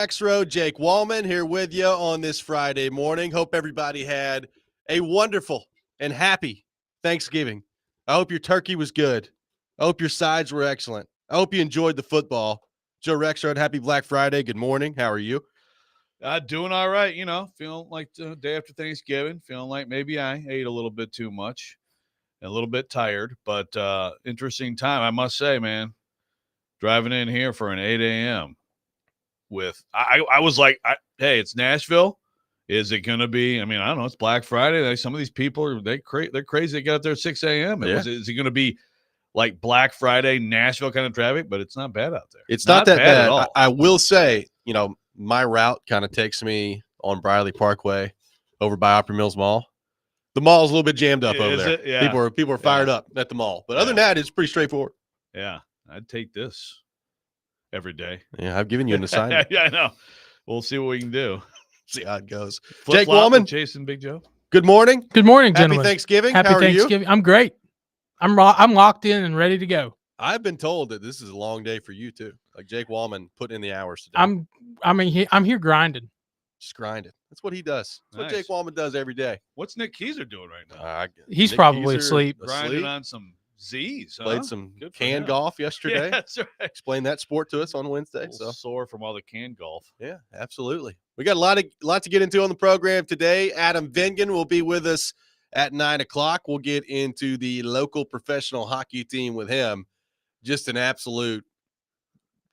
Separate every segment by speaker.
Speaker 1: Rex Rant, Jake Wallman here with you on this Friday morning. Hope everybody had a wonderful and happy Thanksgiving. I hope your turkey was good. I hope your sides were excellent. I hope you enjoyed the football. Joe Rex Rant, happy Black Friday. Good morning. How are you?
Speaker 2: Doing all right, feeling like the day after Thanksgiving, feeling like maybe I ate a little bit too much, a little bit tired, but interesting time, I must say, man. Driving in here for an 8 a.m. I was like, hey, it's Nashville. Is it going to be? I mean, I don't know. It's Black Friday. Some of these people they're crazy. They get up there at 6 a.m. Is it going to be like Black Friday Nashville kind of traffic? But it's not bad out there.
Speaker 1: It's not that bad
Speaker 2: at all.
Speaker 1: I will say, my route kind of takes me on Briley Parkway over by Opry Mills Mall. The mall is a little bit jammed up over there.
Speaker 2: Yeah.
Speaker 1: People are fired up at the mall. But other than that, it's pretty straightforward.
Speaker 2: Yeah, I'd take this every day.
Speaker 1: Yeah, I've given you an assignment.
Speaker 2: Yeah, I know. We'll see what we can do.
Speaker 1: See how it goes.
Speaker 2: Jake Wallman, chasing Big Joe.
Speaker 1: Good morning.
Speaker 3: Good morning, gentlemen.
Speaker 1: Happy Thanksgiving.
Speaker 3: Happy
Speaker 1: How are
Speaker 3: Thanksgiving.
Speaker 1: you?
Speaker 3: I'm great. I'm locked in and ready to go.
Speaker 1: I've been told that this is a long day for you too. Like Jake Wallman putting in the hours today.
Speaker 3: I'm here grinding.
Speaker 1: Just grinding. That's what he does. That's
Speaker 2: Nice.
Speaker 1: what Jake Wallman does every day.
Speaker 2: What's Nick Keyser doing right now?
Speaker 3: He's
Speaker 1: Nick
Speaker 3: probably
Speaker 1: Keyser
Speaker 3: asleep.
Speaker 2: Grinding on some Z's. Huh?
Speaker 1: Played some
Speaker 2: Good for
Speaker 1: can
Speaker 2: him.
Speaker 1: golf yesterday.
Speaker 2: Yeah, that's right.
Speaker 1: Explained that sport to us on Wednesday. So
Speaker 2: Sore from all the can golf.
Speaker 1: yeah, absolutely. We got a lot to get into on the program today. Adam Vingan will be with us at 9 o'clock. We'll get into the local professional hockey team with him. Just an absolute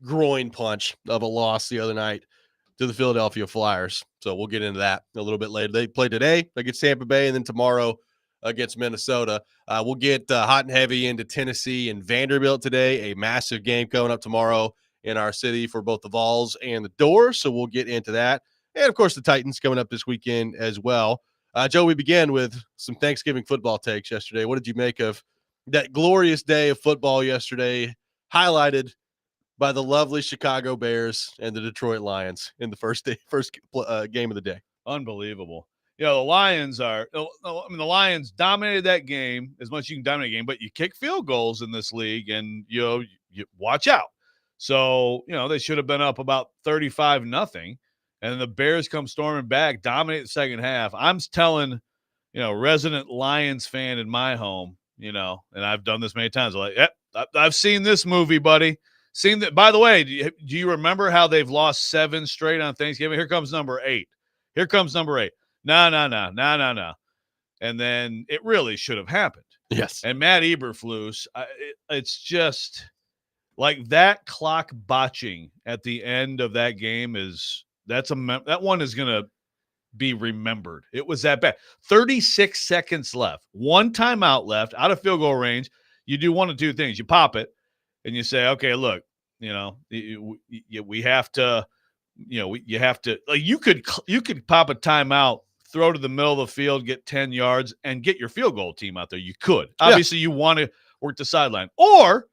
Speaker 1: groin punch of a loss the other night to the Philadelphia Flyers. So we'll get into that a little bit later. They play today against Tampa Bay and then tomorrow against Minnesota. We'll get hot and heavy into Tennessee and Vanderbilt today, a massive game coming up tomorrow in our city for both the Vols and the Doors. So we'll get into that. And, of course, the Titans coming up this weekend as well. Joe, we began with some Thanksgiving football takes yesterday. What did you make of that glorious day of football yesterday, highlighted by the lovely Chicago Bears and the Detroit Lions in the first game of the day?
Speaker 2: Unbelievable. The Lions the Lions dominated that game as much as you can dominate a game, but you kick field goals in this league and, you watch out. So, they should have been up about 35-0. And the Bears come storming back, dominate the second half. I'm telling, resident Lions fan in my home, and I've done this many times. I'm like, yep, I've seen this movie, buddy. Seen that. By the way, do you remember how they've lost 7 straight on Thanksgiving? Here comes number 8. No. And then it really should have happened.
Speaker 1: Yes.
Speaker 2: And Matt Eberflus, it's just like that clock botching at the end of that game that one is going to be remembered. It was that bad. 36 seconds left. 1 timeout left, out of field goal range. You do one of two things. You pop it, and you say, okay, look, we have to, you have to, like, you could pop a timeout, throw to the middle of the field, get 10 yards, and get your field goal team out there. You could. Obviously, you want to work the sideline. Or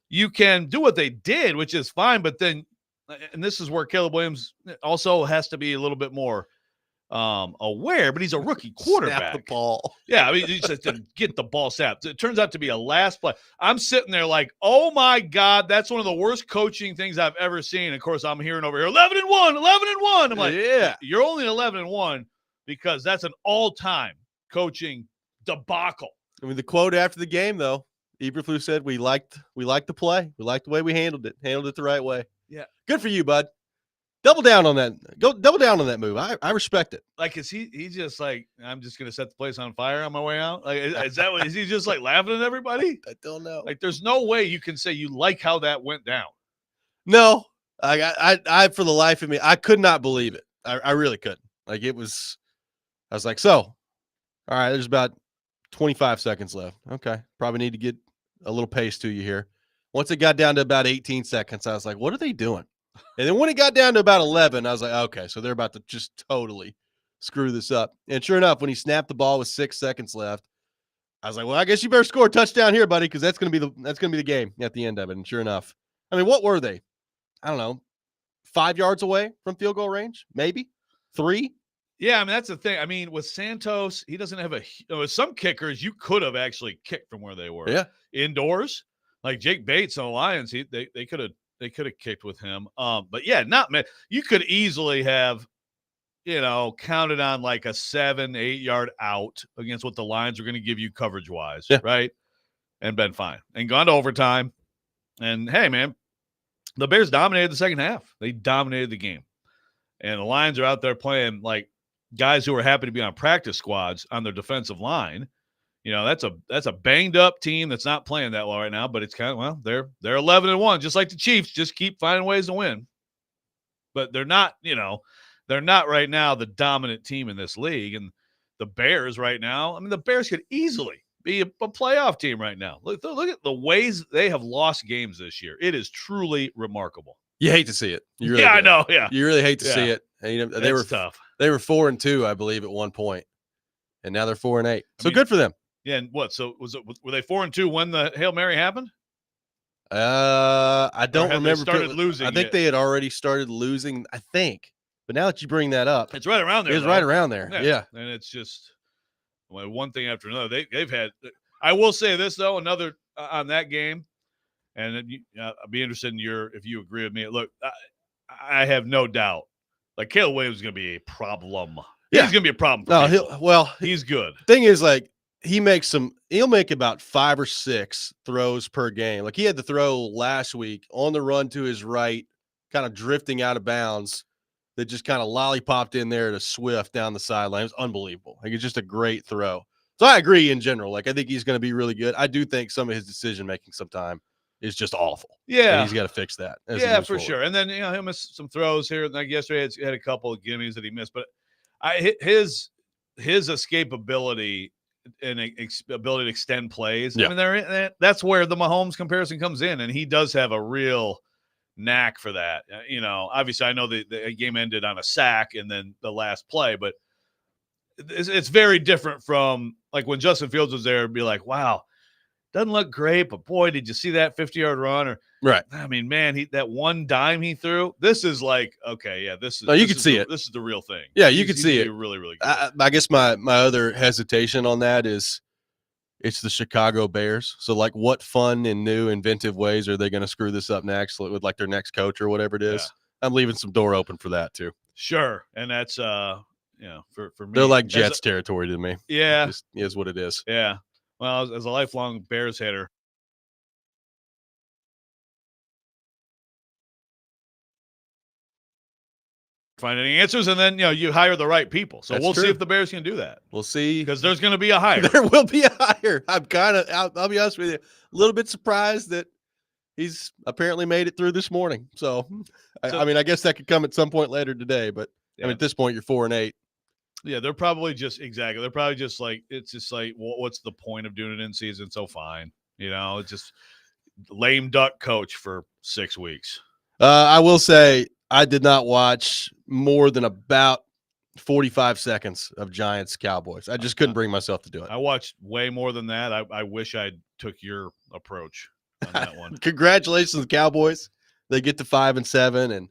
Speaker 2: you can do what they did, which is fine, but then, and this is where Caleb Williams also has to be a little bit more aware, but he's a rookie quarterback.
Speaker 1: Snap the ball.
Speaker 2: Yeah, I mean, he just to get the ball snapped. It turns out to be a last play. I'm sitting there like, oh my God, that's one of the worst coaching things I've ever seen. Of course, I'm hearing over here 11-1. I'm like,
Speaker 1: yeah,
Speaker 2: you're only 11-1 because that's an all-time coaching debacle.
Speaker 1: I mean, the quote after the game, though, Eberflus said, "We liked the play. We liked the way we handled it the right way."
Speaker 2: Yeah,
Speaker 1: good for you, bud. Double down on that. Go double down on that move. I respect it.
Speaker 2: Like, is he's just like, I'm just gonna set the place on fire on my way out? Like, is that what? Is he just like laughing at everybody?
Speaker 1: I don't know.
Speaker 2: Like, there's no way you can say you like how that went down.
Speaker 1: No, I for the life of me, I could not believe it. I really couldn't. Like, it was. I was like, so, all right. There's about 25 seconds left. Okay, probably need to get a little pace to you here. Once it got down to about 18 seconds, I was like, what are they doing? And then when it got down to about 11, I was like, okay, so they're about to just totally screw this up. And sure enough, when he snapped the ball with 6 seconds left, I was like, well, I guess you better score a touchdown here, buddy, because that's gonna be the game at the end of it. And sure enough, I mean, what were they? I don't know, 5 yards away from field goal range, maybe 3.
Speaker 2: Yeah, I mean, that's the thing. I mean, with Santos, he doesn't have with some kickers, you could have actually kicked from where they were.
Speaker 1: Yeah,
Speaker 2: indoors. Like Jake Bates on the Lions, they could have kicked with him. But yeah, not man. You could easily have, counted on like a 7-8 yard out against what the Lions are going to give you coverage wise, right? And been fine and gone to overtime. And hey, man, the Bears dominated the second half. They dominated the game. And the Lions are out there playing like guys who are happy to be on practice squads on their defensive line. That's a banged up team that's not playing that well right now, but it's kind of, they're 11-1, just like the Chiefs, just keep finding ways to win. But they're not right now the dominant team in this league. And the Bears right now, the Bears could easily be a playoff team right now. Look at the ways they have lost games this year. It is truly remarkable.
Speaker 1: You hate to see it. You really
Speaker 2: I
Speaker 1: do.
Speaker 2: know. Yeah,
Speaker 1: you really hate to see it. And, they were
Speaker 2: tough.
Speaker 1: They were 4-2, I believe, at one point, and now they're 4-8. So good for them.
Speaker 2: Yeah, and what? So were they 4-2 when the Hail Mary happened?
Speaker 1: I don't remember.
Speaker 2: They started losing.
Speaker 1: I think they had already started losing. I think, but now that you bring that up,
Speaker 2: it's right around there.
Speaker 1: It's right around there. Yeah.
Speaker 2: And it's just one thing after another. They've had. I will say this though, another on that game, and I'll be interested in if you agree with me. Look, I have no doubt. Like Caleb Williams is going to be a problem.
Speaker 1: Yeah.
Speaker 2: He's going to be a problem.
Speaker 1: He's
Speaker 2: good.
Speaker 1: Thing is, like, he'll make about 5 or 6 throws per game. Like he had to throw last week on the run to his right, kind of drifting out of bounds, that just kind of lollipopped in there to Swift down the sideline. It was unbelievable. Like it's just a great throw. So I agree in general. Like I think he's going to be really good. I do think some of his decision making sometimes is just awful.
Speaker 2: Yeah,
Speaker 1: and he's got to fix that.
Speaker 2: Yeah, for sure. And then he'll miss some throws here. Like yesterday, he had a couple of gimmies that he missed, but his escapability and ability to extend plays. Yeah. That's where the Mahomes comparison comes in, and he does have a real knack for that. Obviously, I know the game ended on a sack and then the last play, but it's very different from like when Justin Fields was there. It'd be like, wow, doesn't look great, but boy, did you see that 50-yard run? Or
Speaker 1: right?
Speaker 2: Man, that one dime he threw. This is like, okay, yeah, this is.
Speaker 1: No, you can see it.
Speaker 2: This is the real thing.
Speaker 1: Yeah, you can see it.
Speaker 2: Really, really good.
Speaker 1: I guess my other hesitation on that is it's the Chicago Bears. So like, what fun and new, inventive ways are they going to screw this up next with like their next coach or whatever it is? Yeah. I'm leaving some door open for that too.
Speaker 2: Sure, and that's for me,
Speaker 1: they're like Jets territory to me.
Speaker 2: Yeah,
Speaker 1: it just is what it is.
Speaker 2: Yeah. Well, as a lifelong Bears hater, find any answers, and then you hire the right people. So we'll see if the Bears can do that.
Speaker 1: We'll see,
Speaker 2: because there's going to be a hire.
Speaker 1: There will be a hire. I'll be honest with you, a little bit surprised that he's apparently made it through this morning. So I guess that could come at some point later today. But at this point, you're 4-8.
Speaker 2: Yeah, they're probably just They're probably just like, it's just like, what's the point of doing it in season? So fine, it's just lame duck coach for 6 weeks.
Speaker 1: I will say I did not watch more than about 45 seconds of Giants Cowboys. I just couldn't bring myself to do it.
Speaker 2: I watched way more than that. I wish I took your approach on that one.
Speaker 1: Congratulations, Cowboys. They get to 5-7, and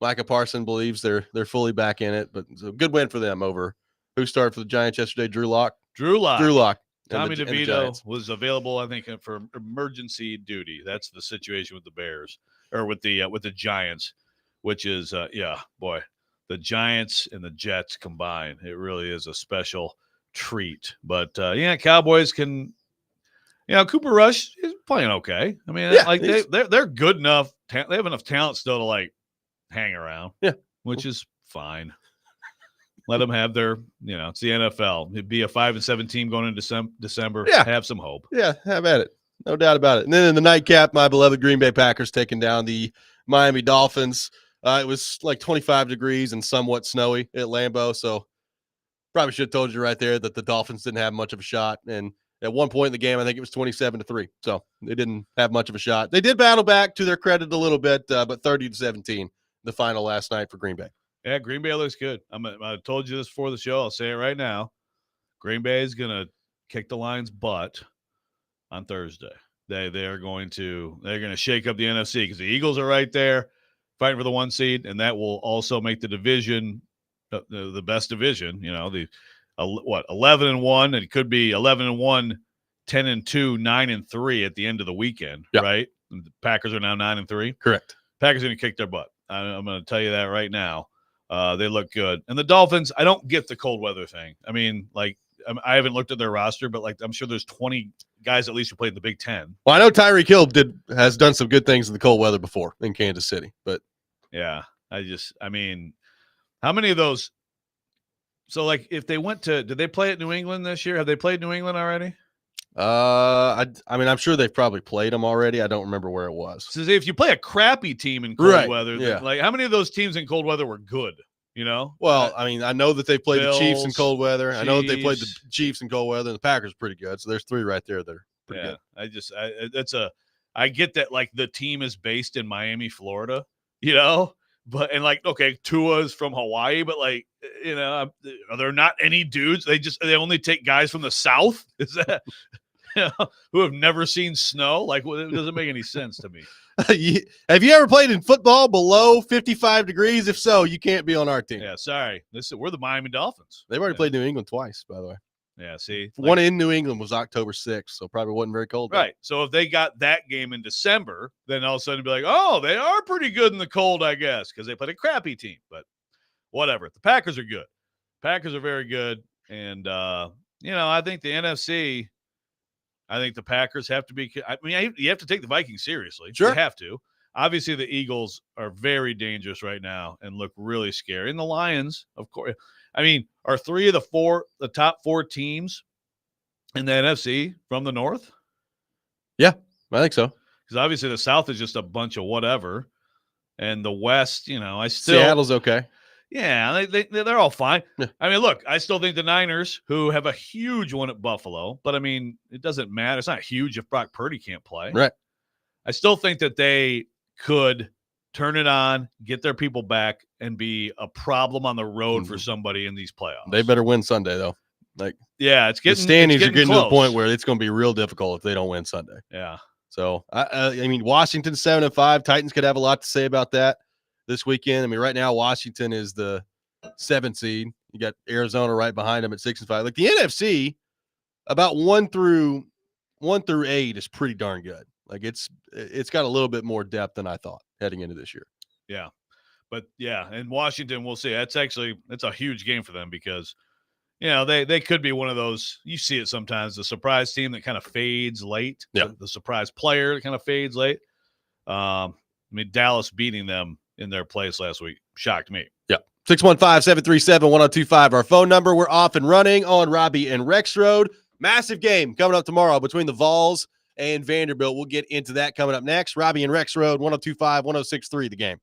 Speaker 1: Micah Parsons believes they're fully back in it, but it's a good win for them over who started for the Giants yesterday. Drew Lock.
Speaker 2: Tommy DeVito was available, I think, for emergency duty. That's the situation with the Bears or with the Giants, which is the Giants and the Jets combined. It really is a special treat. But Cowboys can. Cooper Rush is playing okay. They're good enough. They have enough talent still to like hang around.
Speaker 1: Yeah,
Speaker 2: which is fine. Let them have their, it's the NFL. It'd be a 5-7 team going into December.
Speaker 1: Yeah,
Speaker 2: have some hope.
Speaker 1: Yeah, have at it. No doubt about it. And then in the nightcap, my beloved Green Bay Packers taking down the Miami Dolphins. It was like 25 degrees and somewhat snowy at Lambeau. So probably should have told you right there that the Dolphins didn't have much of a shot. And at one point in the game, I think it was 27-3. So they didn't have much of a shot. They did battle back, to their credit, a little bit, but 30-17, the final last night for Green Bay.
Speaker 2: Yeah, Green Bay looks good. I told you this before the show. I'll say it right now. Green Bay is going to kick the Lions' butt on Thursday. They're going to shake up the NFC because the Eagles are right there fighting for the 1 seed, and that will also make the division the best division. 11-1. It could be 11-1, 10-2, 9-3 at the end of the weekend, right? The Packers are now 9-3.
Speaker 1: Correct.
Speaker 2: Packers are going to kick their butt. I'm going to tell you that right now. They look good. And the Dolphins, I don't get the cold weather thing. I mean, like, I haven't looked at their roster, but like I'm sure there's 20 guys at least who played in the Big Ten.
Speaker 1: Well, I know Tyreek Hill has done some good things in the cold weather before in Kansas City, but
Speaker 2: yeah, I mean, how many of those? So like, if they went to, did they play at New England this year? Have they played New England already?
Speaker 1: I mean, I'm sure they've probably played them already. I don't remember where it was.
Speaker 2: So if you play a crappy team in cold
Speaker 1: Right,
Speaker 2: weather,
Speaker 1: yeah.
Speaker 2: like how many of those teams in cold weather were good? You know?
Speaker 1: Well, I mean, I know that they played the Chiefs in
Speaker 2: Bills,
Speaker 1: cold weather. I know that they played the
Speaker 2: Chiefs.
Speaker 1: Chiefs in cold weather, and the Packers are pretty good. So there's 3 right there that are pretty good.
Speaker 2: I get that like the team is based in Miami, Florida, you know, and like, okay, Tua's from Hawaii, but like, you know, are there not any dudes? They only take guys from the South. Is that, you know, who have never seen snow? Like, well, it doesn't make any sense to me.
Speaker 1: Have you ever played in football below 55 degrees? If so, you can't be on our team.
Speaker 2: Yeah, sorry. We're the Miami Dolphins.
Speaker 1: They've already played New England twice, by the way.
Speaker 2: Yeah, see,
Speaker 1: One in New England was October 6th, so probably wasn't very cold.
Speaker 2: Right. So if they got that game in December, then all of a sudden it'd be like, oh, they are pretty good in the cold, I guess, because they played a crappy team. But whatever. The Packers are good. Packers are very good. And, you know, I think the NFC, I think the Packers have to be – I mean, you have to take the Vikings seriously.
Speaker 1: Sure.
Speaker 2: You have to. Obviously, the Eagles are very dangerous right now and look really scary. And the Lions, of course – I mean, are 3 of the top 4 teams in the NFC from the North?
Speaker 1: Yeah, I think so.
Speaker 2: Because obviously the South is just a bunch of whatever. And the West, you know,
Speaker 1: Seattle's okay.
Speaker 2: Yeah, they're all fine.
Speaker 1: Yeah.
Speaker 2: I mean, look, I still think the Niners, who have a huge one at Buffalo, but I mean, it doesn't matter. It's not huge if Brock Purdy can't play.
Speaker 1: Right.
Speaker 2: I still think that they could turn it on, get their people back, and be a problem on the road for somebody in these playoffs.
Speaker 1: They better win Sunday, though. Like,
Speaker 2: yeah, the
Speaker 1: standings are getting
Speaker 2: close.
Speaker 1: to the point where it's going to be real difficult if they don't win Sunday.
Speaker 2: Yeah.
Speaker 1: So, I mean, Washington 7-5. Titans could have a lot to say about that this weekend. I mean, right now, Washington is the 7th seed. You got Arizona right behind them at 6-5. Like the NFC, about 1 through 8 is pretty darn good. Like it's got a little bit more depth than I thought heading into this year.
Speaker 2: Yeah. But yeah, and Washington, we'll see. That's a huge game for them because, you know, they could be one of those, you see it sometimes, the surprise team that kind of fades late.
Speaker 1: Yeah.
Speaker 2: The surprise player that kind of fades late. I mean, Dallas beating them in their place last week shocked me.
Speaker 1: Yeah. 615-737-1025, our phone number. We're off and running on Robbie and Rex Road. Massive game coming up tomorrow between the Vols and Vanderbilt. We'll get into that coming up next. Robbie and Rex Road, 1025, 1063, the game.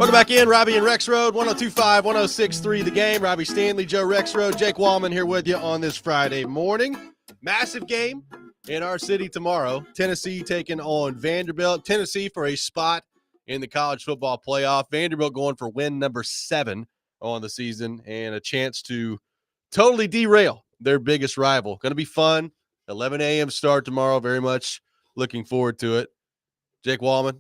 Speaker 1: Welcome back in, Robbie and Rex Road, 102.5, 106.3 The Game. Robbie Stanley, Joe Rex Road, Jake Wallman here with you on this Friday morning. Massive game in our city tomorrow. Tennessee taking on Vanderbilt. Tennessee for a spot in the college football playoff. Vanderbilt going for win number 7 on the season and a chance to totally derail their biggest rival. Going to be fun. 11 a.m. start tomorrow. Very much looking forward to it. Jake Wallman,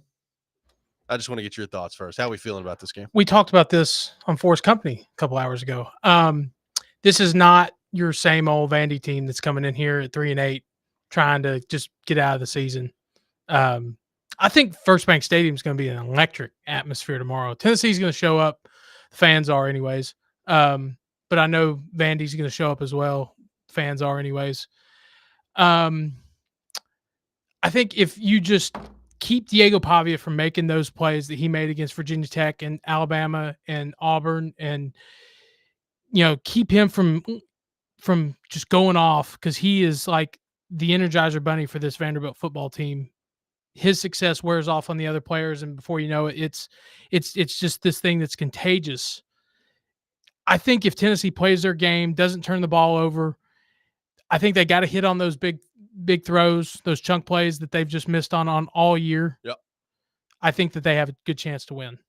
Speaker 1: I just want to get your thoughts first. How are we feeling about this game?
Speaker 3: We talked about this on Forest Company a couple hours ago. This is not your same old Vandy team that's coming in here at 3-8, trying to just get out of the season. I think First Bank Stadium is going to be an electric atmosphere tomorrow. Tennessee's going to show up. The fans are anyways. But I know Vandy's going to show up as well. Fans are anyways. I think if you just keep Diego Pavia from making those plays that he made against Virginia Tech and Alabama and Auburn, and keep him from just going off, because he is like the Energizer Bunny for this Vanderbilt football team. His success wears off on the other players, and before you know it, it's just this thing that's contagious. I think if Tennessee plays their game, doesn't turn the ball over, I think they got to hit on those big throws, those chunk plays that they've just missed on all year.
Speaker 1: Yep.
Speaker 3: I think that they have a good chance to win.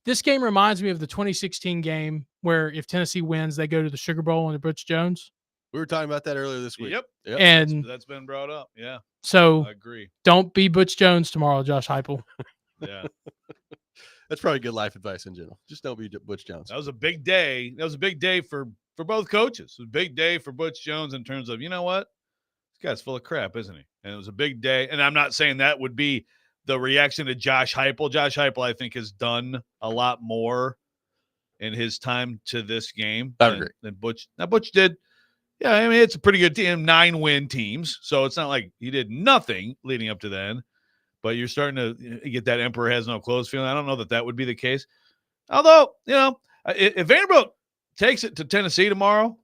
Speaker 3: This game reminds me of the 2016 game where if Tennessee wins, they go to the Sugar Bowl under Butch Jones.
Speaker 1: We were talking about that earlier this week.
Speaker 2: Yep.
Speaker 3: And
Speaker 2: that's been brought up. Yeah.
Speaker 3: So
Speaker 2: I agree.
Speaker 3: Don't be Butch Jones tomorrow, Josh Heupel.
Speaker 2: Yeah.
Speaker 1: That's probably good life advice in general. Just don't be Butch Jones.
Speaker 2: That was a big day. That was a big day for both coaches. It was a big day for Butch Jones in terms of, you know what? This guy's full of crap, isn't he? And it was a big day. And I'm not saying that would be the reaction to Josh Heupel. Josh Heupel, I think, has done a lot more in his time to this game than Butch. Now, Butch did. Yeah, I mean, it's a pretty good team, 9-win teams. So it's not like he did nothing leading up to then. But you're starting to get that emperor has no clothes feeling. I don't know that would be the case. Although, if Vanderbilt takes it to Tennessee tomorrow,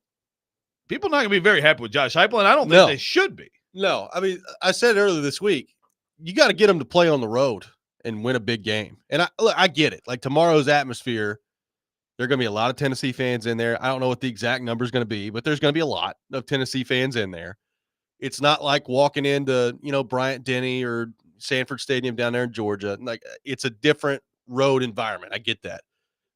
Speaker 2: people are not going to be very happy with Josh Heupel, and I don't think they should be.
Speaker 1: No, I mean, I said earlier this week, you got to get them to play on the road and win a big game. And I get it. Like tomorrow's atmosphere, there are going to be a lot of Tennessee fans in there. I don't know what the exact number is going to be, but there's going to be a lot of Tennessee fans in there. It's not like walking into, Bryant-Denny or Sanford Stadium down there in Georgia. Like, it's a different road environment. I get that.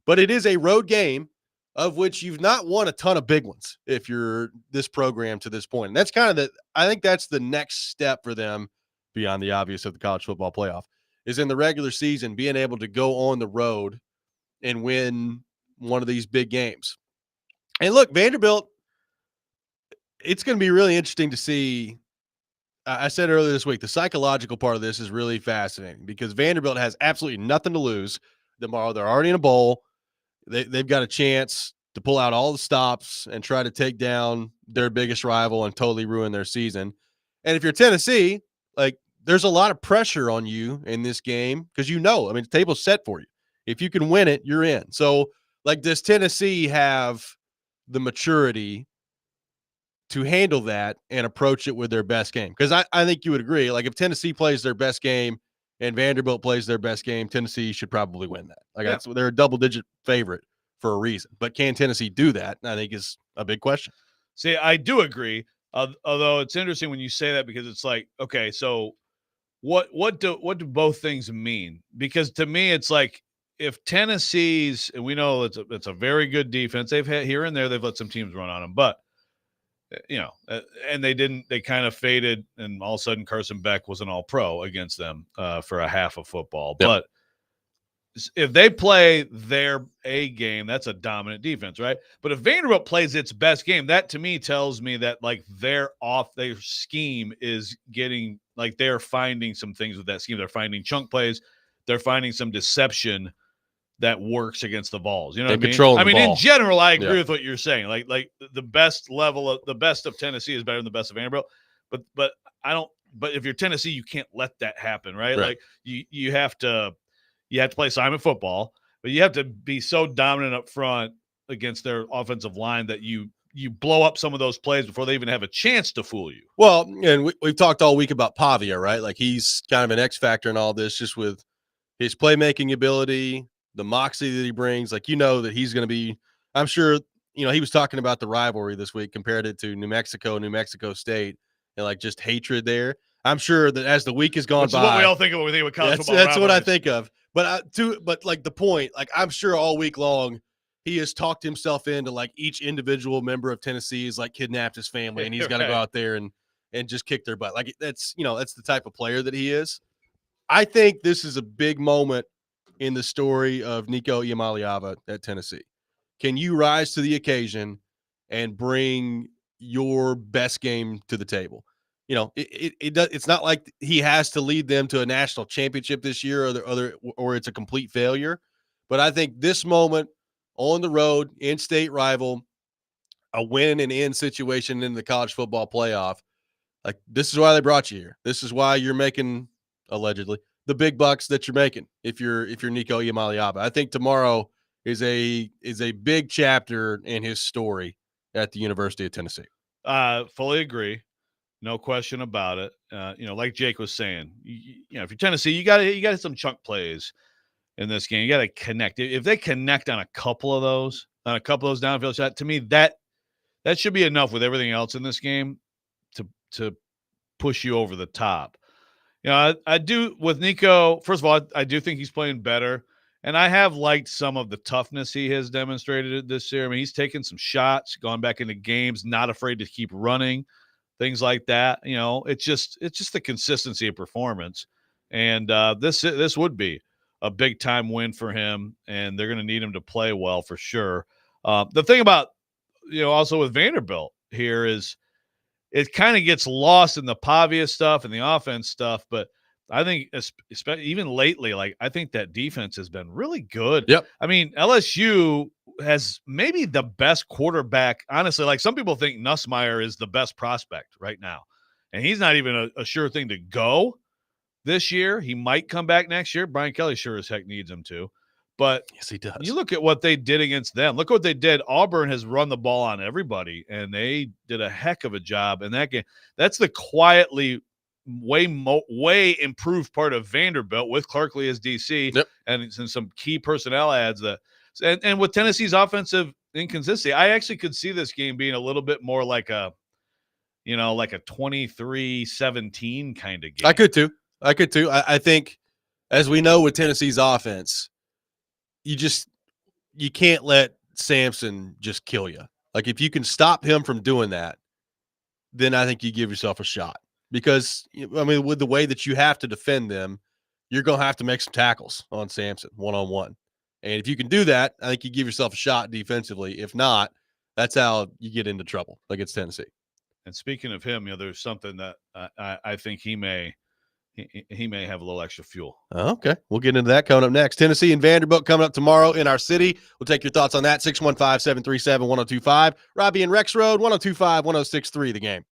Speaker 1: But it is a road game of which you've not won a ton of big ones if you're this program to this point. And that's kind of I think that's the next step for them beyond the obvious of the college football playoff, is in the regular season being able to go on the road and win one of these big games. And look, Vanderbilt, it's going to be really interesting to see. I said earlier this week, the psychological part of this is really fascinating because Vanderbilt has absolutely nothing to lose tomorrow. They're already in a bowl. They've got a chance to pull out all the stops and try to take down their biggest rival and totally ruin their season. And if you're Tennessee, like, there's a lot of pressure on you in this game because the table's set for you. If you can win it, you're in. So, like, does Tennessee have the maturity to handle that and approach it with their best game? Because I think you would agree, like, if Tennessee plays their best game and Vanderbilt plays their best game, Tennessee should probably win that. Like, they're a double-digit favorite for a reason. But can Tennessee do that? I think is a big question.
Speaker 2: See, I do agree. Although it's interesting when you say that because it's like, okay, so what do both things mean? Because to me, it's like if Tennessee's, and we know it's a very good defense. They've had here and there, they've let some teams run on them, but and they kind of faded, and all of a sudden Carson Beck was an all-pro against them for a half of football. Yep. But if they play their A game, that's a dominant defense, right? But if Vanderbilt plays its best game, that to me tells me that like their scheme is getting, like, they're finding some things with that scheme. They're finding chunk plays. They're finding some deception that works against the balls. You know what I mean? In general, I agree with what you're saying. Like the best of Tennessee is better than the best of Vanderbilt. But if you're Tennessee, you can't let that happen, right? Like you have to play assignment football, but you have to be so dominant up front against their offensive line that you blow up some of those plays before they even have a chance to fool you.
Speaker 1: Well, and we've talked all week about Pavia, right? Like, he's kind of an X factor in all this, just with his playmaking ability, the moxie that he brings. Like, that he's going to be, I'm sure, he was talking about the rivalry this week, compared it to New Mexico State, and like just hatred there. I'm sure that as the week has gone
Speaker 2: Which
Speaker 1: by,
Speaker 2: is what we all think of when we think of college football
Speaker 1: that's what I
Speaker 2: rivalries.
Speaker 1: think of. But like the point, like I'm sure all week long he has talked himself into like each individual member of Tennessee is like kidnapped his family, and he's got to go
Speaker 2: Right.
Speaker 1: out there and just kick their butt. Like that's that's the type of player that he is. I think this is a big moment in the story of Nico Iamaleava at Tennessee. Can you rise to the occasion and bring your best game to the table? It's not like he has to lead them to a national championship this year, or it's a complete failure. But I think this moment on the road, in-state rival, a win and in situation in the college football playoff, like this is why they brought you here. This is why you're making, allegedly, the big bucks that you're making if you're Nico Iamaleava. I think tomorrow is a big chapter in his story at the University of Tennessee.
Speaker 2: Fully agree. No question about it. Like Jake was saying, if you're Tennessee, you got some chunk plays in this game. You got to connect. If they connect on a couple of those downfield shots, to me that should be enough with everything else in this game to push you over the top. I do with Nico. First of all, I do think he's playing better, and I have liked some of the toughness he has demonstrated this year. I mean, he's taken some shots, gone back into games, not afraid to keep running, things like that. It's just the consistency of performance, and this would be a big time win for him, and they're going to need him to play well for sure. The thing about also with Vanderbilt here is it kind of gets lost in the Pavia stuff and the offense stuff, but I think especially even lately, like I think that defense has been really good.
Speaker 1: Yep.
Speaker 2: I mean, LSU has maybe the best quarterback. Honestly, like some people think Nussmeier is the best prospect right now, and he's not even a sure thing to go this year. He might come back next year. Brian Kelly sure as heck needs him to. But
Speaker 1: yes, he does.
Speaker 2: You look at what they did against them. Look what they did. Auburn has run the ball on everybody, and they did a heck of a job in that game. That's the quietly way improved part of Vanderbilt with Clarkley as DC,
Speaker 1: yep,
Speaker 2: and some key personnel adds that. And with Tennessee's offensive inconsistency, I actually could see this game being a little bit more like a 23-17 kind of game.
Speaker 1: I could too. I think, as we know with Tennessee's offense, you can't let Samson just kill you. Like if you can stop him from doing that, then I think you give yourself a shot. Because I mean, with the way that you have to defend them, you're going to have to make some tackles on Samson one-on-one. And if you can do that, I think you give yourself a shot defensively. If not, that's how you get into trouble against Tennessee.
Speaker 2: And speaking of him, there's something that I think he may have a little extra fuel.
Speaker 1: Okay. We'll get into that coming up next. Tennessee and Vanderbilt coming up tomorrow in our city. We'll take your thoughts on that. 615-737-1025. Robbie and Rex Road, 1025-1063, The Game.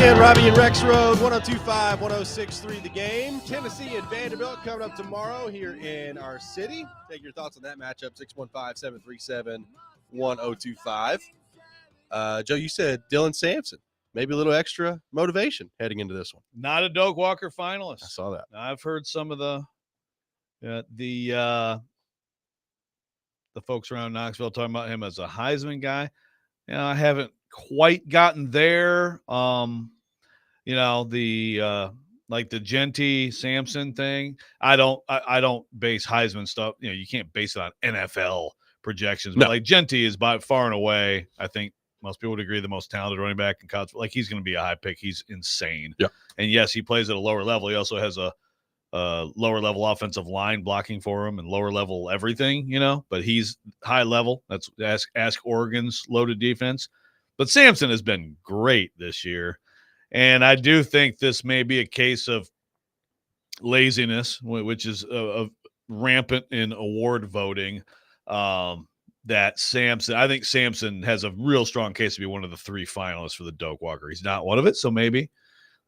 Speaker 1: again, Robbie and Rex Road, 102.5, 106.3 The Game. Tennessee and Vanderbilt coming up tomorrow here in our city. Take your thoughts on that matchup, 615-737-1025. Joe, you said Dylan Sampson. Maybe a little extra motivation heading into this one.
Speaker 2: Not a Doak Walker finalist.
Speaker 1: I saw that.
Speaker 2: I've heard some of the folks around Knoxville talking about him as a Heisman guy. I haven't quite gotten there. Like the Genty Sampson thing. I don't base Heisman stuff. You can't base it on NFL projections. But like Genty is by far and away, I think most people would agree, the most talented running back in college. Like he's going to be a high pick. He's insane.
Speaker 1: Yeah.
Speaker 2: And yes, he plays at a lower level. He also has a lower level offensive line blocking for him and lower level everything, but he's high level. That's ask Oregon's loaded defense. But Sampson has been great this year. And I do think this may be a case of laziness, which is rampant in award voting. That Sampson, I think Sampson has a real strong case to be one of the 3 finalists for the Doak Walker. He's not one of it, so maybe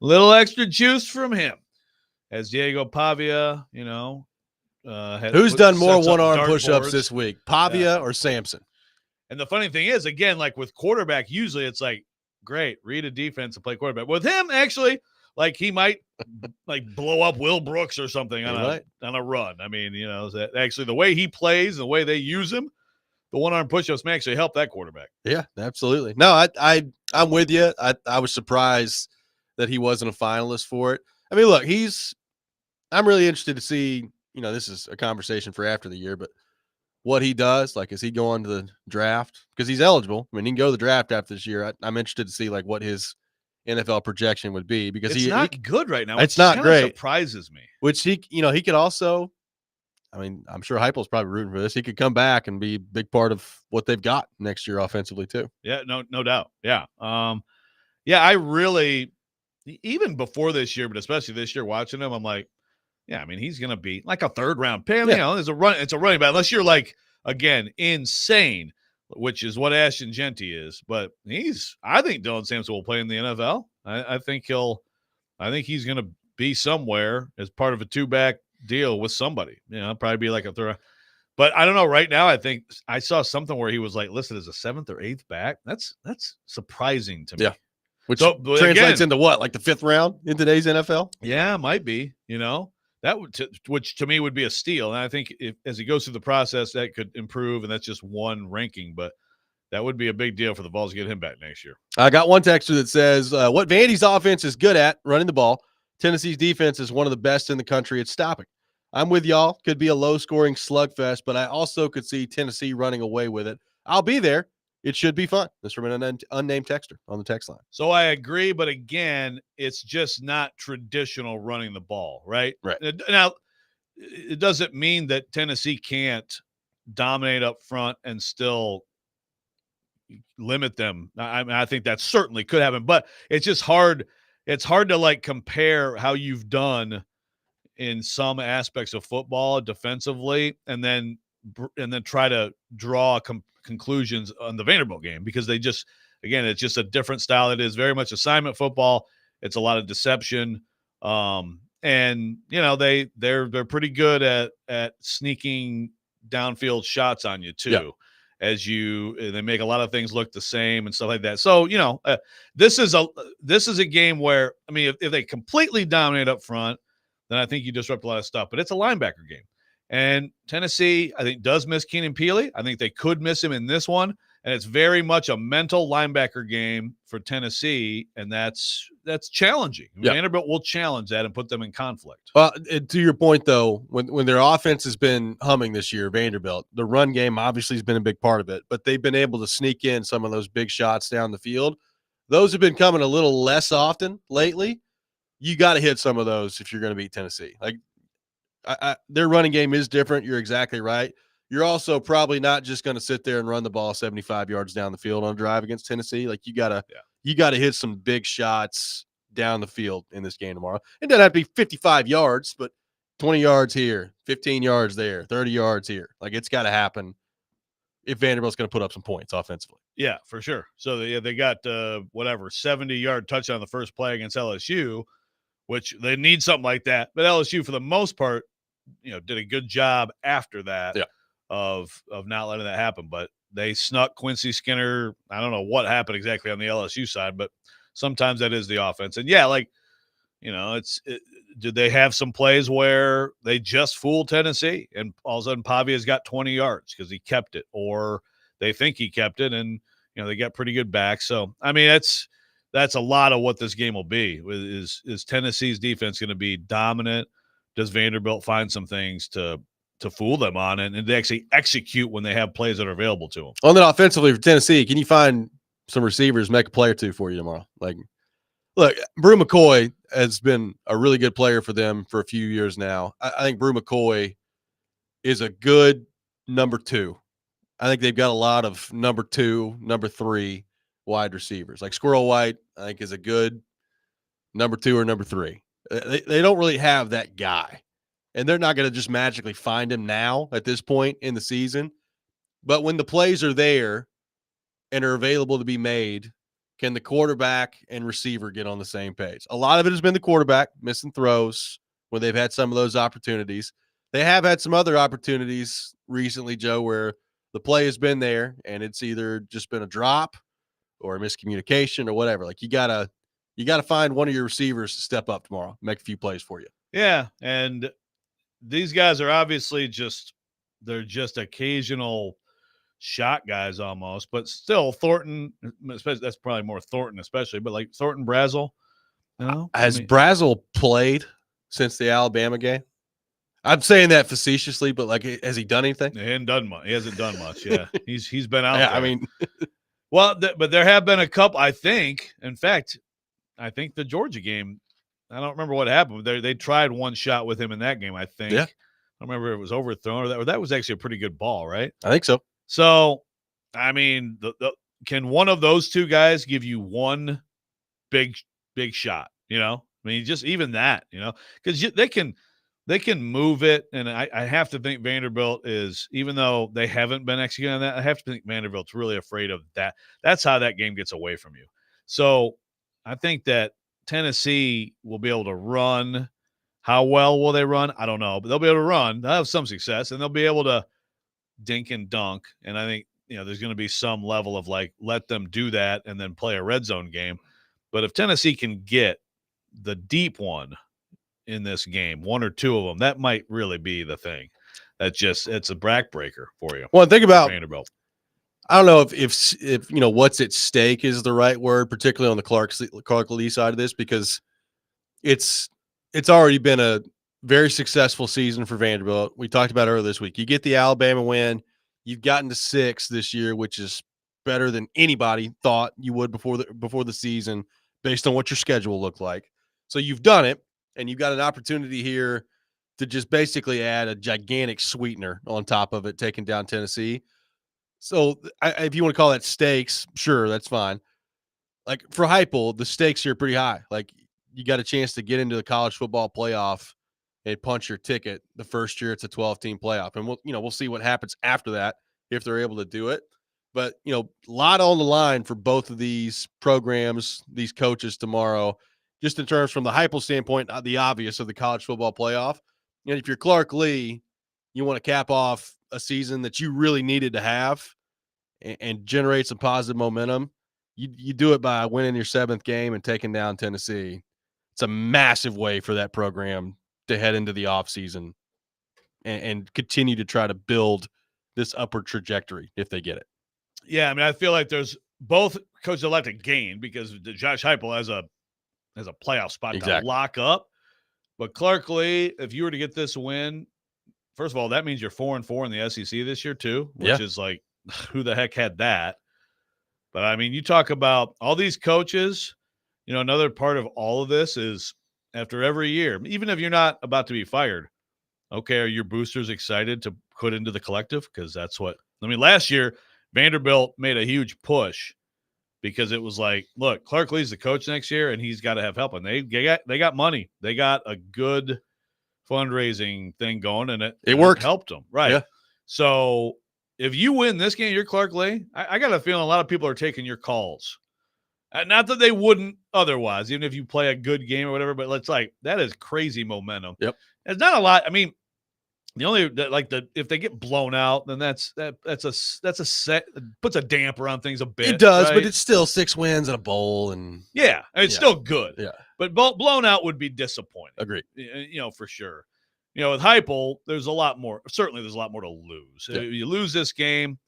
Speaker 2: a little extra juice from him. As Diego Pavia,
Speaker 1: who's done more one-arm push-ups this week, Pavia or Sampson?
Speaker 2: And the funny thing is, again, like with quarterback, usually it's like, great, read a defense and play quarterback. With him, actually, like he might like blow up Will Brooks or something on a run. I mean, actually the way he plays, the way they use him, the one-arm push-ups may actually help that quarterback.
Speaker 1: Yeah, absolutely. No, I'm with you. I was surprised that he wasn't a finalist for it. I mean, look, I'm really interested to see, this is a conversation for after the year, but what he does, like, is he going to the draft? Because he's eligible. I mean, he can go to the draft after this year. I'm interested to see, like, what his NFL projection would be because
Speaker 2: it's not good right now.
Speaker 1: It's not great.
Speaker 2: Surprises me.
Speaker 1: Which he could also, I mean, I'm sure Heupel's probably rooting for this. He could come back and be a big part of what they've got next year offensively too.
Speaker 2: Yeah, no doubt. Yeah. I really, even before this year, but especially this year watching him, I'm like, yeah, I mean, he's going to be like a 3rd-round pick.
Speaker 1: Yeah.
Speaker 2: It's a running back, unless you're like, again, insane, which is what Ashton Genty is. But I think Dylan Sampson will play in the NFL. I think he's going to be somewhere as part of a 2-back deal with somebody. Probably be like a 3rd. But I don't know. Right now, I think I saw something where he was like listed as a 7th or 8th back. That's surprising to me.
Speaker 1: Yeah. Which translates into what, like the 5th round in today's NFL?
Speaker 2: Yeah, might be. That which to me would be a steal. And I think as he goes through the process, that could improve. And that's just one ranking. But that would be a big deal for the Vols to get him back next year.
Speaker 1: I got one texter that says, what Vandy's offense is good at, running the ball. Tennessee's defense is one of the best in the country at stopping. I'm with y'all. Could be a low-scoring slugfest, but I also could see Tennessee running away with it. I'll be there. It should be fun. This is from an unnamed texter on the text line.
Speaker 2: So I agree, but again, it's just not traditional running the ball, right?
Speaker 1: Right.
Speaker 2: Now, it doesn't mean that Tennessee can't dominate up front and still limit them. I think that certainly could happen, but it's just hard. It's hard to like compare how you've done in some aspects of football defensively and then try to draw conclusions on the Vanderbilt game because they just, again, it's just a different style. It is very much assignment football. It's a lot of deception. And they're pretty good at sneaking downfield shots on you too.
Speaker 1: Yeah.
Speaker 2: They make a lot of things look the same and stuff like that. So, this is a game where, I mean, if they completely dominate up front, then I think you disrupt a lot of stuff, but it's a linebacker game. And Tennessee, I think, does miss Keenan Peely. I think they could miss him in this one. And it's very much a mental linebacker game for Tennessee, and that's challenging.
Speaker 1: Yeah.
Speaker 2: Vanderbilt will challenge that and put them in conflict.
Speaker 1: Well, to your point, though, when their offense has been humming this year, Vanderbilt, the run game obviously has been a big part of it, but they've been able to sneak in some of those big shots down the field. Those have been coming a little less often lately. You got to hit some of those if you're going to beat Tennessee. Like, their running game is different. You're exactly right. You're also probably not just going to sit there and run the ball 75 yards down the field on a drive against Tennessee. Like, you gotta hit some big shots down the field in this game tomorrow. It doesn't have to be 55 yards, but 20 yards here, 15 yards there, 30 yards here. Like, it's got to happen if Vanderbilt's going to put up some points offensively.
Speaker 2: Yeah, for sure. So they got 70-yard touchdown the first play against LSU, which they need something like that. But LSU, for the most part, did a good job after that of not letting that happen. But they snuck Quincy Skinner. I don't know what happened exactly on the LSU side, but sometimes that is the offense. And did they have some plays where they just fooled Tennessee and all of a sudden Pavia's got 20 yards because he kept it, or they think he kept it and they got pretty good back. So I mean that's a lot of what this game will be. Is Tennessee's defense going to be dominant? Does Vanderbilt find some things to fool them on and they actually execute when they have plays that are available to them?
Speaker 1: On that offensively for Tennessee, can you find some receivers, make a play or two for you tomorrow? Like, look, Brew McCoy has been a really good player for them for a few years now. I think Brew McCoy is a good number 2. I think they've got a lot of number 2, number 3 wide receivers. Like Squirrel White, I think is a good number 2 or number 3. They don't really have that guy. And they're not going to just magically find him now at this point in the season. But when the plays are there and are available to be made, can the quarterback and receiver get on the same page? A lot of it has been the quarterback missing throws when they've had some of those opportunities. They have had some other opportunities recently, Joe, where the play has been there and it's either just been a drop or a miscommunication or whatever. Like you gotta find one of your receivers to step up tomorrow, make a few plays for you.
Speaker 2: Yeah, and these guys are obviously they're just occasional shot guys almost, but still Thornton, especially, that's probably more Thornton especially, but like Thornton Brazel.
Speaker 1: Has Brazel played since the Alabama game? I'm saying that facetiously, but like, has he done anything?
Speaker 2: He hasn't done much. He hasn't done much. Yeah, he's been out.
Speaker 1: Yeah,
Speaker 2: there.
Speaker 1: I mean,
Speaker 2: well, but there have been a couple. I think, in fact, the Georgia game. I don't remember what happened. They tried one shot with him in that game. I think.
Speaker 1: Yeah.
Speaker 2: I don't remember if it was overthrown or that was actually a pretty good ball, right?
Speaker 1: I think so.
Speaker 2: So, I mean, can one of those two guys give you one big shot? I mean, just even that, because they can move it. And I have to think Vanderbilt is, even though they haven't been executing on that, I have to think Vanderbilt's really afraid of that. That's how that game gets away from you. So I think that Tennessee will be able to run. How well will they run? I don't know, but they'll be able to run. They'll have some success, and they'll be able to dink and dunk. And I think, there's going to be some level of like, let them do that and then play a red zone game. But if Tennessee can get the deep one in this game, one or two of them, that might really be the thing. It's a backbreaker for you.
Speaker 1: Well, think about
Speaker 2: Vanderbilt.
Speaker 1: I don't know if what's at stake is the right word, particularly on the Clark Lee side of this, because it's already been a very successful season for Vanderbilt. We talked about earlier this week. You get the Alabama win. You've gotten to 6 this year, which is better than anybody thought you would before the season, based on what your schedule looked like. So you've done it, and you've got an opportunity here to just basically add a gigantic sweetener on top of it, taking down Tennessee. So if you want to call that stakes, sure, that's fine. Like for Heupel, the stakes here are pretty high. Like you got a chance to get into the college football playoff and punch your ticket the first year it's a 12-team playoff. And we'll see what happens after that if they're able to do it. But, a lot on the line for both of these programs, these coaches tomorrow, just in terms from the Heupel standpoint, the obvious of the college football playoff. And if you're Clark Lee, you want to cap off a season that you really needed to have and generate some positive momentum. You do it by winning your 7th game and taking down Tennessee. It's a massive way for that program to head into the offseason and continue to try to build this upward trajectory if they get it.
Speaker 2: Yeah, I mean, I feel like there's both coaches that like to gain because Josh Heupel has a playoff spot to lock up. But Clark Lee, if you were to get this win, first of all, that means you're 4-4 in the SEC this year too, which is like, who the heck had that? But I mean, you talk about all these coaches, another part of all of this is after every year, even if you're not about to be fired, okay, are your boosters excited to put into the collective? Because that's what, last year, Vanderbilt made a huge push because it was like, look, Clark Lee's the coach next year and he's got to have help. And they got money. They got a good fundraising thing going and it
Speaker 1: worked.
Speaker 2: Helped them. Right.
Speaker 1: Yeah.
Speaker 2: So if you win this game, you're Clark Lea. I got a feeling a lot of people are taking your calls. Not that they wouldn't otherwise, even if you play a good game or whatever, but it's like that is crazy momentum.
Speaker 1: Yep.
Speaker 2: It's not a lot. I mean, the only if they get blown out, then that's a set puts a damper on things a bit.
Speaker 1: It does,
Speaker 2: right?
Speaker 1: but it's still 6 wins and a bowl, and
Speaker 2: yeah, it's still good.
Speaker 1: Yeah,
Speaker 2: but blown out would be disappointing.
Speaker 1: agreed.
Speaker 2: For sure. With Heupel, there's a lot more. Certainly, there's a lot more to lose.
Speaker 1: Yeah.
Speaker 2: You lose this game,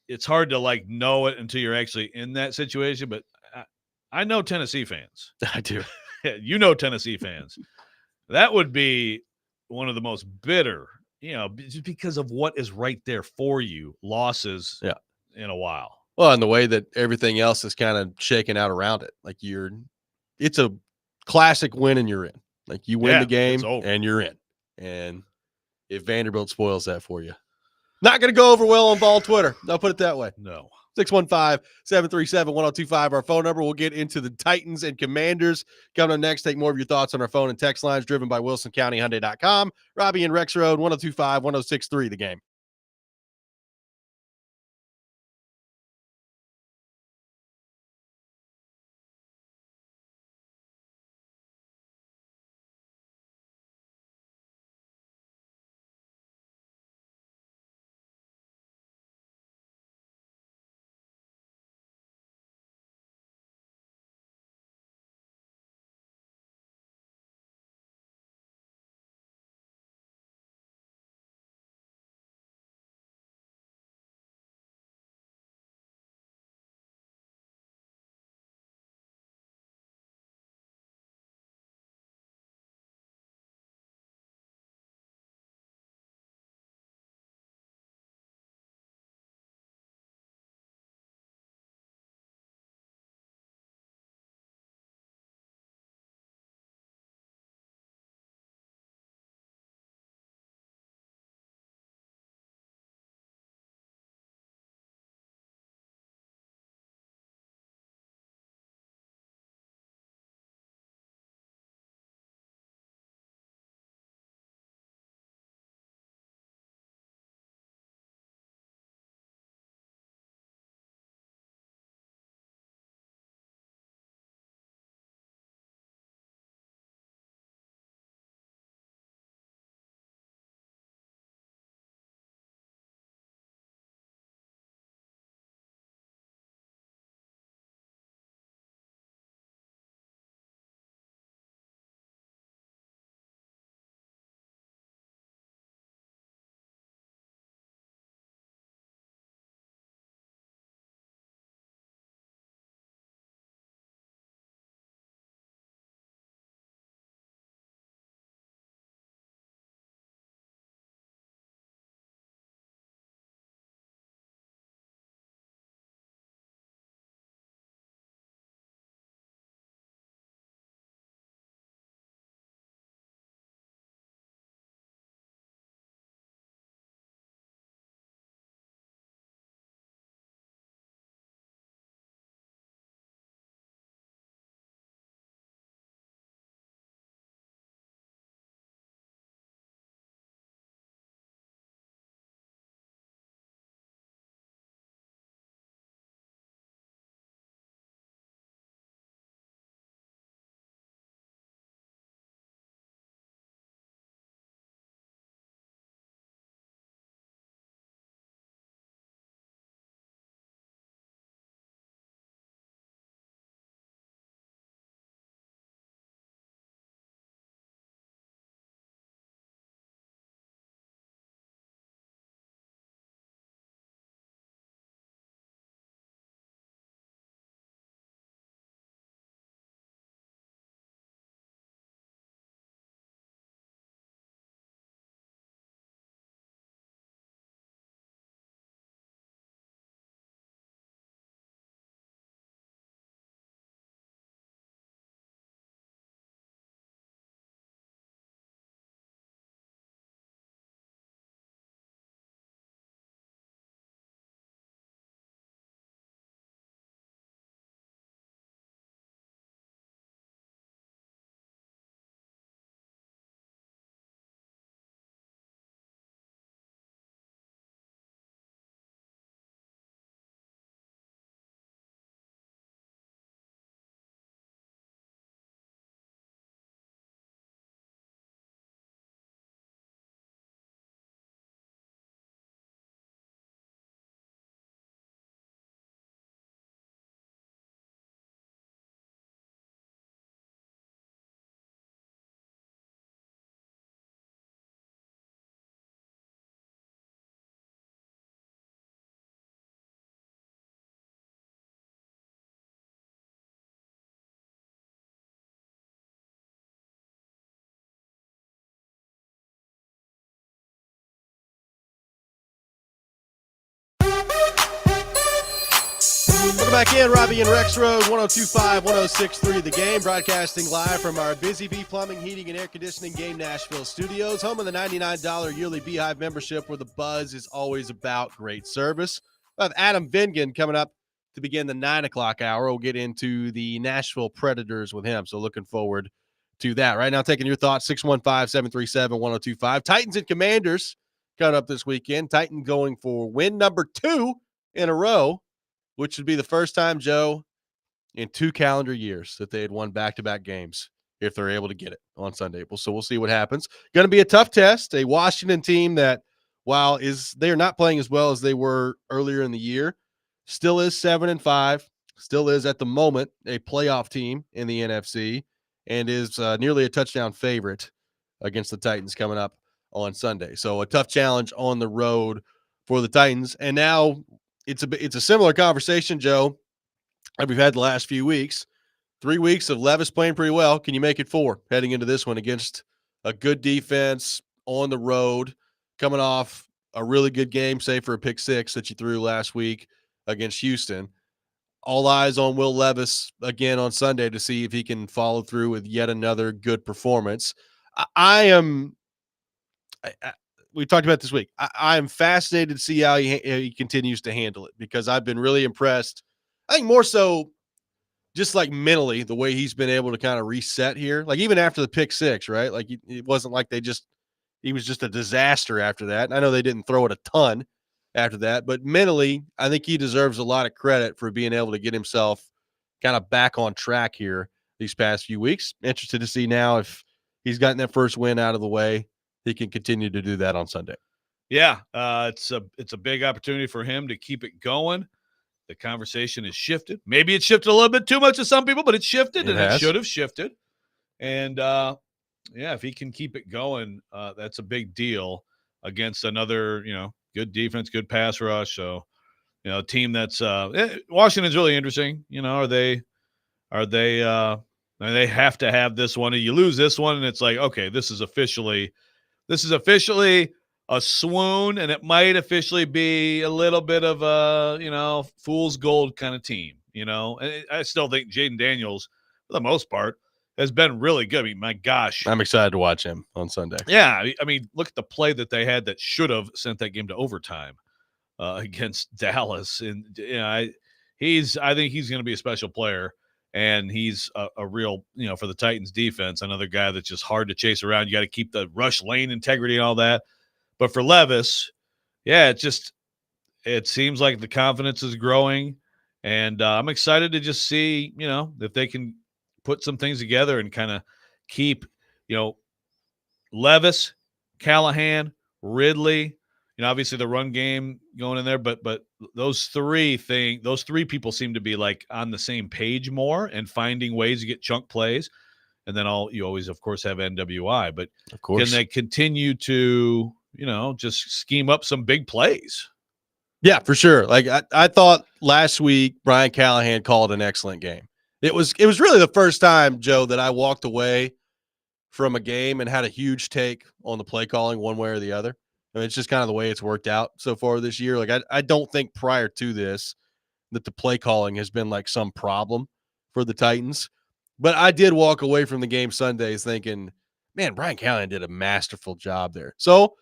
Speaker 2: it's hard to know it until you're actually in that situation. But I know Tennessee fans.
Speaker 1: I do.
Speaker 2: Tennessee fans. That would be one of the most bitter, just because of what is right there for you. Losses in a while.
Speaker 1: Well, and the way that everything else is kind of shaking out around it. It's a classic win and you're in. Like you win the game and you're in. And if Vanderbilt spoils that for you, not going to go over well on Ball Twitter. I'll put it that way.
Speaker 2: No.
Speaker 1: 615-737-1025, our phone number. We'll get into the Titans and Commanders. Coming up next, take more of your thoughts on our phone and text lines driven by WilsonCountyHyundai.com. Robbie and Rex Road, 1025-1063, The Game. back in. Robbie and Rex Road, 102.5, 106.3 The Game, broadcasting live from our Busy Bee Plumbing, Heating, and Air Conditioning Game Nashville studios, home of the $99 yearly Beehive membership, where the buzz is always about great service. We'll have Adam Vingan coming up to begin the 9 o'clock hour. We'll get into the Nashville Predators with him, so looking forward to that. Right now, taking your thoughts, 615-737-1025. Titans and Commanders coming up this weekend. Titan going for win number 2 in a row, which would be the first time, Joe, in 2 calendar years that they had won back-to-back games if they're able to get it on Sunday. So we'll see what happens. Going to be a tough test. A Washington team that, while they are not playing as well as they were earlier in the year, still is 7-5, still is at the moment a playoff team in the NFC, and is nearly a touchdown favorite against the Titans coming up on Sunday. So a tough challenge on the road for the Titans. And now it's a similar conversation, Joe, that we've had the last few weeks. 3 weeks of Levis playing pretty well. Can you make it 4 heading into this one against a good defense on the road, coming off a really good game, save for a pick 6 that you threw last week against Houston? All eyes on Will Levis again on Sunday to see if he can follow through with yet another good performance. We talked about this week. I am fascinated to see how he continues to handle it, because I've been really impressed. I think more so just like mentally, the way he's been able to kind of reset here. Like even after the pick 6, right? Like it wasn't like he was just a disaster after that. And I know they didn't throw it a ton after that, but mentally, I think he deserves a lot of credit for being able to get himself kind of back on track here these past few weeks. Interested to see now if he's gotten that first win out of the way, he can continue to do that on Sunday.
Speaker 2: Yeah, it's a big opportunity for him to keep it going. The conversation has shifted. Maybe it shifted a little bit too much to some people, but it shifted, and it should have shifted. And if he can keep it going, that's a big deal against another, good defense, good pass rush. So, a team that's Washington's really interesting. They have to have this one. You lose this one, and it's like, okay, this is officially a swoon, and it might officially be a little bit of a, fool's gold kind of team, And I still think Jaden Daniels, for the most part, has been really good. I mean, my gosh.
Speaker 1: I'm excited to watch him on Sunday.
Speaker 2: Yeah, I mean, look at the play that they had that should have sent that game to overtime against Dallas. And, I think he's going to be a special player. And he's a real, for the Titans defense, another guy that's just hard to chase around. You got to keep the rush lane integrity and all that. But for Levis, it seems like the confidence is growing. And I'm excited to just see, if they can put some things together and kind of keep, Levis, Callahan, Ridley, obviously the run game going in there, but those three people seem to be like on the same page more and finding ways to get chunk plays. And then you always, of course, have NWI, but
Speaker 1: of course,
Speaker 2: can they continue to, just scheme up some big plays?
Speaker 1: Yeah, for sure. Like I thought last week, Brian Callahan called an excellent game. It was really the first time, Joe, that I walked away from a game and had a huge take on the play calling one way or the other. I mean, it's just kind of the way it's worked out so far this year. Like I don't think prior to this that the play calling has been like some problem for the Titans. But I did walk away from the game Sundays thinking, man, Brian Callahan did a masterful job there. So,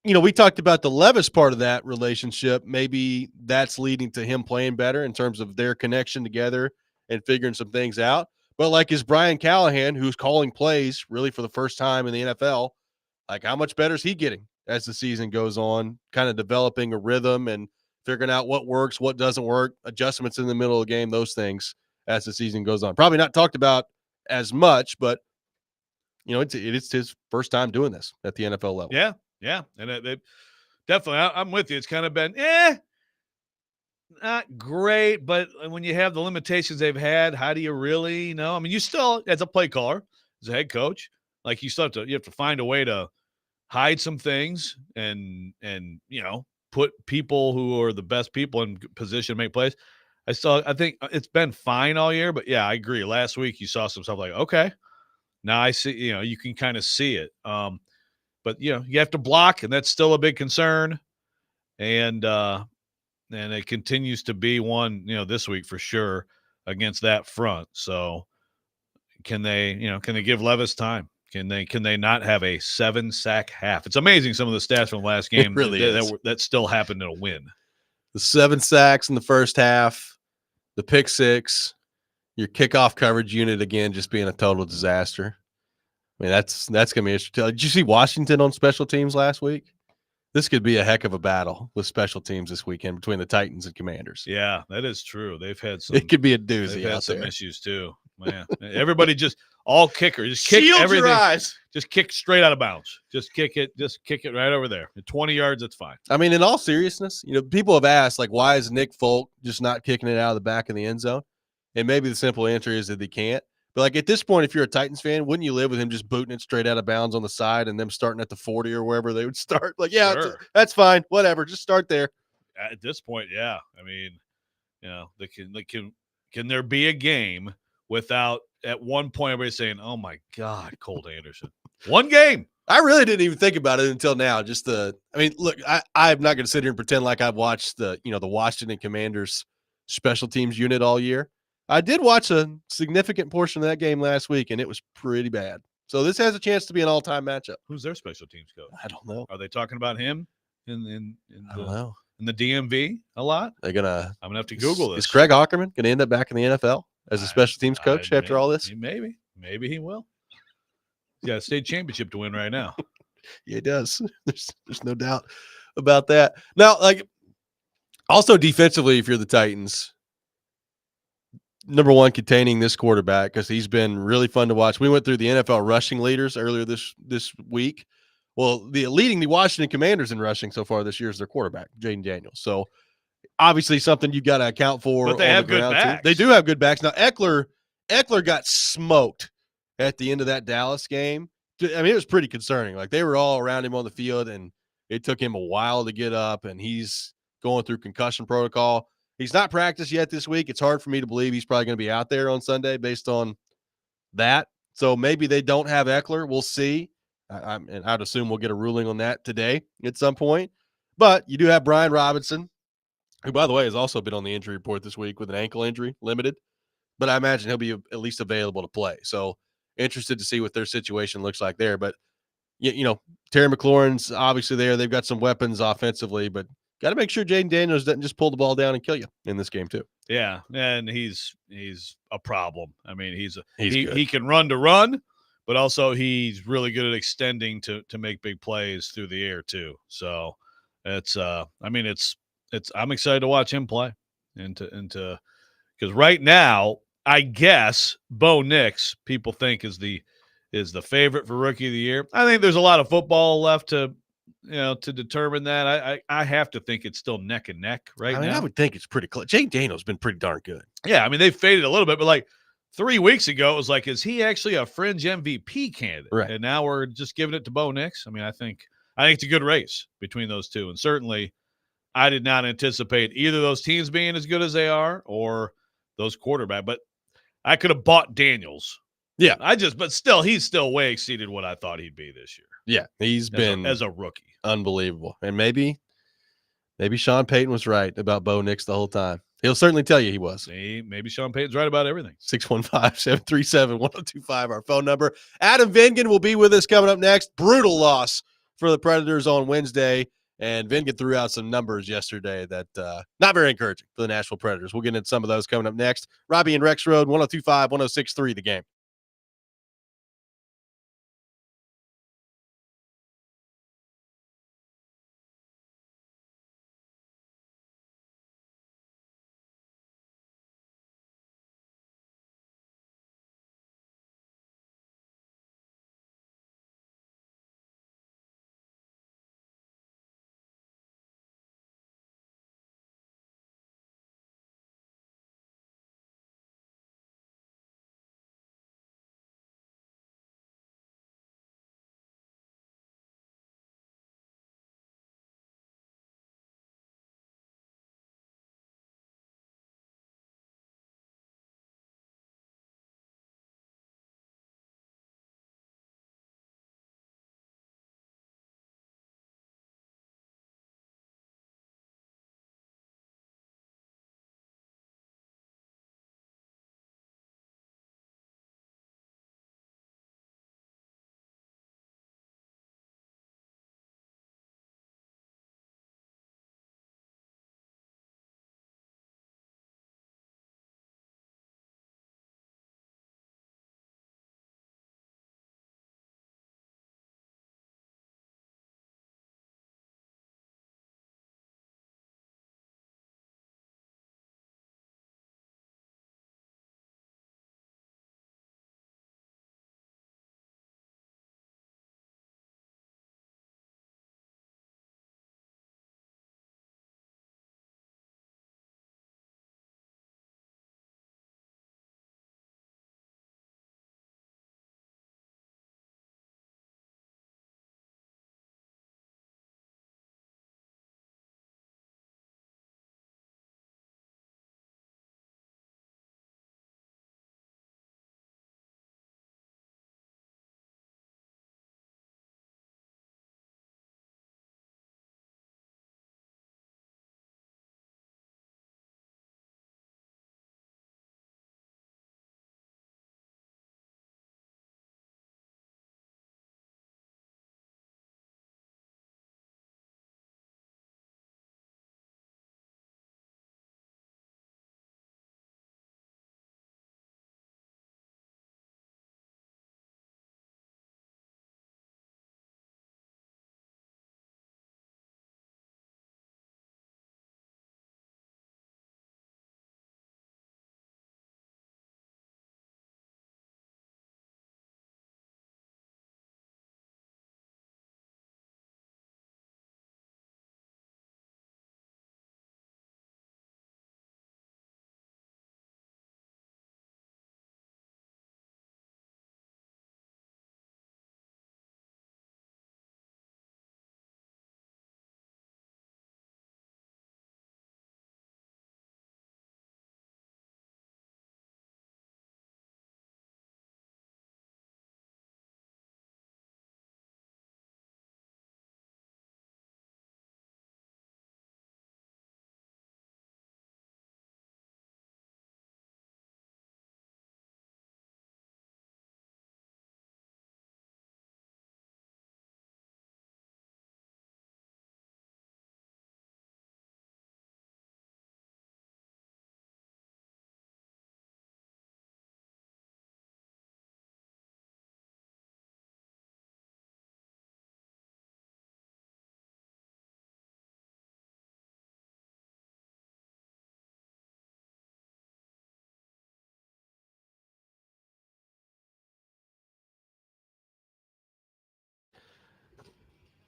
Speaker 1: we talked about the Levis part of that relationship. Maybe that's leading to him playing better in terms of their connection together and figuring some things out. But like is Brian Callahan, who's calling plays really for the first time in the NFL, like how much better is he getting as the season goes on, kind of developing a rhythm and figuring out what works, what doesn't work, adjustments in the middle of the game, those things as the season goes on. Probably not talked about as much, but it's his first time doing this at the NFL level.
Speaker 2: Yeah. And it definitely, I'm with you. It's kind of been, not great, but when you have the limitations they've had, how do you really know? I mean, you still, as a play caller, as a head coach, like you have to find a way to hide some things and put people who are the best people in position to make plays. I think it's been fine all year, but yeah, I agree. Last week you saw some stuff like, okay, now I see, you can kind of see it. But you have to block, and that's still a big concern. And and it continues to be one, this week for sure against that front. So can they give Levis time? Can they not have a 7-sack half? It's amazing some of the stats from the last game
Speaker 1: It really is.
Speaker 2: that still happened in a win.
Speaker 1: The 7 sacks in the first half, the pick 6, your kickoff coverage unit again just being a total disaster. I mean, that's going to be interesting. Did you see Washington on special teams last week? This could be a heck of a battle with special teams this weekend between the Titans and Commanders.
Speaker 2: Yeah, that is true. They've had some.
Speaker 1: It could be a doozy.
Speaker 2: They've had
Speaker 1: out
Speaker 2: some
Speaker 1: there.
Speaker 2: issues too. Man, everybody just all kicker. Just kick
Speaker 1: Shield
Speaker 2: everything.
Speaker 1: your eyes.
Speaker 2: Just kick straight out of bounds. Just kick it. Just kick it right over there. At 20 yards, it's fine.
Speaker 1: I mean, in all seriousness, people have asked, like, why is Nick Folk just not kicking it out of the back of the end zone? And maybe the simple answer is that he can't. But, like, at this point, if you're a Titans fan, wouldn't you live with him just booting it straight out of bounds on the side and them starting at the 40 or wherever they would start? Like, yeah,
Speaker 2: Sure.
Speaker 1: that's fine. Whatever. Just start there.
Speaker 2: At this point, yeah. I mean, can there be a game without at one point everybody saying, "Oh my God, Colt Anderson"? One game.
Speaker 1: I really didn't even think about it until now. Look, I'm not going to sit here and pretend like I've watched the Washington Commanders special teams unit all year. I did watch a significant portion of that game last week, and it was pretty bad. So this has a chance to be an all-time matchup.
Speaker 2: Who's their special teams coach?
Speaker 1: I don't know.
Speaker 2: Are they talking about him in
Speaker 1: I don't know.
Speaker 2: in the DMV a lot?
Speaker 1: I'm gonna
Speaker 2: have to Google this.
Speaker 1: Is Craig Hockerman going to end up back in the NFL as a special teams coach after all this?
Speaker 2: Maybe he will. He's got a state championship to win right now.
Speaker 1: Yeah, he does. There's no doubt about that. Now, like, also defensively, if you're the Titans, number one, containing this quarterback because he's been really fun to watch. We went through the NFL rushing leaders earlier this week. Well, leading the Washington Commanders in rushing so far this year is their quarterback, Jaden Daniels. So obviously something you got to account for.
Speaker 2: But they have good backs.
Speaker 1: They do have good backs. Now Eckler got smoked at the end of that Dallas game. I mean, it was pretty concerning. Like, they were all around him on the field, and it took him a while to get up, and he's going through concussion protocol. He's not practiced yet this week. It's hard for me to believe he's probably going to be out there on Sunday based on that. So maybe they don't have Eckler. We'll see. And I'd assume we'll get a ruling on that today at some point. But you do have Brian Robinson, who, by the way, has also been on the injury report this week with an ankle injury, limited. But I imagine he'll be at least available to play. So interested to see what their situation looks like there. But, Terry McLaurin's obviously there. They've got some weapons offensively, but got to make sure Jaden Daniels doesn't just pull the ball down and kill you in this game too.
Speaker 2: Yeah, and he's a problem. I mean,
Speaker 1: he
Speaker 2: can run to run, but also he's really good at extending to make big plays through the air too. So it's I'm excited to watch him play and to because right now I guess Bo Nix people think is the favorite for Rookie of the Year. I think there's a lot of football left to determine that. I have to think it's still neck and neck now.
Speaker 1: I would think it's pretty close. Jaden Daniels has been pretty darn good.
Speaker 2: Yeah, I mean, they've faded a little bit, but like 3 weeks ago, it was like, is he actually a fringe MVP candidate?
Speaker 1: Right.
Speaker 2: And now we're just giving it to Bo Nix. I mean, I think it's a good race between those two. And certainly I did not anticipate either of those teams being as good as they are or those quarterback. But I could have bought Daniels.
Speaker 1: Yeah.
Speaker 2: But still, he's still way exceeded what I thought he'd be this year.
Speaker 1: Yeah, he's been
Speaker 2: as a rookie.
Speaker 1: Unbelievable. And maybe Sean Payton was right about Bo Nix the whole time. He'll certainly tell you he was.
Speaker 2: Maybe Sean Payton's right about everything.
Speaker 1: 615-737-1025, our phone number. Adam Vingan will be with us coming up next. Brutal loss for the Predators on Wednesday. And Vingan threw out some numbers yesterday that not very encouraging for the Nashville Predators. We'll get into some of those coming up next. Robbie and Rex Road, 102.5, 106.3, The Game.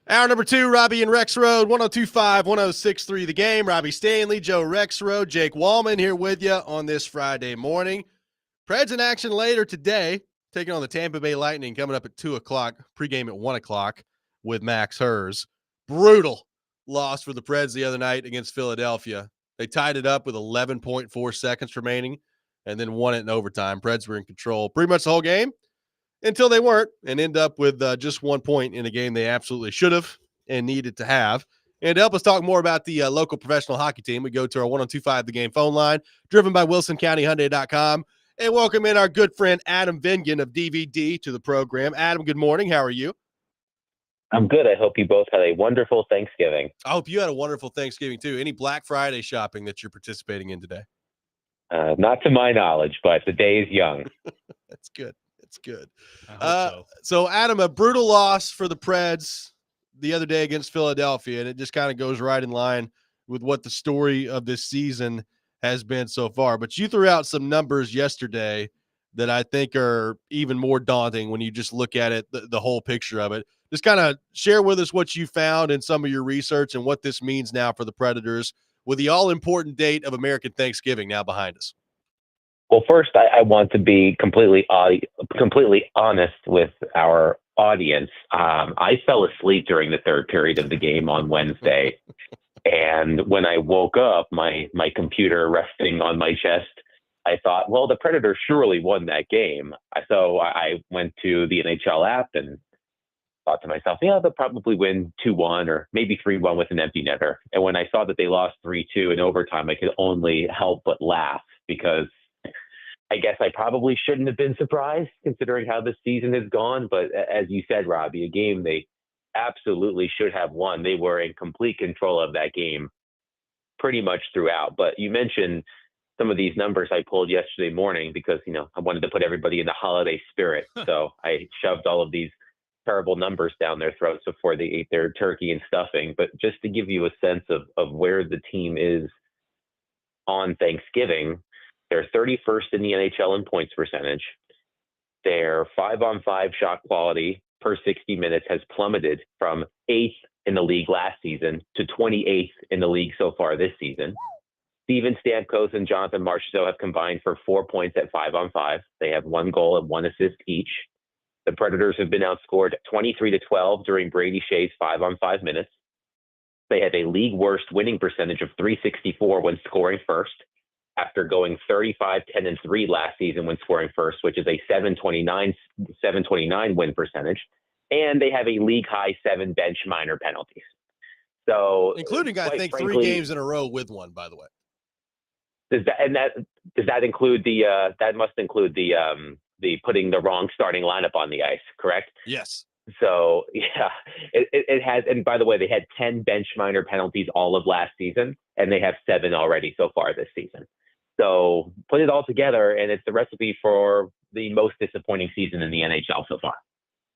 Speaker 1: Hour number 2, Robbie and Rex Road, 102.5, 106.3 The Game. Robbie Stanley, Joe Rex Road, Jake Wallman here with you on this Friday morning. Preds in action later today, taking on the Tampa Bay Lightning, coming up at 2 o'clock, pregame at 1 o'clock with Max Hers. Brutal loss for the Preds the other night against Philadelphia. They tied it up with 11.4 seconds remaining and then won it in overtime. Preds were in control pretty much the whole game until they weren't and end up with just 1 point in a game they absolutely should have and needed to have. And to help us talk more about the local professional hockey team, we go to our 102.5 The Game phone line, driven by WilsonCountyHyundai.com, and welcome in our good friend Adam Vingan of DVD to the program. Adam, good morning. How are you?
Speaker 4: I'm good. I hope you both had a wonderful Thanksgiving.
Speaker 1: I hope you had a wonderful Thanksgiving, too. Any Black Friday shopping that you're participating in today?
Speaker 4: Not to my knowledge, but the day is young.
Speaker 1: That's good. It's good.
Speaker 2: I hope
Speaker 1: So, Adam, a brutal loss for the Preds the other day against Philadelphia, and it just kind of goes right in line with what the story of this season has been so far. But you threw out some numbers yesterday that I think are even more daunting when you just look at it, the whole picture of it. Just kind of share with us what you found in some of your research and what this means now for the Predators with the all-important date of American Thanksgiving now behind us.
Speaker 4: Well, first, I want to be completely honest with our audience. I fell asleep during the third period of the game on Wednesday. And when I woke up, my computer resting on my chest, I thought, well, the Predators surely won that game. So I went to the NHL app and thought to myself, yeah, they'll probably win 2-1 or maybe 3-1 with an empty netter. And when I saw that they lost 3-2 in overtime, I could only help but laugh because I guess I probably shouldn't have been surprised considering how the season has gone. But as you said, Robbie, a game they absolutely should have won. They were in complete control of that game pretty much throughout. But you mentioned some of these numbers I pulled yesterday morning because, I wanted to put everybody in the holiday spirit. So I shoved all of these terrible numbers down their throats before they ate their turkey and stuffing. But just to give you a sense of where the team is on Thanksgiving, they're 31st in the NHL in points percentage. Their 5-on-5 shot quality per 60 minutes has plummeted from 8th in the league last season to 28th in the league so far this season. Steven Stamkos and Jonathan Marchessault have combined for 4 points at 5-on-5. They have 1 goal and 1 assist each. The Predators have been outscored 23-12 during Brady Shea's 5-on-5 minutes. They have a league worst winning percentage of .364 when scoring first, after going 35-10-3 last season when scoring first, which is a .729 win percentage. And they have a league high 7 bench minor penalties. So,
Speaker 1: including, I think, frankly, 3 games in a row with one, by the way.
Speaker 4: Does that include that must include the putting the wrong starting lineup on the ice, correct?
Speaker 1: Yes.
Speaker 4: So, yeah, it has. And by the way, they had 10 bench minor penalties all of last season, and they have 7 already so far this season. So put it all together, and it's the recipe for the most disappointing season in the NHL so far.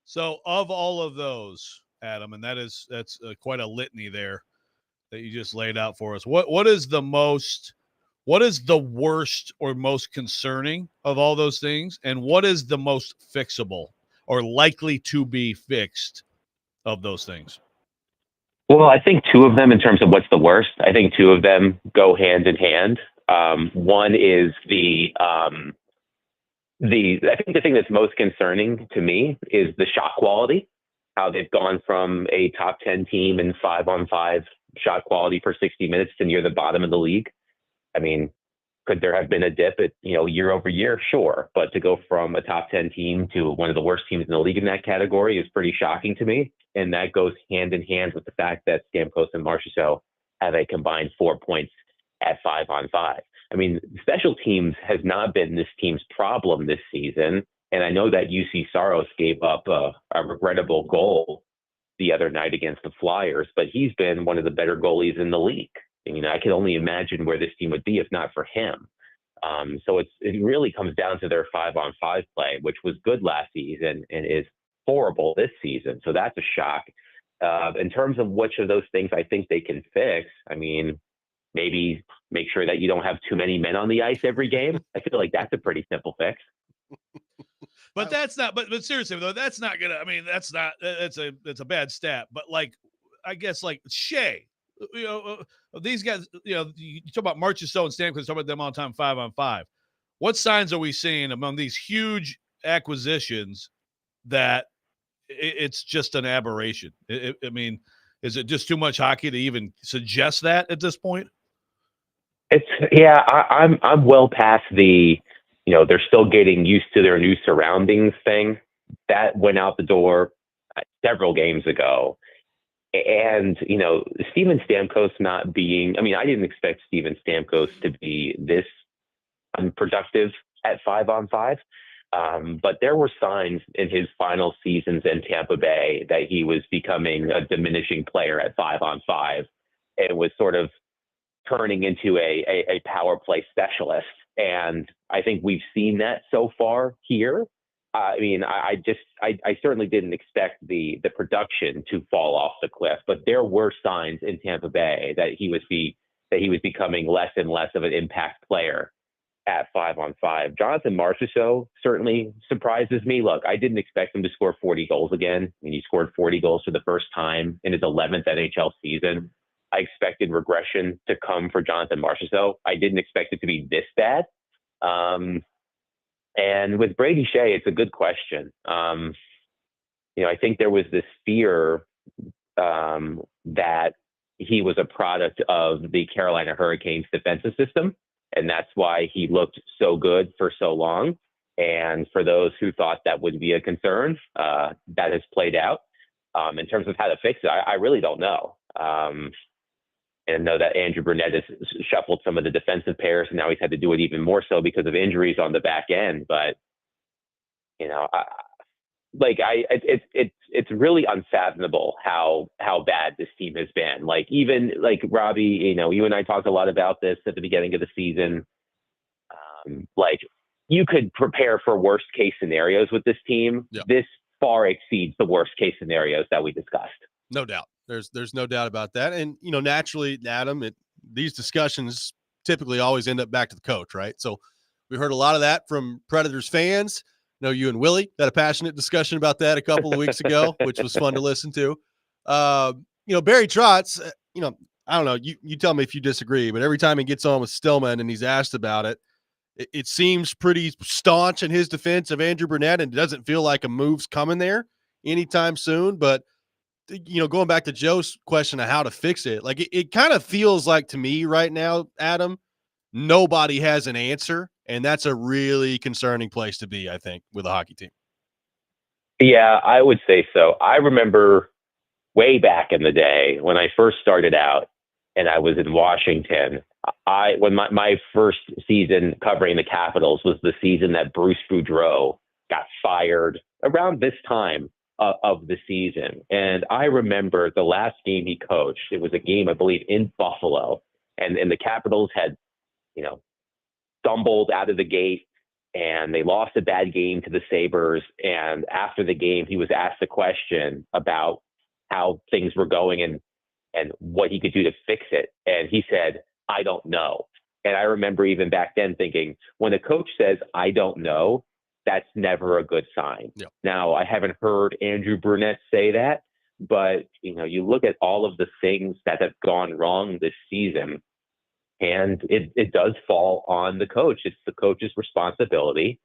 Speaker 2: So of all of those, Adam, and that's quite a litany there that you just laid out for us. What is the worst or most concerning of all those things? And what is the most fixable or likely to be fixed of those things?
Speaker 4: Well, I think 2 of them in terms of what's the worst. I think 2 of them go hand in hand. One is I think the thing that's most concerning to me is the shot quality, how they've gone from a top 10 team in 5-on-5 shot quality per 60 minutes to near the bottom of the league. I mean, could there have been a dip at, year over year? Sure. But to go from a top 10 team to one of the worst teams in the league in that category is pretty shocking to me. And that goes hand in hand with the fact that Stamkos and Marchessault have a combined 4 points at 5-on-5. I mean, special teams has not been this team's problem this season. And I know that UC Saros gave up a regrettable goal the other night against the Flyers, but he's been one of the better goalies in the league. I can only imagine where this team would be if not for him. So it really comes down to their 5-on-5 play, which was good last season and is horrible this season. So that's a shock. In terms of which of those things I think they can fix, I mean, maybe make sure that you don't have too many men on the ice every game. I feel like that's a pretty simple fix.
Speaker 2: But that's not. But seriously though, that's not gonna. I mean, that's not. That's a bad stat. But like, I guess like Shea, these guys. You talk about Marchessault and Stamkos. Talk about them all the time 5-on-5. What signs are we seeing among these huge acquisitions that it's just an aberration? I mean, is it just too much hockey to even suggest that at this point?
Speaker 4: I'm well past the, they're still getting used to their new surroundings thing. That went out the door several games ago. And, Steven Stamkos not being, I didn't expect Steven Stamkos to be this unproductive at 5-on-5. But there were signs in his final seasons in Tampa Bay that he was becoming a diminishing player at 5-on-5 and was sort of turning into a power play specialist. And I think we've seen that so far here. I certainly didn't expect the production to fall off the cliff, but there were signs in Tampa Bay that he was becoming less and less of an impact player at 5-on-5. Jonathan Marchessault certainly surprises me. Look, I didn't expect him to score 40 goals again. He scored 40 goals for the first time in his 11th NHL season. I expected regression to come for Jonathan Marchessault. I didn't expect it to be this bad. And with Brady Shea, it's a good question. I think there was this fear that he was a product of the Carolina Hurricanes defensive system, and that's why he looked so good for so long. And for those who thought that would be a concern, that has played out. In terms of how to fix it, I really don't know. And know that Andrew Brunette has shuffled some of the defensive pairs, and now he's had to do it even more so because of injuries on the back end. But it's really unfathomable how bad this team has been. Like, even like Robbie, you and I talked a lot about this at the beginning of the season. Like, you could prepare for worst case scenarios with this team.
Speaker 1: Yeah.
Speaker 4: This far exceeds the worst case scenarios that we discussed.
Speaker 1: No doubt. There's no doubt about that. And, naturally, Adam, these discussions typically always end up back to the coach, right? So we heard a lot of that from Predators fans. You and Willie had a passionate discussion about that a couple of weeks ago, which was fun to listen to. Barry Trotz, I don't know, you tell me if you disagree, but every time he gets on with Stillman and he's asked about it, it seems pretty staunch in his defense of Andrew Brunette, and it doesn't feel like a move's coming there anytime soon. But going back to Joe's question of how to fix it, like it kind of feels like to me right now, Adam, nobody has an answer, and that's a really concerning place to be, I think, with a hockey team.
Speaker 4: Yeah, I would say so. I remember way back in the day when I first started out and I was in Washington, when my first season covering the Capitals was the season that Bruce Boudreau got fired around this time of the season. And I remember the last game he coached, it was a game, I believe, in Buffalo. And the Capitals had, stumbled out of the gate and they lost a bad game to the Sabres. And after the game, he was asked a question about how things were going and what he could do to fix it. And he said, "I don't know." And I remember even back then thinking, when a coach says, "I don't know," that's never a good sign.
Speaker 1: Yeah.
Speaker 4: Now, I haven't heard Andrew Brunette say that, but you look at all of the things that have gone wrong this season, and it does fall on the coach. It's the coach's responsibility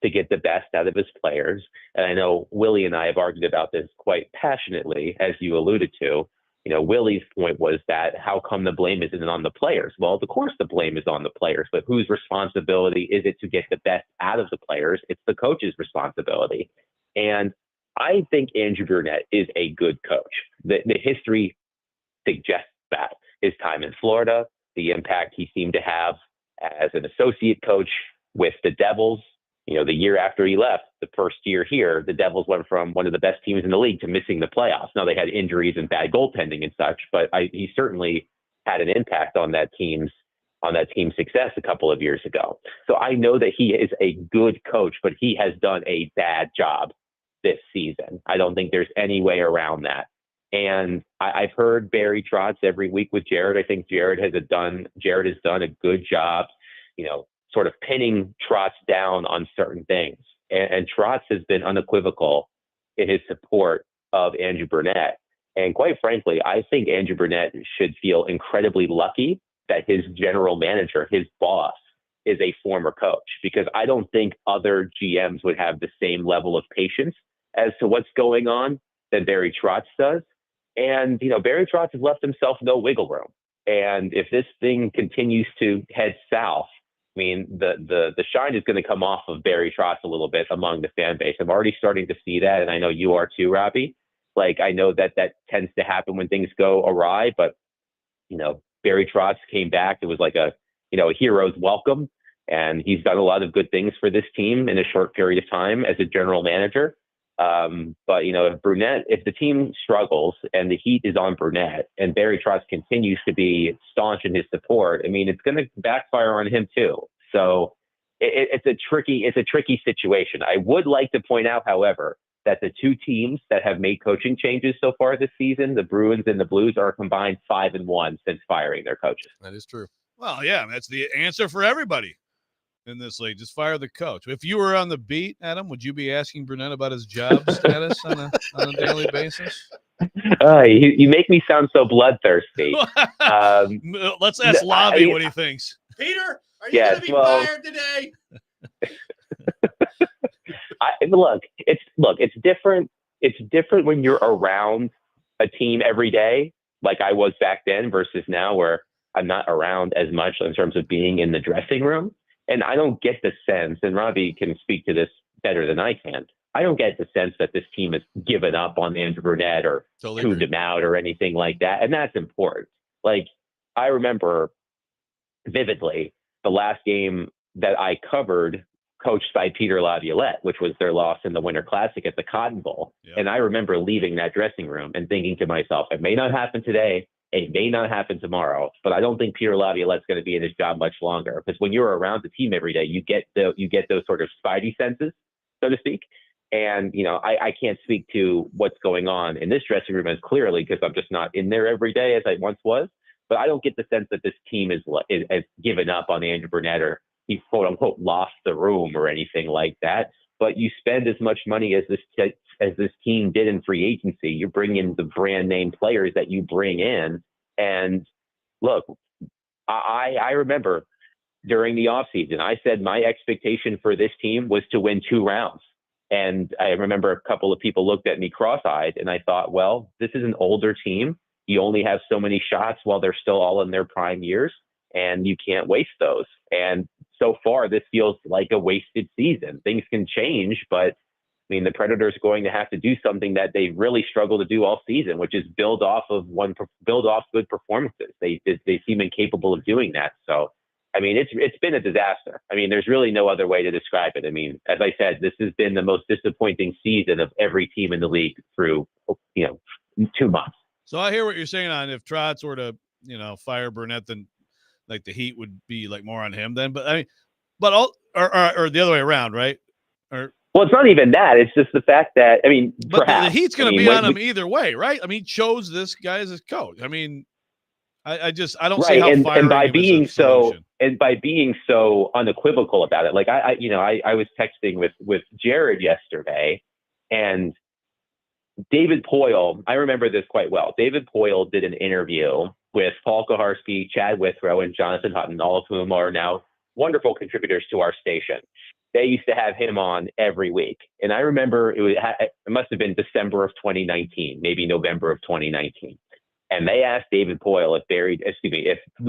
Speaker 4: to get the best out of his players. And I know Willie and I have argued about this quite passionately, as you alluded to. Willie's point was that how come the blame isn't on the players? Well, of course the blame is on the players, but whose responsibility is it to get the best out of the players? It's the coach's responsibility. And I think Andrew Brunette is a good coach. The history suggests that. His time in Florida, the impact he seemed to have as an associate coach with the Devils. The year after he left, the first year here, the Devils went from one of the best teams in the league to missing the playoffs. Now, they had injuries and bad goaltending and such, but he certainly had an impact on that team's success a couple of years ago. So I know that he is a good coach, but he has done a bad job this season. I don't think there's any way around that. And I've heard Barry Trotz every week with Jared. I think Jared has done a good job, sort of pinning Trotz down on certain things. And Trotz has been unequivocal in his support of Andrew Burnett. And quite frankly, I think Andrew Burnett should feel incredibly lucky that his general manager, his boss, is a former coach, because I don't think other GMs would have the same level of patience as to what's going on that Barry Trotz does. And, Barry Trotz has left himself no wiggle room. And if this thing continues to head south, I mean, the shine is going to come off of Barry Trotz a little bit among the fan base. I'm already starting to see that, and I know you are too, Robbie. Like, I know that tends to happen when things go awry, but, Barry Trotz came back. It was like a hero's welcome, and he's done a lot of good things for this team in a short period of time as a general manager. But, if the team struggles and the heat is on Burnett and Barry Trotz continues to be staunch in his support, I mean, it's going to backfire on him too. So it's a tricky situation. I would like to point out, however, that the two teams that have made coaching changes so far this season, the Bruins and the Blues, are combined 5-1 since firing their coaches.
Speaker 1: That is true.
Speaker 2: Well, yeah, that's the answer for everybody in this league. Just fire the coach. If you were on the beat, Adam, would you be asking Burnett about his job status on a daily basis?
Speaker 4: You make me sound so bloodthirsty.
Speaker 2: Let's ask Lavi what he thinks.
Speaker 1: Peter, are you going to be fired today?
Speaker 4: It's different. It's different when you're around a team every day, like I was back then, versus now, where I'm not around as much in terms of being in the dressing room. And I don't get the sense, and Robbie can speak to this better than I can, I don't get the sense that this team has given up on Andrew Burnett or tuned him out or anything like that. And that's important. Like, I remember vividly the last game that I covered, coached by Peter Laviolette, which was their loss in the Winter Classic at the Cotton Bowl. Yep. And I remember leaving that dressing room and thinking to myself, it may not happen today, it may not happen tomorrow, but I don't think Peter Laviolette's going to be in his job much longer. Because when you're around the team every day, you get those sort of spidey senses, so to speak. And, I can't speak to what's going on in this dressing room as clearly, because I'm just not in there every day as I once was. But I don't get the sense that this team has given up on Andrew Burnett, or he quote unquote lost the room or anything like that. But you spend as much money as this team did in free agency. You bring in the brand name players that you bring in. And look, I remember during the offseason, I said my expectation for this team was to win 2 rounds. And I remember a couple of people looked at me cross-eyed, and I thought, well, this is an older team. You only have so many shots while they're still all in their prime years, and you can't waste those. And so far, this feels like a wasted season. Things can change, but I mean, the Predators are going to have to do something that they really struggle to do all season, which is build off good performances. They seem incapable of doing that. So, I mean, it's been a disaster. I mean, there's really no other way to describe it. I mean, as I said, this has been the most disappointing season of every team in the league through 2 months.
Speaker 2: So I hear what you're saying on if Trotz were to fire Burnett, then like the heat would be like more on him then. But I mean, or the other way around, right?
Speaker 4: Well, it's not even that. It's just the fact that, I mean,
Speaker 2: but
Speaker 4: perhaps,
Speaker 2: the heat's going to be on him either way, right? I mean, he chose this guy as his coach. I mean, I don't see how firing
Speaker 4: and by
Speaker 2: him
Speaker 4: being
Speaker 2: is a solution.
Speaker 4: And by being so unequivocal about it, like I was texting with Jared yesterday, and David Poyle, I remember this quite well. David Poyle did an interview with Paul Koharski, Chad Withrow, and Jonathan Hutton, all of whom are now wonderful contributors to our station. They used to have him on every week. And I remember it must have been December of 2019, maybe November of 2019. And they asked David Poyle if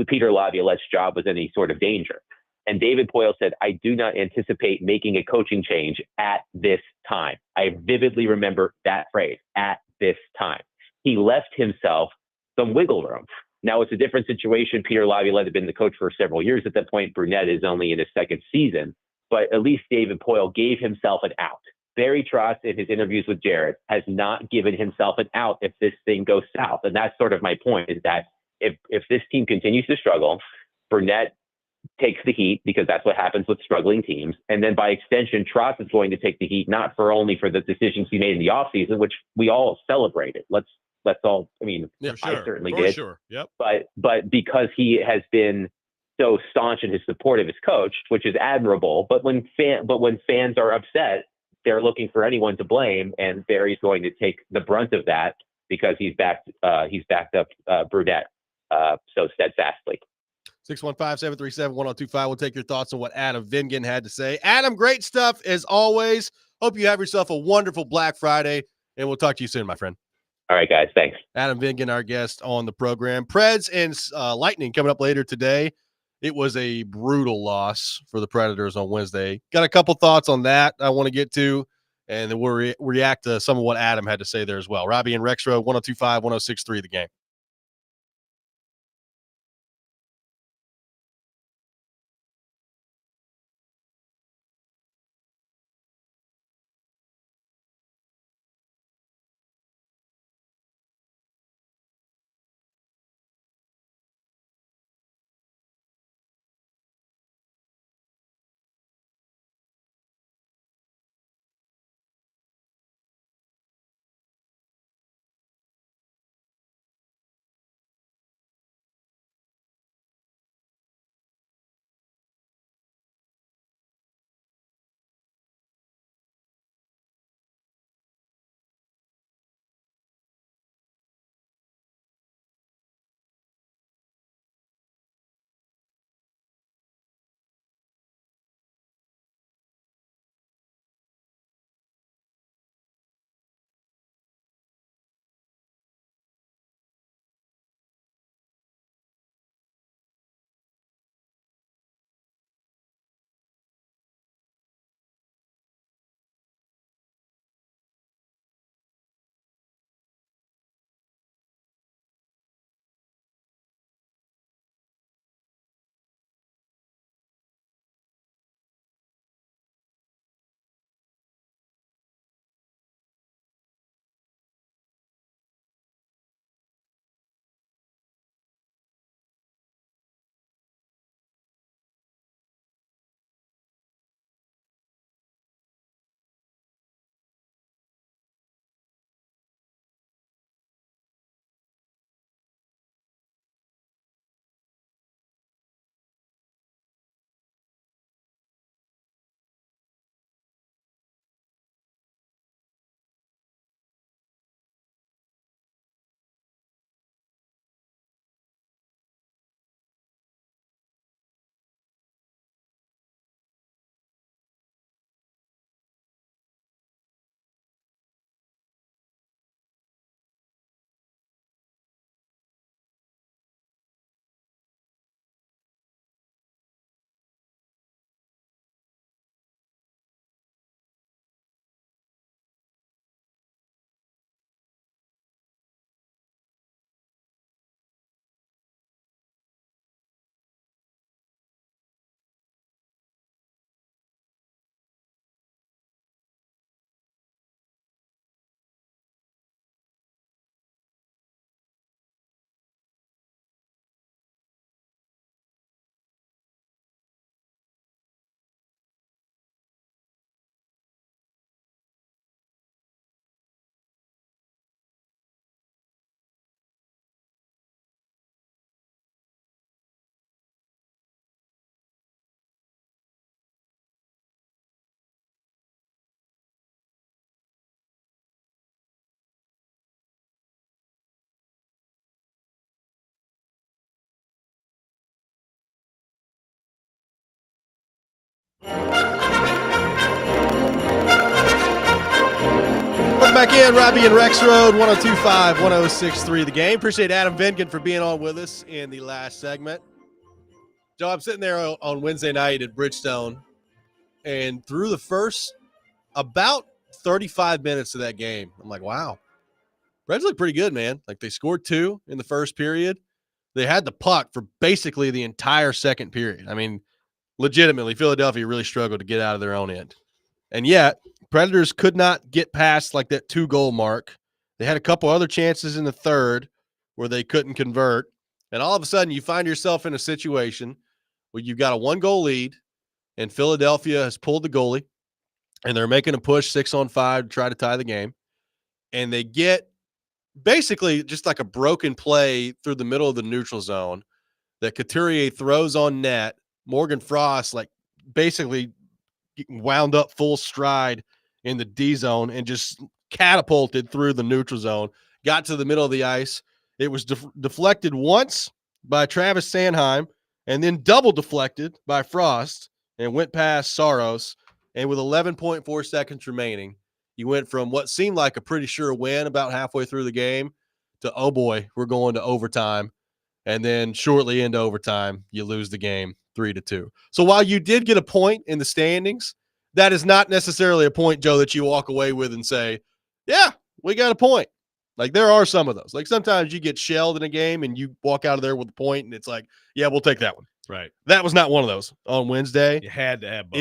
Speaker 4: Peter Laviolette's job was any sort of danger. And David Poyle said, I do not anticipate making a coaching change at this time. I vividly remember that phrase, at this time. He left himself some wiggle room. Now, it's a different situation. Peter Laviolette had been the coach for several years at that point. Burnett is only in his 2nd season. But at least David Poyle gave himself an out. Barry Trotz, in his interviews with Jared, has not given himself an out if this thing goes south. And that's sort of my point, is that if this team continues to struggle, Burnett takes the heat, because that's what happens with struggling teams. And then by extension, Trotz is going to take the heat, not only for the decisions he made in the offseason, which we all celebrated. Let's all, I mean,
Speaker 2: Yeah,
Speaker 4: I
Speaker 2: sure.
Speaker 4: certainly
Speaker 2: For
Speaker 4: did.
Speaker 2: sure. Yep.
Speaker 4: But because he has been so staunch in his support of his coach, which is admirable. But when fans are upset, they're looking for anyone to blame, and Barry's going to take the brunt of that because he's backed up Brunette so steadfastly.
Speaker 1: 615-737-1025. We'll take your thoughts on what Adam Vingan had to say. Adam, great stuff as always. Hope you have yourself a wonderful Black Friday, and we'll talk to you soon, my friend.
Speaker 4: All right, guys. Thanks.
Speaker 1: Adam Vingan, our guest on the program. Preds and Lightning coming up later today. It was a brutal loss for the Predators on Wednesday. Got a couple thoughts on that I want to get to, and then we'll react to some of what Adam had to say there as well. Robbie and Rex Road, 102.5, 106.3 The Game. Welcome back in, Robbie and Rex Road, 102.5, 106.3 The Game. Appreciate Adam Vingan for being on with us in the last segment. Joe, I'm sitting there on Wednesday night at Bridgestone, and through the first about 35 minutes of that game, I'm like, wow, Reds look pretty good, man. Like, they scored 2 in the first period. They had the puck for basically the entire second period. I mean, legitimately, Philadelphia really struggled to get out of their own end. And yet, Predators could not get past like that 2-goal mark. They had a couple other chances in the third where they couldn't convert. And all of a sudden, you find yourself in a situation where you've got a 1-goal lead, and Philadelphia has pulled the goalie, and they're making a push 6-on-5 to try to tie the game. And they get basically just like a broken play through the middle of the neutral zone that Couturier throws on net. Morgan Frost, like, basically wound up full stride in the D zone and just catapulted through the neutral zone, got to the middle of the ice. It was deflected once by Travis Sanheim and then double deflected by Frost and went past Saros. And with 11.4 seconds remaining, you went from what seemed like a pretty sure win about halfway through the game to, oh boy, we're going to overtime. And then shortly into overtime, you lose the game 3-2. So while you did get a point in the standings, that is not necessarily a point, Joe, that you walk away with and say, yeah, we got a point. Like, there are some of those. Like, sometimes you get shelled in a game and you walk out of there with a point and it's like, yeah, we'll take that one.
Speaker 2: Right.
Speaker 1: That was not one of those on Wednesday.
Speaker 2: You had to have both.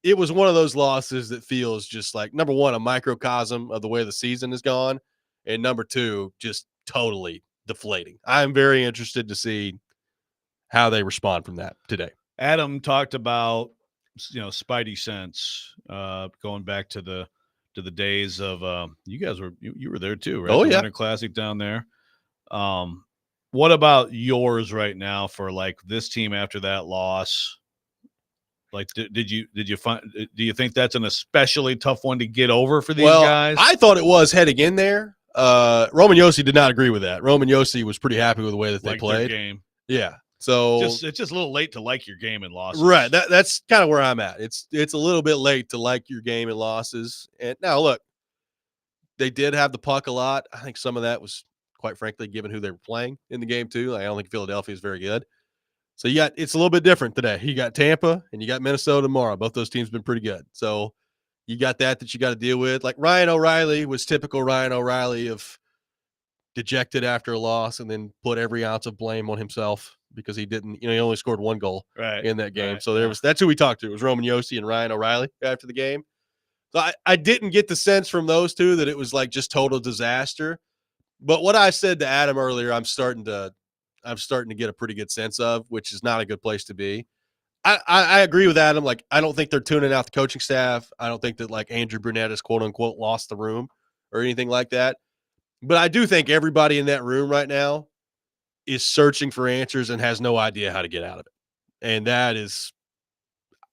Speaker 1: It was one of those losses that feels just like, number one, a microcosm of the way the season has gone, and number two, just totally deflating. I'm very interested to see how they respond from that today.
Speaker 2: Adam talked about, spidey sense, going back to the days of you guys were you were there too, right?
Speaker 1: Oh,
Speaker 2: the
Speaker 1: yeah.
Speaker 2: Winter Classic down there. What about yours right now for like this team after that loss? Like, do you think that's an especially tough one to get over for these guys?
Speaker 1: I thought it was heading in there. Roman Josi did not agree with that. Roman Josi was pretty happy with the way that they played.
Speaker 2: Their game.
Speaker 1: Yeah. So
Speaker 2: it's just a little late to like your game and losses.
Speaker 1: Right. That's kind of where I'm at. It's a little bit late to like your game and losses. And now look, they did have the puck a lot. I think some of that was, quite frankly, given who they were playing in the game too. Like, I don't think Philadelphia is very good. So it's a little bit different today. You got Tampa and you got Minnesota tomorrow. Both those teams have been pretty good. So you got that you got to deal with. Like, Ryan O'Reilly was typical Ryan O'Reilly of dejected after a loss and then put every ounce of blame on himself because he didn't, he only scored one goal in that game.
Speaker 2: Right,
Speaker 1: so that's who we talked to. It was Roman Josi and Ryan O'Reilly after the game. So I didn't get the sense from those two that it was like just total disaster. But what I said to Adam earlier, I'm starting to get a pretty good sense of, which is not a good place to be. I agree with Adam. Like, I don't think they're tuning out the coaching staff. I don't think that, like, Andrew Brunette has, quote unquote, lost the room or anything like that. But I do think everybody in that room right now is searching for answers and has no idea how to get out of it. And that is,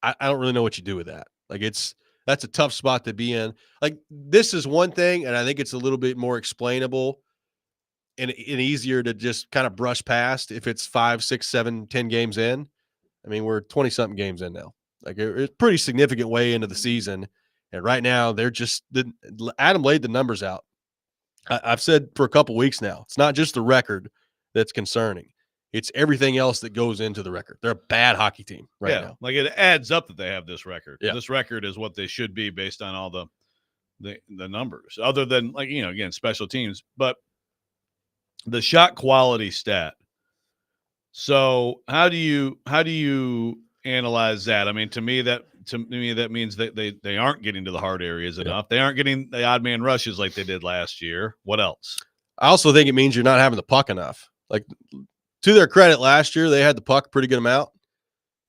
Speaker 1: I don't really know what you do with that. Like, that's a tough spot to be in. Like, this is one thing, and I think it's a little bit more explainable and easier to just kind of brush past if it's 5, 6, 7, 10 games in. I mean, we're 20-something games in now. Like, it's a pretty significant way into the season. And right now, they're just – Adam laid the numbers out. I've said for a couple weeks now, it's not just the record that's concerning. It's everything else that goes into the record. They're a bad hockey team now.
Speaker 2: Like, it adds up that they have this record.
Speaker 1: Yeah.
Speaker 2: This record is what they should be based on all the numbers, other than, like, again, special teams. But the shot quality stat. So how do you analyze that? I mean, to me that means that they aren't getting to the hard areas enough. They aren't getting the odd man rushes like they did last year. What else?
Speaker 1: I also think it means you're not having the puck enough. Like, to their credit, last year they had the puck a pretty good amount.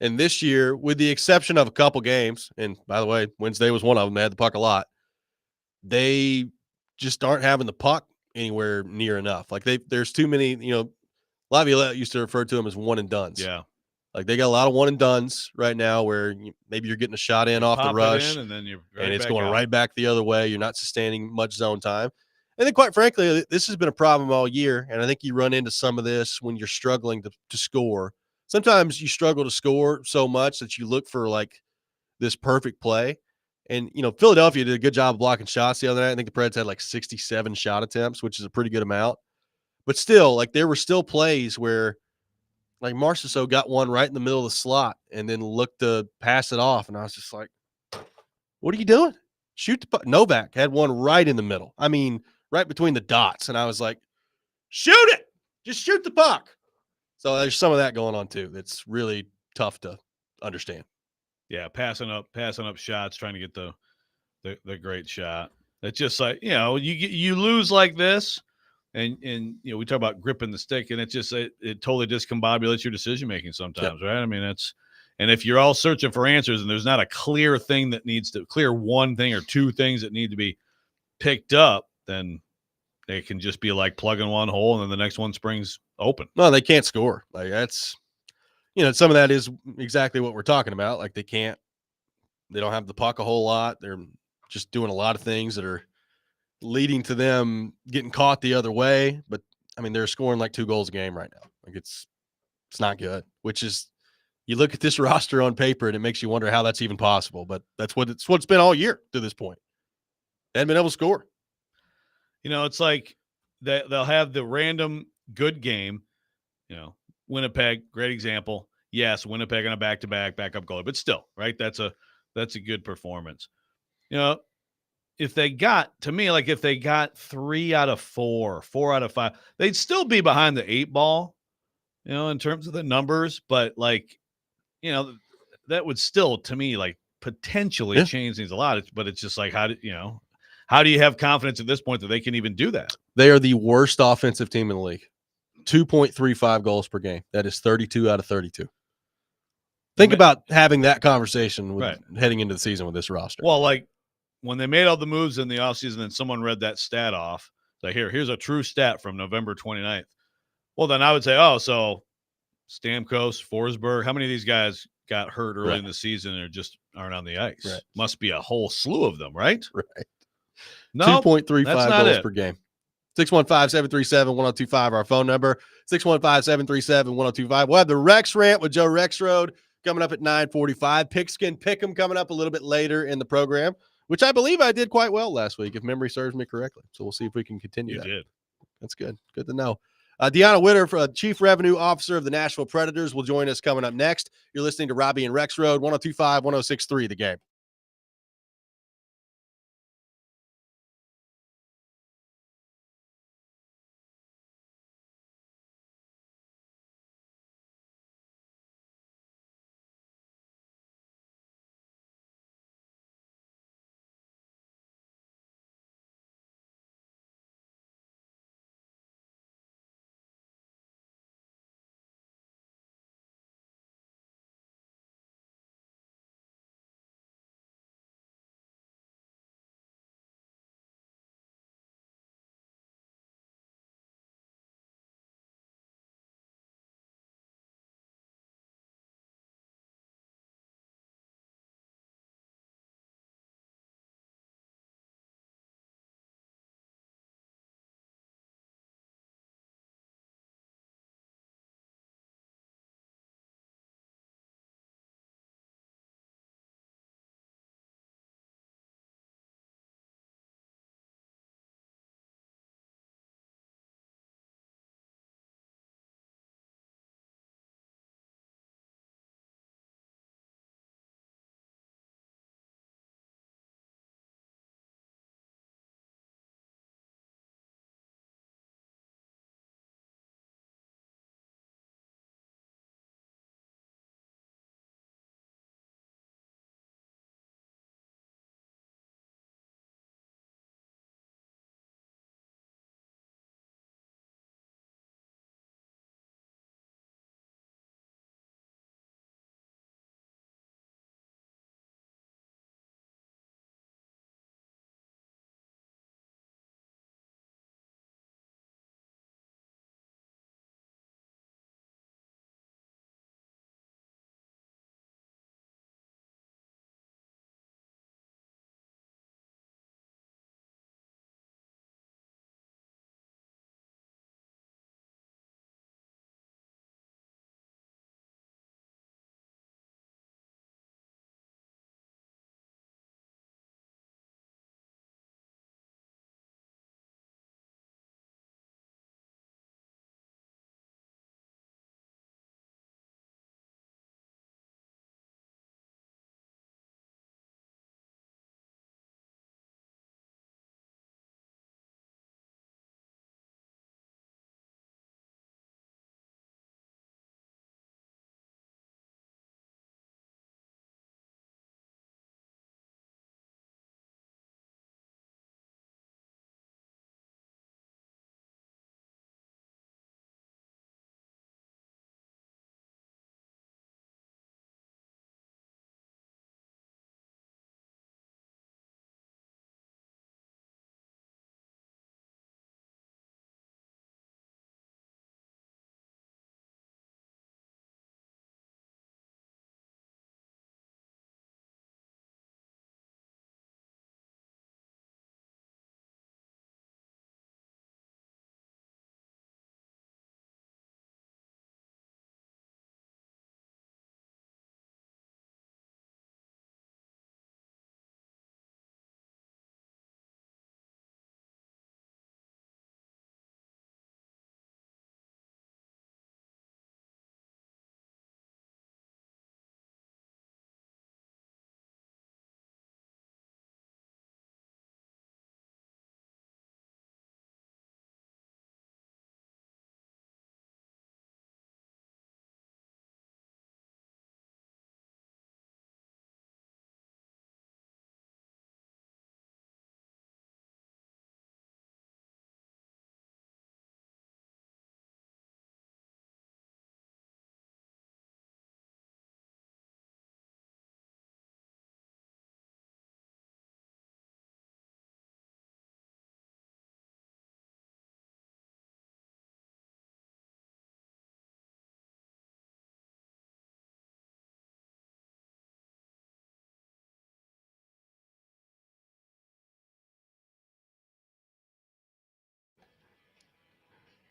Speaker 1: And this year, with the exception of a couple games, and by the way, Wednesday was one of them, they had the puck a lot. They just aren't having the puck anywhere near enough. Like, there's too many, Laviolette used to refer to them as one and dones.
Speaker 2: Yeah.
Speaker 1: Like, they got a lot of one and dones right now where maybe you're getting a shot in off the rush
Speaker 2: and then
Speaker 1: it's going right back the other way. You're not sustaining much zone time. And then, quite frankly, this has been a problem all year. And I think you run into some of this when you're struggling to score. Sometimes you struggle to score so much that you look for, like, this perfect play. And, Philadelphia did a good job of blocking shots the other night. I think the Preds had like 67 shot attempts, which is a pretty good amount. But still, like, there were still plays where, like, Marchessault got one right in the middle of the slot and then looked to pass it off. And I was just like, what are you doing? Shoot the puck. Novak had one right in the middle. I mean, right between the dots. And I was like, shoot it. Just shoot the puck. So there's some of that going on too. That's really tough to understand.
Speaker 2: Yeah, passing up shots, trying to get the great shot. It's just like, you lose like this, and we talk about gripping the stick, and it's just it totally discombobulates your decision making sometimes, right? I mean, and if you're all searching for answers and there's not a clear one thing or two things that need to be picked up, then they can just be like plugging one hole and then the next one springs open.
Speaker 1: No, they can't score. Like that's, some of that is exactly what we're talking about. Like they don't have the puck a whole lot. They're just doing a lot of things that are leading to them getting caught the other way. But I mean, they're scoring like 2 goals a game right now. Like it's not good, which is, you look at this roster on paper and it makes you wonder how that's even possible. But that's what it's been all year to this point. They haven't been able to score.
Speaker 2: It's like they'll have the random good game. Winnipeg, great example. Yes, Winnipeg on a back-to-back backup goalie, but still, right? That's a good performance. If they got 3 out of 4, 4 out of 5, they'd still be behind the 8 ball, in terms of the numbers, but that would still, to me, like potentially change things a lot. But it's just like, how do you have confidence at this point that they can even do that?
Speaker 1: They are the worst offensive team in the league. 2.35 goals per game. That is 32 out of 32. Think about having that conversation heading into the season with this roster.
Speaker 2: Well, like when they made all the moves in the offseason and someone read that stat off, like here's a true stat from November 29th. Well, then I would say, so Stamkos, Forsberg, how many of these guys got hurt early in the season or just aren't on the ice?
Speaker 1: Right.
Speaker 2: Must be a whole slew of them, right?
Speaker 1: Right.
Speaker 2: No,
Speaker 1: 2.35 goals per game. 615-737-1025, our phone number. 615-737-1025. We'll have the Rex Rant with Joe Rexroad coming up at 9:45. Pigskin Pick'em coming up a little bit later in the program, which I believe I did quite well last week, if memory serves me correctly. So we'll see if we can continue that.
Speaker 2: You did.
Speaker 1: That's good. Good to know. Deanna Witter, Chief Revenue Officer of the Nashville Predators, will join us coming up next. You're listening to Robbie and Rexroad, 102.5, 106.3, The Game.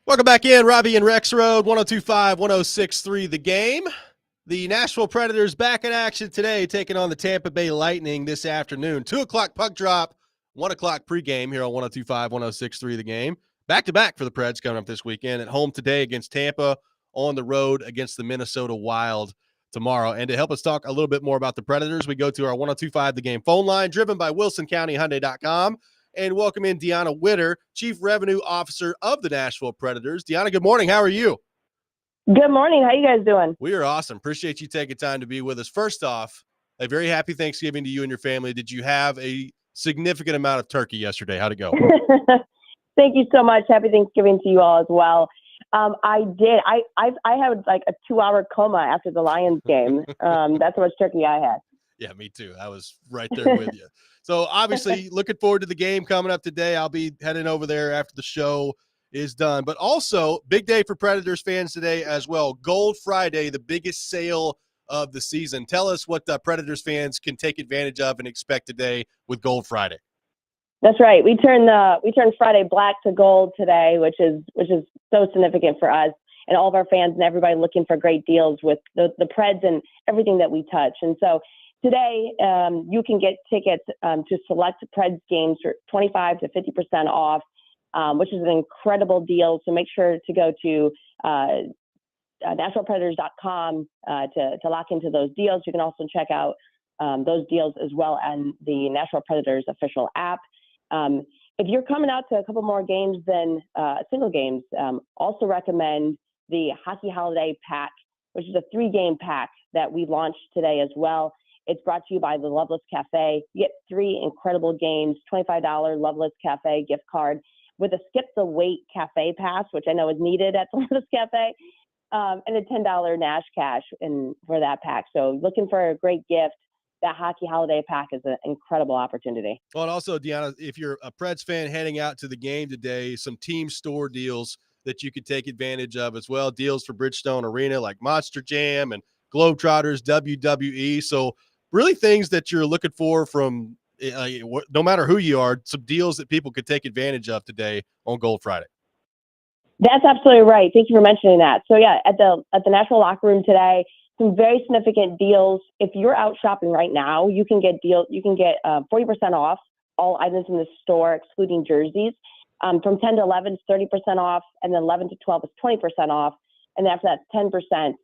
Speaker 1: Welcome back in, Robbie and Rex Road, 102.5, 106.3 The Game. The Nashville Predators back in action today, taking on the Tampa Bay Lightning this afternoon. 2 o'clock puck drop, 1 o'clock pregame here on 102.5, 106.3 The Game. Back-to-back for the Preds coming up this weekend. At home today against Tampa, on the road against the Minnesota Wild tomorrow. And to help us talk a little bit more about the Predators, we go to our 102.5 The Game phone line, driven by WilsonCountyHyundai.com. And welcome in Deanna Witter, Chief Revenue Officer of the Nashville Predators. Deanna, good morning. How are you?
Speaker 5: Good morning. How you guys doing?
Speaker 1: We are awesome. Appreciate you taking time to be with us. First off, a very happy Thanksgiving to you and your family. Did you have a significant amount of turkey yesterday? How'd it go?
Speaker 5: Thank you so much. Happy Thanksgiving to you all as well. I did. I had like a 2-hour coma after the Lions game. That's how much turkey I had.
Speaker 1: Yeah, me too. I was right there with you. So obviously looking forward to the game coming up today. I'll be heading over there after the show is done. But also, big day for Predators fans today as well. Gold Friday, the biggest sale of the season. Tell us what the Predators fans can take advantage of and expect today with Gold Friday.
Speaker 5: That's right. We turned Friday black to gold today, which is so significant for us and all of our fans and everybody looking for great deals with the Preds and everything that we touch. And so today, you can get tickets to select Preds games for 25 to 50% off, which is an incredible deal. So make sure to go to NashvillePredators.com to lock into those deals. You can also check out those deals as well on the Nashville Predators official app. If you're coming out to a couple more games than single games, also recommend the Hockey Holiday Pack, which is a 3-game pack that we launched today as well. It's brought to you by the Loveless Cafe. You get 3 incredible games, $25 Loveless Cafe gift card with a Skip the Wait Cafe pass, which I know is needed at the Loveless Cafe, and a $10 Nash Cash for that pack. So looking for a great gift, that Hockey Holiday Pack is an incredible opportunity.
Speaker 1: Well, and also, Deanna, if you're a Preds fan heading out to the game today, some team store deals that you could take advantage of as well. Deals for Bridgestone Arena like Monster Jam and Globetrotters, WWE. So really things that you're looking for from no matter who you are, some deals that people could take advantage of today on Gold Friday.
Speaker 5: That's absolutely right. Thank you for mentioning that. So yeah, at the Nashville locker room today, some very significant deals. If you're out shopping right now, you can get 40% off all items in the store, excluding jerseys. From 10 to 11 is 30% off, and then 11 to 12 is 20% off, and after that, 10%.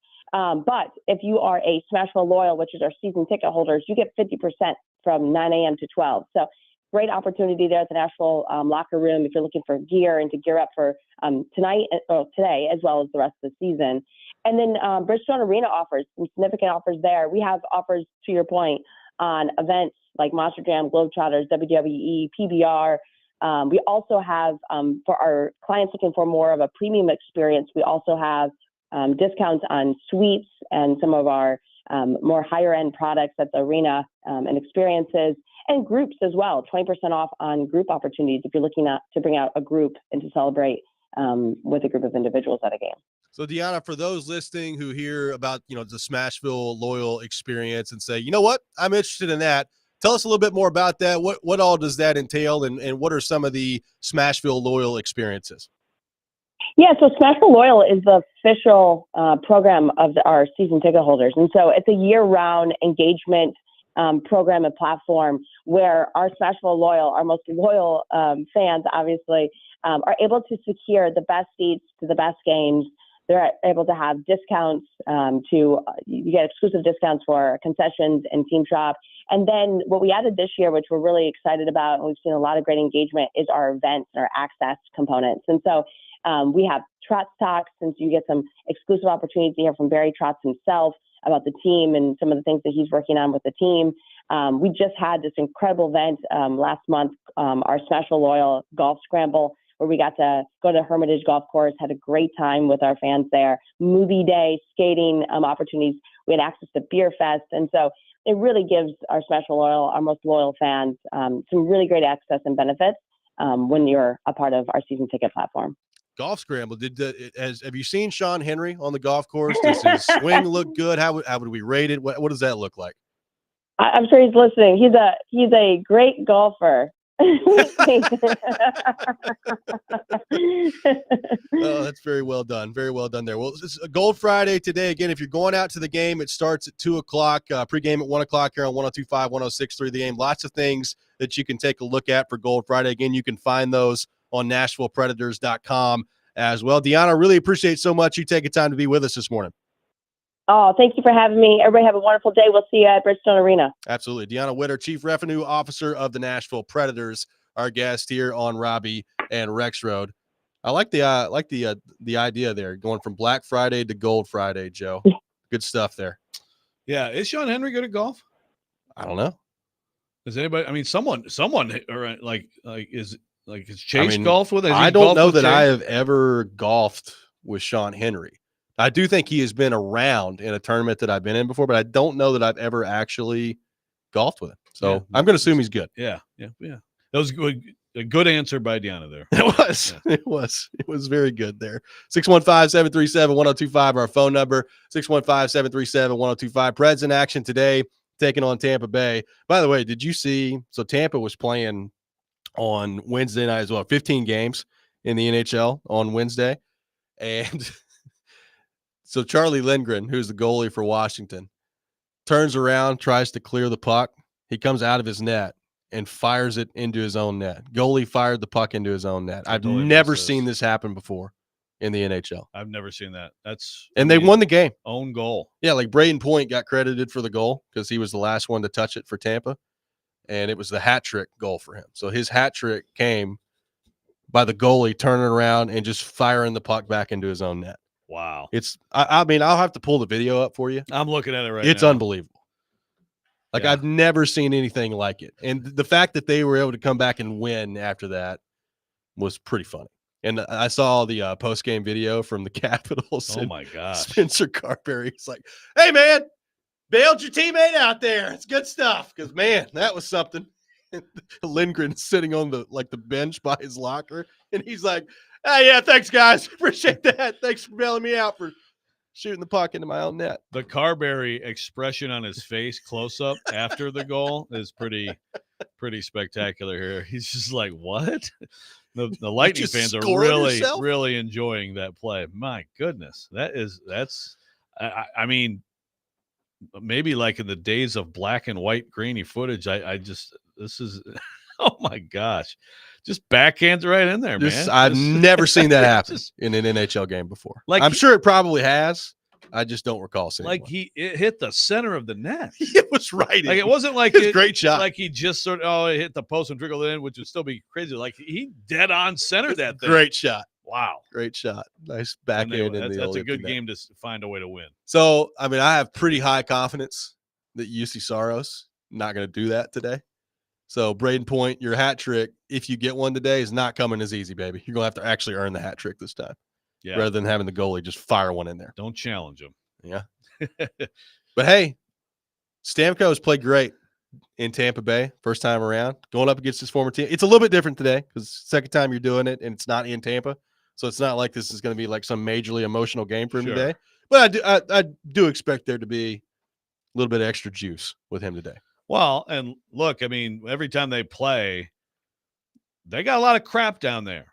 Speaker 5: But if you are a Smashville Loyal, which is our season ticket holders, you get 50% from 9 a.m. to 12. So great opportunity there at the Nashville locker room if you're looking for gear and to gear up for today as well as the rest of the season. And then Bridgestone Arena offers some significant offers there. We have offers, to your point, on events like Monster Jam, Globetrotters, WWE, PBR. We also have, for our clients looking for more of a premium experience, we also have discounts on suites and some of our more higher end products at the arena and experiences, and groups as well. 20% off on group opportunities if you're looking to bring out a group and to celebrate with a group of individuals at a game.
Speaker 1: So Deanna, for those listening who hear about, the Smashville Loyal experience and say, you know what, I'm interested in that. Tell us a little bit more about that. What all does that entail, and what are some of the Smashville Loyal experiences?
Speaker 5: Yeah, so Smashville Loyal is the official program of our season ticket holders. And so it's a year-round engagement program and platform where our Smashville Loyal, our most loyal fans, obviously, are able to secure the best seats to the best games. They're able to have discounts you get exclusive discounts for concessions and team shop. And then what we added this year, which we're really excited about, and we've seen a lot of great engagement, is our events and our access components. And so we have Trotz Talks, since you get some exclusive opportunities to hear from Barry Trotz himself about the team and some of the things that he's working on with the team. We just had this incredible event last month, our Smashville Loyal Golf Scramble, where we got to go to Hermitage Golf Course, had a great time with our fans there. Movie day, skating opportunities. We had access to Beer Fest. And so it really gives our Smashville Loyal, our most loyal fans, some really great access and benefits when you're a part of our season ticket platform.
Speaker 1: Golf Scramble. Have you seen Sean Henry on the golf course? Does his swing look good? How would we rate it? What does that look like?
Speaker 5: I'm sure he's listening. He's a great golfer.
Speaker 1: Oh, that's very well done. Very well done there. Well, it's a Gold Friday today. Again, if you're going out to the game, it starts at 2 o'clock, pregame at 1 o'clock here on 102.5, 106.3 The Game. Lots of things that you can take a look at for Gold Friday. Again, you can find those on NashvillePredators.com as well. Deanna, really appreciate so much you taking time to be with us this morning.
Speaker 5: Oh, thank you for having me. Everybody have a wonderful day. We'll see you at Bridgestone Arena.
Speaker 1: Absolutely. Deanna Witter, Chief Revenue Officer of the Nashville Predators, our guest here on Robbie and Rex Road. I like the idea there, going from Black Friday to Gold Friday, Joe. Good stuff there.
Speaker 2: Yeah, is Sean Henry good at golf?
Speaker 1: I don't know.
Speaker 2: Is anybody? I mean, someone, or is Chase golfed with?
Speaker 1: I don't know that I have ever golfed with Sean Henry. I do think he has been around in a tournament that I've been in before, but I don't know that I've ever actually golfed with him. So yeah, I'm going to assume he's good.
Speaker 2: Yeah. That was good. A good answer by Deanna there.
Speaker 1: It was. Yeah. It was very good there. 615-737-1025, our phone number. 615-737-1025. Preds in action today, taking on Tampa Bay. By the way, did you see? So Tampa was playing on Wednesday night as well. 15 games in the NHL on Wednesday, and so Charlie Lindgren, who's the goalie for Washington, turns around, tries to clear the puck. He comes out of his net and fires it into his own net. Goalie fired the puck into his own net. I've never seen this happen before in the NHL.
Speaker 2: I've never seen that.
Speaker 1: They won the game.
Speaker 2: Own goal.
Speaker 1: Yeah, like Braden Point got credited for the goal because he was the last one to touch it for Tampa, and it was the hat trick goal for him. So his hat trick came by the goalie turning around and just firing the puck back into his own net.
Speaker 2: Wow.
Speaker 1: I mean, I'll have to pull the video up for you.
Speaker 2: I'm looking at it right now.
Speaker 1: It's unbelievable. Like, yeah. I've never seen anything like it. And the fact that they were able to come back and win after that was pretty funny. And I saw the post-game video from the Capitals.
Speaker 2: Oh, my gosh.
Speaker 1: Spencer Carberry. He's like, hey, man, bailed your teammate out there. It's good stuff. Because, man, that was something. Lindgren's sitting on the bench by his locker. And he's like, oh, yeah, thanks, guys. Appreciate that. Thanks for bailing me out for shooting the puck into my own net.
Speaker 2: The Carberry expression on his face close-up after the goal is pretty spectacular here. He's just like, what? The Lightning fans are really enjoying that play. My goodness. I mean, maybe like in the days of black and white grainy footage, this is, oh my gosh. Just backhands right in there, man.
Speaker 1: I've never seen that happen in an NHL game before. I'm sure it probably has. I just don't recall seeing
Speaker 2: it hit the center of the net.
Speaker 1: It was right.
Speaker 2: Like it wasn't like
Speaker 1: a great shot.
Speaker 2: Like he just it hit the post and trickled in, which would still be crazy. Like he dead on centered that thing.
Speaker 1: Great shot.
Speaker 2: Wow.
Speaker 1: Great shot. Nice backhand.
Speaker 2: That's a good game to find a way to win.
Speaker 1: So, I mean, I have pretty high confidence that UC Saros not going to do that today. So, Braden Point, your hat trick, if you get one today, is not coming as easy, baby. You're going to have to actually earn the hat trick this time. Yeah. Rather than having the goalie just fire one in there.
Speaker 2: Don't challenge him.
Speaker 1: Yeah. But, hey, Stamkos played great in Tampa Bay first time around, going up against his former team. It's a little bit different today because second time you're doing it, and it's not in Tampa. So, it's not like this is going to be like some majorly emotional game for him today. But I do expect there to be a little bit of extra juice with him today.
Speaker 2: Well, and look, I mean, every time they play, they got a lot of crap down there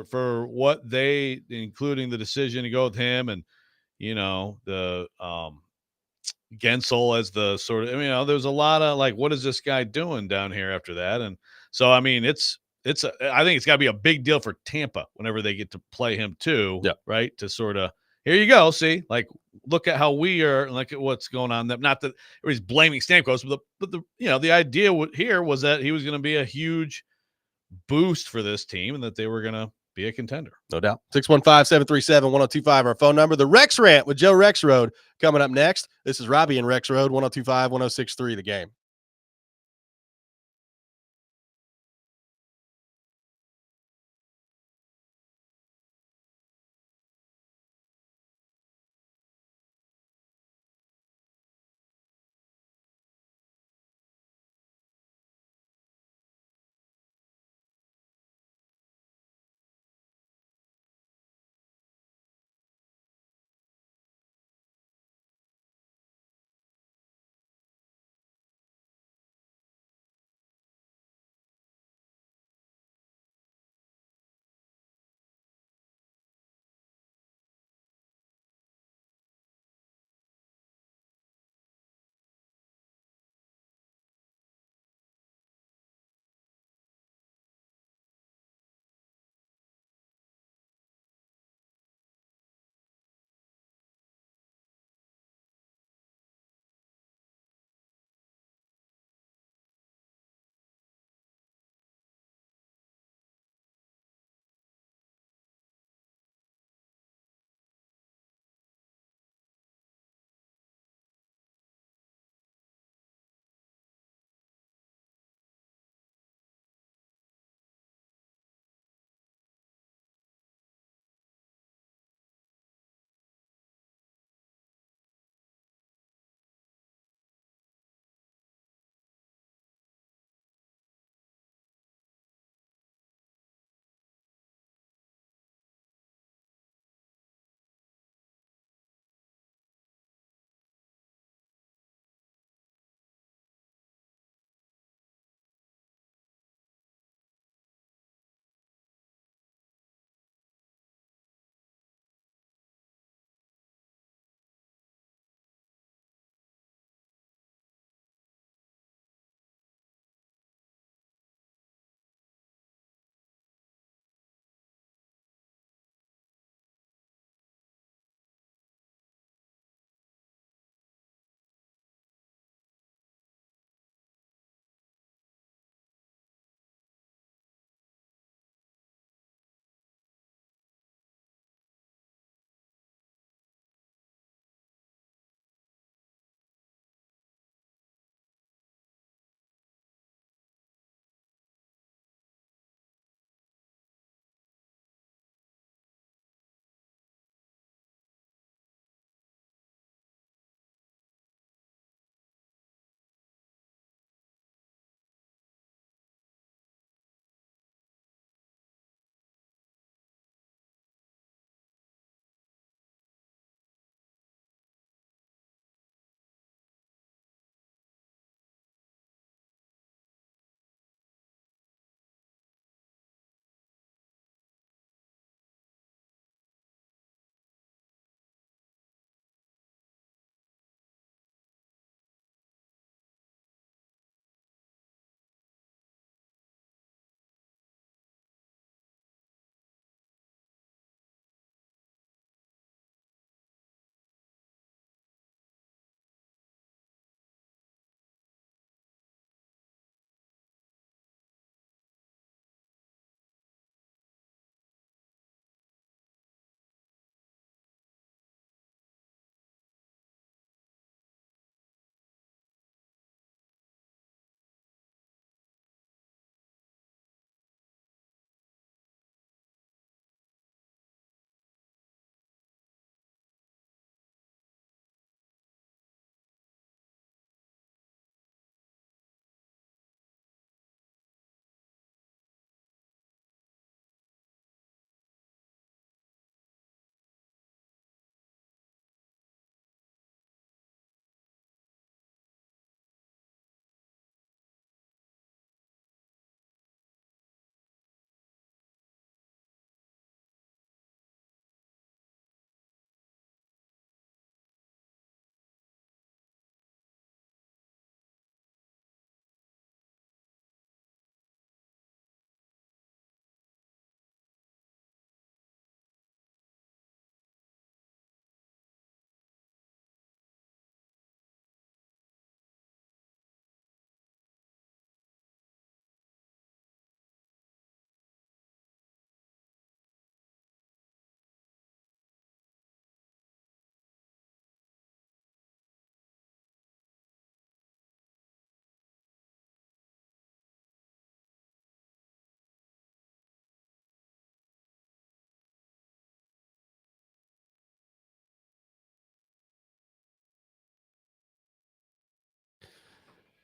Speaker 2: for what they, including the decision to go with him and, the Gensel as the sort of, there's a lot of like, what is this guy doing down here after that? And so, I mean, I think it's got to be a big deal for Tampa whenever they get to play him too, right? To sort of, here you go. See, like, look at how we are. Look at what's going on. Not that everybody's blaming Stamkos, but the idea here was that he was going to be a huge boost for this team and that they were going to be a contender.
Speaker 1: No doubt. 615-737-1025, our phone number. The Rex Rant with Joe Rex Road coming up next. This is Robbie and Rex Road, 102.5, 106.3 The Game.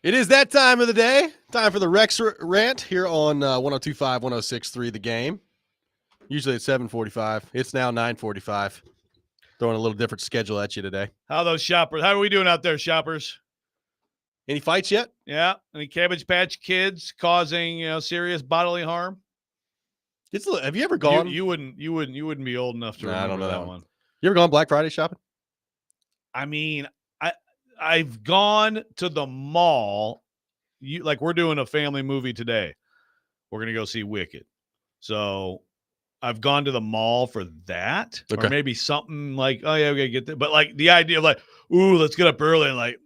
Speaker 1: It is that time of the day. Time for the Rex Rant here on 102.5, 106.3 The Game. Usually at 7:45. It's now 9:45. Throwing a little different schedule at you today.
Speaker 2: How are those shoppers? How are we doing out there, shoppers?
Speaker 1: Any fights yet?
Speaker 2: Yeah. Any Cabbage Patch Kids causing serious bodily harm?
Speaker 1: Have you ever gone?
Speaker 2: You wouldn't be old enough to remember
Speaker 1: I don't know
Speaker 2: that one.
Speaker 1: You ever gone Black Friday shopping?
Speaker 2: I mean, I've gone to the mall. We're doing a family movie today. We're gonna go see Wicked. So I've gone to the mall for that,
Speaker 1: Okay.
Speaker 2: or maybe something like, oh yeah, we gotta get that. But like the idea of like, ooh, let's get up early and like,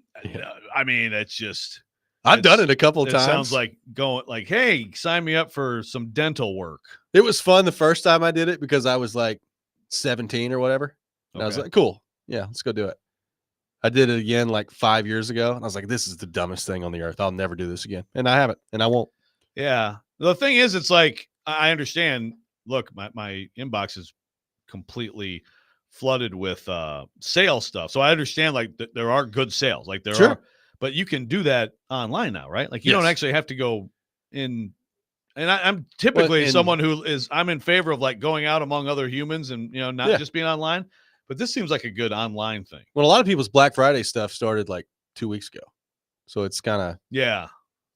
Speaker 2: I mean, it's just.
Speaker 1: I've done it a couple of times.
Speaker 2: Sounds like going like, hey, sign me up for some dental work.
Speaker 1: It was fun the first time I did it because I was like 17 or whatever. And I was like, cool. Yeah, let's go do it. I did it again like 5 years ago. And I was like, this is the dumbest thing on the earth. I'll never do this again. And I haven't. And I won't.
Speaker 2: Yeah. The thing is, it's like, I understand. Look, my inbox is completely flooded with sale stuff. So I understand like there are good sales. Like there are. But you can do that online now, right? Like you don't actually have to go in. And I'm typically someone who I'm in favor of like going out among other humans and, not just being online. But this seems like a good online thing.
Speaker 1: Well, a lot of people's Black Friday stuff started like 2 weeks ago. So it's kind of.
Speaker 2: Yeah.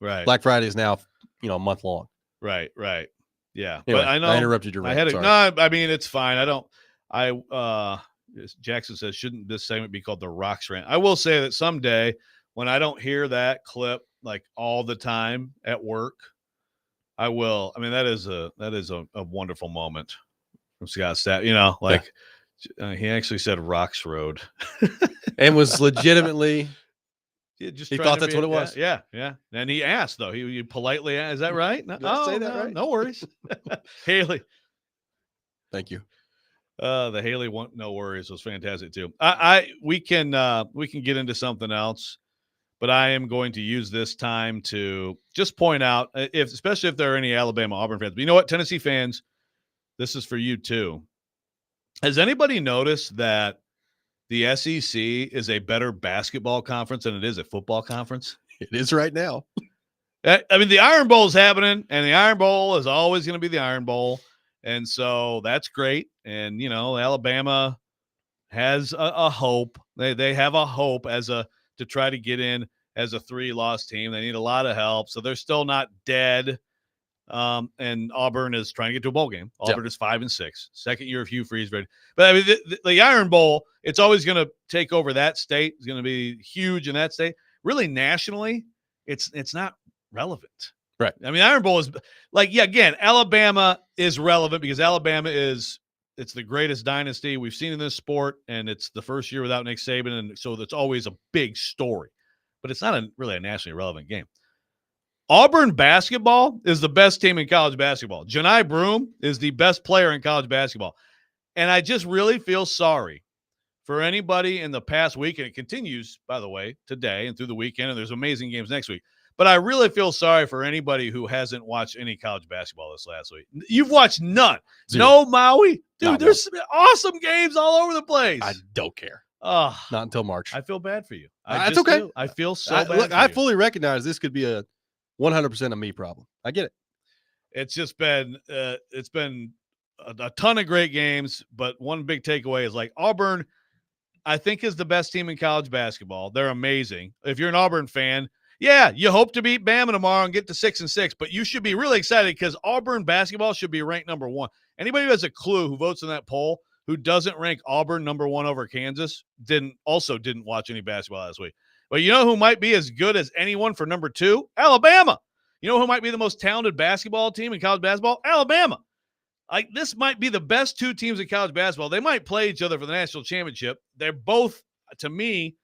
Speaker 2: Right.
Speaker 1: Black Friday is now, a month long.
Speaker 2: Right. Right. Yeah.
Speaker 1: Anyway,
Speaker 2: but I know
Speaker 1: I interrupted your rant.
Speaker 2: I mean, it's fine. Jackson says, shouldn't this segment be called the Rocks Rant? I will say that someday when I don't hear that clip like all the time at work, I will. I mean, that is a wonderful moment from Scott Stapp. He actually said Rocks Road
Speaker 1: and was legitimately.
Speaker 2: He
Speaker 1: thought that's what it was.
Speaker 2: Yeah. And he asked though. He politely asked, "Is that right?"
Speaker 1: Did I say that right?
Speaker 2: No worries. Haley,
Speaker 1: thank you.
Speaker 2: The Haley no worries was fantastic too. We can get into something else. But I am going to use this time to just point out, especially if there are any Alabama Auburn fans. But you know what, Tennessee fans, this is for you too. Has anybody noticed that the SEC is a better basketball conference than it is a football conference?
Speaker 1: It is right now.
Speaker 2: I mean, the Iron Bowl is happening, and the Iron Bowl is always going to be the Iron Bowl. And so that's great. And, Alabama has a hope. They have a hope to try to get in as a 3-loss team. They need a lot of help. So they're still not dead. And Auburn is trying to get to a bowl game. Auburn is 5-6. Second year of Hugh Freeze. But I mean, the Iron Bowl, it's always going to take over that state. It's going to be huge in that state. Really nationally, it's not relevant.
Speaker 1: Right.
Speaker 2: I mean, Iron Bowl is again, Alabama is relevant because Alabama it's the greatest dynasty we've seen in this sport, and it's the first year without Nick Saban, and so that's always a big story. But it's not really a nationally relevant game. Auburn basketball is the best team in college basketball. Janai Broome is the best player in college basketball. And I just really feel sorry for anybody in the past week, and it continues, by the way, today and through the weekend, and there's amazing games next week. But I really feel sorry for anybody who hasn't watched any college basketball this last week. You've watched none.
Speaker 1: Zero.
Speaker 2: No Maui? Dude,
Speaker 1: Not
Speaker 2: there's awesome games all over the place.
Speaker 1: I don't care.
Speaker 2: Oh,
Speaker 1: not until March.
Speaker 2: I feel bad for you.
Speaker 1: That's okay.
Speaker 2: Do. I feel so bad. Look,
Speaker 1: I fully recognize this could be a 100% a me problem. I get it.
Speaker 2: It's just been it's been a ton of great games, but one big takeaway is like Auburn, I think, is the best team in college basketball. They're amazing. If you're an Auburn fan, yeah, you hope to beat Bama tomorrow and get to 6-6, but you should be really excited because Auburn basketball should be ranked number 1. Anybody who has a clue who votes in that poll who doesn't rank Auburn number 1 over Kansas didn't watch any basketball last week. But you know who might be as good as anyone for number 2? Alabama. You know who might be the most talented basketball team in college basketball? Alabama. Like, this might be the best 2 teams in college basketball. They might play each other for the national championship. They're both, to me,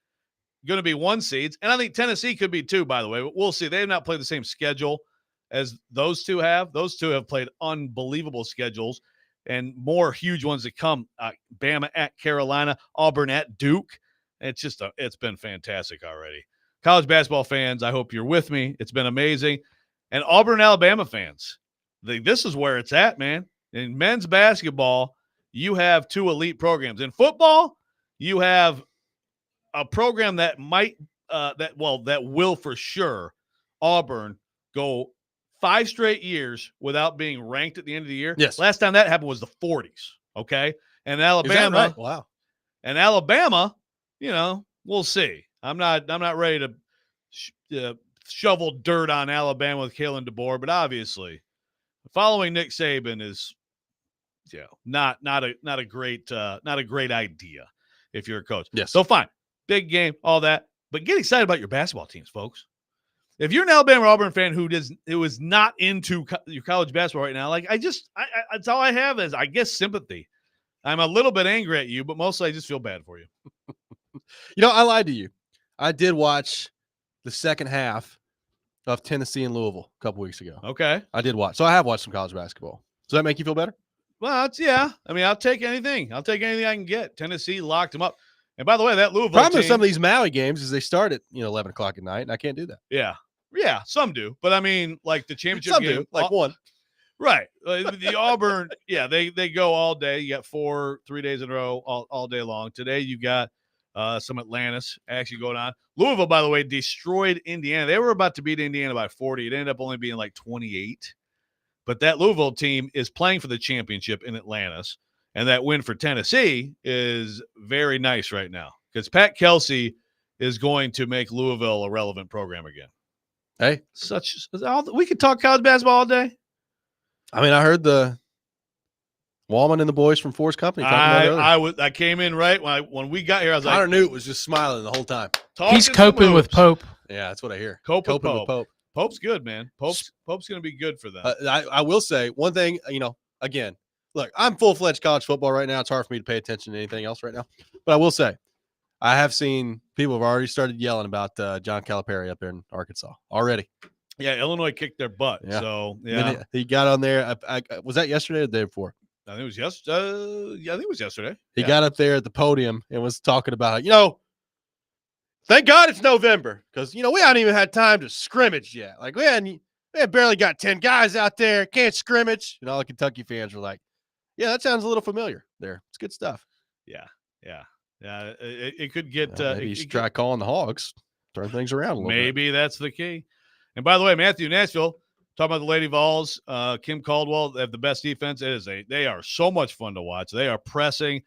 Speaker 2: going to be 1 seeds. And I think Tennessee could be 2, by the way. But we'll see. They have not played the same schedule as those 2 have. Those 2 have played unbelievable schedules and more huge ones to come. Bama at Carolina, Auburn at Duke. It's just it's been fantastic already. College basketball fans, I hope you're with me. It's been amazing. And Auburn, Alabama fans, this is where it's at, man. In men's basketball, you have 2 elite programs. In football, you have a program that might that will for sure Auburn go 5 straight years without being ranked at the end of the year.
Speaker 1: Yes.
Speaker 2: Last time that happened was the 40s. Okay. And
Speaker 1: Is that
Speaker 2: Alabama,
Speaker 1: right? Wow.
Speaker 2: and Alabama, we'll see. I'm not ready to shovel dirt on Alabama with Kalen DeBoer, but obviously following Nick Saban is, not a great idea if you're a coach.
Speaker 1: Yes.
Speaker 2: So fine, big game, all that, but get excited about your basketball teams, folks. If you're an Alabama or Auburn fan who is not into your college basketball right now, like that's all I have is, I guess, sympathy. I'm a little bit angry at you, but mostly I just feel bad for you.
Speaker 1: I lied to you. I did watch the second half of Tennessee and Louisville a couple weeks ago.
Speaker 2: Okay.
Speaker 1: I did watch. So I have watched some college basketball. Does that make you feel better?
Speaker 2: Well, yeah. I mean, I'll take anything. I can get. Tennessee locked them up. And by the way, that Louisville
Speaker 1: Problem with
Speaker 2: team,
Speaker 1: some of these Maui games is they start at 11 o'clock at night, and I can't do that.
Speaker 2: Yeah, some do. But I mean, like the championship
Speaker 1: Some
Speaker 2: game,
Speaker 1: do, like one.
Speaker 2: Right. The Auburn, they go all day. You got 3 days in a row, all day long. Today you got some Atlantis actually going on. Louisville, by the way, destroyed Indiana. They were about to beat Indiana by 40. It ended up only being like 28. But that Louisville team is playing for the championship in Atlantis. And that win for Tennessee is very nice right now because Pat Kelsey is going to make Louisville a relevant program again.
Speaker 1: Hey,
Speaker 2: We could talk college basketball all day.
Speaker 1: I mean, I heard the Wallman and the boys from Force Company talking about it earlier.
Speaker 2: I came in right when we got here. I was like,
Speaker 1: Connor Newt was just smiling the whole time.
Speaker 3: He's coping with Pope.
Speaker 1: Yeah, that's what I hear.
Speaker 2: Coping
Speaker 1: with Pope.
Speaker 2: Pope's good, man. Pope's going to be good for them.
Speaker 1: I will say one thing, again, look, I'm full-fledged college football right now. It's hard for me to pay attention to anything else right now. But I will say, I have seen people have already started yelling about John Calipari up there in Arkansas already.
Speaker 2: Yeah, Illinois kicked their butt.
Speaker 1: Yeah.
Speaker 2: So, yeah.
Speaker 1: He got on there. Was that yesterday or the day before?
Speaker 2: I think it was yesterday. I think it was yesterday.
Speaker 1: He got up there at the podium and was talking about, thank God it's November because, we haven't even had time to scrimmage yet. Like, we had barely got 10 guys out there, can't scrimmage. And all the Kentucky fans were like, yeah, that sounds a little familiar there. It's good stuff.
Speaker 2: Yeah. It could get.
Speaker 1: Maybe you should try calling the Hogs, turn things around a little bit.
Speaker 2: Maybe that's the key. And by the way, Matthew, Nashville, talking about the Lady Vols, Kim Caldwell, they have the best defense. They are so much fun to watch. They are pressing.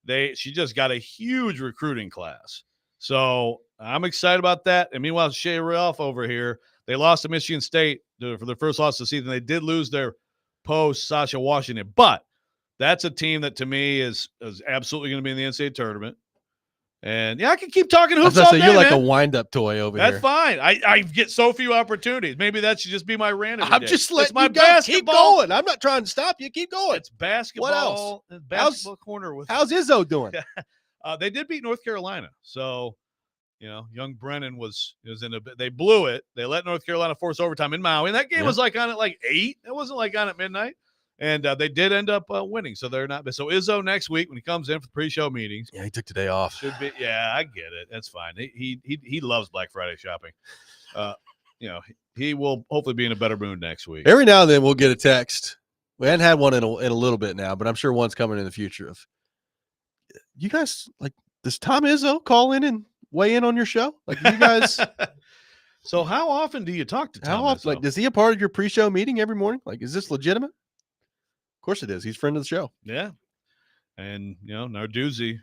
Speaker 2: She just got a huge recruiting class. So I'm excited about that. And meanwhile, Shea Ralph over here, they lost to Michigan State for their first loss of the season. They did lose their post, Sasha Washington. But that's a team that to me is absolutely going to be in the NCAA tournament. And I can keep talking hoops all day,
Speaker 1: you're like
Speaker 2: man.
Speaker 1: a wind-up toy over here.
Speaker 2: That's fine. I get so few opportunities. Maybe that should just be my rant.
Speaker 1: I'm just letting
Speaker 2: my
Speaker 1: you go. Keep going. I'm not trying to stop you. Keep going.
Speaker 2: It's basketball.
Speaker 1: What else?
Speaker 2: Basketball corner with.
Speaker 1: How's Izzo doing?
Speaker 2: They did beat North Carolina. So, young Brennan was in a bit. They blew it. They let North Carolina force overtime in Maui. And that game was like on at like 8. It wasn't like on at midnight. And they did end up winning, so they're not. So Izzo next week when he comes in for the pre-show meetings.
Speaker 1: Yeah, he took today off.
Speaker 2: Should be. Yeah, I get it. That's fine. He loves Black Friday shopping. He will hopefully be in a better mood next week.
Speaker 1: Every now and then we'll get a text. We hadn't had one in a little bit now, but I'm sure one's coming in the future. Of you guys like? Does Tom Izzo call in and weigh in on your show? Like you guys.
Speaker 2: So how often do you talk to Tom?
Speaker 1: How often? Like, is he a part of your pre-show meeting every morning? Like, is this legitimate? Of course it is. He's a friend of the show.
Speaker 2: Yeah. And, Narduzzi,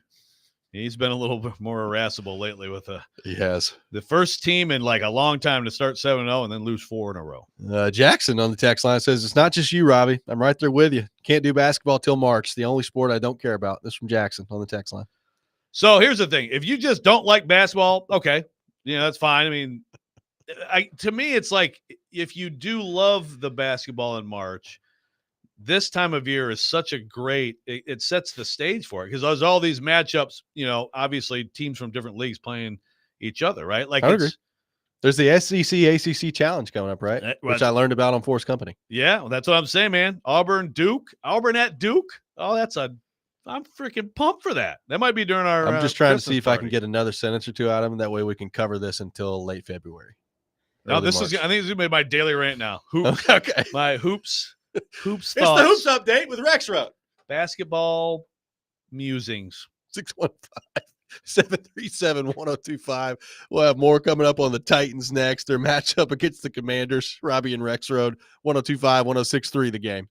Speaker 2: he's been a little bit more irascible lately with
Speaker 1: he has
Speaker 2: the first team in like a long time to start 7-0 and then lose 4 in a row.
Speaker 1: Jackson on the text line says, it's not just you, Robbie. I'm right there with you. Can't do basketball till March. The only sport I don't care about. This from Jackson on the text line.
Speaker 2: So here's the thing. If you just don't like basketball, okay, that's fine. I mean, to me, it's like if you do love the basketball in March, this time of year is such a great, it sets the stage for it because there's all these matchups, obviously teams from different leagues playing each other, right? Like,
Speaker 1: I agree. There's the SEC ACC challenge coming up, right? Which I learned about on Force Company.
Speaker 2: Yeah, well, that's what I'm saying, man. Auburn at Duke. Oh, I'm freaking pumped for that. That might be during our.
Speaker 1: I'm just trying
Speaker 2: Christmas
Speaker 1: to see if
Speaker 2: party.
Speaker 1: I can get another sentence or two out of him. That way we can cover this until late February.
Speaker 2: No, I think this is going to be my daily rant now. Hoops.
Speaker 1: Okay.
Speaker 2: My hoops thoughts.
Speaker 1: It's the hoops update with Rex Rant.
Speaker 2: Basketball musings.
Speaker 1: 615 737-1025. We'll have more coming up on the Titans next. Their matchup against the Commanders. Robbie and Rex Road, 1025-1063 The Game.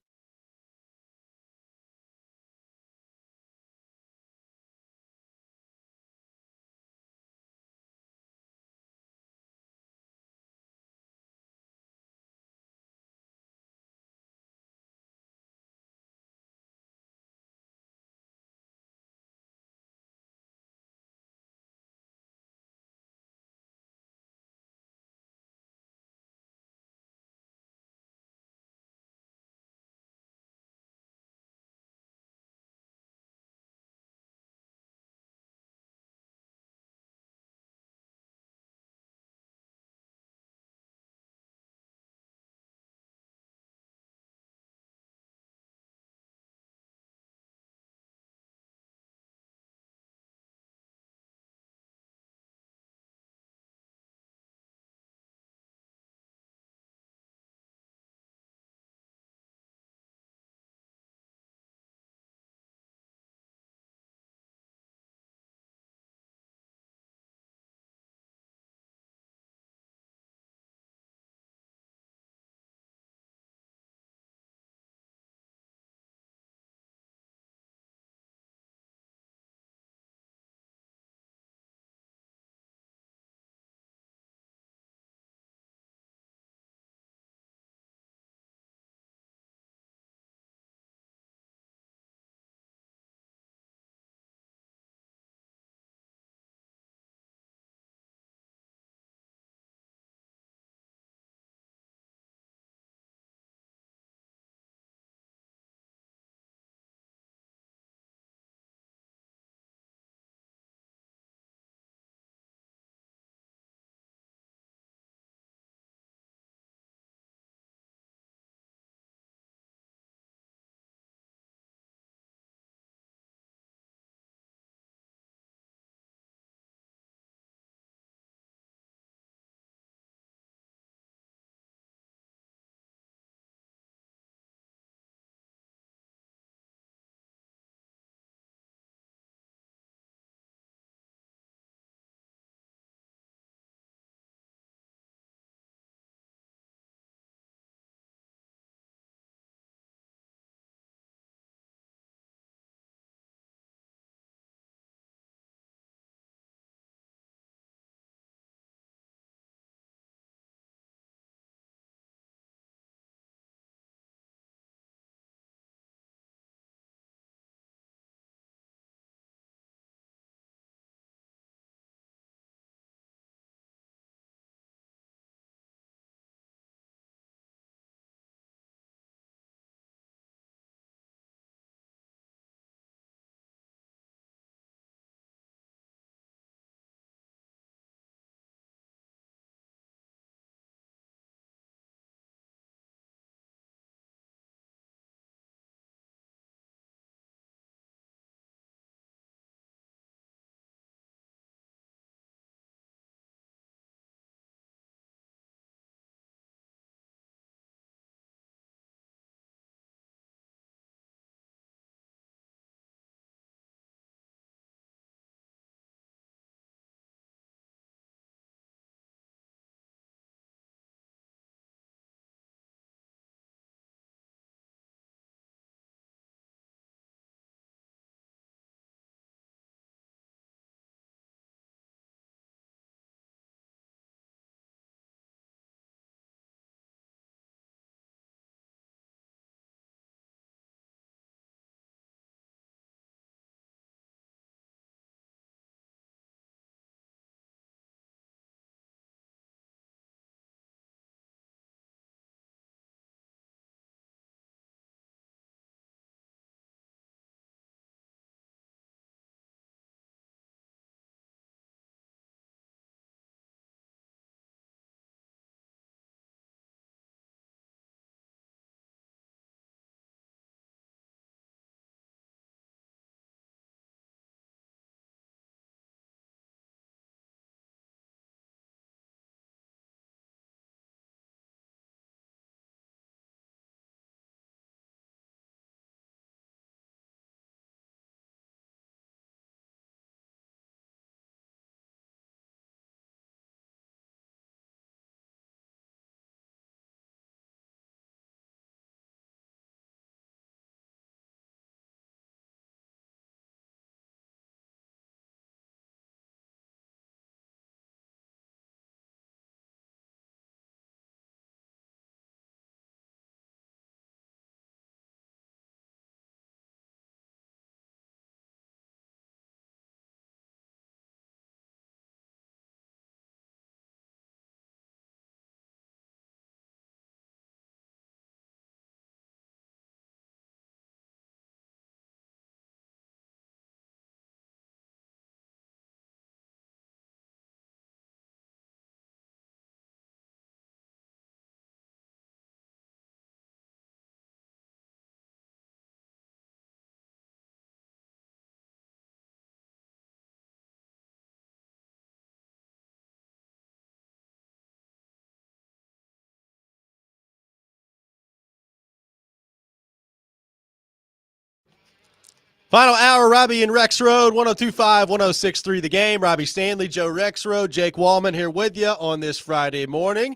Speaker 1: Final hour, Robbie and Rex Road, 102.5, 106.3 The Game. Robbie Stanley, Joe Rex Road, Jake Wallman here with you on this Friday morning.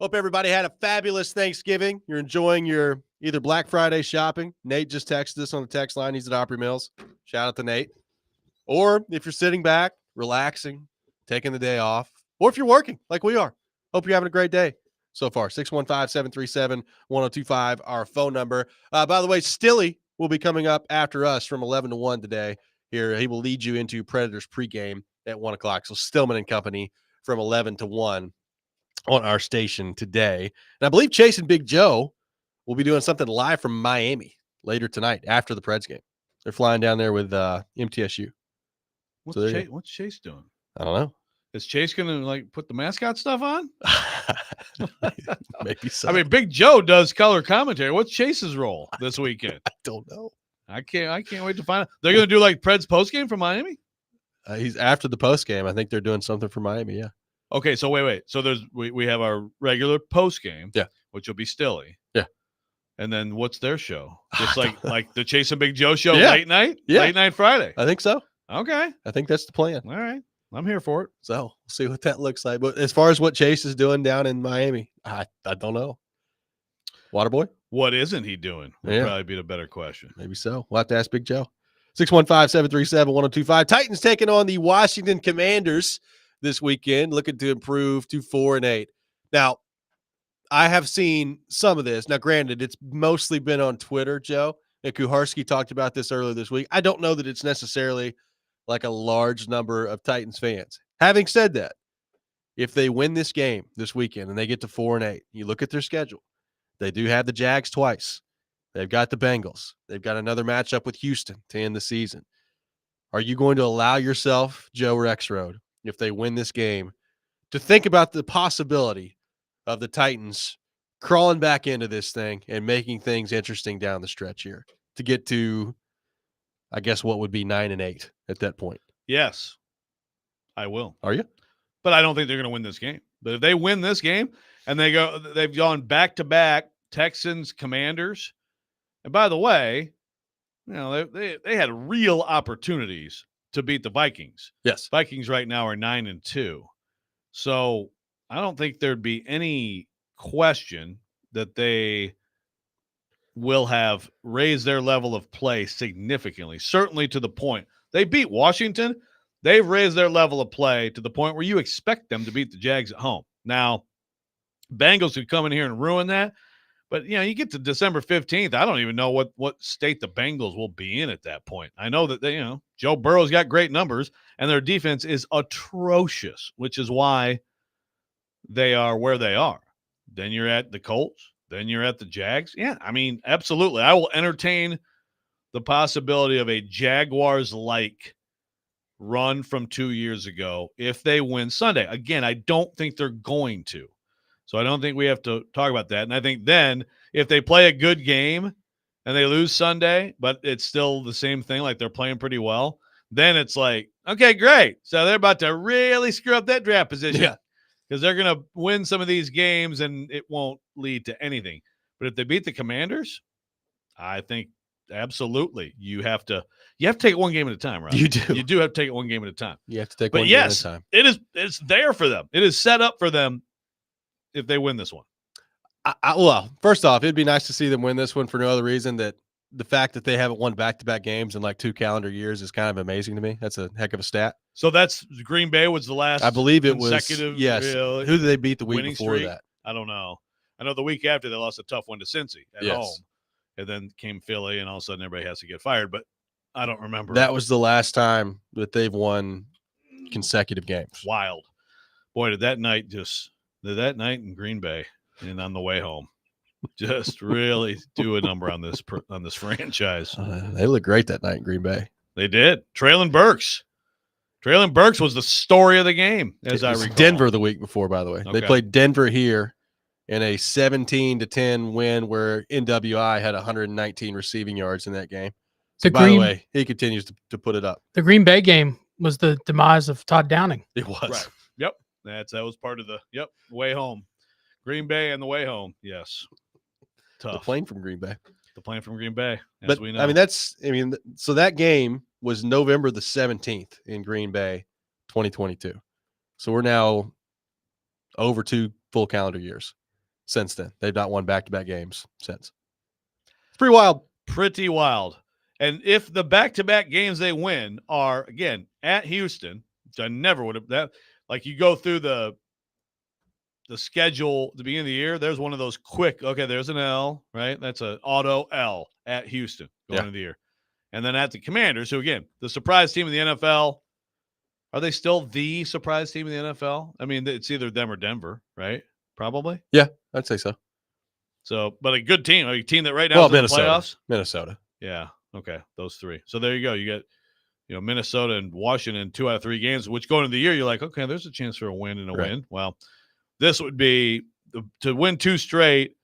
Speaker 1: Hope everybody had a fabulous Thanksgiving. You're enjoying your either Black Friday shopping. Nate just texted us on the text line. He's at Opry Mills. Shout out to Nate. Or if you're sitting back, relaxing, taking the day off, or if you're working like we are. Hope you're having a great day so far. 615-737-1025, our phone number. By the way, Stilly will be coming up after us from 11 to 1 today. Here, he will lead you into Predators pregame at 1 o'clock. So Stillman and company from 11 to 1 on our station today. And I believe Chase and Big Joe will be doing something live from Miami later tonight after the Preds game. They're flying down there with MTSU.
Speaker 2: What's Chase doing?
Speaker 1: I don't know.
Speaker 2: Is Chase going to put the mascot stuff on?
Speaker 1: Maybe so.
Speaker 2: I mean, Big Joe does color commentary. What's Chase's role this weekend?
Speaker 1: I don't know.
Speaker 2: I can't wait to find out. They're going to do Preds postgame from Miami?
Speaker 1: He's after the postgame. I think they're doing something for Miami. Yeah.
Speaker 2: Okay. So wait. So we have our regular postgame.
Speaker 1: Yeah.
Speaker 2: Which will be Stilly.
Speaker 1: Yeah.
Speaker 2: And then what's their show? Just like the Chase and Big Joe show
Speaker 1: Yeah.
Speaker 2: late night?
Speaker 1: Yeah.
Speaker 2: Late night Friday.
Speaker 1: I think so.
Speaker 2: Okay.
Speaker 1: I think that's the plan.
Speaker 2: All right. I'm here for it.
Speaker 1: So we'll see what that looks like. But as far as what Chase is doing down in Miami, I don't know. Waterboy?
Speaker 2: What isn't he doing? Would probably be the better question.
Speaker 1: Maybe so. We'll have to ask Big Joe. 615-737-1025. Titans taking on the Washington Commanders this weekend, looking to improve to 4-8. Now, I have seen some of this. Now, granted, it's mostly been on Twitter, Joe. And Kuharski talked about this earlier this week. I don't know that it's necessarily like a large number of Titans fans. Having said that, if they win this game this weekend and they get to 4-8, you look at their schedule. They do have the Jags twice. They've got the Bengals. They've got another matchup with Houston to end the season. Are you going to allow yourself, Joe Rex Road, if they win this game, to think about the possibility of the Titans crawling back into this thing and making things interesting down the stretch here to get to, I guess, what would be 9-8 at that point?
Speaker 2: Yes, I will.
Speaker 1: Are you?
Speaker 2: But I don't think they're going to win this game. But if they win this game and they've gone back-to-back Texans, Commanders. And by the way, they had real opportunities to beat the Vikings.
Speaker 1: Yes.
Speaker 2: Vikings right now are 9-2. So I don't think there'd be any question that they will have raised their level of play significantly, certainly to the point. They beat Washington. They've raised their level of play to the point where you expect them to beat the Jags at home. Now, Bengals could come in here and ruin that. But, you get to December 15th, I don't even know what state the Bengals will be in at that point. I know that, Joe Burrow's got great numbers, and their defense is atrocious, which is why they are where they are. Then you're at the Colts. Then you're at the Jags. Yeah, I mean, absolutely. I will entertain the possibility of a Jaguars-like run from 2 years ago if they win Sunday. Again, I don't think they're going to. So I don't think we have to talk about that. And I think then if they play a good game and they lose Sunday, but it's still the same thing, like they're playing pretty well, then it's like, okay, great. So they're about to really screw up that draft position.
Speaker 1: Yeah.
Speaker 2: Because they're going to win some of these games and it won't lead to anything. But if they beat the Commanders, I think absolutely you have to take it one game at a time, right?
Speaker 1: You do.
Speaker 2: You do have to take it one game at a time.
Speaker 1: You have to take
Speaker 2: But
Speaker 1: one
Speaker 2: yes,
Speaker 1: game at a time.
Speaker 2: it's there for them. It is set up for them if they win this one.
Speaker 1: Well, first off, it'd be nice to see them win this one for no other reason that the fact that they haven't won back-to-back games in like 2 calendar years is kind of amazing to me. That's a heck of a stat.
Speaker 2: So that's Green Bay was the last.
Speaker 1: I believe it was.
Speaker 2: consecutive,
Speaker 1: Yes. Who did they beat the week
Speaker 2: winning
Speaker 1: before
Speaker 2: streak?
Speaker 1: that?
Speaker 2: I don't know. I know the week after they lost a tough one to Cincy at
Speaker 1: Yes.
Speaker 2: home, and then came Philly, and all of a sudden everybody has to get fired. But I don't remember.
Speaker 1: That was the last time that they've won consecutive games.
Speaker 2: Wild. Boy, did that night in Green Bay and on the way home just really do a number on this franchise.
Speaker 1: They looked great that night in Green Bay.
Speaker 2: They did. Traylon Burks was the story of the game, as I recall.
Speaker 1: Denver the week before, by the way.
Speaker 2: Okay.
Speaker 1: They played Denver here in a 17-10 win where NWI had 119 receiving yards in that game. So by the way, he continues to put it up.
Speaker 3: The Green Bay game was the demise of Todd Downing.
Speaker 1: It was.
Speaker 2: Right. Yep. That was part of the way home. Green Bay and the way home. Yes. Tough.
Speaker 1: The plane from Green Bay.
Speaker 2: the plan from Green Bay, as
Speaker 1: But
Speaker 2: we know.
Speaker 1: I mean, so that game was November the 17th in Green Bay, 2022. So we're now over 2 full calendar years since then. They've not won back-to-back games since. It's pretty wild.
Speaker 2: Pretty wild. And if the back-to-back games they win are, again, at Houston, which I never would have, that, like, you go through the schedule at the beginning of the year, there's one of those quick, okay, there's an L, right? That's an auto L at Houston going into the year. And then at the Commanders, who, again, the surprise team in the NFL, are they still the surprise team in the NFL? I mean, it's either them or Denver, right? Probably.
Speaker 1: Yeah, I'd say so.
Speaker 2: So, but a good team, a team that right now is in the playoffs.
Speaker 1: Minnesota.
Speaker 2: Yeah. Okay. Those three. So there you go. You get, Minnesota and Washington 2 out of 3 games, which going into the year, you're like, okay, there's a chance for a win and a win. Well, this would be to win 2 straight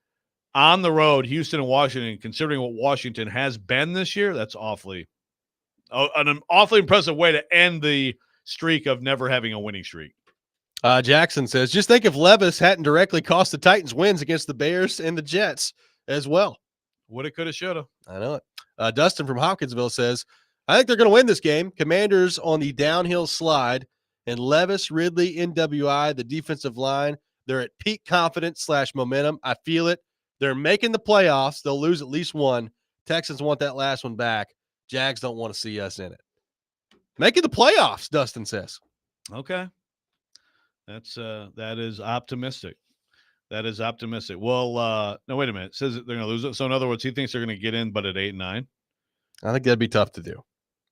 Speaker 2: on the road, Houston and Washington, considering what Washington has been this year. That's an awfully impressive way to end the streak of never having a winning streak.
Speaker 1: Jackson says, just think if Levis hadn't directly cost the Titans wins against the Bears and the Jets as well.
Speaker 2: Woulda, coulda, shoulda.
Speaker 1: I know it. Dustin from Hopkinsville says, I think they're going to win this game. Commanders on the downhill slide, and Levis, Ridley, NWI, the defensive line, they're at peak confidence / momentum. I feel it. They're making the playoffs. They'll lose at least one. Texans want that last one back. Jags don't want to see us in it. Making the playoffs, Dustin says.
Speaker 2: Okay. That is optimistic. That is optimistic. Well, no, wait a minute. It says that they're going to lose it. So in other words, he thinks they're going to get in, but at 8-9.
Speaker 1: I think that'd be tough to do.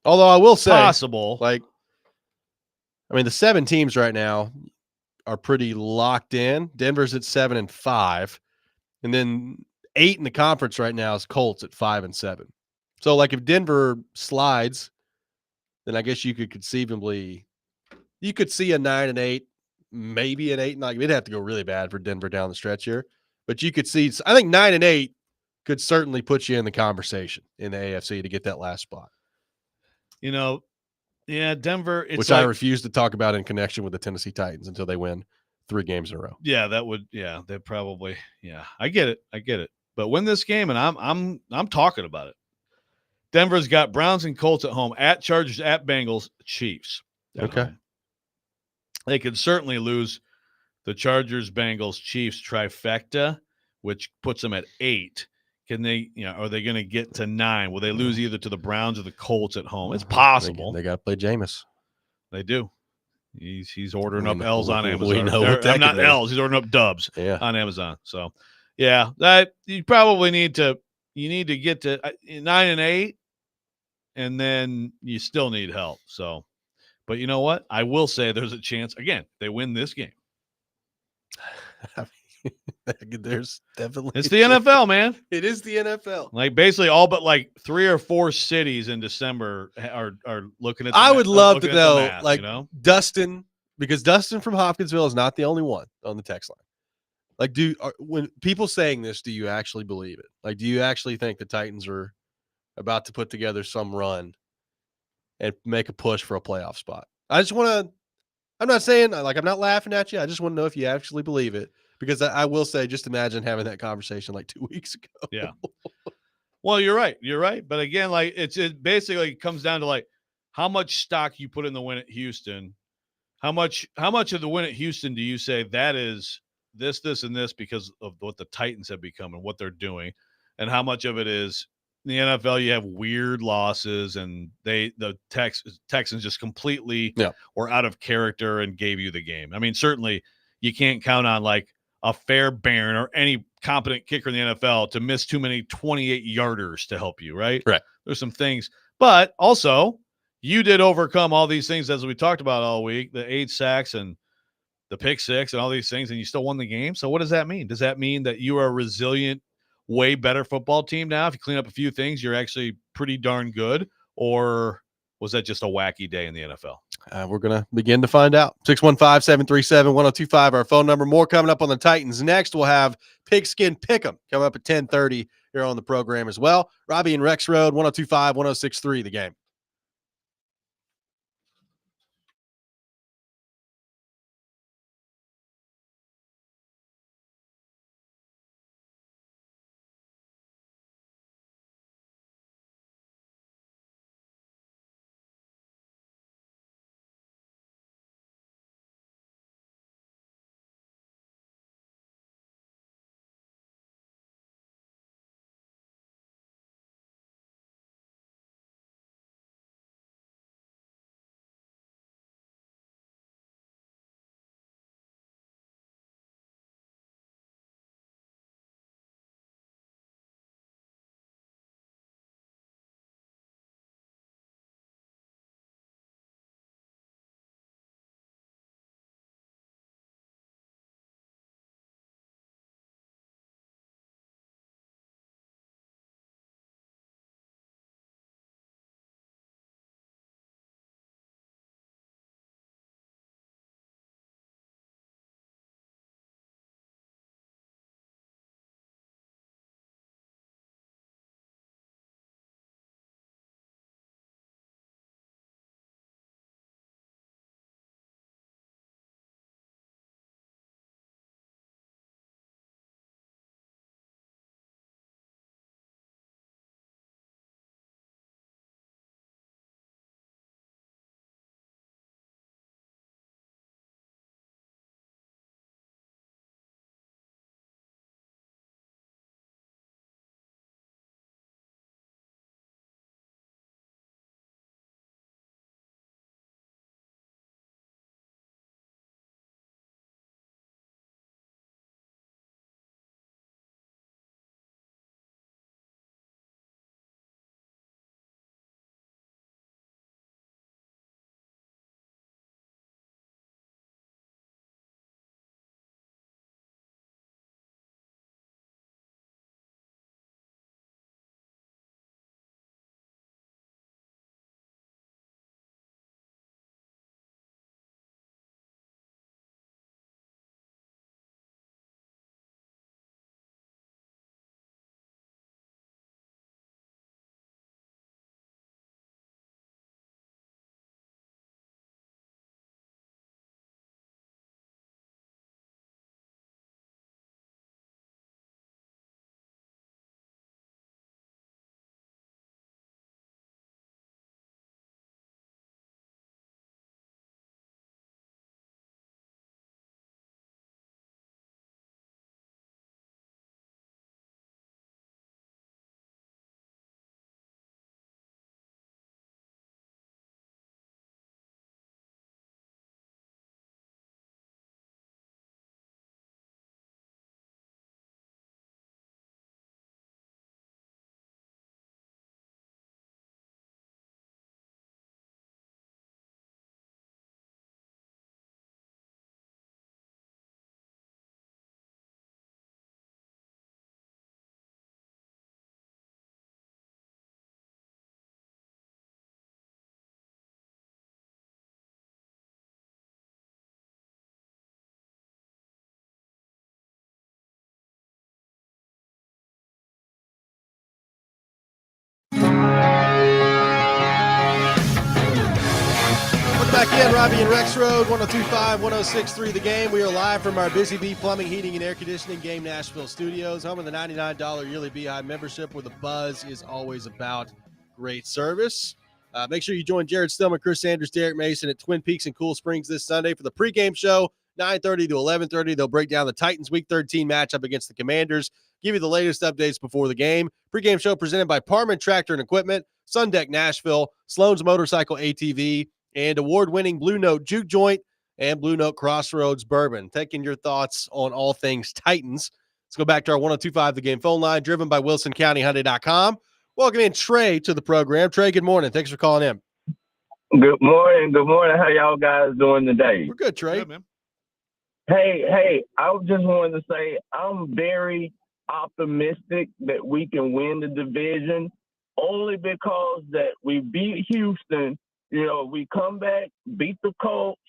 Speaker 1: Although I will say,
Speaker 2: possible.
Speaker 1: The 7 teams right now are pretty locked in. Denver's at 7-5, and then 8 in the conference right now is Colts at 5-7. So, if Denver slides, then I guess you could conceivably, you could see a 9-8, maybe an 8-9. It'd have to go really bad for Denver down the stretch here, but you could see. I think 9-8 could certainly put you in the conversation in the AFC to get that last spot.
Speaker 2: Yeah, Denver.
Speaker 1: Which I refuse to talk about in connection with the Tennessee Titans until they win 3 games in a row.
Speaker 2: Yeah, that would. Yeah, they probably. Yeah, I get it. But win this game, and I'm talking about it. Denver's got Browns and Colts at home, at Chargers, at Bengals, Chiefs.
Speaker 1: Okay.
Speaker 2: Home. They could certainly lose the Chargers, Bengals, Chiefs trifecta, which puts them at 8. Can they, are they going to get to 9? Will they lose either to the Browns or the Colts at home? It's possible.
Speaker 1: They got to play Jameis.
Speaker 2: They do. He's ordering up L's on Amazon.
Speaker 1: We know what that
Speaker 2: not L's. He's ordering up dubs on Amazon. So, yeah, that you probably need to get to 9-8, and then you still need help. So, but you know what? I will say there's a chance again they win this game.
Speaker 1: There's definitely
Speaker 2: it's the NFL, man.
Speaker 1: It is the NFL.
Speaker 2: Basically all but 3 or 4 cities in December are looking at.
Speaker 1: I would love to know,
Speaker 2: math,
Speaker 1: Dustin, because Dustin from Hopkinsville is not the only one on the text line. When people saying this, do you actually believe it? Do you actually think the Titans are about to put together some run and make a push for a playoff spot? I just want to. I'm not saying I'm not laughing at you. I just want to know if you actually believe it. Because I will say, just imagine having that conversation 2 weeks ago.
Speaker 2: Yeah. Well, you're right. You're right. But again, it basically comes down to how much stock you put in the win at Houston. How much of the win at Houston do you say that is this, and this because of what the Titans have become and what they're doing? And how much of it is in the NFL you have weird losses and the Texans just completely were out of character and gave you the game. I mean, certainly you can't count on a fair Baron or any competent kicker in the NFL to miss too many 28-yarders to help you, right?
Speaker 1: Right.
Speaker 2: There's some things. But also, you did overcome all these things as we talked about all week, the 8 sacks and the pick 6 and all these things, and you still won the game. So what does that mean? Does that mean that you are a resilient, way better football team now? If you clean up a few things, you're actually pretty darn good? Or was that just a wacky day in the NFL?
Speaker 1: We're going to begin to find out. 615-737-1025, our phone number. More coming up on the Titans. Next, we'll have Pigskin Pick'em coming up at 10:30 here on the program as well. Robbie and Rex Road, 1025, 1063, The Game. Robbie and Rex Road, 102.5, 106.3 The Game. We are live from our Busy Bee Plumbing, Heating, and Air Conditioning Game Nashville studios, home of the $99 yearly Beehive membership, where the buzz is always about great service. Make sure you join Jared Stillman, Chris Sanders, Derek Mason at Twin Peaks and Cool Springs this Sunday for the pregame show, 9:30 to 11:30. They'll break down the Titans Week 13 matchup against the Commanders, give you the latest updates before the game. Pregame show presented by Parman Tractor and Equipment, Sundeck Nashville, Sloan's Motorcycle ATV, and award-winning Blue Note Juke Joint and Blue Note Crossroads Bourbon. Taking your thoughts on all things Titans. Let's go back to our 102.5 The Game phone line, driven by WilsonCountyHyundai.com. Welcome in Trey to the program. Trey, good morning. Thanks for calling in.
Speaker 6: Good morning. Good morning. How y'all guys doing today?
Speaker 1: We're good, Trey.
Speaker 2: Good, man.
Speaker 6: Hey, I just wanted to say I'm very optimistic that we can win the division, only because that we beat Houston. You know, we come back, beat the Colts,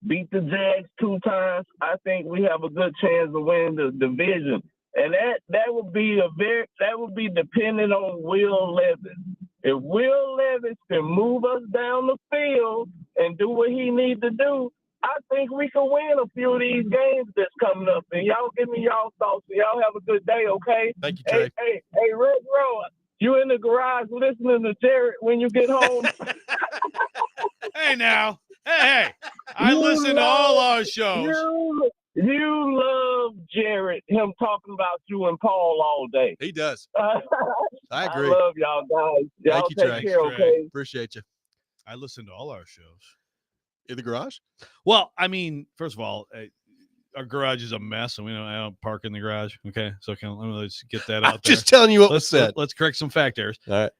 Speaker 6: beat the Jags 2 times. I think we have a good chance to win the division. And that would be dependent on Will Levis. If Will Levis can move us down the field and do what he needs to do, I think we can win a few of these games that's coming up. And y'all give me y'all thoughts. So y'all have a good day, okay?
Speaker 1: Thank you, Trey.
Speaker 6: Hey, Rick Rowe, you in the garage listening to Jared when you get home?
Speaker 2: Hey, now. Hey. I listen to all our shows.
Speaker 6: You love Jared, him talking about you and Paul all day.
Speaker 1: He does. I agree.
Speaker 6: I love y'all guys. Y'all
Speaker 1: Thank you,
Speaker 6: take
Speaker 1: Trey.
Speaker 6: care, okay?
Speaker 1: Appreciate you.
Speaker 2: I listen to all our shows.
Speaker 1: In the garage?
Speaker 2: Well, I mean, first of all, our garage is a mess, and I don't park in the garage. Okay, so let's get that out
Speaker 1: I'm
Speaker 2: there.
Speaker 1: just telling you what was said.
Speaker 2: Let's correct some fact errors.
Speaker 1: All right.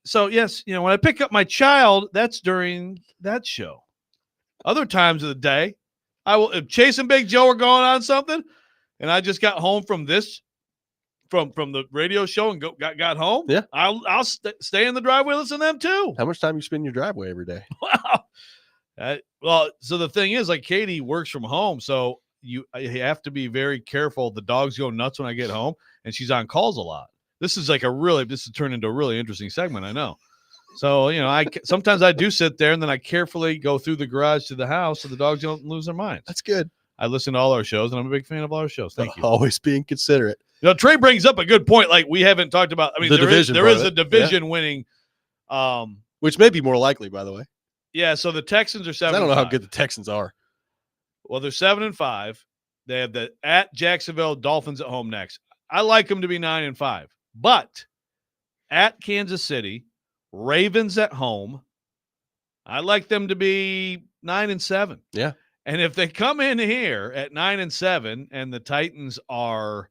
Speaker 2: So yes, when I pick up my child, that's during that show. Other times of the day, I will. If Chase and Big Joe are going on something, and I just got home from from the radio show and got home.
Speaker 1: Yeah,
Speaker 2: I'll stay in the driveway and listen to them too.
Speaker 1: How much time you spend in your driveway every day?
Speaker 2: Wow. Well, so the thing is, like, Katie works from home, so you have to be very careful. The dogs go nuts when I get home, and she's on calls a lot. This is turned into a really interesting segment, I know. So, sometimes I do sit there, and then I carefully go through the garage to the house so the dogs don't lose their minds.
Speaker 1: That's good.
Speaker 2: I listen to all our shows, and I'm a big fan of all our shows. Thank you.
Speaker 1: Always being considerate.
Speaker 2: Trey brings up a good point. Like, we haven't talked about, I mean, there is a division winning.
Speaker 1: Which may be more likely, by the way.
Speaker 2: Yeah, so the Texans are 7-5.
Speaker 1: I don't know how good the Texans are.
Speaker 2: Well, they're 7-5. They have the at Jacksonville Dolphins at home next. I like them to be 9-5, but at Kansas City, Ravens at home, I like them to be 9-7.
Speaker 1: Yeah.
Speaker 2: And if they come in here at 9-7 and the Titans are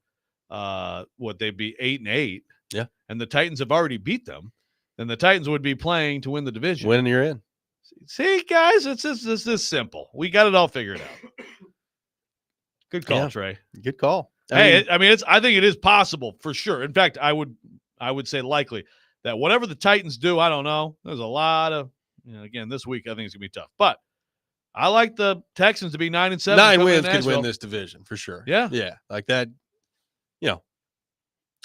Speaker 2: they'd be 8-8.
Speaker 1: Yeah.
Speaker 2: And the Titans have already beat them, then the Titans would be playing to win the division.
Speaker 1: Winning, you're in.
Speaker 2: See, guys, it's this simple. We got it all figured out. Good call, Trey.
Speaker 1: Good call.
Speaker 2: I think it is possible for sure. In fact, I would say likely that whatever the Titans do, I don't know. There's a lot of, again, this week I think it's gonna be tough. But I like the Texans to be 9-7.
Speaker 1: 9 wins could win this division for sure.
Speaker 2: Yeah.
Speaker 1: Yeah. Like that,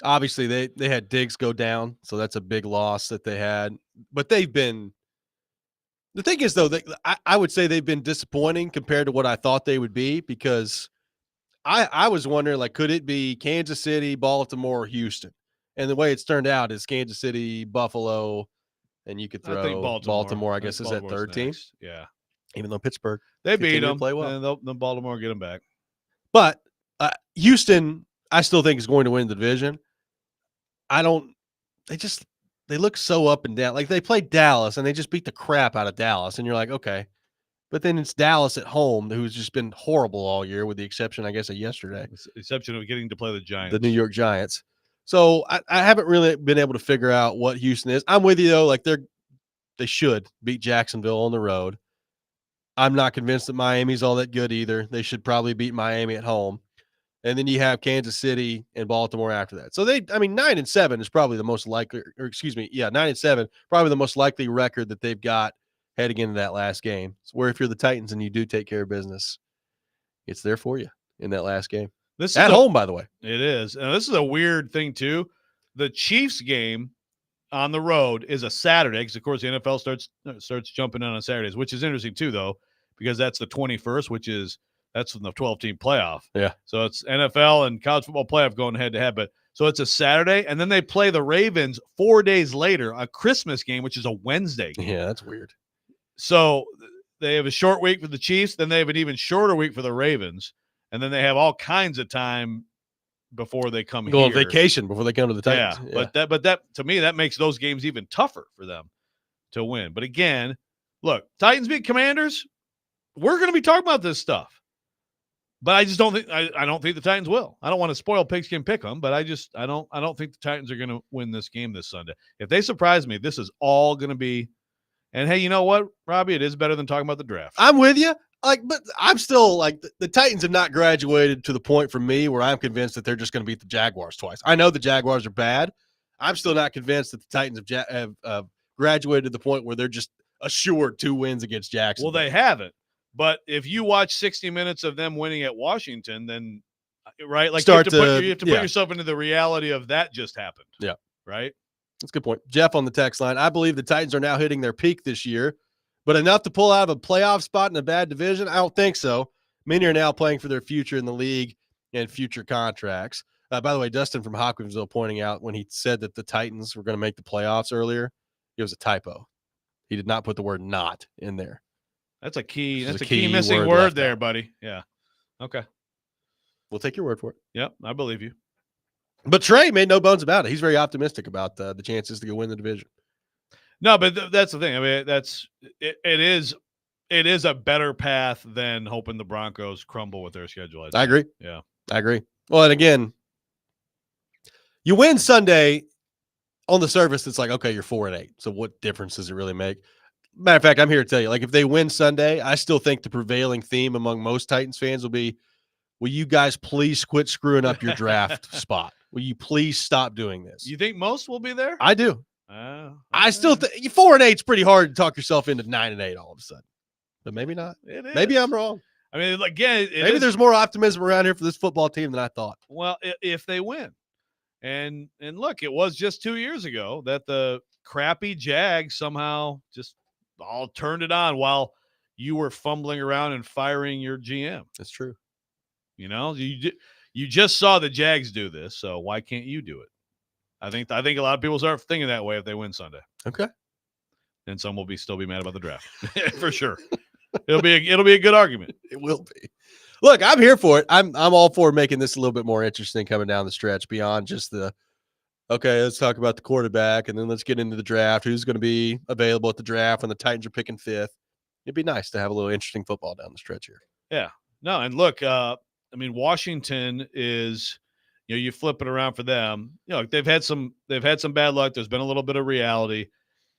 Speaker 1: obviously they had Diggs go down, so that's a big loss that they had. But they've been, the thing is, though, I would say they've been disappointing compared to what I thought they would be, because I was wondering, like, could it be Kansas City, Baltimore, Houston? And the way it's turned out is Kansas City, Buffalo, and you could throw Baltimore, I guess, is that third team.
Speaker 2: Yeah.
Speaker 1: Even though Pittsburgh,
Speaker 2: they beat them,
Speaker 1: play well.
Speaker 2: and then Baltimore get them back.
Speaker 1: But Houston, I still think is going to win the division. They look so up and down. Like, they played Dallas and they just beat the crap out of Dallas. And you're like, okay. But then it's Dallas at home, who's just been horrible all year, with the exception, I guess, of yesterday.
Speaker 2: Exception of getting to play the Giants.
Speaker 1: The New York Giants. So I haven't really been able to figure out what Houston is. I'm with you, though. Like, they should beat Jacksonville on the road. I'm not convinced that Miami's all that good either. They should probably beat Miami at home. And then you have Kansas City and Baltimore after that. So 9-7 is probably the most likely, 9-7, probably the most likely record that they've got heading into that last game. It's where if you're the Titans and you do take care of business, it's there for you in that last game.
Speaker 2: This is
Speaker 1: at home, by the way.
Speaker 2: It is. And this is a weird thing, too. The Chiefs game on the road is a Saturday, because, of course, the NFL starts jumping on Saturdays, which is interesting, too, though. because that's the 21st, that's from the 12-team playoff.
Speaker 1: Yeah.
Speaker 2: So it's NFL and college football playoff going head to head. But so it's a Saturday, and then they play the Ravens 4 days later, a Christmas game, which is a Wednesday game.
Speaker 1: Yeah, that's weird.
Speaker 2: So they have a short week for the Chiefs, then they have an even shorter week for the Ravens, and then they have all kinds of time before they come
Speaker 1: Go on
Speaker 2: here.
Speaker 1: vacation before they come to the Titans.
Speaker 2: Yeah. But that to me, that makes those games even tougher for them to win. But again, look, Titans beat Commanders, we're going to be talking about this stuff. But I just don't think I don't think the Titans will. I don't want to spoil pigskin pick them, but I don't think the Titans are going to win this game this Sunday. If they surprise me, this is all going to be. And hey, you know what, Robbie? It is better than talking about the draft.
Speaker 1: I'm with you. But I'm still the Titans have not graduated to the point for me where I'm convinced that they're just going to beat the Jaguars twice. I know the Jaguars are bad. I'm still not convinced that the Titans have graduated to the point where they're just assured 2 wins against Jacksonville.
Speaker 2: Well, they haven't. But if you watch 60 minutes of them winning at Washington, then right, like you have to put yourself into the reality of that just happened.
Speaker 1: Yeah,
Speaker 2: right.
Speaker 1: That's a good point. Jeff on the text line. I believe the Titans are now hitting their peak this year, but enough to pull out of a playoff spot in a bad division? I don't think so. Many are now playing for their future in the league and future contracts. By the way, Dustin from Hopkinsville pointing out when he said that the Titans were going to make the playoffs earlier, it was a typo. He did not put the word "not" in there.
Speaker 2: That's a key.
Speaker 1: There's
Speaker 2: That's a key missing word there, buddy. Yeah. Okay.
Speaker 1: We'll take your word for it.
Speaker 2: Yep, I believe you.
Speaker 1: But Trey made no bones about it. He's very optimistic about the chances to go win the division.
Speaker 2: No, but that's the thing. I mean, it is a better path than hoping the Broncos crumble with their schedule.
Speaker 1: I agree.
Speaker 2: Yeah,
Speaker 1: I agree. Well, and again, you win Sunday on the surface. It's like, okay, you're 4-8. So what difference does it really make? Matter of fact, I'm here to tell you, if they win Sunday, I still think the prevailing theme among most Titans fans will be, will you guys please quit screwing up your draft spot? Will you please stop doing this?
Speaker 2: You think most will be there?
Speaker 1: I do.
Speaker 2: Okay.
Speaker 1: I still think 4-8 is pretty hard to talk yourself into 9-8 all of a sudden, but maybe not.
Speaker 2: It is.
Speaker 1: Maybe I'm wrong.
Speaker 2: I mean, again,
Speaker 1: maybe there's more optimism around here for this football team than I thought.
Speaker 2: Well, if they win, and look, it was just 2 years ago that the crappy Jags somehow just all turned it on while you were fumbling around and firing your GM.
Speaker 1: That's true.
Speaker 2: You know, you just saw the Jags do this, so why can't you do it? I think a lot of people start thinking that way if they win Sunday.
Speaker 1: Okay.
Speaker 2: And some will still be mad about the draft for sure. It'll be a good argument.
Speaker 1: It will be. Look, I'm here for it. I'm all for making this a little bit more interesting coming down the stretch beyond just okay, let's talk about the quarterback and then let's get into the draft. Who's going to be available at the draft when the Titans are picking 5th? It'd be nice to have a little interesting football down the stretch here.
Speaker 2: Yeah. No, and look, I mean, Washington is, you flip it around for them. They've had some bad luck. There's been a little bit of reality.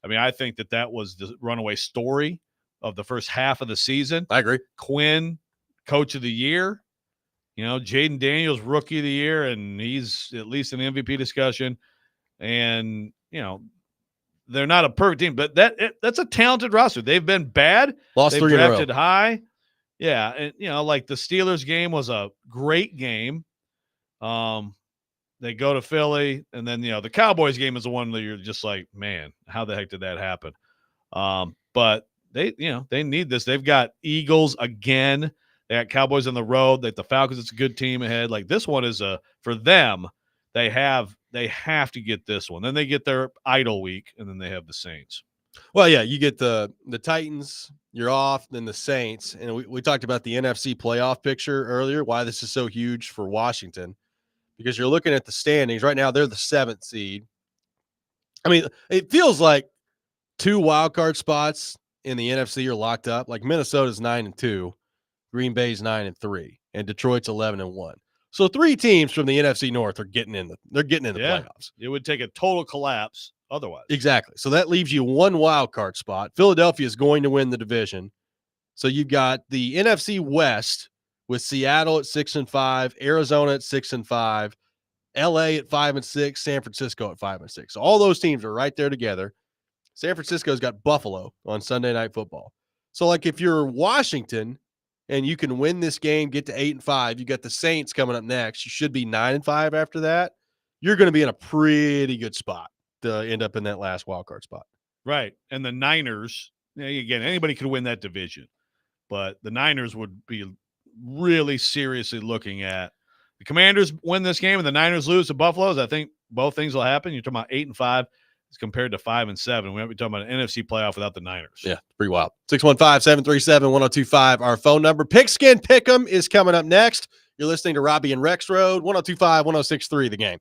Speaker 2: I mean, I think that was the runaway story of the first half of the season.
Speaker 1: I agree.
Speaker 2: Quinn, coach of the year. Jaden Daniels, rookie of the year, and he's at least in the MVP discussion. And, they're not a perfect team, but that's a talented roster. They've been bad.
Speaker 1: Lost 3 in a row.
Speaker 2: Drafted high. Yeah, and the Steelers game was a great game. They go to Philly, and then the Cowboys game is the one that you're just like, man, how the heck did that happen? But they need this. They've got Eagles again. They got Cowboys on the road. The Falcons. It's a good team ahead. This one is for them. They have to get this one. Then they get their idle week, and then they have the Saints.
Speaker 1: Well, yeah, you get the Titans, you're off, then the Saints. And we talked about the NFC playoff picture earlier, why this is so huge for Washington. Because you're looking at the standings. Right now, they're the 7th seed. I mean, it feels like 2 wild card spots in the NFC are locked up. Minnesota's 9-2, Green Bay's 9-3, and Detroit's 11-1. So 3 teams from the NFC North are getting in the playoffs.
Speaker 2: It would take a total collapse otherwise.
Speaker 1: Exactly. So that leaves you 1 wild card spot. Philadelphia is going to win the division. So you've got the NFC West with Seattle at 6-5, Arizona at 6-5, LA at 5-6, San Francisco at 5-6. So all those teams are right there together. San Francisco's got Buffalo on Sunday Night Football. So if you're Washington and you can win this game, get to 8-5, you got the Saints coming up next. You should be 9-5 after that. You're going to be in a pretty good spot to end up in that last wild card spot.
Speaker 2: Right. And the Niners, again, anybody could win that division. but the Niners would be really seriously looking at the Commanders win this game and the Niners lose to Buffaloes. I think both things will happen. You're talking about 8-5 as compared to 5-7. We might be talking about an NFC playoff without the Niners.
Speaker 1: Yeah, pretty wild. 615-737-1025, our phone number. Pigskin Pick'em is coming up next. You're listening to Robbie and Rex Road, 1025, 1063, The Game.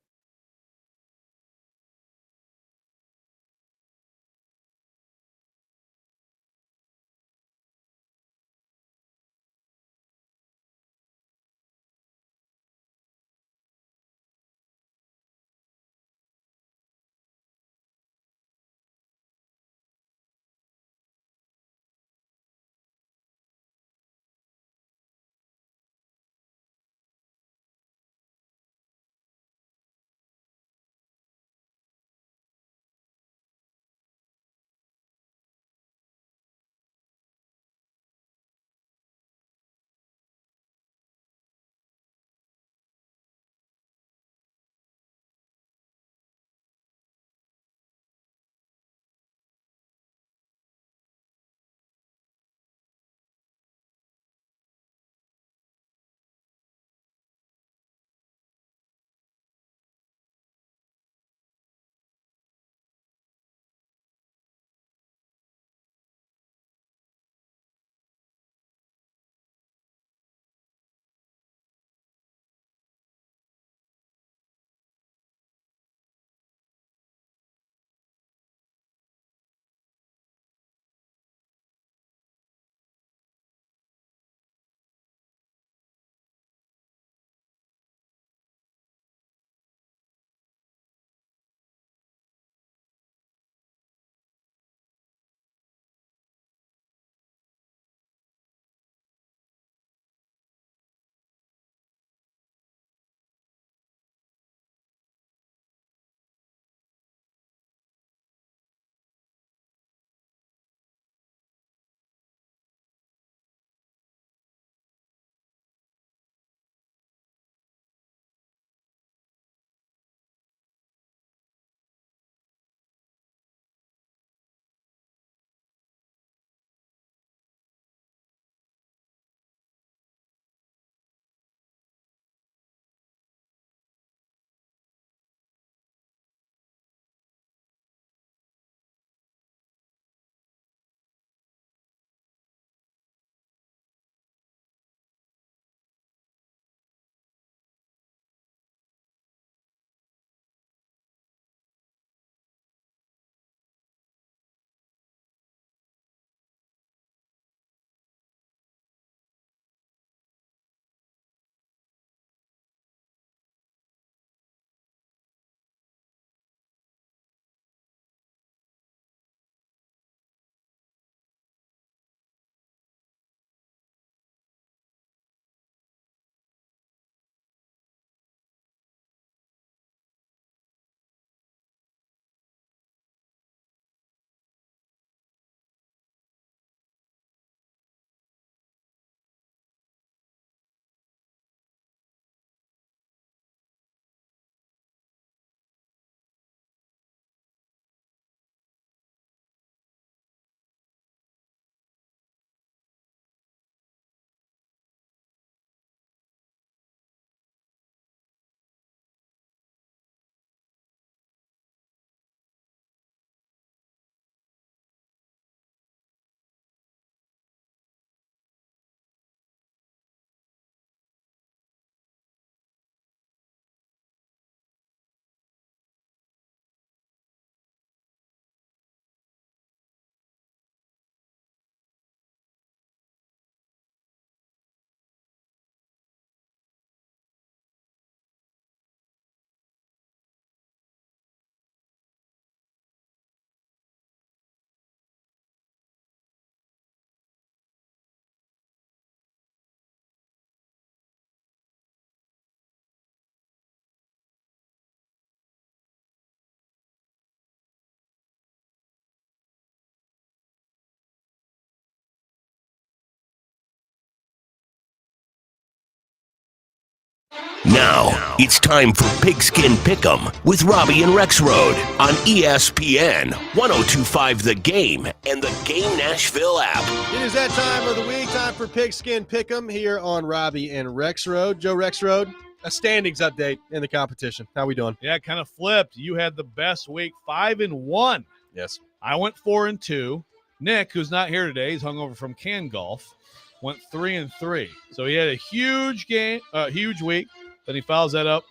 Speaker 7: Now, it's time for Pigskin Pick'em with Robbie and Rex Road on ESPN 1025 The Game and the Game Nashville app.
Speaker 1: It is that time of the week, time for Pigskin Pick'em here on Robbie and Rex Road. Joe Rex Road, a standings update in the competition. How we doing?
Speaker 2: Yeah, kind of flipped. You had the best week, 5-1.
Speaker 1: Yes.
Speaker 2: I went 4-2. Nick, who's not here today, he's hungover from Can Golf, went 3-3. So he had a huge game, huge week. Then he follows that up.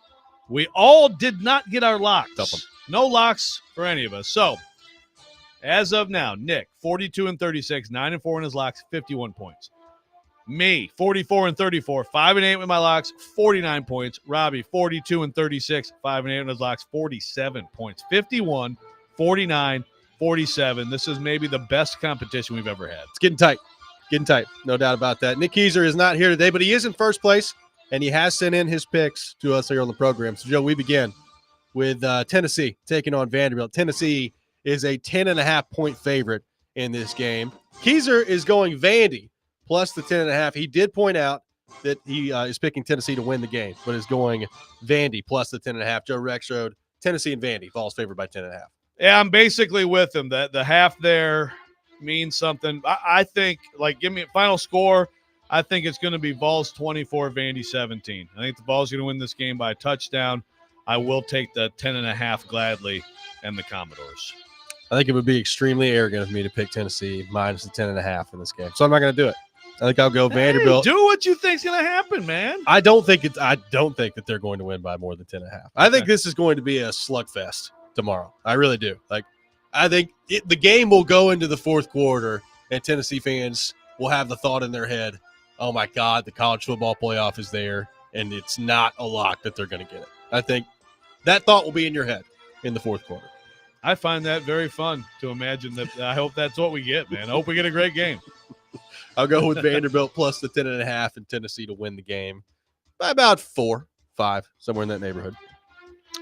Speaker 2: We all did not get our locks. No locks for any of us. So, as of now, Nick, 42-36, 9-4 in his locks, 51 points. Me, 44-34, 5-8 with my locks, 49 points. Robbie, 42-36, 5-8 in his locks, 47 points. 51, 49, 47. This is maybe the best competition we've ever had.
Speaker 1: It's getting tight. No doubt about that. Nick Keyser is not here today, but he is in first place. And he has sent in his picks to us here on the program. So, Joe, we begin with Tennessee taking on Vanderbilt. Tennessee is a 10.5-point favorite in this game. Keyser is going Vandy plus the 10.5. He did point out that he is picking Tennessee to win the game, but is going Vandy plus the 10.5. Joe Rex Road, Tennessee and Vandy. Vols favored by 10.5.
Speaker 2: Yeah, I'm basically with him. That the half there means something. I think, give me a final score. I think it's going to be Vols 24, Vandy 17. I think the Vols are going to win this game by a touchdown. I will take the 10.5 gladly and the Commodores.
Speaker 1: I think it would be extremely arrogant of me to pick Tennessee minus the 10.5 in this game. So I'm not going to do it. I think I'll go Vanderbilt.
Speaker 2: Do what you think's going to happen, man.
Speaker 1: I don't think that they're going to win by more than 10.5. I think this is going to be a slugfest tomorrow. I really do. I think the game will go into the fourth quarter, and Tennessee fans will have the thought in their head, oh, my God, the college football playoff is there, and it's not a lock that they're going to get it. I think that thought will be in your head in the fourth quarter.
Speaker 2: I find that very fun to imagine that. I hope that's what we get, man. I hope we get a great game.
Speaker 1: I'll go with Vanderbilt plus the 10.5 and Tennessee to win the game by about 4, 5, somewhere in that neighborhood.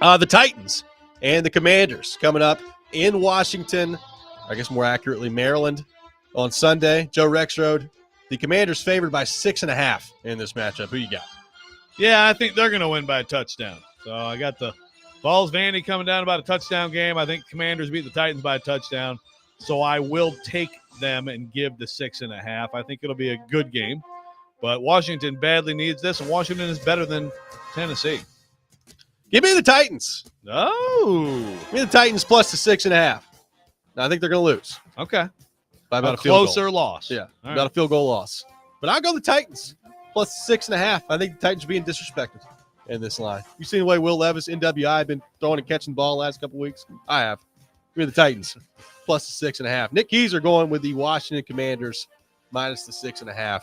Speaker 1: The Titans and the Commanders coming up in Washington, I guess more accurately Maryland, on Sunday. Joe Rex Road. The Commanders favored by 6.5 in this matchup. Who you got?
Speaker 2: Yeah, I think they're going to win by a touchdown. So I got the Vols Vandy coming down about a touchdown game. I think Commanders beat the Titans by a touchdown. So I will take them and give the 6.5. I think it'll be a good game. But Washington badly needs this, and Washington is better than Tennessee.
Speaker 1: Give me the Titans.
Speaker 2: Oh.
Speaker 1: Give me the Titans plus the 6.5. Now, I think they're going to lose.
Speaker 2: Okay.
Speaker 1: By about a
Speaker 2: closer
Speaker 1: field goal.
Speaker 2: Loss.
Speaker 1: Yeah,
Speaker 2: all
Speaker 1: about
Speaker 2: right.
Speaker 1: a field goal loss. But I'll go the Titans plus 6.5. I think the Titans are being disrespected in this line. You seen the way Will Levis, NWI, been throwing and catching the ball the last couple weeks? I have. Give me the Titans plus the 6.5. Nick Keyser going with the Washington Commanders minus the 6.5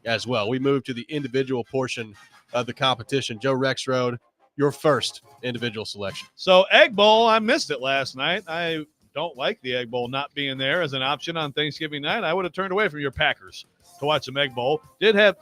Speaker 1: as well. We move to the individual portion of the competition. Joe Rex Road, your first individual selection.
Speaker 2: So Egg Bowl, I missed it last night. I don't like the Egg Bowl not being there as an option on Thanksgiving night. I would have turned away from your Packers to watch some Egg Bowl. Did have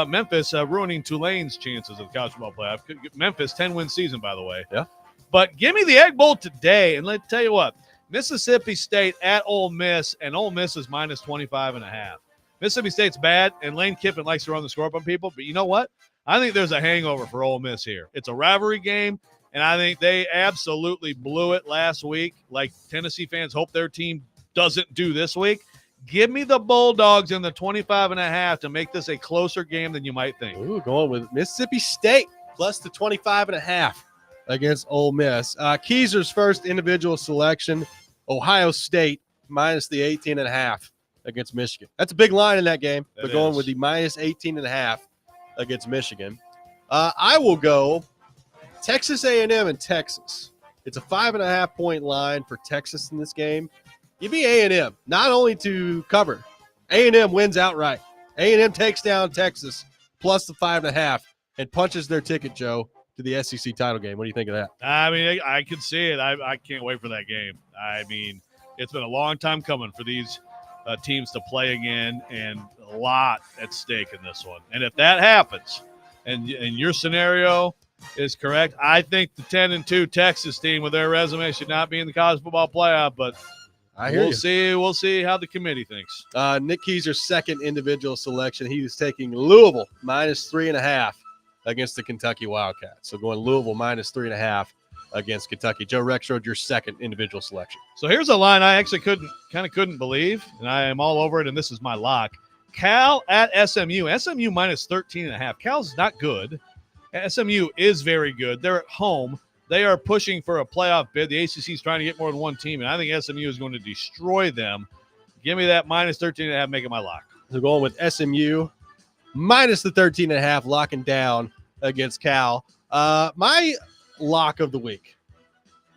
Speaker 2: Memphis ruining Tulane's chances of the college football playoff. Memphis, 10-win season, by the way.
Speaker 1: Yeah.
Speaker 2: But give me the Egg Bowl today, and let's tell you what. Mississippi State at Ole Miss, and Ole Miss is minus 25.5. Mississippi State's bad, and Lane Kiffin likes to run the score up on people, but you know what? I think there's a hangover for Ole Miss here. It's a rivalry game. And I think they absolutely blew it last week, like Tennessee fans hope their team doesn't do this week. Give me the Bulldogs in the 25.5 to make this a closer game than you might think.
Speaker 1: Ooh, going with Mississippi State plus the 25.5 against Ole Miss. Keyser's first individual selection, Ohio State minus the 18.5 against Michigan. That's a big line in that game. They're going with the minus 18.5 against Michigan. I will go Texas A&M and Texas. It's a 5.5-point line for Texas in this game. Give me A&M, not only to cover. A&M wins outright. A&M takes down Texas plus the 5.5 and punches their ticket, Joe, to the SEC title game. What do you think of that?
Speaker 2: I mean, I can see it. I can't wait for that game. I mean, it's been a long time coming for these teams to play again, and a lot at stake in this one. And if that happens, and your scenario is correct, I think the 10-2 Texas team with their resume should not be in the college football playoff, but we'll see. We'll see how the committee thinks.
Speaker 1: Nick Keyser's second individual selection, he was taking Louisville minus 3.5 against the Kentucky Wildcats. So going Louisville minus 3.5 against Kentucky. Joe Rexrode, your second individual selection.
Speaker 2: So here's a line I actually couldn't believe, and I am all over it, and this is my lock. Cal at SMU. SMU minus 13.5. Cal's not good. SMU is very good. They're at home. They are pushing for a playoff bid. The ACC is trying to get more than one team, and I think SMU is going to destroy them. Give me that minus 13.5, make it my lock.
Speaker 1: So going with SMU minus the 13.5, locking down against Cal. My lock of the week,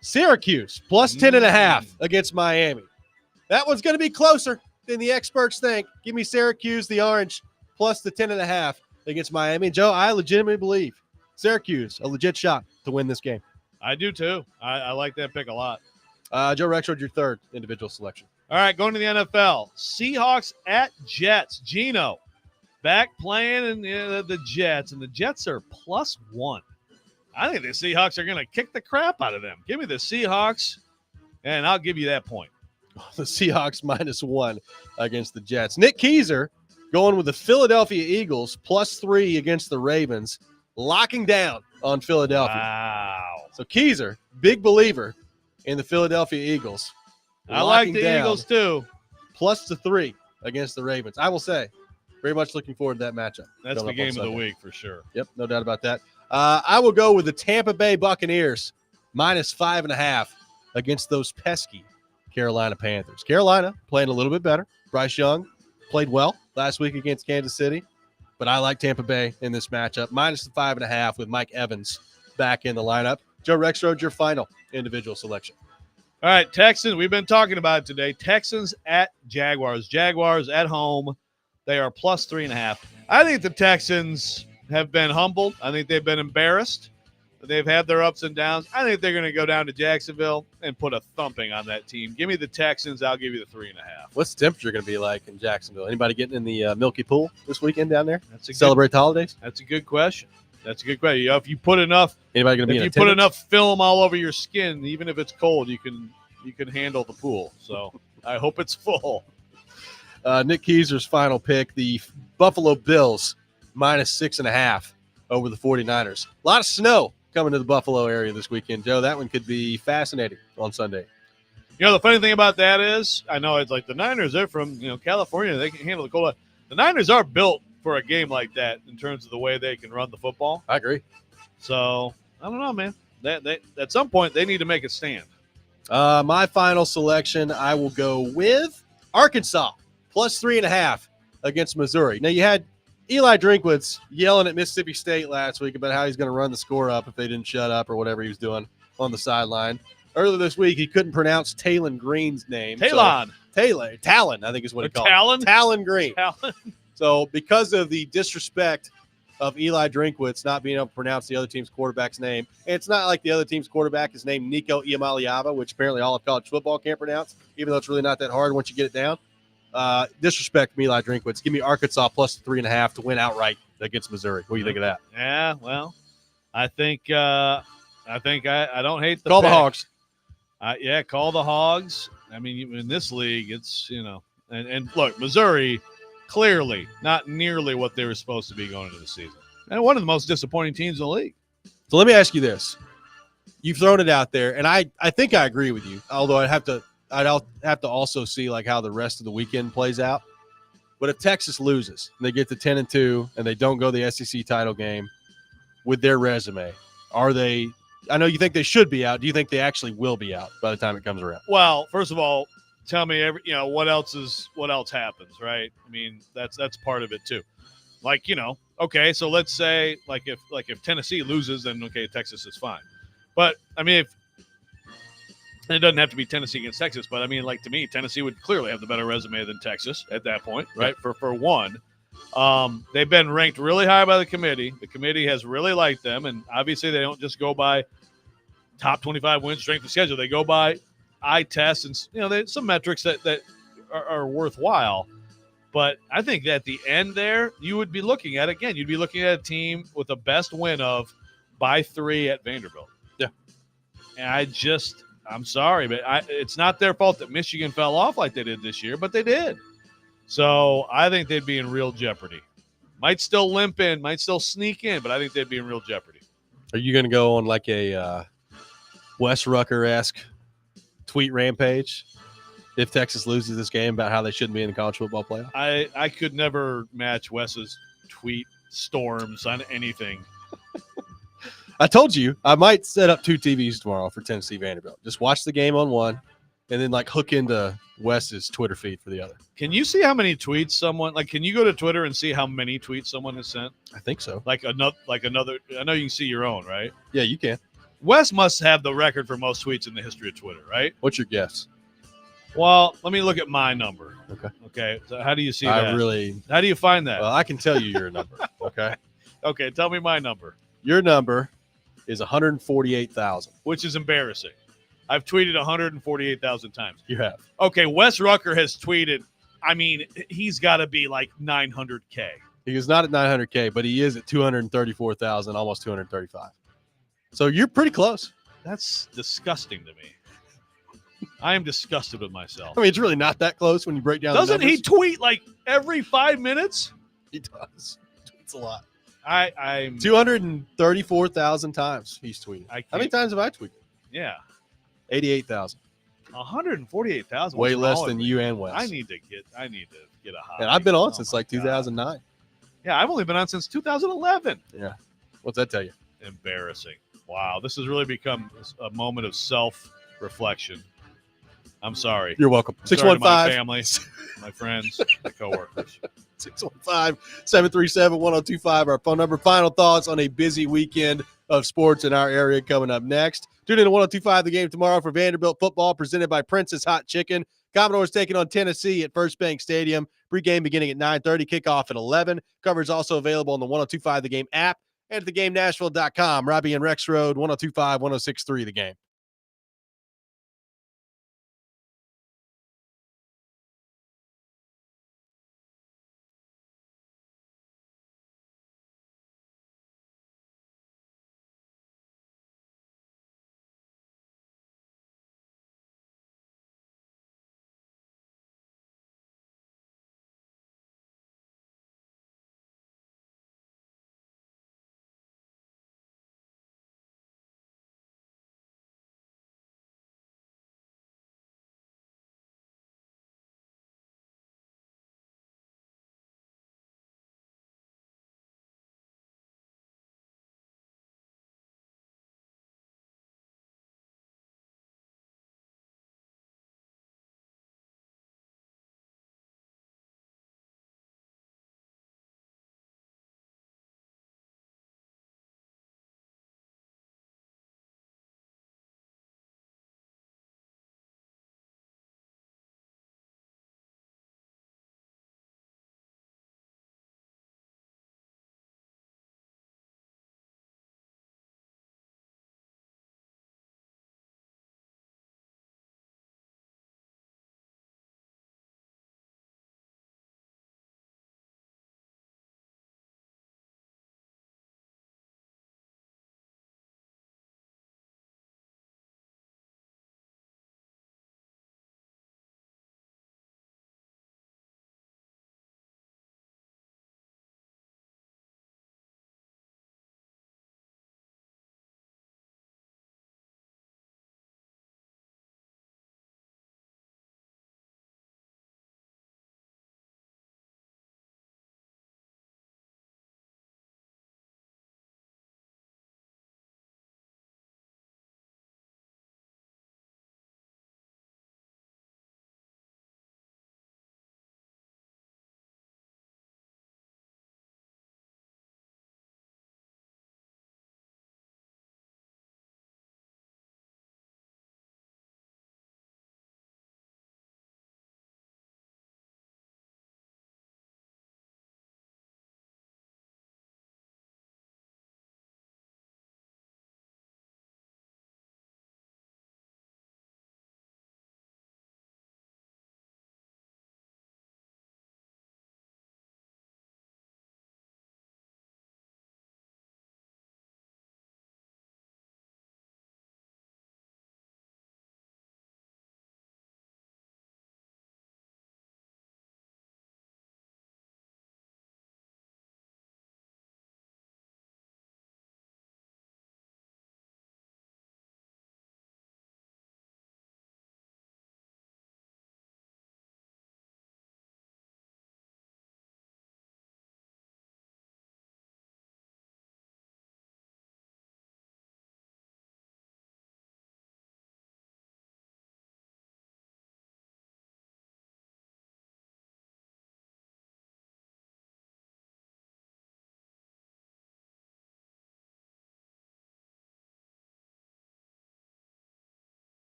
Speaker 1: Syracuse plus 10.5 against Miami. That one's going to be closer than the experts think. Give me Syracuse, the orange, plus the 10.5 against Miami. Joe, I legitimately believe Syracuse, a legit shot to win this game.
Speaker 2: I do too. I like that pick a lot.
Speaker 1: Joe Rexrode, your third individual selection.
Speaker 2: All right, going to the NFL. Seahawks at Jets. Geno back playing in the Jets, and the Jets are +1. I think the Seahawks are going to kick the crap out of them. Give me the Seahawks, and I'll give you that point.
Speaker 1: The Seahawks -1 against the Jets. Nick Keiser going with the Philadelphia Eagles +3 against the Ravens, locking down on Philadelphia.
Speaker 2: Wow.
Speaker 1: So Keiser, big believer in the Philadelphia Eagles.
Speaker 2: I like the
Speaker 1: down
Speaker 2: Eagles too.
Speaker 1: +3 against the Ravens. I will say, very much looking forward to that matchup.
Speaker 2: That's the game of the week for sure.
Speaker 1: Yep, no doubt about that. I will go with the Tampa Bay Buccaneers -5.5 against those pesky Carolina Panthers. Carolina playing a little bit better. Bryce Young played well last week against Kansas City, but I like Tampa Bay in this matchup. -5.5 with Mike Evans back in the lineup. Joe Rexrode, your final individual selection.
Speaker 2: All right, Texans, we've been talking about it today. Texans at Jaguars. Jaguars at home. They are +3.5. I think the Texans have been humbled. I think they've been embarrassed. They've had their ups and downs. I think they're going to go down to Jacksonville and put a thumping on that team. Give me the Texans. I'll give you the 3.5.
Speaker 1: What's the temperature going to be like in Jacksonville? Anybody getting in the Milky Pool this weekend down there? Celebrate the holidays?
Speaker 2: That's a good question. That's a good question. You know, if you put enough,
Speaker 1: Anybody going to be
Speaker 2: if
Speaker 1: in
Speaker 2: you
Speaker 1: attendance?
Speaker 2: put enough film all over your skin, even if it's cold, you can handle the pool. So I hope it's full.
Speaker 1: Nick Keiser's final pick, the Buffalo Bills -6.5 over the 49ers. A lot of snow coming to the Buffalo area this weekend, Joe. That one could be fascinating on Sunday.
Speaker 2: You know, the funny thing about that is, I know it's like the Niners, they're from California. They can handle the cold. The Niners are built for a game like that in terms of the way they can run the football.
Speaker 1: I agree.
Speaker 2: So, I don't know, man. They at some point, they need to make a stand.
Speaker 1: My final selection, I will go with Arkansas +3.5 against Missouri. Now, you had Eli Drinkwitz yelling at Mississippi State last week about how he's going to run the score up if they didn't shut up or whatever he was doing on the sideline. Earlier this week, he couldn't pronounce Talon Green's name.
Speaker 2: Talon,
Speaker 1: I think is what he called
Speaker 2: Talon?
Speaker 1: it. Talon Green.
Speaker 2: Talon.
Speaker 1: So because of the disrespect of Eli Drinkwitz not being able to pronounce the other team's quarterback's name, and it's not like the other team's quarterback is named Nico Iamaleava, which apparently all of college football can't pronounce, even though it's really not that hard once you get it down. Disrespect from Eli Drinkwitz. Give me Arkansas +3.5 to win outright against Missouri. What do you think of that?
Speaker 2: Yeah, well, I think I don't hate the
Speaker 1: Call
Speaker 2: pick.
Speaker 1: the Hogs.
Speaker 2: Yeah, call the Hogs. I mean, in this league, it's, and look, Missouri, clearly not nearly what they were supposed to be going into the season. And one of the most disappointing teams in the league.
Speaker 1: So let me ask you this. You've thrown it out there, and I think I agree with you, although I'd have to also see like how the rest of the weekend plays out. But if Texas loses and they get to 10-2 and they don't go the SEC title game with their resume, are they – I know you think they should be out. Do you think they actually will be out by the time it comes around?
Speaker 2: Well, first of all, tell me what else happens, right? I mean, that's part of it too. Like, okay, so let's say like if Tennessee loses, then okay, Texas is fine. But I mean, if it doesn't have to be Tennessee against Texas, but I mean, like, to me, Tennessee would clearly have the better resume than Texas at that point, right? Yeah. For one. They've been ranked really high by the committee. The committee has really liked them, and obviously they don't just go by top 25 wins, strength of schedule. They go by eye tests and there's some metrics that are worthwhile. But I think that at the end there, you would be looking at a team with the best win of by 3 at Vanderbilt.
Speaker 1: Yeah,
Speaker 2: and I'm sorry, but it's not their fault that Michigan fell off like they did this year, but they did. So I think they'd be in real jeopardy. Might still limp in, might still sneak in, but I think they'd be in real jeopardy.
Speaker 1: Are you going to go on like a Wes Rucker-esque tweet rampage if Texas loses this game about how they shouldn't be in the college football playoff?
Speaker 2: I could never match Wes's tweet storms on anything.
Speaker 1: I told you I might set up 2 TVs tomorrow for Tennessee Vanderbilt. Just watch the game on one, and then like hook into Wes's Twitter feed for the other.
Speaker 2: Can you see how many tweets someone can you go to Twitter and see how many tweets someone has sent?
Speaker 1: I think so.
Speaker 2: Like another I know you can see your own, right?
Speaker 1: Yeah, you can.
Speaker 2: Wes must have the record for most tweets in the history of Twitter, right?
Speaker 1: What's your guess?
Speaker 2: Well, let me look at my number.
Speaker 1: Okay.
Speaker 2: Okay. So how do you see that? How do you find that?
Speaker 1: Well, I can tell you your number. Okay.
Speaker 2: Okay, tell me my number.
Speaker 1: Your number is 148,000.
Speaker 2: Which is embarrassing. I've tweeted 148,000 times.
Speaker 1: You have.
Speaker 2: Okay, Wes Rucker has tweeted. I mean, he's got to be like 900K.
Speaker 1: He is not at 900K, but he is at 234,000, almost 235. So you're pretty close.
Speaker 2: That's disgusting to me. I am disgusted with myself.
Speaker 1: I mean, it's really not that close when you break down.
Speaker 2: Doesn't
Speaker 1: the
Speaker 2: he
Speaker 1: numbers.
Speaker 2: tweet like every 5 minutes?
Speaker 1: He does. It's a lot.
Speaker 2: I'm
Speaker 1: 234,000 times he's tweeted. How many times have I tweeted?
Speaker 2: Yeah,
Speaker 1: 88,000.
Speaker 2: 148,000.
Speaker 1: Way less than you and Wes.
Speaker 2: I need to get a hobby.
Speaker 1: And I've been on
Speaker 2: Oh
Speaker 1: since
Speaker 2: my
Speaker 1: like
Speaker 2: God.
Speaker 1: 2009.
Speaker 2: Yeah, I've only been on since 2011.
Speaker 1: Yeah. What's that tell you?
Speaker 2: Embarrassing. Wow, this has really become a moment of self-reflection. I'm sorry.
Speaker 1: You're welcome.
Speaker 2: I'm sorry to my
Speaker 1: 615
Speaker 2: family, my friends, my coworkers.
Speaker 1: 615-737-1025, our phone number. Final thoughts on a busy weekend of sports in our area coming up next. Tune in to 1025 The Game tomorrow for Vanderbilt football presented by Princess Hot Chicken. Commodores taking on Tennessee at First Bank Stadium. Pre-game beginning at 9:30, kickoff at 11. Coverage also available on the 1025 The Game app and at thegamenashville.com. Robbie and Rex Road, 1025, 1063 The Game.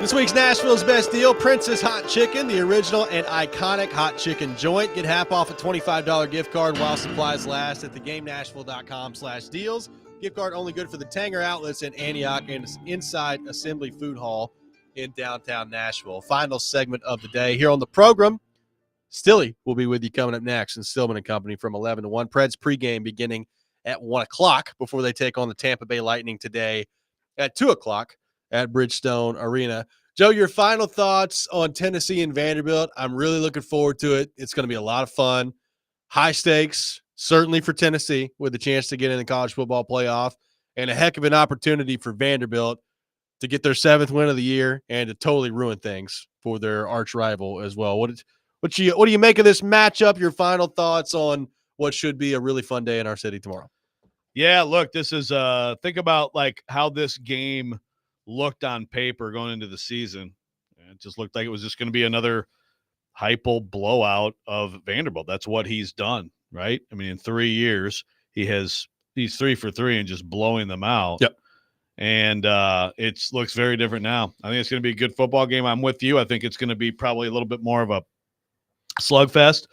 Speaker 1: This week's Nashville's Best Deal, Princess Hot Chicken, the original and iconic hot chicken joint. Get half off a $25 gift card while supplies last at theGameNashville.com/deals. Gift card only good for the Tanger outlets in Antioch and inside Assembly Food Hall in downtown Nashville. Final segment of the day here on the program. Stilly will be with you coming up next, and Stillman and Company from 11 to 1. Preds pregame beginning at 1 o'clock before they take on the Tampa Bay Lightning today at 2 o'clock at Bridgestone Arena. Joe, your final thoughts on Tennessee and Vanderbilt. I'm really looking forward to it. It's going to be a lot of fun. High stakes, certainly for Tennessee, with a chance to get in the college football playoff, and a heck of an opportunity for Vanderbilt to get their 7th win of the year and to totally ruin things for their arch rival as well. What do you make of this matchup? Your final thoughts on what should be a really fun day in our city tomorrow?
Speaker 2: Yeah, look, this is think about like how this game looked on paper going into the season. It just looked like it was just going to be another Heupel blowout of Vanderbilt. That's what he's done, right? I mean, in 3 years, he's 3 for 3 and just blowing them out.
Speaker 1: Yep.
Speaker 2: And it looks very different now. I think it's going to be a good football game. I'm with you. I think it's going to be probably a little bit more of a slugfest.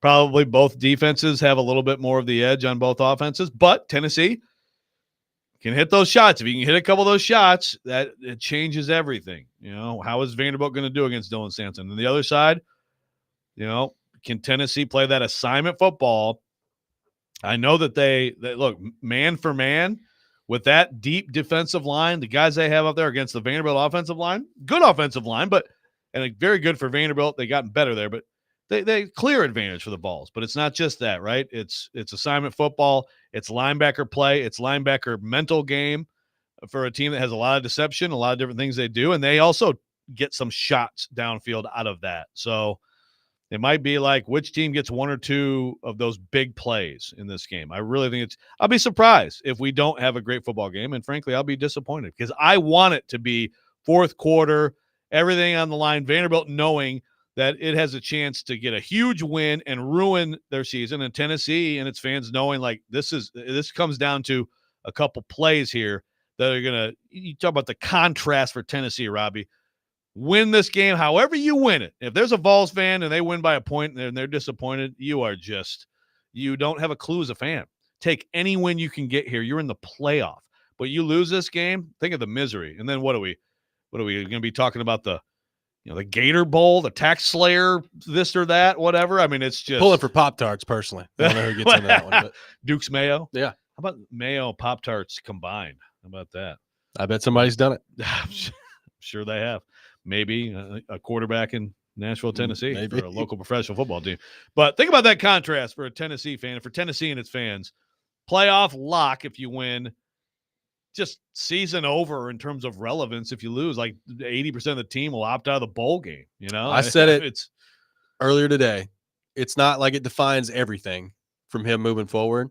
Speaker 2: Probably both defenses have a little bit more of the edge on both offenses, but Tennessee can hit those shots. If you can hit a couple of those shots, that it changes everything. You know, how is Vanderbilt going to do against Dylan Sampson? And the other side, you know, can Tennessee play that assignment football? I know that they look man for man with that deep defensive line, the guys they have up there against the Vanderbilt offensive line, good offensive line, and very good for Vanderbilt. They gotten better there, but they clear advantage for the balls. But it's not just that, right? It's assignment football. It's linebacker play. It's linebacker mental game for a team that has a lot of deception, a lot of different things they do, and they also get some shots downfield out of that. So it might be like which team gets 1 or 2 of those big plays in this game. I really think I'll be surprised if we don't have a great football game, and frankly, I'll be disappointed because I want it to be fourth quarter, everything on the line, Vanderbilt knowing that it has a chance to get a huge win and ruin their season, and Tennessee and its fans knowing like this comes down to a couple plays here that are going to – you talk about the contrast for Tennessee, Robbie. Win this game however you win it. If there's a Vols fan and they win by a point and they're disappointed, you don't have a clue as a fan. Take any win you can get here. You're in the playoff. But you lose this game, think of the misery. And then what are we going to be talking about the Gator Bowl, the Tax Slayer, this or that, whatever? I mean, it's just
Speaker 1: pulling for Pop-Tarts personally. I don't know who gets into that one. But
Speaker 2: Duke's Mayo.
Speaker 1: Yeah.
Speaker 2: How about Mayo Pop-Tarts combined? How about that?
Speaker 1: I bet somebody's done it.
Speaker 2: I'm sure they have. Maybe a quarterback in Nashville, Tennessee,
Speaker 1: Maybe.
Speaker 2: for a local professional football team. But think about that contrast for a Tennessee fan, and for Tennessee and its fans. Playoff lock if you win. Just season over in terms of relevance if you lose. Like 80% of the team will opt out of the bowl game. You know,
Speaker 1: I said it's earlier today. It's not like it defines everything from him moving forward.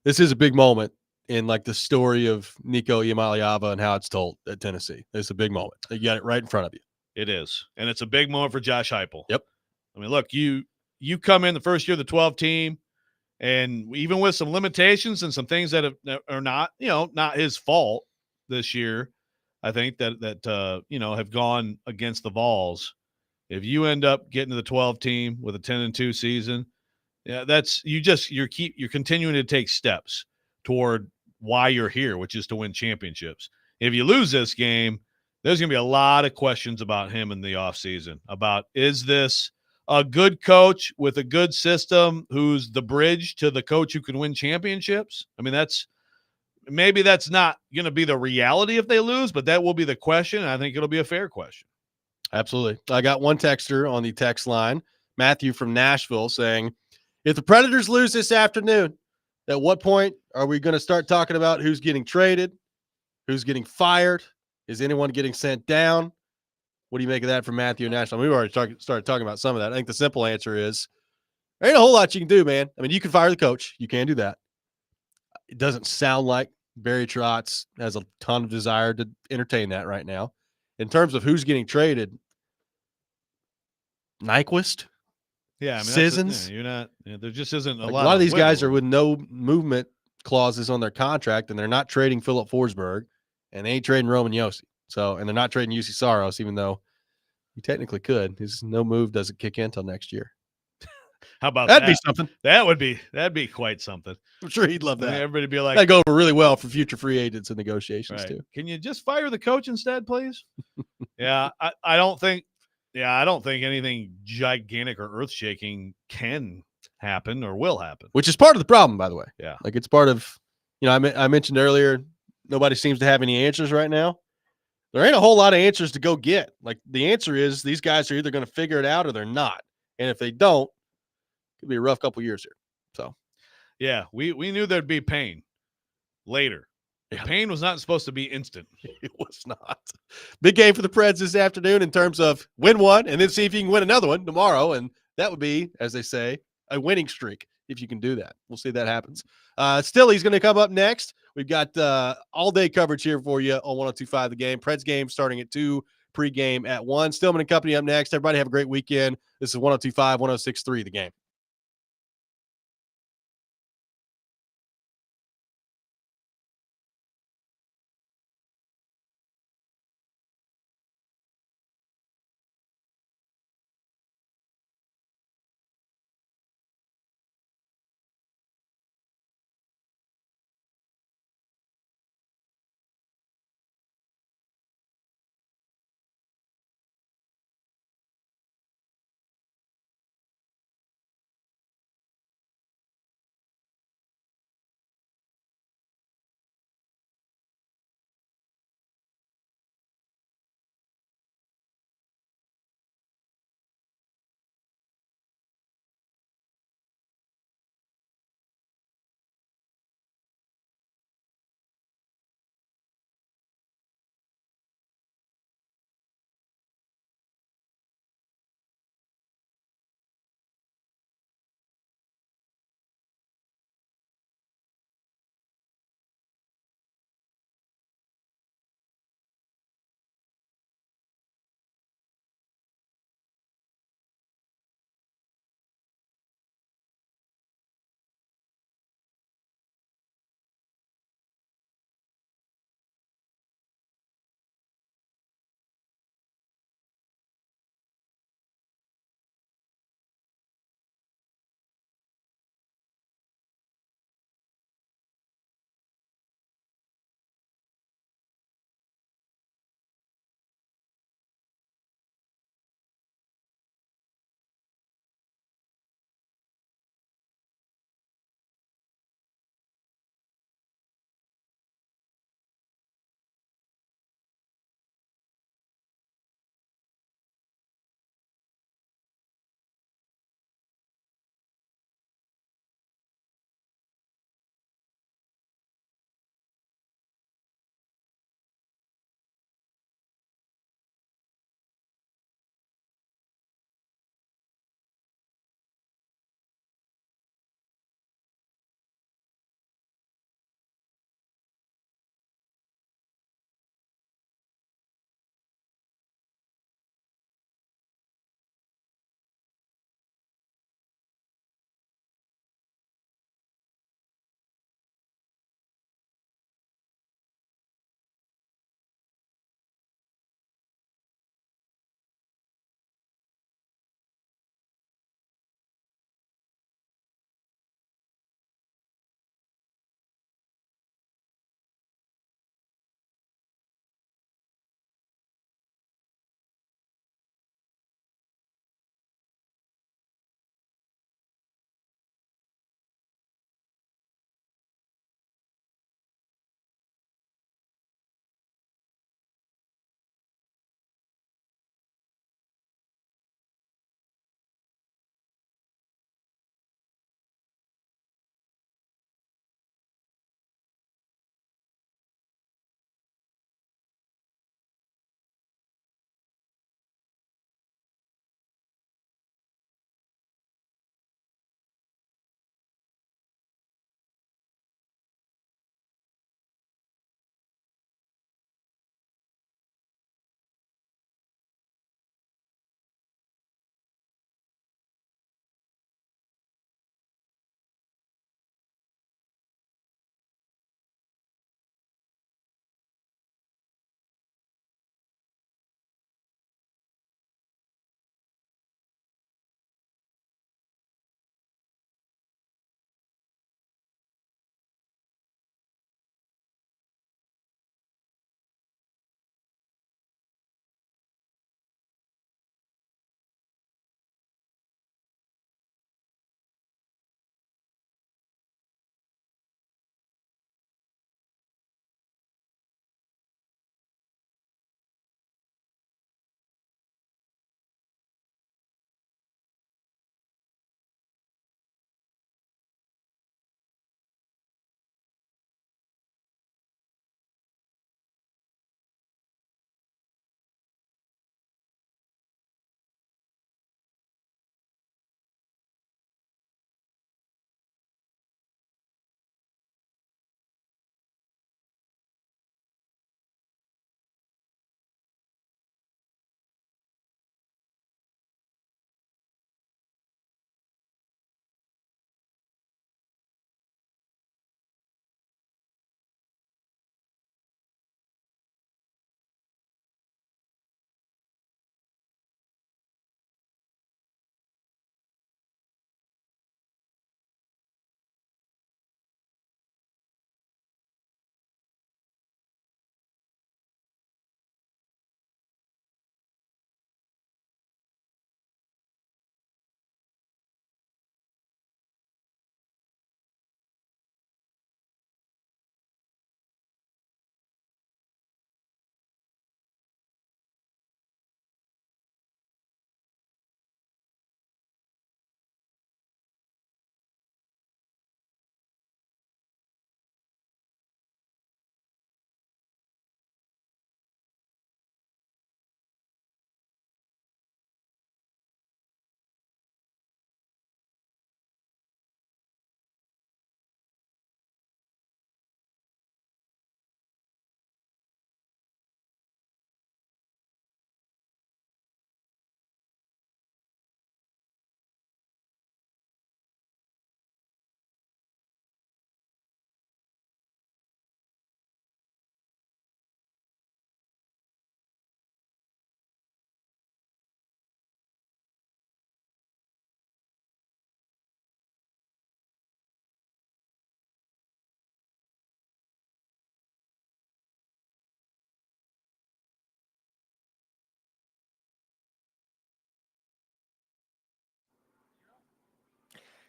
Speaker 1: This is a big moment in like the story of Nico Iamaleava and how it's told at Tennessee. It's a big moment. You got it right in front of you.
Speaker 2: It is. And it's a big moment for Josh Heupel.
Speaker 1: Yep.
Speaker 2: I mean, look, you come in the first year of the 12 team, and even with some limitations and some things that are not his fault this year, I think that have gone against the Vols. If you end up getting to the 12 team with a 10-2 season, yeah, you're continuing to take steps toward why you're here, which is to win championships. If you lose this game, there's going to be a lot of questions about him in the offseason about, is this a good coach with a good system who's the bridge to the coach who can win championships? I mean, maybe that's not going to be the reality if they lose, but that will be the question. And I think it'll be a fair question.
Speaker 1: Absolutely. I got one texter on the text line, Matthew from Nashville, saying, if the Predators lose this afternoon, at what point are we going to start talking about who's getting traded, who's getting fired? Is anyone getting sent down? What do you make of that from Matthew and Nashville? We've already started talking about some of that. I think the simple answer is there ain't a whole lot you can do, man. I mean, you can fire the coach. You can do that. It doesn't sound like Barry Trotz has a ton of desire to entertain that right now. In terms of who's getting traded, Nyquist,
Speaker 2: yeah, I mean,
Speaker 1: Sissons.
Speaker 2: There just isn't a
Speaker 1: Like,
Speaker 2: lot.
Speaker 1: A lot of these guys are with no movement clauses on their contract, and they're not trading Philip Forsberg, and they ain't trading Roman Yossi. So, and they're not trading UC Saros, even though he technically could. His no move doesn't kick in until next year.
Speaker 2: How about
Speaker 1: That'd
Speaker 2: that?
Speaker 1: be something.
Speaker 2: That'd be quite something.
Speaker 1: I'm sure he'd love that.
Speaker 2: Everybody be like,
Speaker 1: That'd go over really well for future free agents and negotiations
Speaker 2: right.
Speaker 1: too.
Speaker 2: Can you just fire the coach instead, please? Yeah, I don't think anything gigantic or earth shaking can happen or will happen.
Speaker 1: Which is part of the problem, by the way.
Speaker 2: Yeah.
Speaker 1: Like it's part of, I mentioned earlier, nobody seems to have any answers right now. There ain't a whole lot of answers to go get. Like the answer is these guys are either going to figure it out or they're not. And if they don't, it could be a rough couple years here. So,
Speaker 2: yeah, we knew there'd be pain later. The pain was not supposed to be instant.
Speaker 1: It was not. Big game for the Preds this afternoon in terms of win one and then see if you can win another one tomorrow. And that would be, as they say, a winning streak if you can do that. We'll see if that happens. Still, he's going to come up next. We've got all-day coverage here for you on 102.5 The Game. Preds game starting at 2, pregame at 1. Stillman and company up next. Everybody have a great weekend. This is 102.5, 106.3 The Game.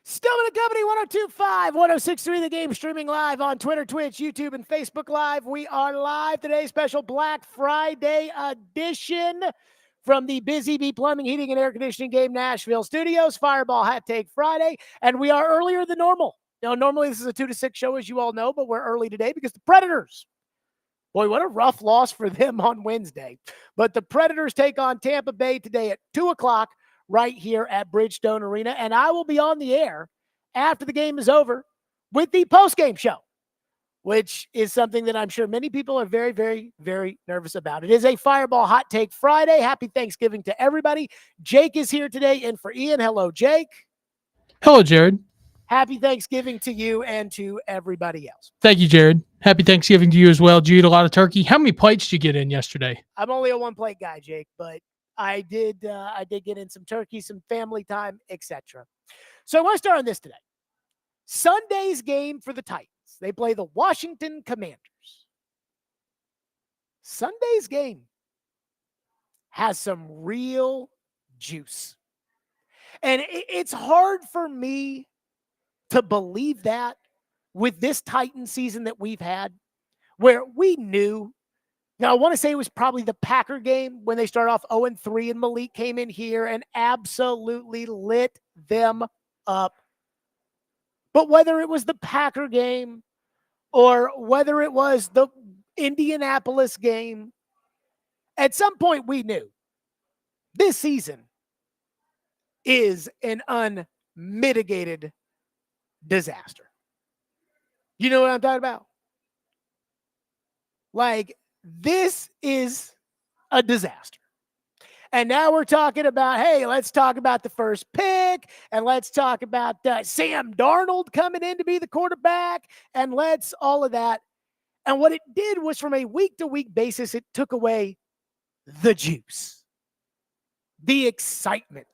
Speaker 8: Stillman and Company 1025, 1063 The Game, streaming live on Twitter, Twitch, YouTube, and Facebook Live. We are live today, special Black Friday edition from the Busy Bee Plumbing, Heating, and Air Conditioning Game Nashville studios. Fireball Hat Take Friday, and we are earlier than normal. Now, normally this is a 2 to 6 show, as you all know, but we're early today because the Predators, boy, what a rough loss for them on Wednesday. But the Predators take on Tampa Bay today at 2 o'clock right here at Bridgestone Arena. And I will be on the air after the game is over with the postgame show, which is something that I'm sure many people are very, very, very nervous about. It is a Fireball Hot Take Friday. Happy Thanksgiving to everybody. Jake is here today in for Ian. Hello, Jake.
Speaker 3: Hello, Jared.
Speaker 8: Happy Thanksgiving to you and to everybody else.
Speaker 3: Thank you, Jared. Happy Thanksgiving to you as well. Did you eat a lot of turkey? How many plates did you get in yesterday?
Speaker 8: I'm only a one-plate guy, Jake, but I did get in some turkey, some family time, etc. So I want to start on this today. Sunday's game for the Titans. They play the Washington Commanders. Sunday's game has some real juice. And it's hard for me to believe that with this Titan season that we've had, where we knew. Now, I want to say it was probably the Packer game when they started off 0-3 and Malik came in here and absolutely lit them up. But whether it was the Packer game or whether it was the Indianapolis game, at some point we knew this season is an unmitigated disaster. You know what I'm talking about? Like, this is a disaster. And now we're talking about, hey, let's talk about the first pick, and let's talk about Sam Darnold coming in to be the quarterback, and let's all of that. And what it did was, from a week-to-week basis, it took away the juice, the excitement.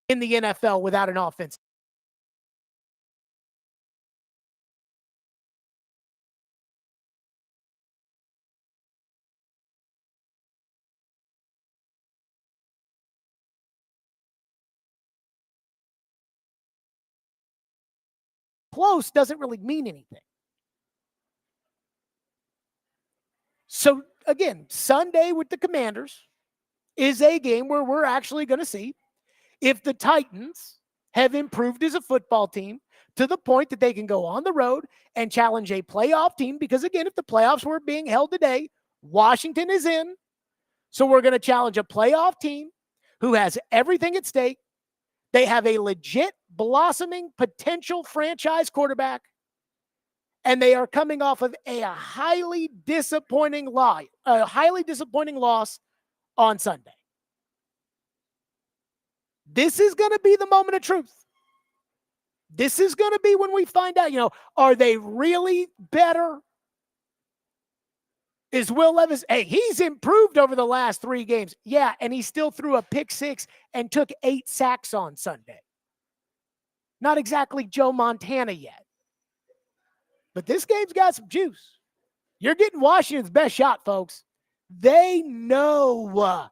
Speaker 8: in the NFL without an offense. Close doesn't really mean anything. So again, Sunday with the Commanders is a game where we're actually going to see if the Titans have improved as a football team to the point that they can go on the road and challenge a playoff team. Because again, if the playoffs were being held today, Washington is in. So we're going to challenge a playoff team who has everything at stake. They have a legit blossoming potential franchise quarterback. And they are coming off of a highly disappointing loss on Sunday. This is going to be the moment of truth. This is going to be when we find out, are they really better? Is Will Levis, hey, he's improved over the last 3 games. Yeah, and he still threw a pick 6 and took 8 sacks on Sunday. Not exactly Joe Montana yet. But this game's got some juice. You're getting Washington's best shot, folks. They know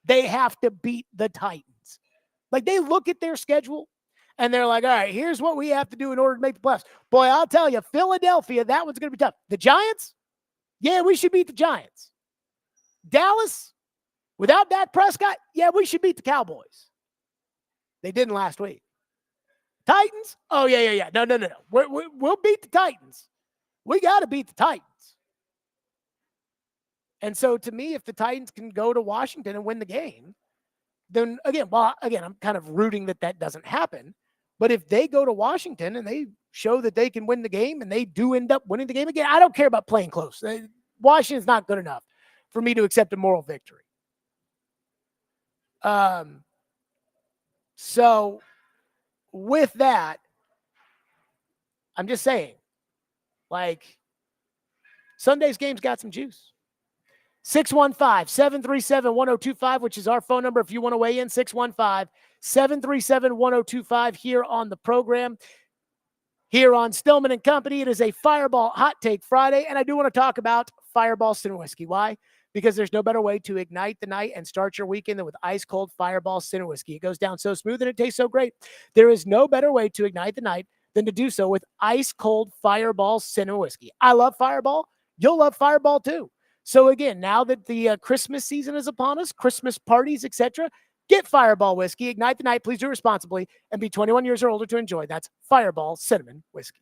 Speaker 8: they have to beat the Titans. Like, they look at their schedule, and they're like, all right, here's what we have to do in order to make the playoffs. Boy, I'll tell you, Philadelphia, that one's going to be tough. The Giants? Yeah, we should beat the Giants. Dallas? Without Dak Prescott? Yeah, we should beat the Cowboys. They didn't last week. Titans? Oh, yeah. No. We'll beat the Titans. We got to beat the Titans. And so, to me, if the Titans can go to Washington and win the game, then again, I'm kind of rooting that doesn't happen. But if they go to Washington and they show that they can win the game and they do end up winning the game again, I don't care about playing close. Washington's not good enough for me to accept a moral victory. So with that, I'm just saying, like, Sunday's game's got some juice. 615-737-1025, which is our phone number if you want to weigh in, 615-737-1025 here on the program. Here on Stillman and Company, it is a Fireball Hot Take Friday, and I do want to talk about Fireball Cinnamon Whiskey. Why? Because there's no better way to ignite the night and start your weekend than with ice-cold Fireball Cinnamon Whiskey. It goes down so smooth and it tastes so great. There is no better way to ignite the night than to do so with ice-cold Fireball Cinnamon Whiskey. I love Fireball. You'll love Fireball too. So again, now that the Christmas season is upon us, Christmas parties, etc., get Fireball Whiskey. Ignite the night. Please do responsibly and be 21 years or older to enjoy. That's Fireball Cinnamon Whiskey.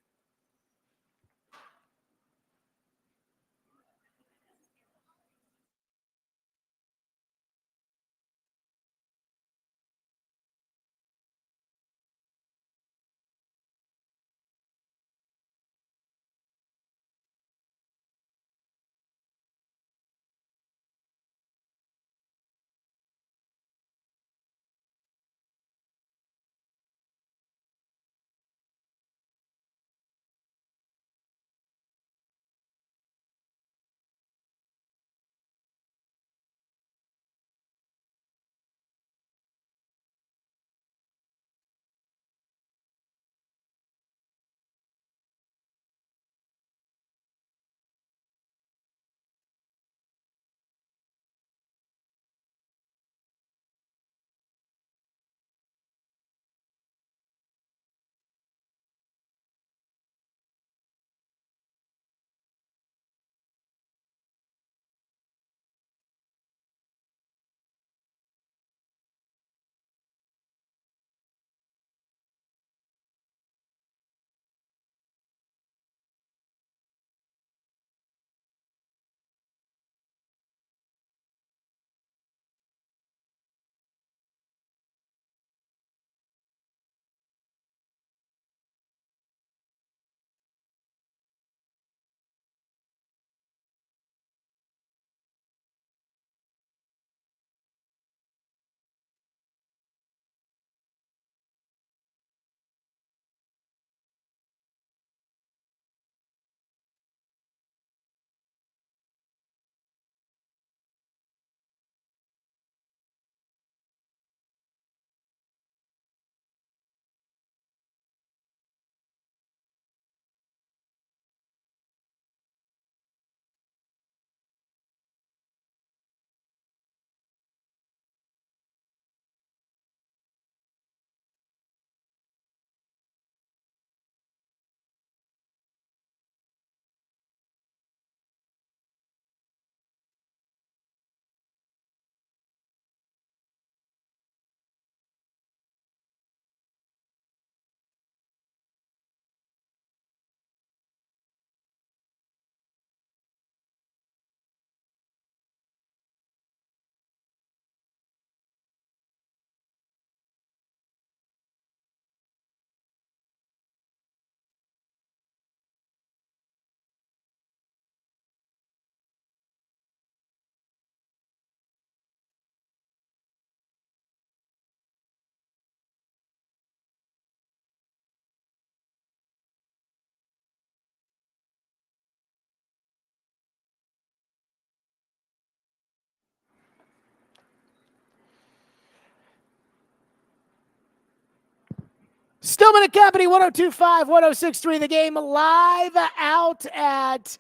Speaker 8: Stillman and Company, 102.5, 106.3, the game live out at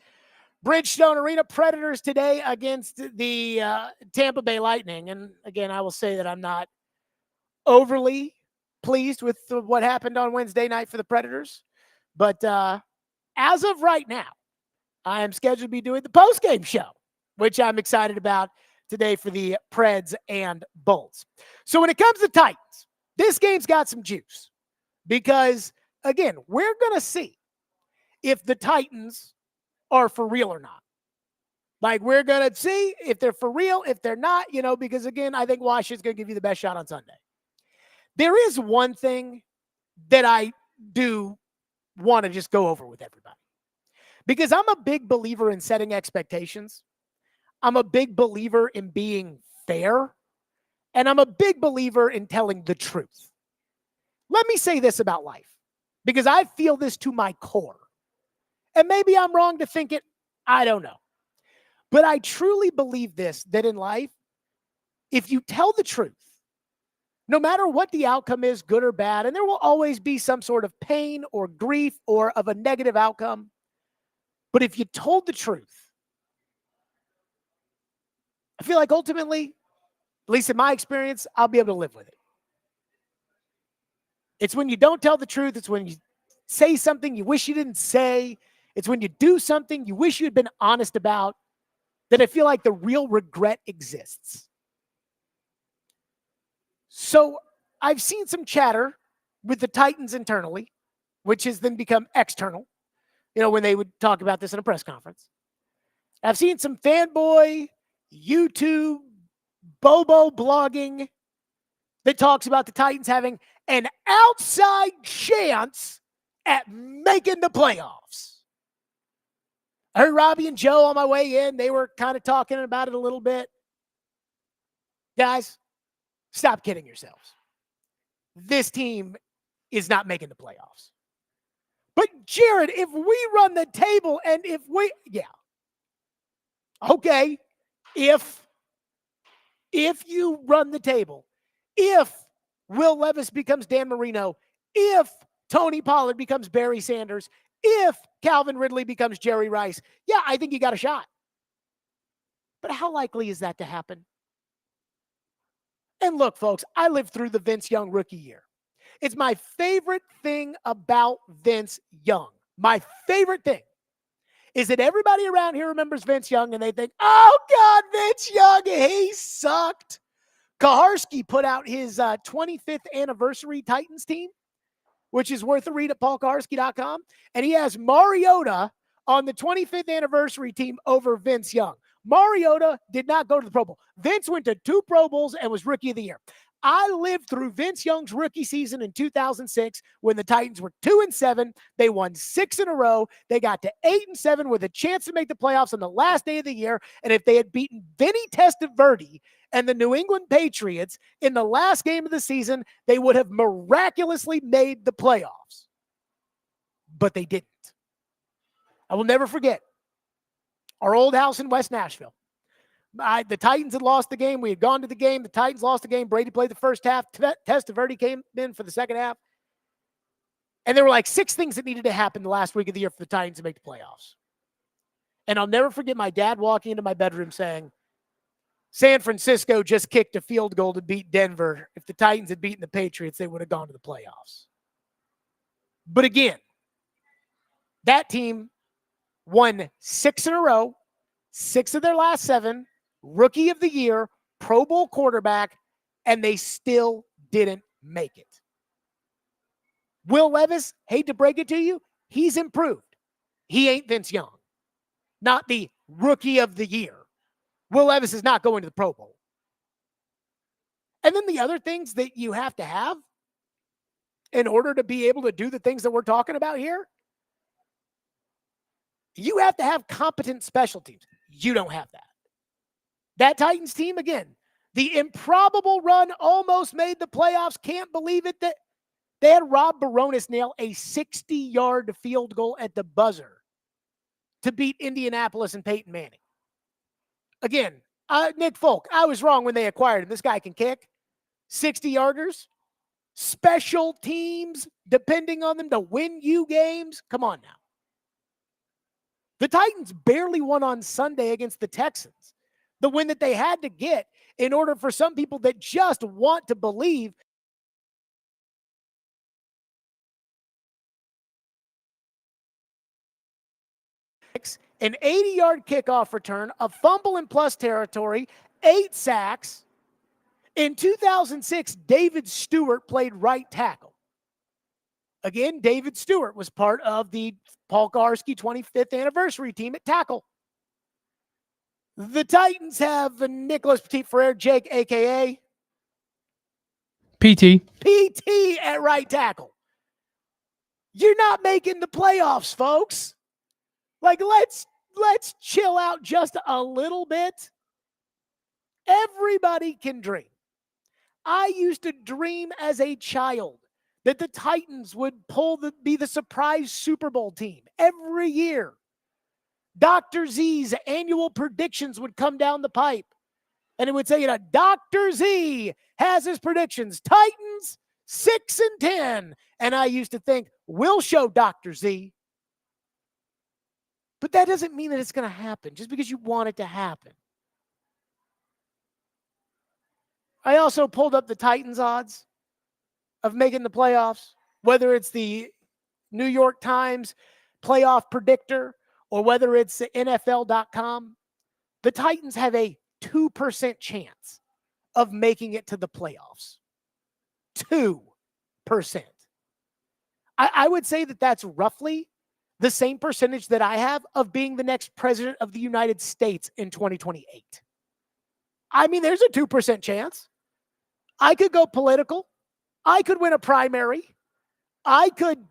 Speaker 8: Bridgestone Arena. Predators today against the Tampa Bay Lightning. And again, I will say that I'm not overly pleased with what happened on Wednesday night for the Predators. But as of right now, I am scheduled to be doing the postgame show, which I'm excited about today for the Preds and Bolts. So when it comes to Titans, this game's got some juice. Because, again, we're going to see if the Titans are for real or not. Like, we're going to see if they're for real, if they're not, because, again, I think Washington's going to give you the best shot on Sunday. There is one thing that I do want to just go over with everybody. Because I'm a big believer in setting expectations. I'm a big believer in being fair. And I'm a big believer in telling the truth. Let me say this about life, because I feel this to my core. And maybe I'm wrong to think it. I don't know. But I truly believe this, that in life, if you tell the truth, no matter what the outcome is, good or bad, and there will always be some sort of pain or grief or of a negative outcome. But if you told the truth, I feel like ultimately, at least in my experience, I'll be able to live with it. It's when you don't tell the truth. It's when you say something you wish you didn't say. It's when you do something you wish you had been honest about that I feel like the real regret exists. So I've seen some chatter with the Titans internally, which has then become external, when they would talk about this in a press conference. I've seen some fanboy, YouTube, Bobo blogging that talks about the Titans having an outside chance at making the playoffs. I heard Robbie and Joe on my way in. They were kind of talking about it a little bit. Guys, stop kidding yourselves. This team is not making the playoffs. But Jared, if we run the table and okay, if you run the table, if Will Levis becomes Dan Marino, if Tony Pollard becomes Barry Sanders, if Calvin Ridley becomes Jerry Rice, I think you got a shot. But how likely is that to happen? And look, folks, I lived through the Vince Young rookie year. It's my favorite thing about Vince Young. My favorite thing is that everybody around here remembers Vince Young and they think, oh, God, Vince Young, he sucked. Kaharski put out his 25th anniversary Titans team, which is worth a read at paulkaharski.com. And he has Mariota on the 25th anniversary team over Vince Young. Mariota did not go to the Pro Bowl. Vince went to 2 Pro Bowls and was Rookie of the Year. I lived through Vince Young's rookie season in 2006 when the Titans were 2-7. They won 6 in a row. They got to 8-7 with a chance to make the playoffs on the last day of the year. And if they had beaten Vinny Testaverde and the New England Patriots in the last game of the season, they would have miraculously made the playoffs. But they didn't. I will never forget our old house in West Nashville. The Titans had lost the game. We had gone to the game. The Titans lost the game. Brady played the first half. Testaverde came in for the second half. And there were like 6 things that needed to happen the last week of the year for the Titans to make the playoffs. And I'll never forget my dad walking into my bedroom saying, San Francisco just kicked a field goal to beat Denver. If the Titans had beaten the Patriots, they would have gone to the playoffs. But again, that team won 6 in a row, 6 of their last 7, Rookie of the Year, Pro Bowl quarterback, and they still didn't make it. Will Levis, hate to break it to you, he's improved. He ain't Vince Young. Not the Rookie of the Year. Will Levis is not going to the Pro Bowl. And then the other things that you have to have in order to be able to do the things that we're talking about here, you have to have competent special teams. You don't have that. That Titans team, again, the improbable run almost made the playoffs. Can't believe it that they had Rob Baronis nail a 60-yard field goal at the buzzer to beat Indianapolis and Peyton Manning. Again, Nick Folk, I was wrong when they acquired him. This guy can kick 60-yarders. Special teams depending on them to win you games. Come on now. The Titans barely won on Sunday against the Texans, the win that they had to get in order for some people that just want to believe an 80-yard kickoff return, a fumble in plus territory, 8 sacks. In 2006, David Stewart played right tackle. Again, David Stewart was part of the Paul Karski 25th anniversary team at tackle. The Titans have Nicholas Petit-Frere, Jake, a.k.a.
Speaker 3: PT.
Speaker 8: PT at right tackle. You're not making the playoffs, folks. Like, let's chill out just a little bit. Everybody can dream. I used to dream as a child that the Titans would be the surprise Super Bowl team every year. Dr. Z's annual predictions would come down the pipe, and it would say, Dr. Z has his predictions. Titans 6-10. And I used to think, we'll show Dr. Z. But that doesn't mean that it's going to happen just because you want it to happen. I also pulled up the Titans odds of making the playoffs, whether it's the New York Times playoff predictor or whether it's the NFL.com. The Titans have a 2% chance of making it to the playoffs. 2%. I would say that that's roughly the same percentage that I have of being the next president of the United States in 2028. I mean, there's a 2% chance. I could go political. I could win a primary. I could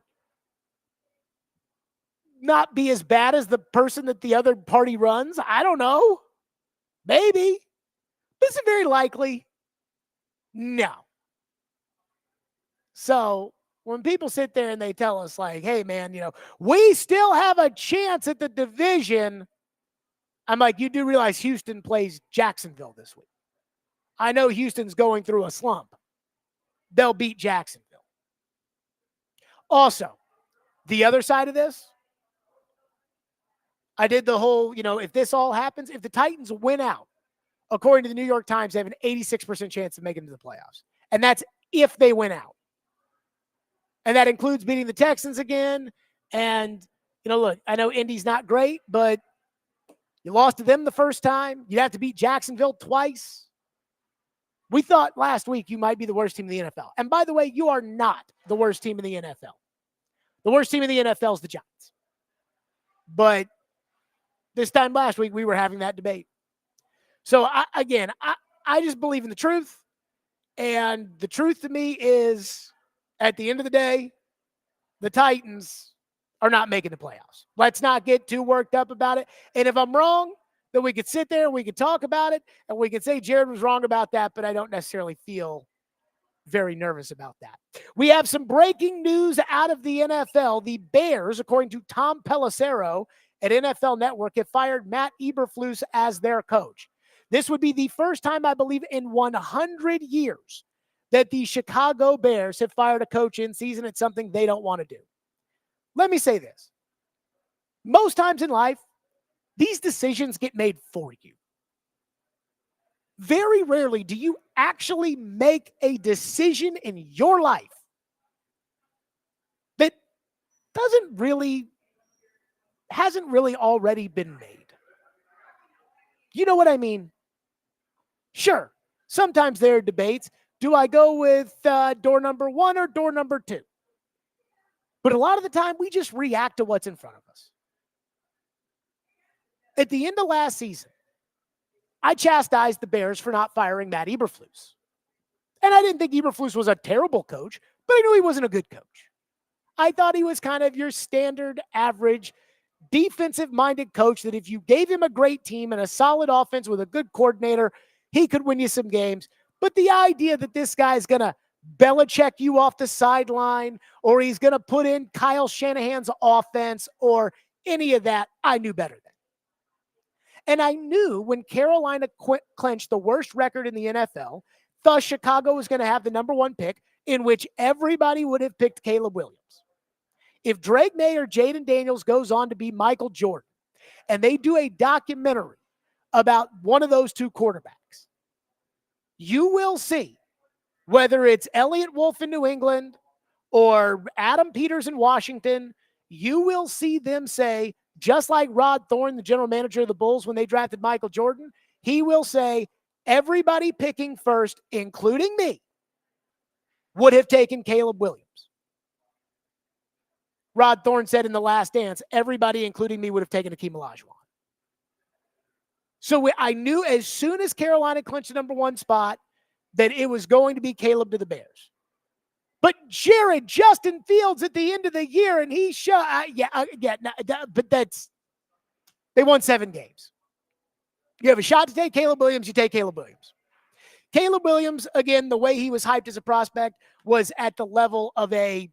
Speaker 8: not be as bad as the person that the other party runs. I don't know. Maybe. But is it very likely? No. So when people sit there and they tell us like, hey, man, we still have a chance at the division. I'm like, you do realize Houston plays Jacksonville this week. I know Houston's going through a slump. They'll beat Jacksonville. Also, the other side of this, I did the whole, if this all happens, if the Titans win out, according to the New York Times, they have an 86% chance of making it to the playoffs. And that's if they win out. And that includes beating the Texans again. And, look, I know Indy's not great, but you lost to them the first time. You'd have to beat Jacksonville twice. We thought last week you might be the worst team in the NFL. And by the way, you are not the worst team in the NFL. The worst team in the NFL is the Giants. But this time last week, we were having that debate. So, I just believe in the truth. And the truth to me is, at the end of the day, the Titans are not making the playoffs. Let's not get too worked up about it. And if I'm wrong, then we could sit there, we could talk about it, and we could say Jared was wrong about that, but I don't necessarily feel very nervous about that. We have some breaking news out of the NFL. The Bears, according to Tom Pelissero at NFL Network, have fired Matt Eberflus as their coach. This would be the first time, I believe, in 100 years that the Chicago Bears have fired a coach in season. It's something they don't want to do. Let me say this. Most times in life, these decisions get made for you. Very rarely do you actually make a decision in your life that hasn't really already been made. You know what I mean? Sure, sometimes there are debates. Do I go with door number 1 or door number 2? But a lot of the time, we just react to what's in front of us. At the end of last season, I chastised the Bears for not firing Matt Eberflus. And I didn't think Eberflus was a terrible coach, but I knew he wasn't a good coach. I thought he was kind of your standard, average, defensive-minded coach that if you gave him a great team and a solid offense with a good coordinator, he could win you some games. But the idea that this guy's going to Belichick you off the sideline or he's going to put in Kyle Shanahan's offense or any of that, I knew better than. And I knew when Carolina clinched the worst record in the NFL, thus Chicago was going to have the number 1 pick, in which everybody would have picked Caleb Williams. If Drake May or Jaden Daniels goes on to be Michael Jordan, and they do a documentary about one of those two quarterbacks, you will see, whether it's Elliott Wolf in New England or Adam Peters in Washington, you will see them say, just like Rod Thorne, the general manager of the Bulls, when they drafted Michael Jordan, he will say, everybody picking first, including me, would have taken Caleb Williams. Rod Thorne said in The Last Dance, everybody, including me, would have taken Akeem Olajuwon. So I knew as soon as Carolina clinched the number one spot that it was going to be Caleb to the Bears. But Jared, Justin Fields at the end of the year, and he shot, but they won 7 games. You have a shot to take Caleb Williams, you take Caleb Williams. Caleb Williams, again, the way he was hyped as a prospect was at the level of a,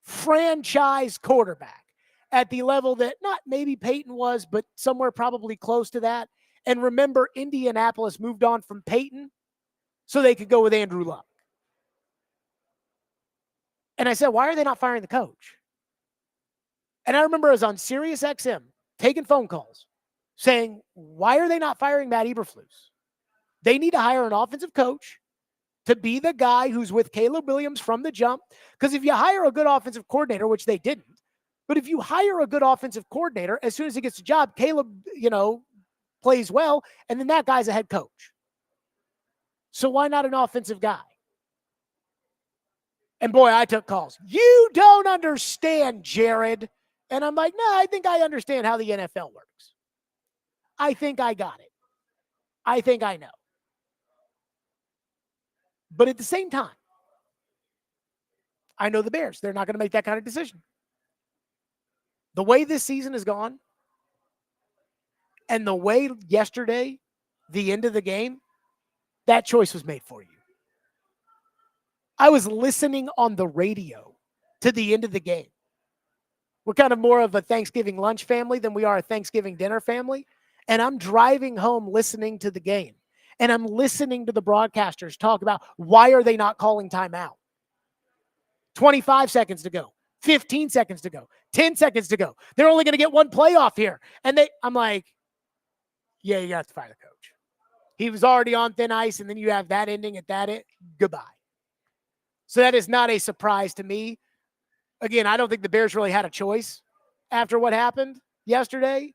Speaker 8: franchise quarterback, at the level that not maybe Peyton was, but somewhere probably close to that. And remember, Indianapolis moved on from Peyton so they could go with Andrew Luck. And I said, why are they not firing the coach? And I remember I was on Sirius XM taking phone calls saying, why are they not firing Matt Eberflus? They need to hire an offensive coach to be the guy who's with Caleb Williams from the jump. Because if you hire a good offensive coordinator, which they didn't, but if you hire a good offensive coordinator, as soon as he gets a job, Caleb, plays well, and then that guy's a head coach. So why not an offensive guy? And boy, I took calls. You don't understand, Jared. And I'm like, no, I think I understand how the NFL works. I think I got it. I think I know. But at the same time, I know the Bears. They're not going to make that kind of decision. The way this season has gone, and the way yesterday, the end of the game, that choice was made for you. I was listening on the radio to the end of the game. We're kind of more of a Thanksgiving lunch family than we are a Thanksgiving dinner family. And I'm driving home listening to the game. And I'm listening to the broadcasters talk about why are they not calling timeout? 25 seconds to go. 15 seconds to go. 10 seconds to go. They're only going to get one playoff here. And I'm like, yeah, you have to fire the coach. He was already on thin ice, and then you have that ending at that. Goodbye. So that is not a surprise to me. Again, I don't think the Bears really had a choice after what happened yesterday.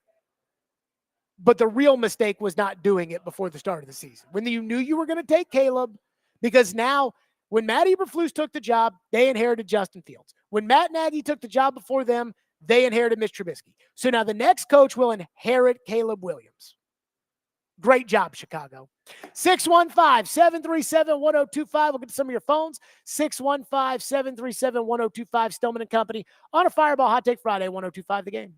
Speaker 8: But the real mistake was not doing it before the start of the season. When you knew you were going to take Caleb, because now when Matt Eberflus took the job, they inherited Justin Fields. When Matt Nagy took the job before them, they inherited Mitch Trubisky. So now the next coach will inherit Caleb Williams. Great job, Chicago. 615-737-1025. We'll get to some of your phones. 615-737-1025. Stillman and Company on a Fireball Hot Take Friday, 1025 The Game.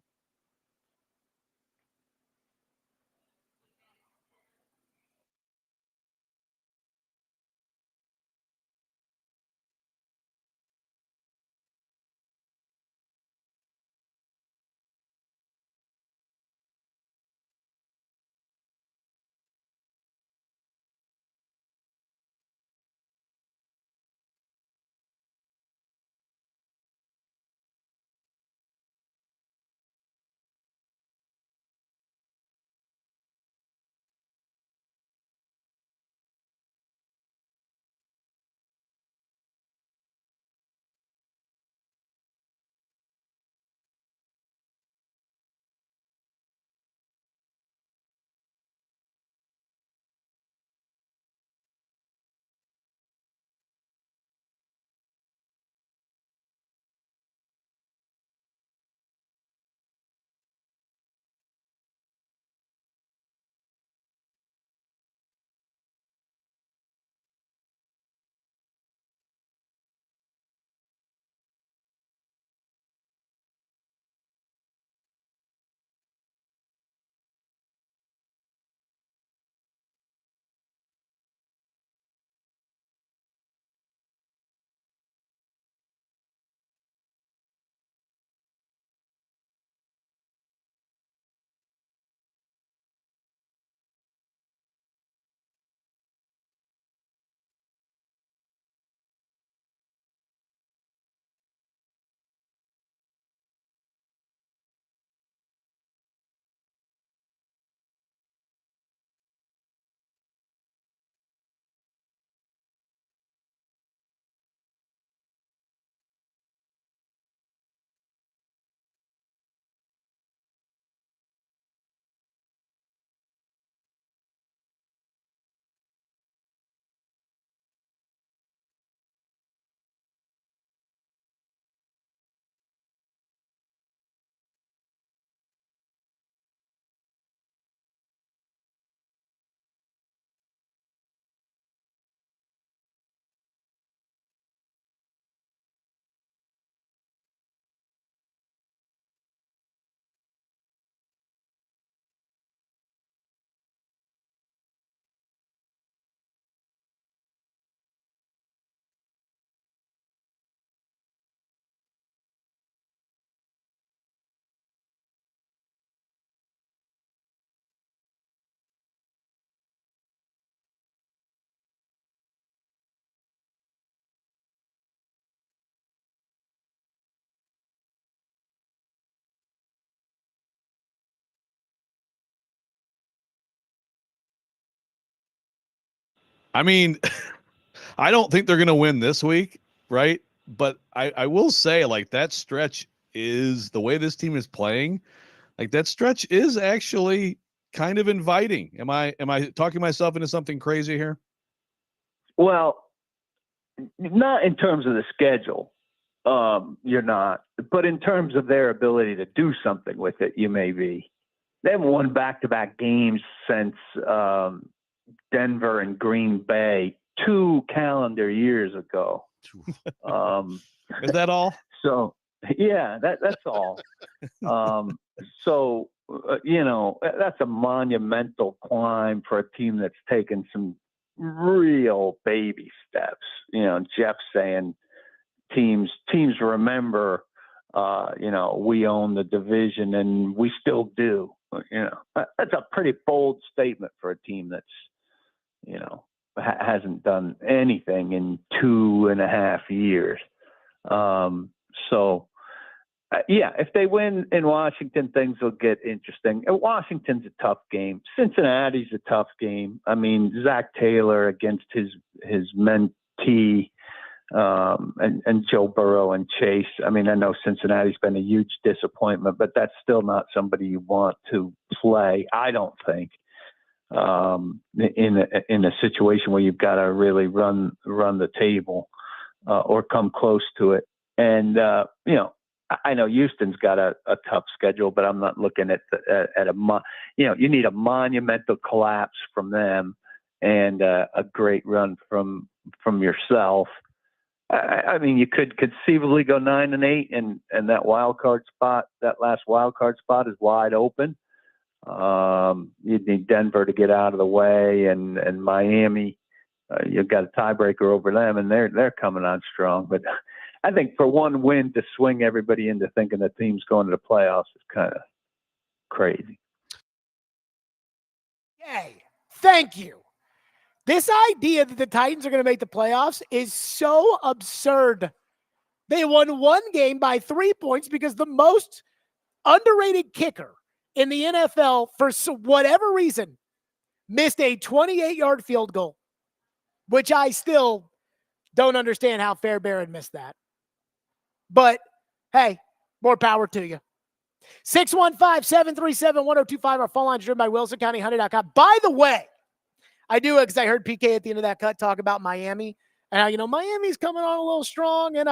Speaker 2: I mean, I don't think they're going to win this week, right? But I will say, like, that stretch is the way this team is playing. Like, that stretch is actually kind of inviting. Am I talking myself into something crazy here?
Speaker 9: Well, not in terms of the schedule. You're not. But in terms of their ability to do something with it, you may be. They haven't won back-to-back games since Denver and Green Bay 2 calendar years ago.
Speaker 2: Is that all?
Speaker 9: So, yeah, that's all. That's a monumental climb for a team that's taken some real baby steps. Jeff saying teams remember, we own the division and we still do. That's a pretty bold statement for a team that's, hasn't done anything in 2.5 years. If they win in Washington, things will get interesting. Washington's a tough game. Cincinnati's a tough game. I mean, Zach Taylor against his mentee, and Joe Burrow and Chase. I mean, I know Cincinnati's been a huge disappointment, but that's still not somebody you want to play, I don't think, in a situation where you've got to really run the table or come close to it. And I know Houston's got a tough schedule, but I'm not looking at you need a monumental collapse from them and a great run from yourself. I mean, you could conceivably go 9-8, and that last wild card spot is wide open. You'd need Denver to get out of the way, and Miami, you've got a tiebreaker over them, and they're coming on strong. But I think for one win to swing everybody into thinking the team's going to the playoffs is kind of crazy.
Speaker 8: Yay. Thank you. This idea that the Titans are going to make the playoffs is so absurd. They won one game by 3 points because the most underrated kicker in the NFL, for whatever reason, missed a 28-yard field goal, which I still don't understand how Fairbairn missed that. But, hey, more power to you. 615-737-1025. Our phone line is driven by WilsonCountyHunter.com. By the way, I do, because I heard PK at the end of that cut talk about Miami and how, Miami's coming on a little strong. And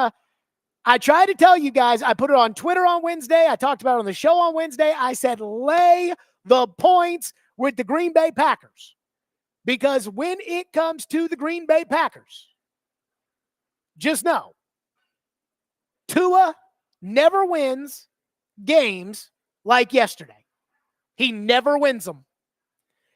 Speaker 8: I tried to tell you guys, I put it on Twitter on Wednesday. I talked about it on the show on Wednesday. I said, lay the points with the Green Bay Packers. Because when it comes to the Green Bay Packers, just know, Tua never wins games like yesterday. He never wins them.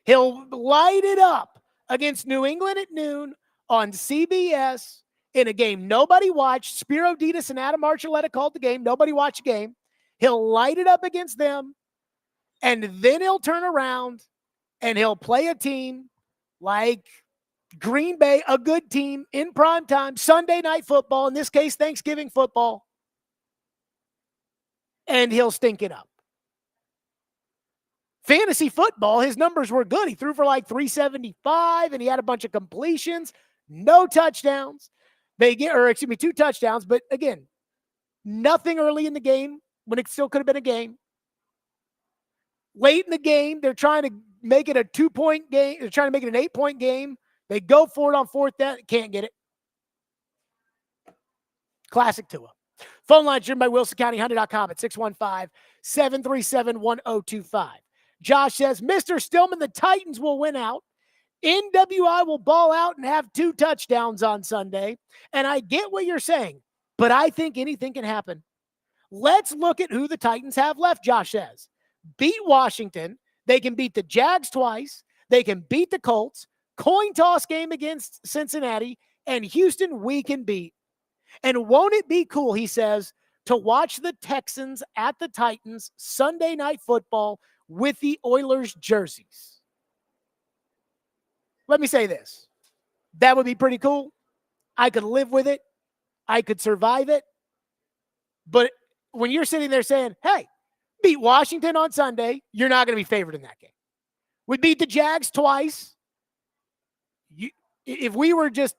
Speaker 8: He'll light it up against New England at noon on CBS in a game nobody watched. Spiro Ditas and Adam Archuleta called the game. Nobody watched the game. He'll light it up against them, and then he'll turn around and he'll play a team like Green Bay, a good team in prime time, Sunday night football, in this case, Thanksgiving football, and he'll stink it up. Fantasy football, his numbers were good. He threw for like 375, and he had a bunch of completions, no touchdowns. 2 touchdowns, but again, nothing early in the game when it still could have been a game. Late in the game, they're trying to make it a 2-point game. They're trying to make it an 8-point game. They go for it on fourth down, can't get it. Classic Tua. Phone line driven by WilsonCountyHunter.com at 615-737-1025. Josh says, Mr. Stillman, the Titans will win out. NWI will ball out and have 2 touchdowns on Sunday. And I get what you're saying, but I think anything can happen. Let's look at who the Titans have left, Josh says. Beat Washington. They can beat the Jags twice. They can beat the Colts. Coin toss game against Cincinnati. And Houston we can beat. And won't it be cool, he says, to watch the Texans at the Titans Sunday night football with the Oilers jerseys? Let me say this. That would be pretty cool. I could live with it. I could survive it. But when you're sitting there saying, hey, beat Washington on Sunday, you're not going to be favored in that game. We beat the Jags twice. If we were just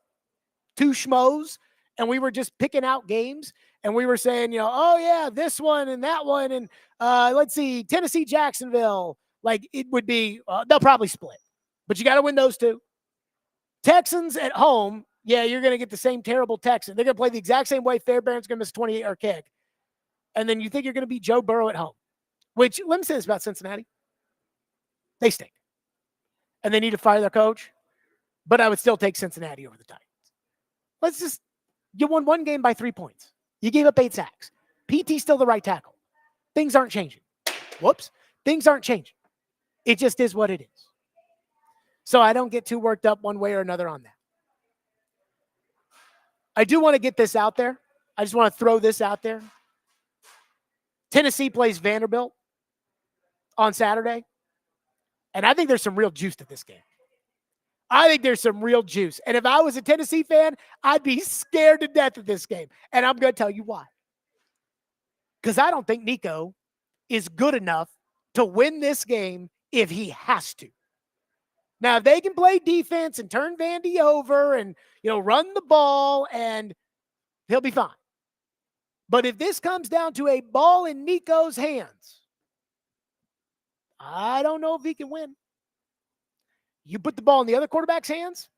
Speaker 8: two schmoes and we were just picking out games and we were saying, oh yeah, this one and that one. And let's see, Tennessee, Jacksonville, like it would be, they'll probably split, but you got to win those two. Texans at home. Yeah, you're going to get the same terrible Texans. They're going to play the exact same way. Fairbairn's going to miss 28-yard kick. And then you think you're going to beat Joe Burrow at home, which, let me say this about Cincinnati. They stink. And they need to fire their coach. But I would still take Cincinnati over the Titans. You won one game by 3 points. You gave up 8 sacks. PT's still the right tackle. Things aren't changing. Whoops. Things aren't changing. It just is what it is. So I don't get too worked up one way or another on that. I do want to get this out there. I just want to throw this out there. Tennessee plays Vanderbilt on Saturday. And I think there's some real juice to this game. I think there's some real juice. And if I was a Tennessee fan, I'd be scared to death of this game. And I'm going to tell you why. Because I don't think Nico is good enough to win this game if he has to. Now, if they can play defense and turn Vandy over and, run the ball, and he'll be fine. But if this comes down to a ball in Nico's hands, I don't know if he can win. You put the ball in the other quarterback's hands,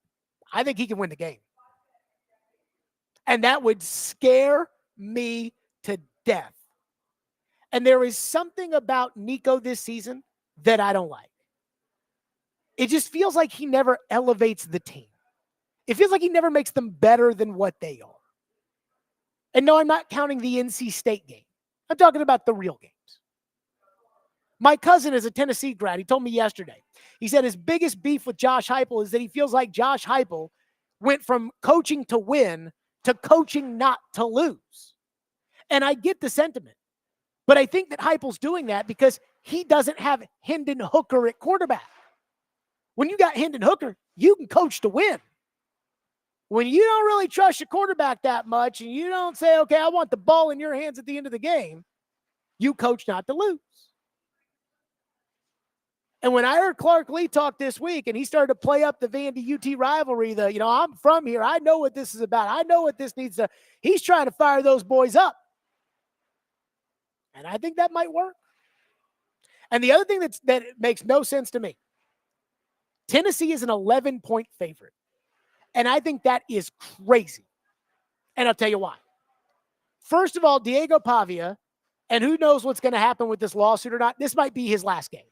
Speaker 8: I think he can win the game. And that would scare me to death. And there is something about Nico this season that I don't like. It just feels like he never elevates the team. It feels like he never makes them better than what they are. And no, I'm not counting the NC State game. I'm talking about the real games. My cousin is a Tennessee grad. He told me yesterday. He said his biggest beef with Josh Heupel is that he feels like Josh Heupel went from coaching to win to coaching not to lose. And I get the sentiment. But I think that Heupel's doing that because he doesn't have Hendon Hooker at quarterback. When you got Hendon Hooker, you can coach to win. When you don't really trust your quarterback that much and you don't say, okay, I want the ball in your hands at the end of the game, you coach not to lose. And when I heard Clark Lee talk this week and he started to play up the Vandy UT rivalry, I'm from here, I know what this is about, I know what this needs to, he's trying to fire those boys up. And I think that might work. And the other thing that makes no sense to me, Tennessee is an 11-point favorite. And I think that is crazy. And I'll tell you why. First of all, Diego Pavia, and who knows what's going to happen with this lawsuit or not, this might be his last game.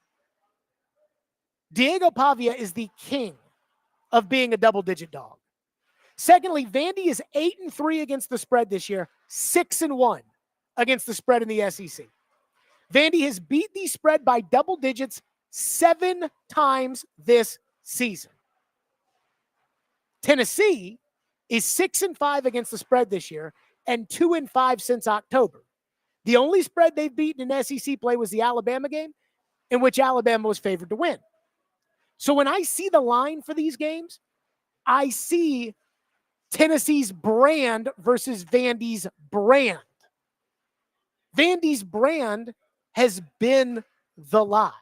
Speaker 8: Diego Pavia is the king of being a double-digit dog. Secondly, Vandy is 8-3 against the spread this year, 6-1 against the spread in the SEC. Vandy has beat the spread by double digits 7 times this season. Tennessee is 6-5 against the spread this year and 2-5 since October. The only spread they've beaten in SEC play was the Alabama game, in which Alabama was favored to win. So when I see the line for these games, I see Tennessee's brand versus Vandy's brand. Vandy's brand has been the lie.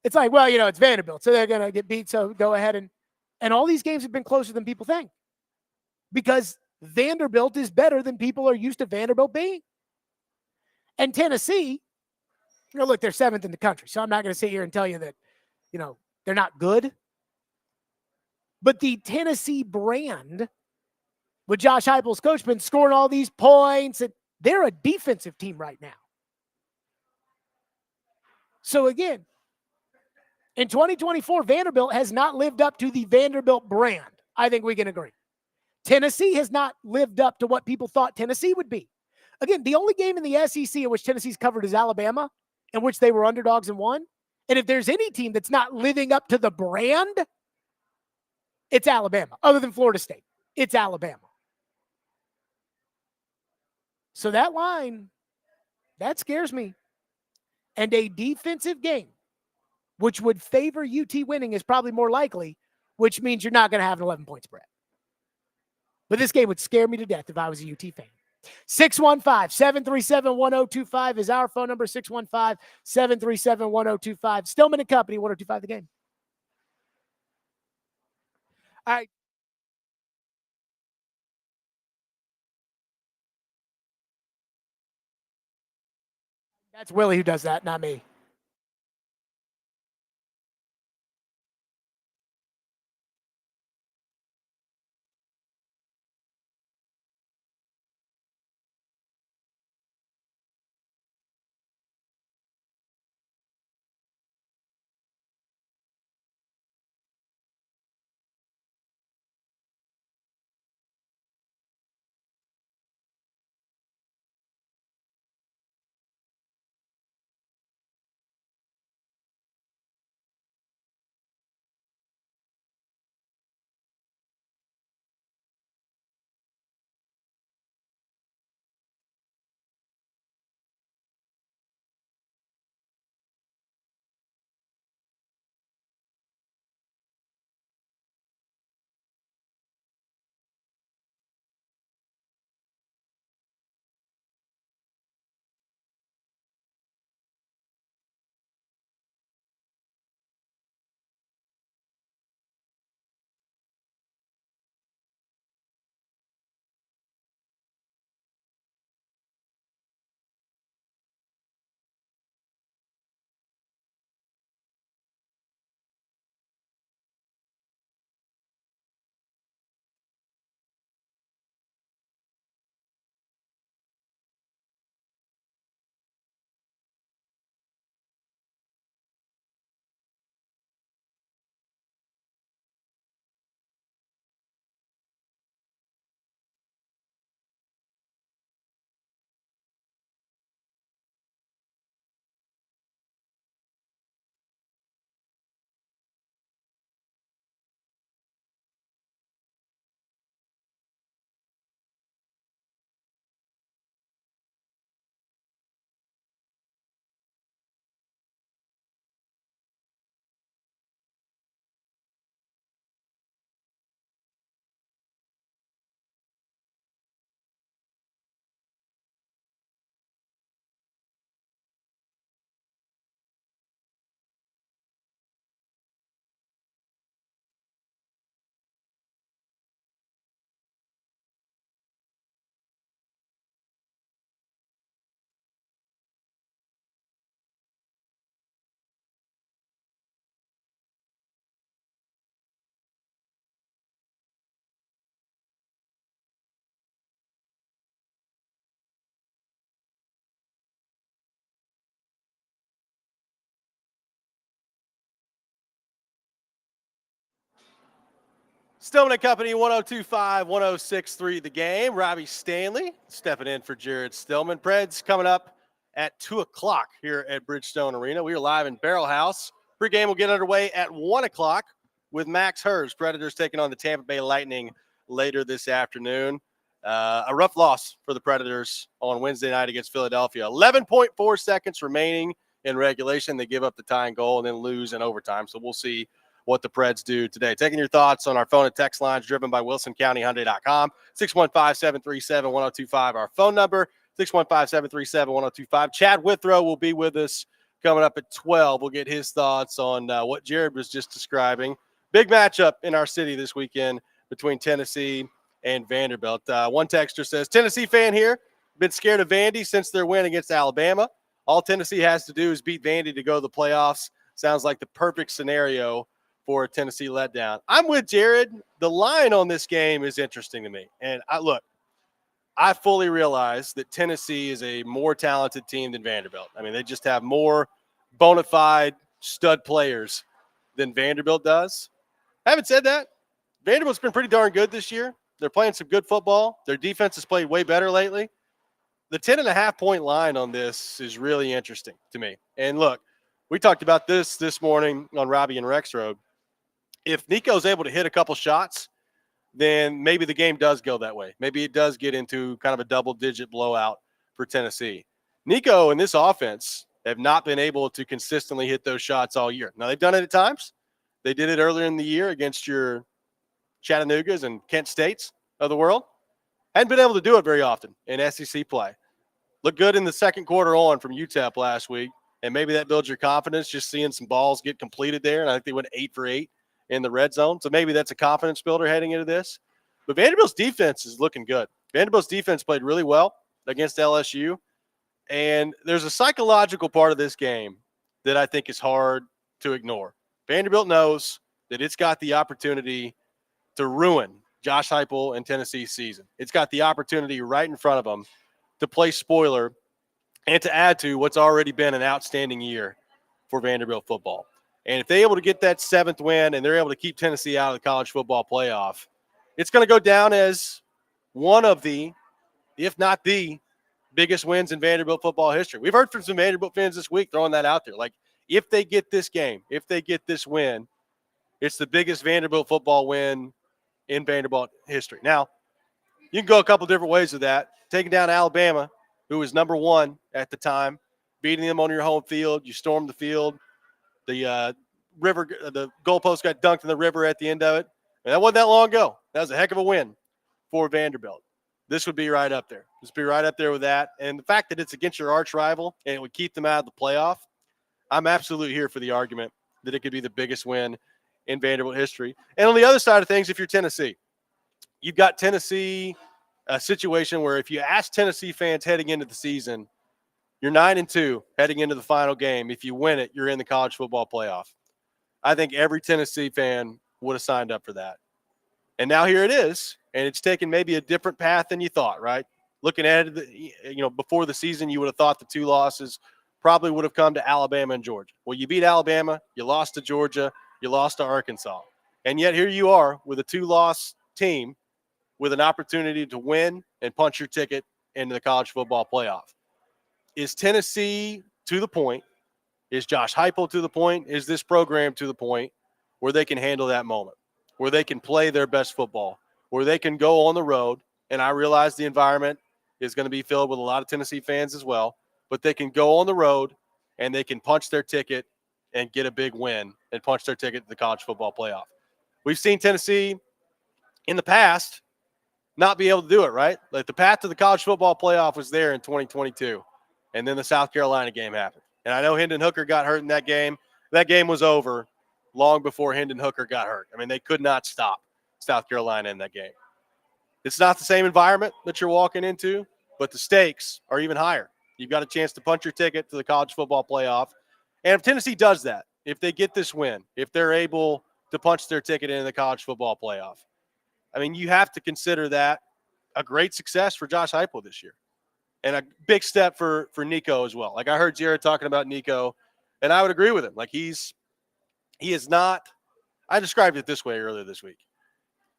Speaker 8: It's like, well, it's Vanderbilt, so they're going to get beat, so go ahead and all these games have been closer than people think because Vanderbilt is better than people are used to Vanderbilt being. And Tennessee, look, they're 7th in the country, so I'm not going to sit here and tell you that, they're not good. But the Tennessee brand, with Josh Heupel's coach, been scoring all these points, and they're a defensive team right now. So again, in 2024, Vanderbilt has not lived up to the Vanderbilt brand. I think we can agree. Tennessee has not lived up to what people thought Tennessee would be. Again, the only game in the SEC in which Tennessee's covered is Alabama, in which they were underdogs and won. And if there's any team that's not living up to the brand, it's Alabama. Other than Florida State, it's Alabama. So that line, that scares me. And a defensive game, which would favor UT winning, is probably more likely, which means you're not going to have an 11-point spread. But this game would scare me to death if I was a UT fan. 615-737-1025 is our phone number, 615-737-1025. Stillman and Company, 1025 The Game. All right. That's Willie who does that, not me.
Speaker 1: Stillman and Company, 1025, 1063 the game. Robbie Stanley stepping in for Jared Stillman. Preds coming up at 2 o'clock here at Bridgestone Arena. We are live in Barrel House. Pre-game will get underway at 1 o'clock with Max Hers. Predators taking on the Tampa Bay Lightning later this afternoon. A rough loss for the Predators on Wednesday night against Philadelphia. 11.4 seconds remaining in regulation. They give up the tying goal and then lose in overtime. So we'll see what the Preds do today. Taking your thoughts on our phone and text lines driven by WilsonCountyHyundai.com. 615-737-1025, our phone number. 615-737-1025. Chad Withrow will be with us coming up at 12. We'll get his thoughts on what Jared was just describing. Big matchup in our city this weekend between Tennessee and Vanderbilt. One texter says, Tennessee fan here. Been scared of Vandy since their win against Alabama. All Tennessee has to do is beat Vandy to go to the playoffs. Sounds like the perfect scenario for a Tennessee letdown. I'm with Jared. The line on this game is interesting to me. And I fully realize that Tennessee is a more talented team than Vanderbilt. I mean, they just have more bona fide stud players than Vanderbilt does. Having said that, Vanderbilt's been pretty darn good this year. They're playing some good football. Their defense has played way better lately. The 10.5-point line on this is really interesting to me. And look, we talked about this morning on Robbie and Rex Road. If Nico's able to hit a couple shots, then maybe the game does go that way. Maybe it does get into kind of a double-digit blowout for Tennessee. Nico and this offense have not been able to consistently hit those shots all year. Now, they've done it at times. They did it earlier in the year against your Chattanoogas and Kent States of the world. Hadn't been able to do it very often in SEC play. Looked good in the second quarter on from UTEP last week, and maybe that builds your confidence just seeing some balls get completed there, and I think they went 8 for 8 in the red zone. So maybe that's a confidence builder heading into this. But Vanderbilt's defense is looking good. Vanderbilt's defense played really well against LSU. And there's a psychological part of this game that I think is hard to ignore. Vanderbilt knows that it's got the opportunity to ruin Josh Heupel and Tennessee's season. It's got the opportunity right in front of them to play spoiler and to add to what's already been an outstanding year for Vanderbilt football. And if they're able to get that 7th win and they're able to keep Tennessee out of the college football playoff, it's going to go down as one of the, if not the, biggest wins in Vanderbilt football history. We've heard from some Vanderbilt fans this week throwing that out there. Like, if they get this game, if they get this win, it's the biggest Vanderbilt football win in Vanderbilt history. Now, you can go a couple different ways with that. Taking down Alabama, who was number 1 at the time, beating them on your home field. You stormed the field. The the goalpost got dunked in the river at the end of it. And that wasn't that long ago. That was a heck of a win for Vanderbilt. This would be right up there. This would be right up there with that. And the fact that it's against your arch rival and it would keep them out of the playoff, I'm absolutely here for the argument that it could be the biggest win in Vanderbilt history. And on the other side of things, if you're Tennessee, you've got Tennessee, a situation where if you ask Tennessee fans heading into the season, you're 9-2 heading into the final game. If you win it, you're in the college football playoff. I think every Tennessee fan would have signed up for that. And now here it is, and it's taken maybe a different path than you thought, right? Looking at it, before the season, you would have thought the 2 losses probably would have come to Alabama and Georgia. Well, you beat Alabama, you lost to Georgia, you lost to Arkansas. And yet here you are with a 2-loss team with an opportunity to win and punch your ticket into the college football playoff. Is Tennessee to the point? Is Josh Heupel to the point? Is this program to the point where they can handle that moment, where they can play their best football, where they can go on the road? And I realize the environment is going to be filled with a lot of Tennessee fans as well, but they can go on the road and they can punch their ticket and get a big win and punch their ticket to the college football playoff. We've seen Tennessee in the past not be able to do it, right? Like, the path to the college football playoff was there in 2022, and then the South Carolina game happened. And I know Hendon Hooker got hurt in that game. That game was over long before Hendon Hooker got hurt. I mean, they could not stop South Carolina in that game. It's not the same environment that you're walking into, but the stakes are even higher. You've got a chance to punch your ticket to the college football playoff. And if Tennessee does that, if they get this win, if they're able to punch their ticket into the college football playoff, I mean, you have to consider that a great success for Josh Heupel this year and a big step for Nico as well. Like, I heard Jared talking about Nico, and I would agree with him. Like, he is not – I described it this way earlier this week.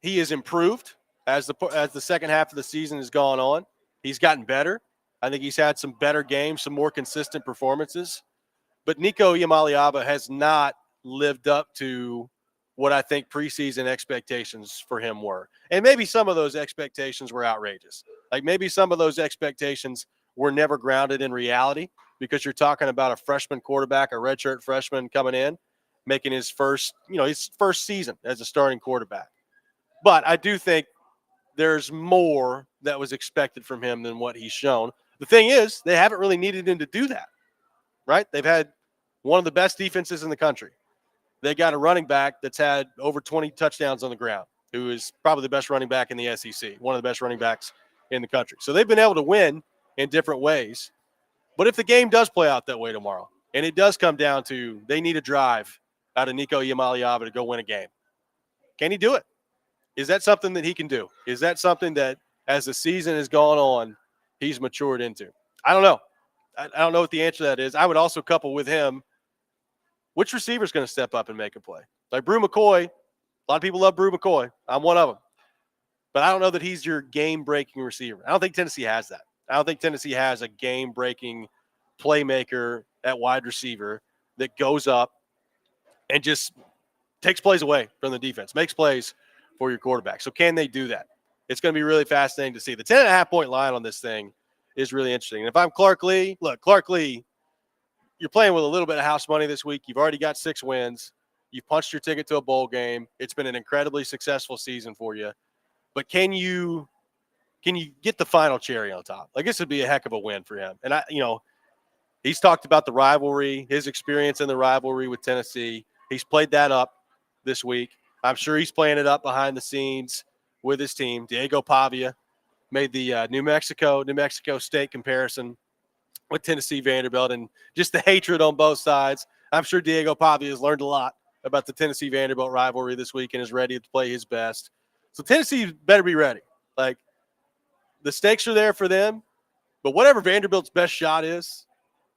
Speaker 1: He is improved as the second half of the season has gone on. He's gotten better. I think he's had some better games, some more consistent performances. But Nico Iamaleava has not lived up to what I think preseason expectations for him were. And maybe some of those expectations were outrageous. Like, maybe some of those expectations were never grounded in reality, because you're talking about a freshman quarterback, a redshirt freshman coming in, making his first season as a starting quarterback. But I do think there's more that was expected from him than what he's shown. The thing is, they haven't really needed him to do that, right? They've had one of the best defenses in the country. They got a running back that's had over 20 touchdowns on the ground, who is probably the best running back in the SEC, one of the best running backs in the country. So they've been able to win in different ways. But if the game does play out that way tomorrow, and it does come down to they need a drive out of Nico Iamaleava to go win a game, can he do it? Is that something that he can do? Is that something that, as the season has gone on, he's matured into? I don't know. I don't know what the answer to that is. I would also couple with him, which receiver is going to step up and make a play? Like Brew McCoy, a lot of people love Brew McCoy. I'm one of them. But I don't know that he's your game-breaking receiver. I don't think Tennessee has that. I don't think Tennessee has a game-breaking playmaker at wide receiver that goes up and just takes plays away from the defense, makes plays for your quarterback. So can they do that? It's going to be really fascinating to see. The 10.5-point line on this thing is really interesting. And if I'm Clark Lee, you're playing with a little bit of house money this week. You've already got 6 wins. You've punched your ticket to a bowl game. It's been an incredibly successful season for you. But can you get the final cherry on top? Like, this would be a heck of a win for him. And he's talked about the rivalry, his experience in the rivalry with Tennessee. He's played that up this week. I'm sure he's playing it up behind the scenes with his team. Diego Pavia made the New Mexico State comparison with Tennessee Vanderbilt, and just the hatred on both sides. I'm sure Diego Pavia has learned a lot about the Tennessee Vanderbilt rivalry this week and is ready to play his best. So Tennessee better be ready. Like, the stakes are there for them, but whatever Vanderbilt's best shot is,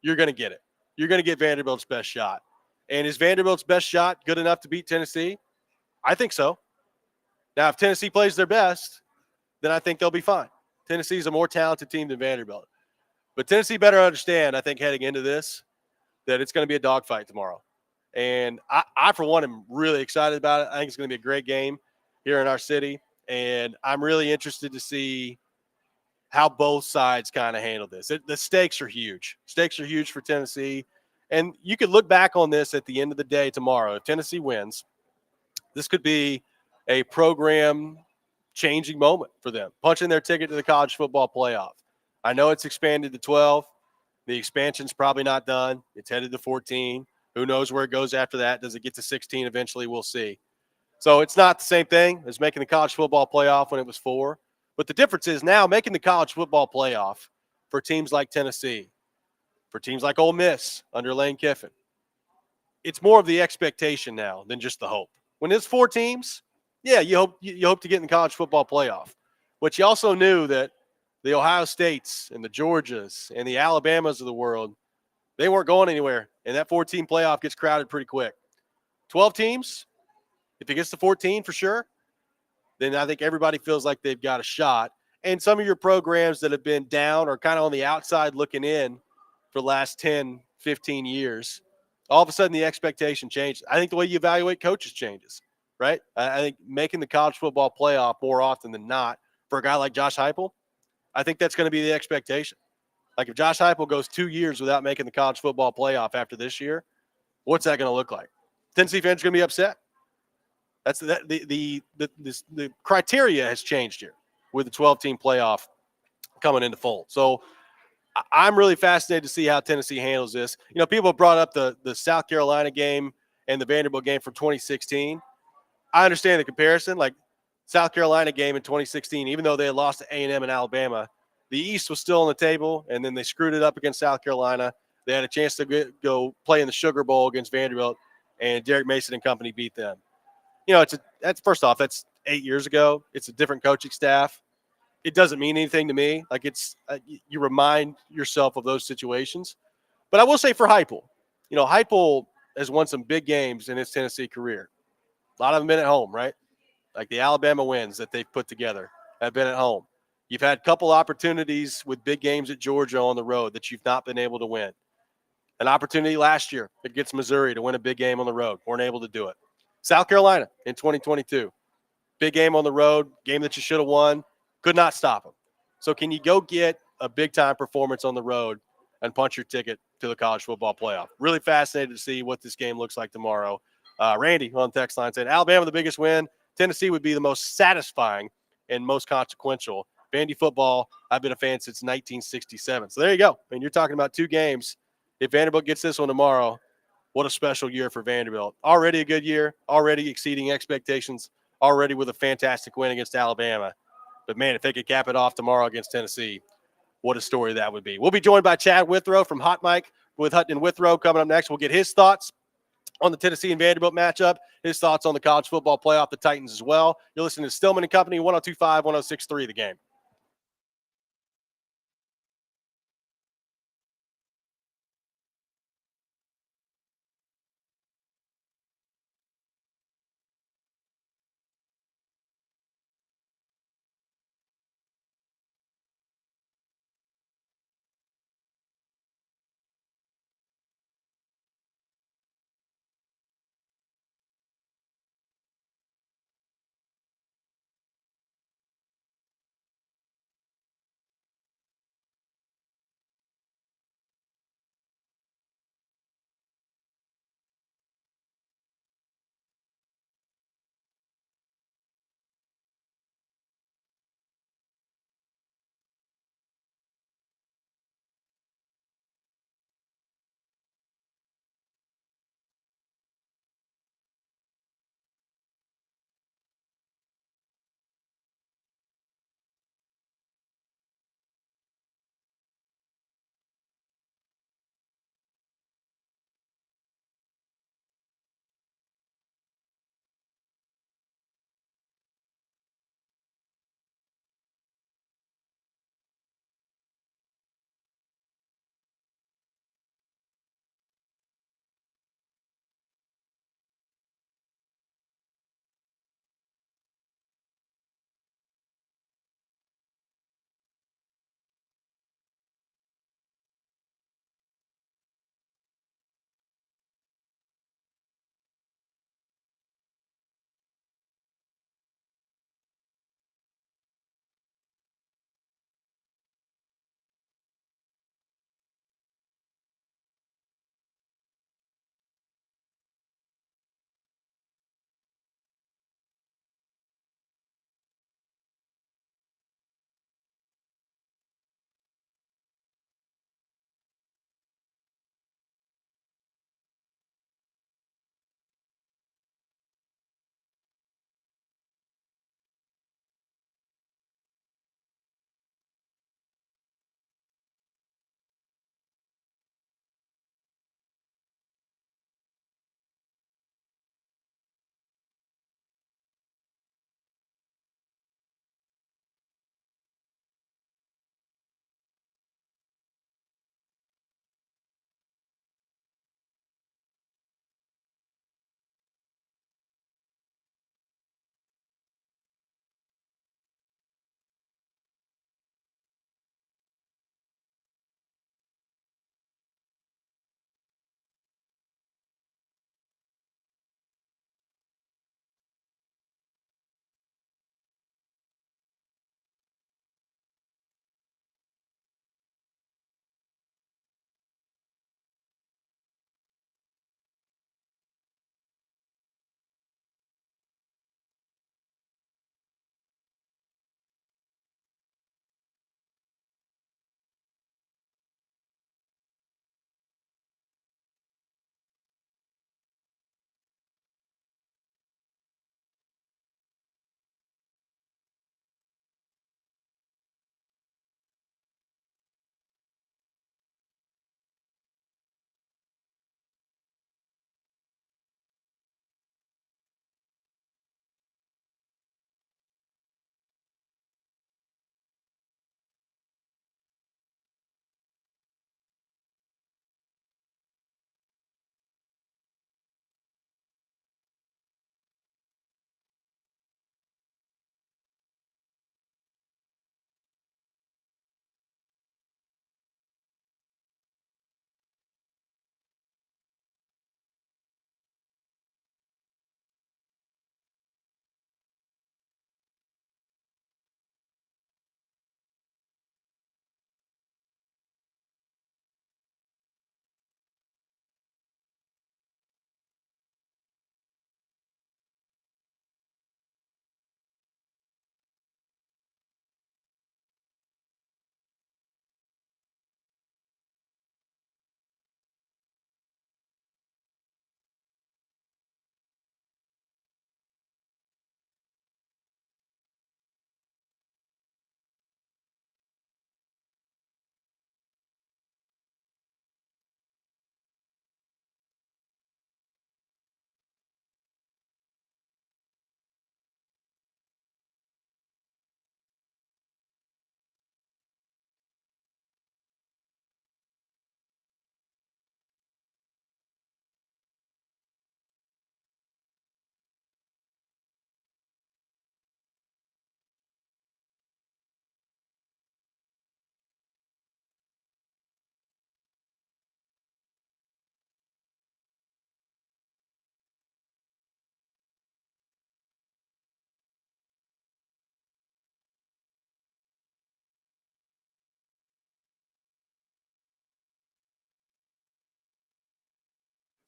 Speaker 1: you're going to get it. You're going to get Vanderbilt's best shot. And is Vanderbilt's best shot good enough to beat Tennessee? I think so. Now, if Tennessee plays their best, then I think they'll be fine. Tennessee's a more talented team than Vanderbilt. But Tennessee better understand, I think, heading into this, that it's going to be a dogfight tomorrow. And I, for one, am really excited about it. I think it's going to be a great game here in our city. And I'm really interested to see how both sides kind of handle this. The stakes are huge. Stakes are huge for Tennessee. And you could look back on this at the end of the day tomorrow. If Tennessee wins, this could be a program-changing moment for them, punching their ticket to the college football playoff. I know it's expanded to 12. The expansion's probably not done. It's headed to 14. Who knows where it goes after that? Does it get to 16 eventually? We'll see. So it's not the same thing as making the college football playoff when it was 4. But the difference is now making the college football playoff for teams like Tennessee, for teams like Ole Miss under Lane Kiffin, it's more of the expectation now than just the hope. When it's 4 teams, yeah, you hope to get in the college football playoff. But you also knew that the Ohio States and the Georgias and the Alabamas of the world, they weren't going anywhere. And that 14 playoff gets crowded pretty quick. 12 teams, if it gets to 14 for sure, then I think everybody feels like they've got a shot. And some of your programs that have been down or kind of on the outside looking in for the last 10, 15 years, all of a sudden the expectation changes. I think the way you evaluate coaches changes, right? I think making the college football playoff more often than not for a guy like Josh Heupel, I think that's going to be the expectation. Like, if Josh Heupel goes 2 years without making the college football playoff after this year, what's that going to look like? Tennessee fans are going to be upset. That's the criteria has changed here with the 12-team playoff coming into fold. So I'm really fascinated to see how Tennessee handles this. You know, people have brought up the South Carolina game and the Vanderbilt game from 2016. I understand the comparison. Like, South Carolina game in 2016, even though they had lost to A&M and Alabama, the East was still on the table, and then they screwed it up against South Carolina. They had a chance to go play in the Sugar Bowl against Vanderbilt, and Derek Mason and company beat them. You know, that's first off, that's 8 years ago. It's a different coaching staff. It doesn't mean anything to me. Like, it's you remind yourself of those situations. But I will say for Heupel, you know, Heupel has won some big games in his Tennessee career. A lot of them been at home, right? Like the Alabama wins that they've put together have been at home. You've had a couple opportunities with big games at Georgia on the road that you've not been able to win. An opportunity last year against Missouri to win a big game on the road. Weren't able to do it. South Carolina in 2022. Big game on the road, game that you should have won. Could not stop them. So can you go get a big-time performance on the road and punch your ticket to the college football playoff? Really fascinated to see what this game looks like tomorrow. Randy on text line said, Alabama the biggest win. Tennessee would be the most satisfying and most consequential. Vandy football, I've been a fan since 1967. So there you go. I mean, you're talking about 2 games. If Vanderbilt gets this one tomorrow, what a special year for Vanderbilt. Already a good year, already exceeding expectations, already with a fantastic win against Alabama. But, man, if they could cap it off tomorrow against Tennessee, what a story that would be. We'll be joined by Chad Withrow from Hot Mic with Hutton and Withrow coming up next. We'll get his thoughts on the Tennessee and Vanderbilt matchup, his thoughts on the college football playoff, the Titans as well. You're listening to Stillman and Company, 102.5, 106.3 The Game.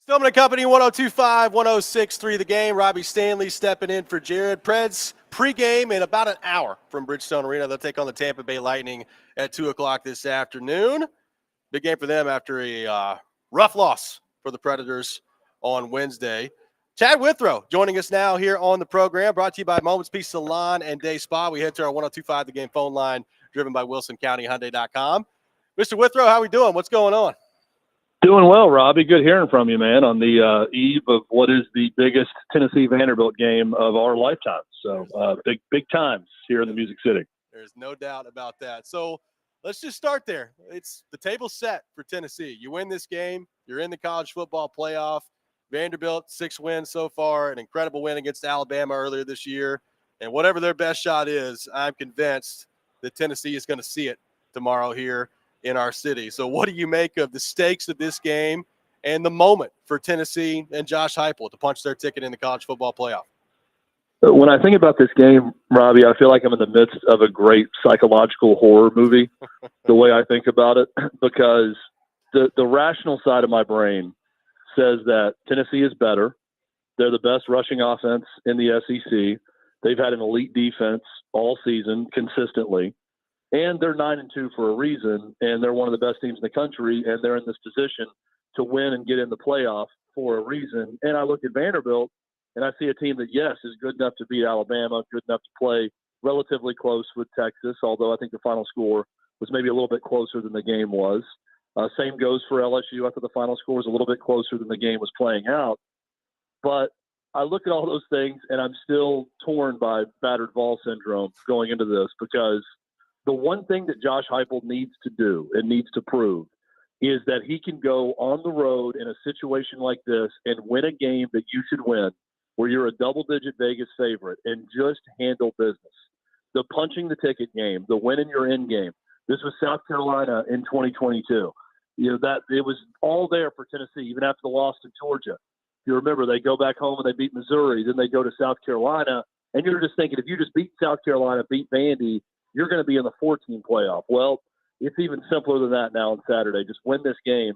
Speaker 1: Stillman and Company, 102.5, 106.3 The Game. Robbie Stanley stepping in for Jared. Preds pregame in about an hour from Bridgestone Arena. They'll take on the Tampa Bay Lightning at 2 o'clock this afternoon. Big game for them after a rough loss for the Predators on Wednesday. Chad Withrow joining us now here on the program, brought to you by Moments Peace Salon and Day Spa. We head to our 102.5 The Game phone line, driven by WilsonCountyHyundai.com. Mr. Withrow, how we doing? What's going on?
Speaker 10: Doing well, Robbie. Good hearing from you, man, on the eve of what is the biggest Tennessee Vanderbilt game of our lifetime. So big times here in the Music City.
Speaker 1: There's no doubt about that. So let's just start there. It's the table's set for Tennessee. You win this game, you're in the college football playoff. Vanderbilt, 6 wins so far, an incredible win against Alabama earlier this year. And whatever their best shot is, I'm convinced that Tennessee is going to see it tomorrow here in our city. So what do you make of the stakes of this game and the moment for Tennessee and Josh Heupel to punch their ticket in the college football playoff?
Speaker 10: When I think about this game, Robbie, I feel like I'm in the midst of a great psychological horror movie, the way I think about it, because the rational side of my brain says that Tennessee is better. They're the best rushing offense in the SEC. They've had an elite defense all season consistently. And they're 9-2 for a reason, and they're one of the best teams in the country, and they're in this position to win and get in the playoff for a reason. And I look at Vanderbilt, and I see a team that, yes, is good enough to beat Alabama, good enough to play relatively close with Texas, although I think the final score was maybe a little bit closer than the game was. Same goes for LSU. I thought the final score was a little bit closer than the game was playing out. But I look at all those things, and I'm still torn by battered ball syndrome going into this, because the one thing that Josh Heupel needs to do and needs to prove is that he can go on the road in a situation like this and win a game that you should win, where you're a double-digit Vegas favorite, and just handle business. The punching the ticket game, the win in your end game. This was South Carolina in 2022. That it was all there for Tennessee, even after the loss to Georgia. If you remember, they go back home and they beat Missouri, then they go to South Carolina, and you're just thinking, if you just beat South Carolina, beat Vandy, you're going to be in the 14 playoff. Well, it's even simpler than that now on Saturday. Just win this game,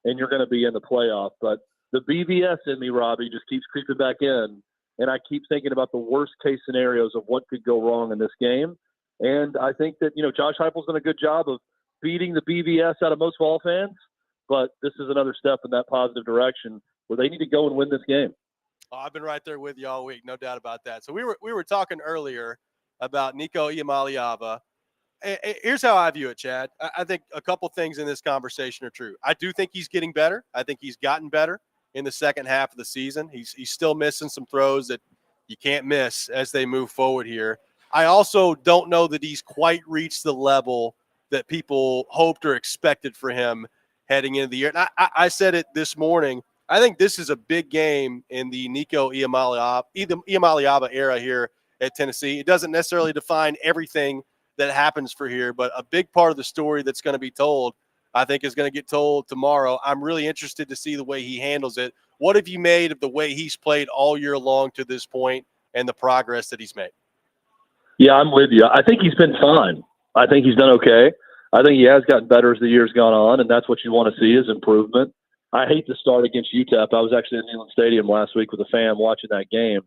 Speaker 10: and you're going to be in the playoff. But the BVS in me, Robbie, just keeps creeping back in, and I keep thinking about the worst-case scenarios of what could go wrong in this game. And I think that, Josh Heupel's done a good job of beating the BVS out of most Vol fans, but this is another step in that positive direction where they need to go and win this game.
Speaker 1: Oh, I've been right there with you all week, no doubt about that. So we were talking earlier about Nico Iamaleava. Here's how I view it, Chad. I think a couple things in this conversation are true. I do think he's getting better. I think he's gotten better in the second half of the season. He's still missing some throws that you can't miss as they move forward here. I also don't know that he's quite reached the level that people hoped or expected for him heading into the year. And I said it this morning. I think this is a big game in the Nico Iamaleava era here at Tennessee. It doesn't necessarily define everything that happens for here, but a big part of the story that's going to be told, I think, is going to get told tomorrow. I'm really interested to see the way he handles it. What have you made of the way he's played all year long to this point and the progress that he's made?
Speaker 10: Yeah, I'm with you. I think he's been fine. I think he's done okay. I think he has gotten better as the year's gone on, and that's what you want to see is improvement. I hate to start against UTEP. I was actually at Neyland Stadium last week with a fan watching that game.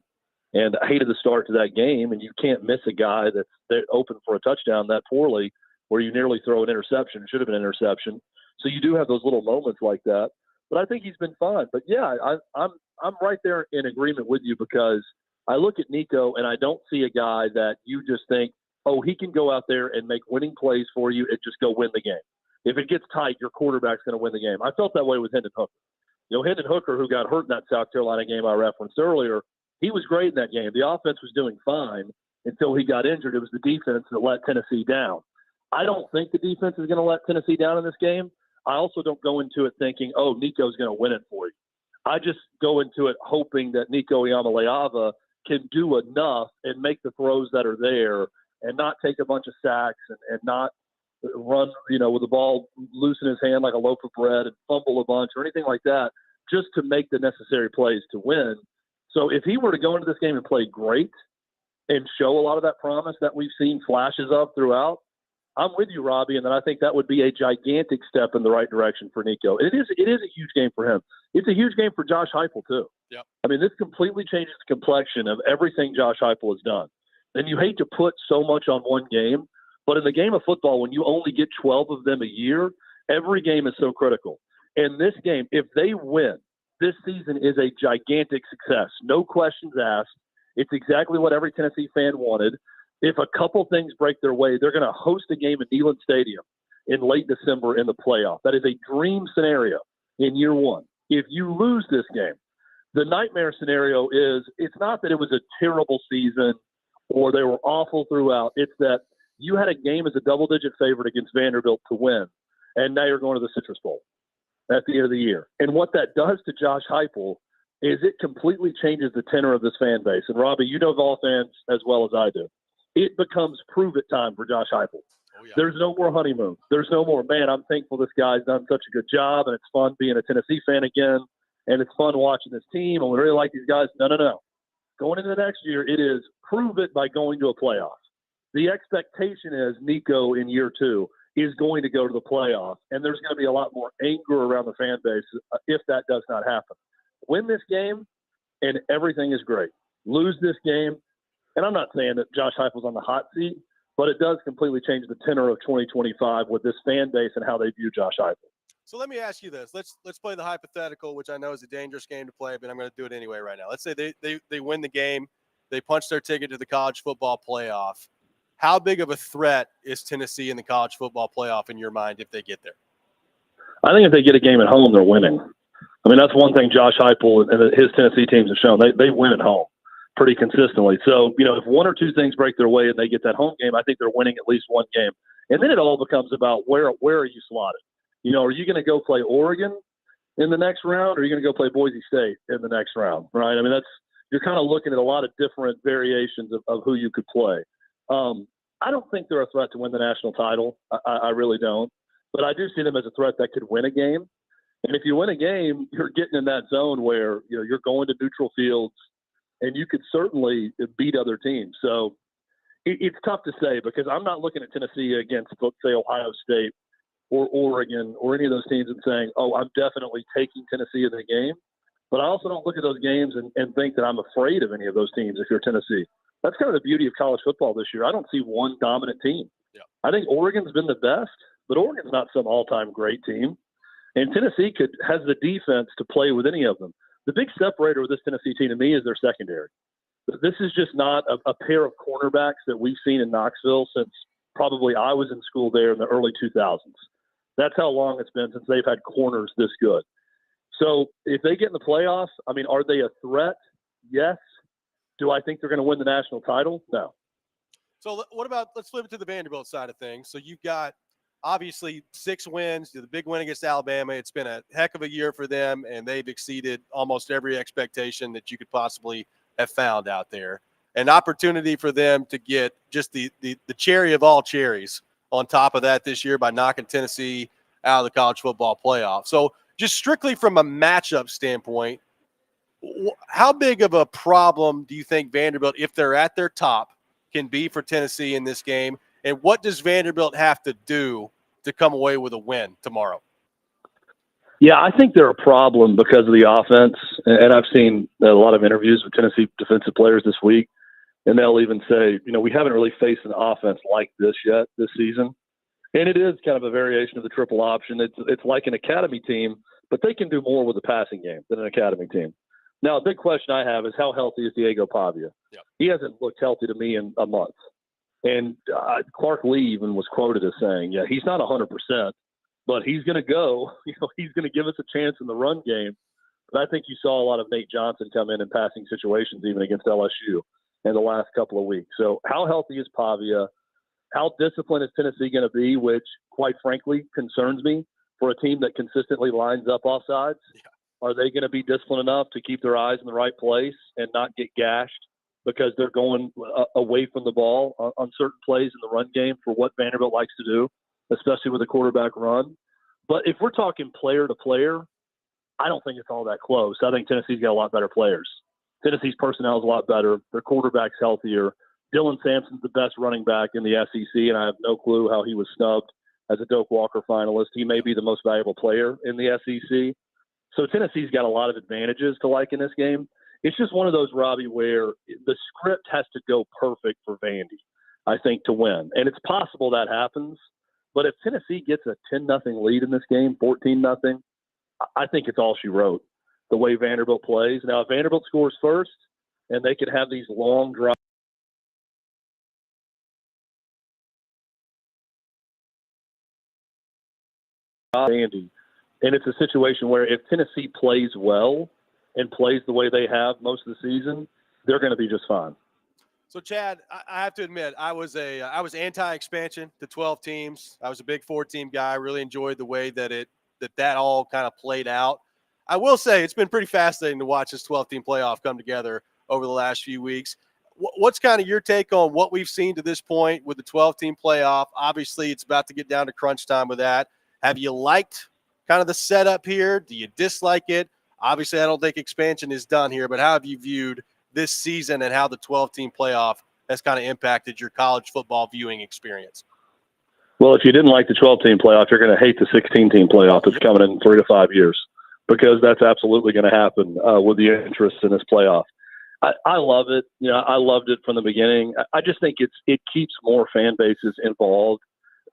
Speaker 10: And I hated the start to that game, and you can't miss a guy that's open for a touchdown that poorly where you nearly throw an interception. It should have been an interception. So you do have those little moments like that. But I think he's been fine. But, yeah, I'm right there in agreement with you, because I look at Nico and I don't see a guy that you just think, oh, he can go out there and make winning plays for you and just go win the game. If it gets tight, your quarterback's going to win the game. I felt that way with Hendon Hooker. Hendon Hooker, who got hurt in that South Carolina game I referenced earlier, he was great in that game. The offense was doing fine until he got injured. It was the defense that let Tennessee down. I don't think the defense is going to let Tennessee down in this game. I also don't go into it thinking, oh, Nico's going to win it for you. I just go into it hoping that Nico Iamaleava can do enough and make the throws that are there and not take a bunch of sacks and not run, with the ball loose in his hand like a loaf of bread and fumble a bunch or anything like that, just to make the necessary plays to win. So if he were to go into this game and play great and show a lot of that promise that we've seen flashes of throughout, I'm with you, Robbie, and then I think that would be a gigantic step in the right direction for Nico. It is a huge game for him. It's a huge game for Josh Heupel too.
Speaker 1: Yep.
Speaker 10: I mean, this completely changes the complexion of everything Josh Heupel has done. And you hate to put so much on one game, but in the game of football, when you only get 12 of them a year, every game is so critical. And this game, if they win, this season is a gigantic success. No questions asked. It's exactly what every Tennessee fan wanted. If a couple things break their way, they're going to host a game at Neyland Stadium in late December in the playoff. That is a dream scenario in year one. If you lose this game, the nightmare scenario is it's not that it was a terrible season or they were awful throughout. It's that you had a game as a double-digit favorite against Vanderbilt to win, and now you're going to the Citrus Bowl at the end of the year. And what that does to Josh Heupel is it completely changes the tenor of this fan base. And, Robbie, you know Vol fans as well as I do. It becomes prove-it time for Josh Heupel.
Speaker 1: Oh, yeah.
Speaker 10: There's no more honeymoon. There's no more, man, I'm thankful this guy's done such a good job, and it's fun being a Tennessee fan again, and it's fun watching this team, and we really like these guys. No. Going into the next year, it is prove it by going to a playoff. The expectation is Nico in year two is going to go to the playoff, and there's going to be a lot more anger around the fan base if that does not happen. Win this game, and everything is great. Lose this game, and I'm not saying that Josh Heupel's on the hot seat, but it does completely change the tenor of 2025 with this fan base and how they view Josh Heupel.
Speaker 1: So let me ask you this. Let's play the hypothetical, which I know is a dangerous game to play, but I'm going to do it anyway right now. Let's say they win the game. They punch their ticket to the college football playoff. How big of a threat is Tennessee in the college football playoff in your mind if they get there?
Speaker 10: I think if they get a game at home, they're winning. I mean, that's one thing Josh Heupel and his Tennessee teams have shown. They win at home pretty consistently. So, if one or two things break their way and they get that home game, I think they're winning at least one game. And then it all becomes about where are you slotted? Are you going to go play Oregon in the next round, or are you going to go play Boise State in the next round, right? I mean, you're kind of looking at a lot of different variations of who you could play. I don't think they're a threat to win the national title. I really don't. But I do see them as a threat that could win a game. And if you win a game, you're getting in that zone where you're going to neutral fields, and you could certainly beat other teams. So it's tough to say because I'm not looking at Tennessee against, let's say, Ohio State or Oregon or any of those teams and saying, oh, I'm definitely taking Tennessee in the game. But I also don't look at those games and think that I'm afraid of any of those teams if you're Tennessee. That's kind of the beauty of college football this year. I don't see one dominant team.
Speaker 1: Yeah.
Speaker 10: I think Oregon's been the best, but Oregon's not some all-time great team. And Tennessee has the defense to play with any of them. The big separator with this Tennessee team to me is their secondary. This is just not a pair of cornerbacks that we've seen in Knoxville since probably I was in school there in the early 2000s. That's how long it's been since they've had corners this good. So if they get in the playoffs, I mean, are they a threat? Yes. Do I think they're going to win the national title? No.
Speaker 1: So what about, let's flip it to the Vanderbilt side of things. So you've got obviously 6 wins, the big win against Alabama. It's been a heck of a year for them, and they've exceeded almost every expectation that you could possibly have found out there. An opportunity for them to get just the cherry of all cherries on top of that this year by knocking Tennessee out of the college football playoff. So just strictly from a matchup standpoint, how big of a problem do you think Vanderbilt, if they're at their top, can be for Tennessee in this game? And what does Vanderbilt have to do to come away with a win tomorrow?
Speaker 10: Yeah, I think they're a problem because of the offense. And I've seen a lot of interviews with Tennessee defensive players this week, and they'll even say, we haven't really faced an offense like this yet this season. And it is kind of a variation of the triple option. It's like an academy team, but they can do more with the passing game than an academy team. Now, a big question I have is how healthy is Diego Pavia?
Speaker 1: Yep.
Speaker 10: He hasn't looked healthy to me in a month. And Clark Lee even was quoted as saying, yeah, he's not 100%, but he's going to go. He's going to give us a chance in the run game. But I think you saw a lot of Nate Johnson come in passing situations even against LSU in the last couple of weeks. So how healthy is Pavia? How disciplined is Tennessee going to be, which, quite frankly, concerns me for a team that consistently lines up off sides? Yeah. Are they going to be disciplined enough to keep their eyes in the right place and not get gashed because they're going away from the ball on certain plays in the run game for what Vanderbilt likes to do, especially with a quarterback run? But if we're talking player to player, I don't think it's all that close. I think Tennessee's got a lot better players. Tennessee's personnel is a lot better. Their quarterback's healthier. Dylan Sampson's the best running back in the SEC, and I have no clue how he was snubbed as a Doak Walker finalist. He may be the most valuable player in the SEC. So Tennessee's got a lot of advantages to like in this game. It's just one of those, Robbie, where the script has to go perfect for Vandy, I think, to win. And it's possible that happens. But if Tennessee gets a 10-0 lead in this game, 14-0, I think it's all she wrote, the way Vanderbilt plays. Now, if Vanderbilt scores first and they could have these long drives, Vandy, and it's a situation where if Tennessee plays well and plays the way they have most of the season, they're going to be just fine.
Speaker 1: So, Chad, I have to admit, I was anti-expansion to 12 teams. I was a big 4-team guy. I really enjoyed the way that that all kind of played out. I will say it's been pretty fascinating to watch this 12-team playoff come together over the last few weeks. What's kind of your take on what we've seen to this point with the 12-team playoff? Obviously, it's about to get down to crunch time with that. Have you liked kind of the setup here? Do you dislike it? Obviously, I don't think expansion is done here, but how have you viewed this season and how the 12-team playoff has kind of impacted your college football viewing experience?
Speaker 10: Well, if you didn't like the 12-team playoff, you're going to hate the 16-team playoff that's coming in 3 to 5 years, because that's absolutely going to happen with the interest in this playoff. I love it. I loved it from the beginning. I just think it keeps more fan bases involved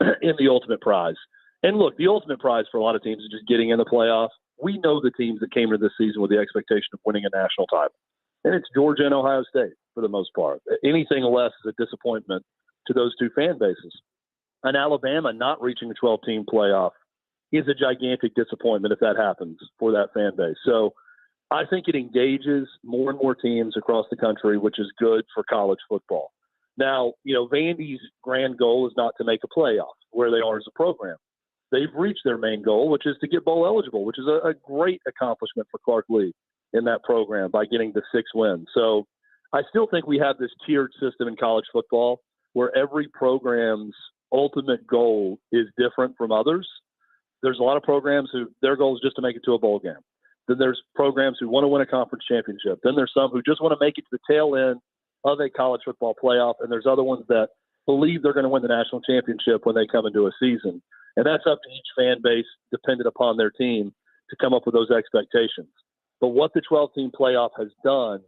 Speaker 10: in the ultimate prize. And look, the ultimate prize for a lot of teams is just getting in the playoff. We know the teams that came into this season with the expectation of winning a national title. And it's Georgia and Ohio State for the most part. Anything less is a disappointment to those two fan bases. And Alabama not reaching the 12-team playoff is a gigantic disappointment if that happens for that fan base. So I think it engages more and more teams across the country, which is good for college football. Now, Vandy's grand goal is not to make a playoff where they are as a program. They've reached their main goal, which is to get bowl eligible, which is a great accomplishment for Clark Lee in that program by getting the 6 wins. So I still think we have this tiered system in college football where every program's ultimate goal is different from others. There's a lot of programs who their goal is just to make it to a bowl game. Then there's programs who want to win a conference championship. Then there's some who just want to make it to the tail end of a college football playoff. And there's other ones that believe they're going to win the national championship when they come into a season. And that's up to each fan base, dependent upon their team, to come up with those expectations. But what the 12-team playoff has done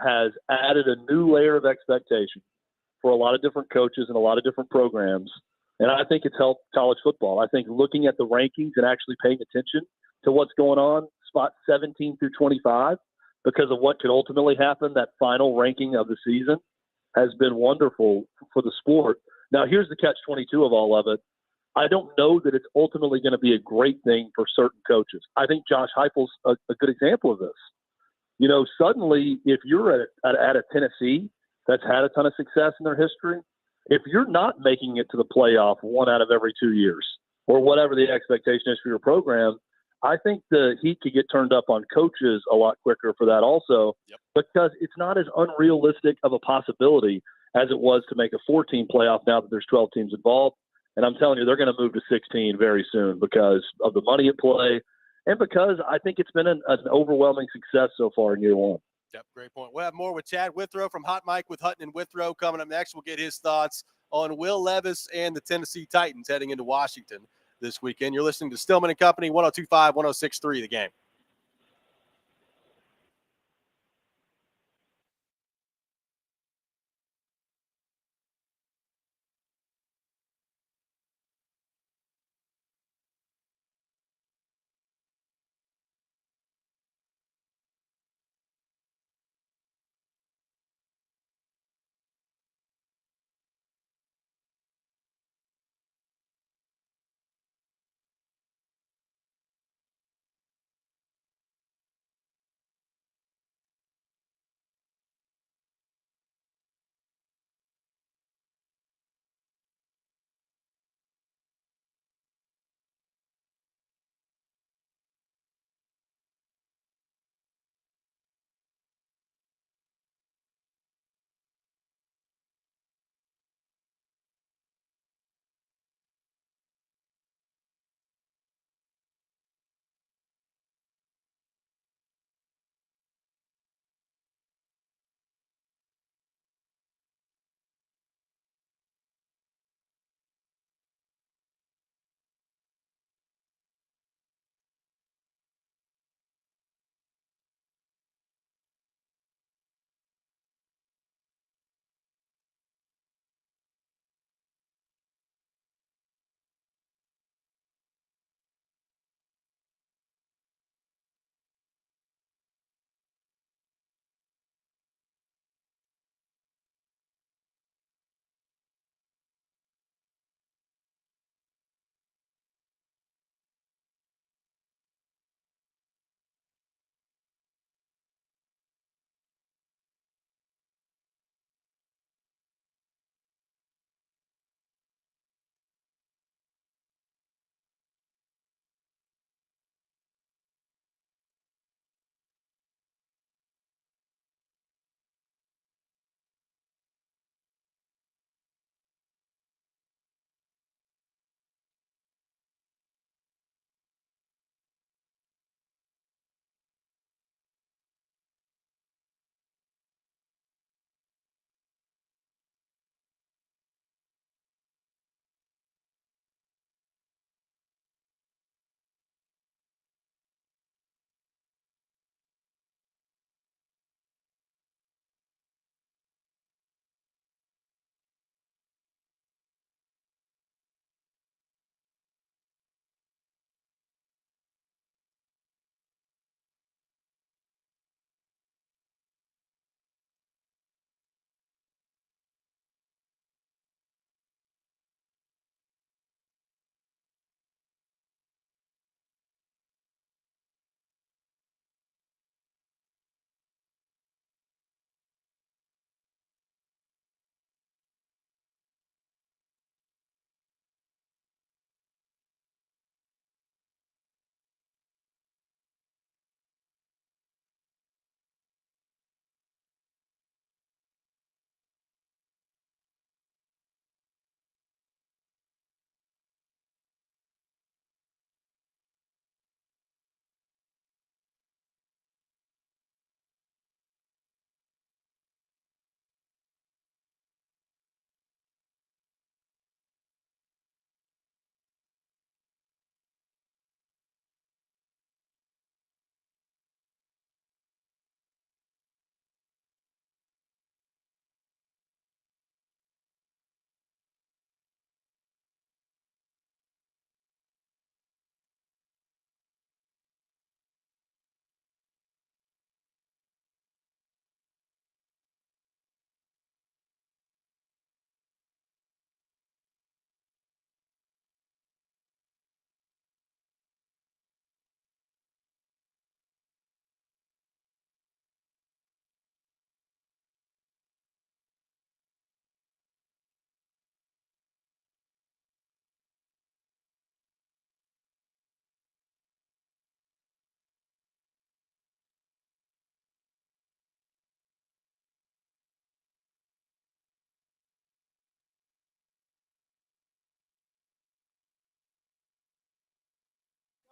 Speaker 10: has added a new layer of expectation for a lot of different coaches and a lot of different programs. And I think it's helped college football. I think looking at the rankings and actually paying attention to what's going on, spot 17 through 25, because of what could ultimately happen, that final ranking of the season has been wonderful for the sport. Now, here's the catch-22 of all of it. I don't know that it's ultimately going to be a great thing for certain coaches. I think Josh Heupel's a good example of this. Suddenly, if you're at a Tennessee that's had a ton of success in their history, if you're not making it to the playoff 1 out of every 2 years, or whatever the expectation is for your program, I think the heat could get turned up on coaches a lot quicker for that also, because it's not as unrealistic of a possibility as it was to make a 14 playoff now that there's 12 teams involved. And I'm telling you, they're going to move to 16 very soon because of the money at play and because I think it's been an overwhelming success so far in year 1.
Speaker 1: Yep, great point. We'll have more with Chad Withrow from Hot Mike with Hutton and Withrow coming up next. We'll get his thoughts on Will Levis and the Tennessee Titans heading into Washington this weekend. You're listening to Stillman and Company, 102.5, 106.3 The Game.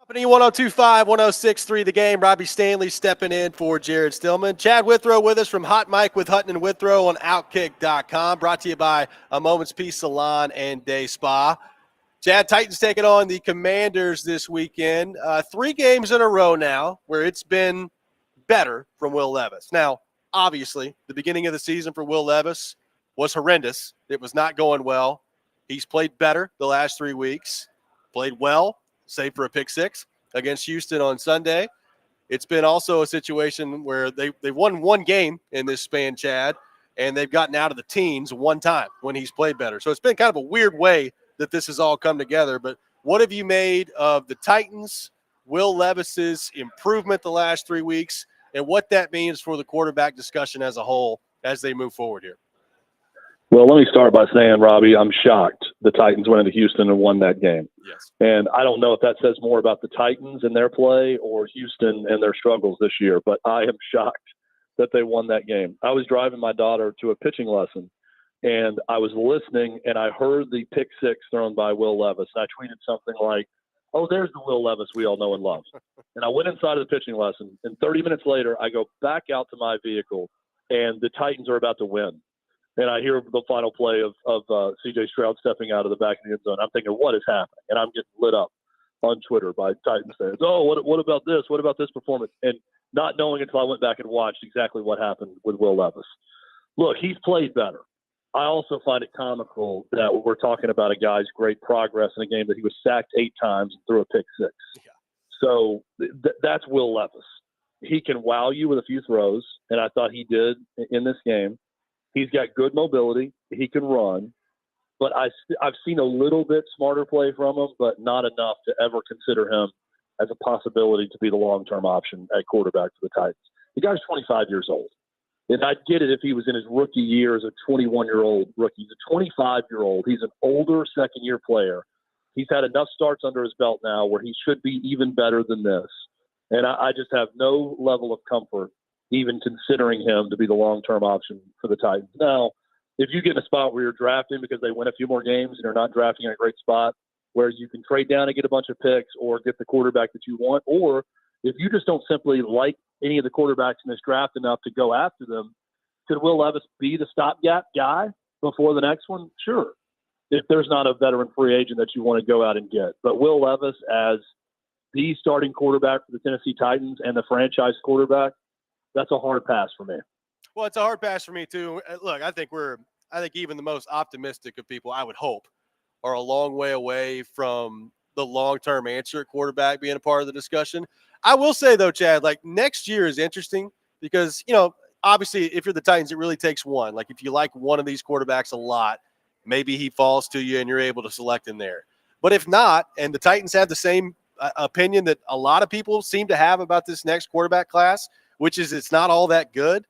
Speaker 1: Company 1025, 1063 the game. Robbie Stanley stepping in for Jared Stillman. Chad Withrow with us from Hot Mic with Hutton and Withrow on Outkick.com. Brought to you by A Moment's Peace Salon and Day Spa. Chad, Titans taking on the Commanders this weekend. 3 games in a row now where it's been better from Will Levis. Now, obviously, the beginning of the season for Will Levis was horrendous. It was not going well. He's played better the last 3 weeks, played well, save for a pick 6 against Houston on Sunday. It's been also a situation where they've won 1 game in this span, Chad, and they've gotten out of the teens 1 time when he's played better. So it's been kind of a weird way that this has all come together. But what have you made of the Titans, Will Levis's improvement the last 3 weeks, and what that means for the quarterback discussion as a whole as they move forward here?
Speaker 10: Well, let me start by saying, Robbie, I'm shocked the Titans went into Houston and won that game.
Speaker 1: Yes.
Speaker 10: And I don't know if that says more about the Titans and their play or Houston and their struggles this year, but I am shocked that they won that game. I was driving my daughter to a pitching lesson, and I was listening, and I heard the pick 6 thrown by Will Levis. And I tweeted something like, "Oh, there's the Will Levis we all know and love." And I went inside of the pitching lesson, and 30 minutes later, I go back out to my vehicle, and the Titans are about to win. And I hear the final play of C.J. Stroud stepping out of the back of the end zone. I'm thinking, what is happening? And I'm getting lit up on Twitter by Titans fans. Oh, what about this? What about this performance? And not knowing until I went back and watched exactly what happened with Will Levis. Look, he's played better. I also find it comical that we're talking about a guy's great progress in a game that he was sacked 8 times and threw a pick 6.
Speaker 1: Yeah.
Speaker 10: So that's Will Levis. He can wow you with a few throws, and I thought he did in this game. He's got good mobility. He can run. But I've seen a little bit smarter play from him, but not enough to ever consider him as a possibility to be the long-term option at quarterback for the Titans. The guy's 25 years old. And I'd get it if he was in his rookie year as a 21-year-old rookie. He's a 25-year-old. He's an older second-year player. He's had enough starts under his belt now where he should be even better than this. And I just have no level of comfort even considering him to be the long-term option for the Titans. Now, if you get in a spot where you're drafting because they win a few more games and you're not drafting in a great spot where you can trade down and get a bunch of picks or get the quarterback that you want, or if you just don't simply like any of the quarterbacks in this draft enough to go after them, could Will Levis be the stopgap guy before the next one? Sure, if there's not a veteran free agent that you want to go out and get. But Will Levis as the starting quarterback for the Tennessee Titans and the franchise quarterback, that's a hard pass for me.
Speaker 1: Well, it's a hard pass for me too. Look, I think even the most optimistic of people, I would hope, are a long way away from the long-term answer at quarterback being a part of the discussion. I will say though, Chad, like next year is interesting because, obviously if you're the Titans, it really takes one. Like if you like one of these quarterbacks a lot, maybe he falls to you and you're able to select him there. But if not, and the Titans have the same opinion that a lot of people seem to have about this next quarterback class, which is it's not all that good.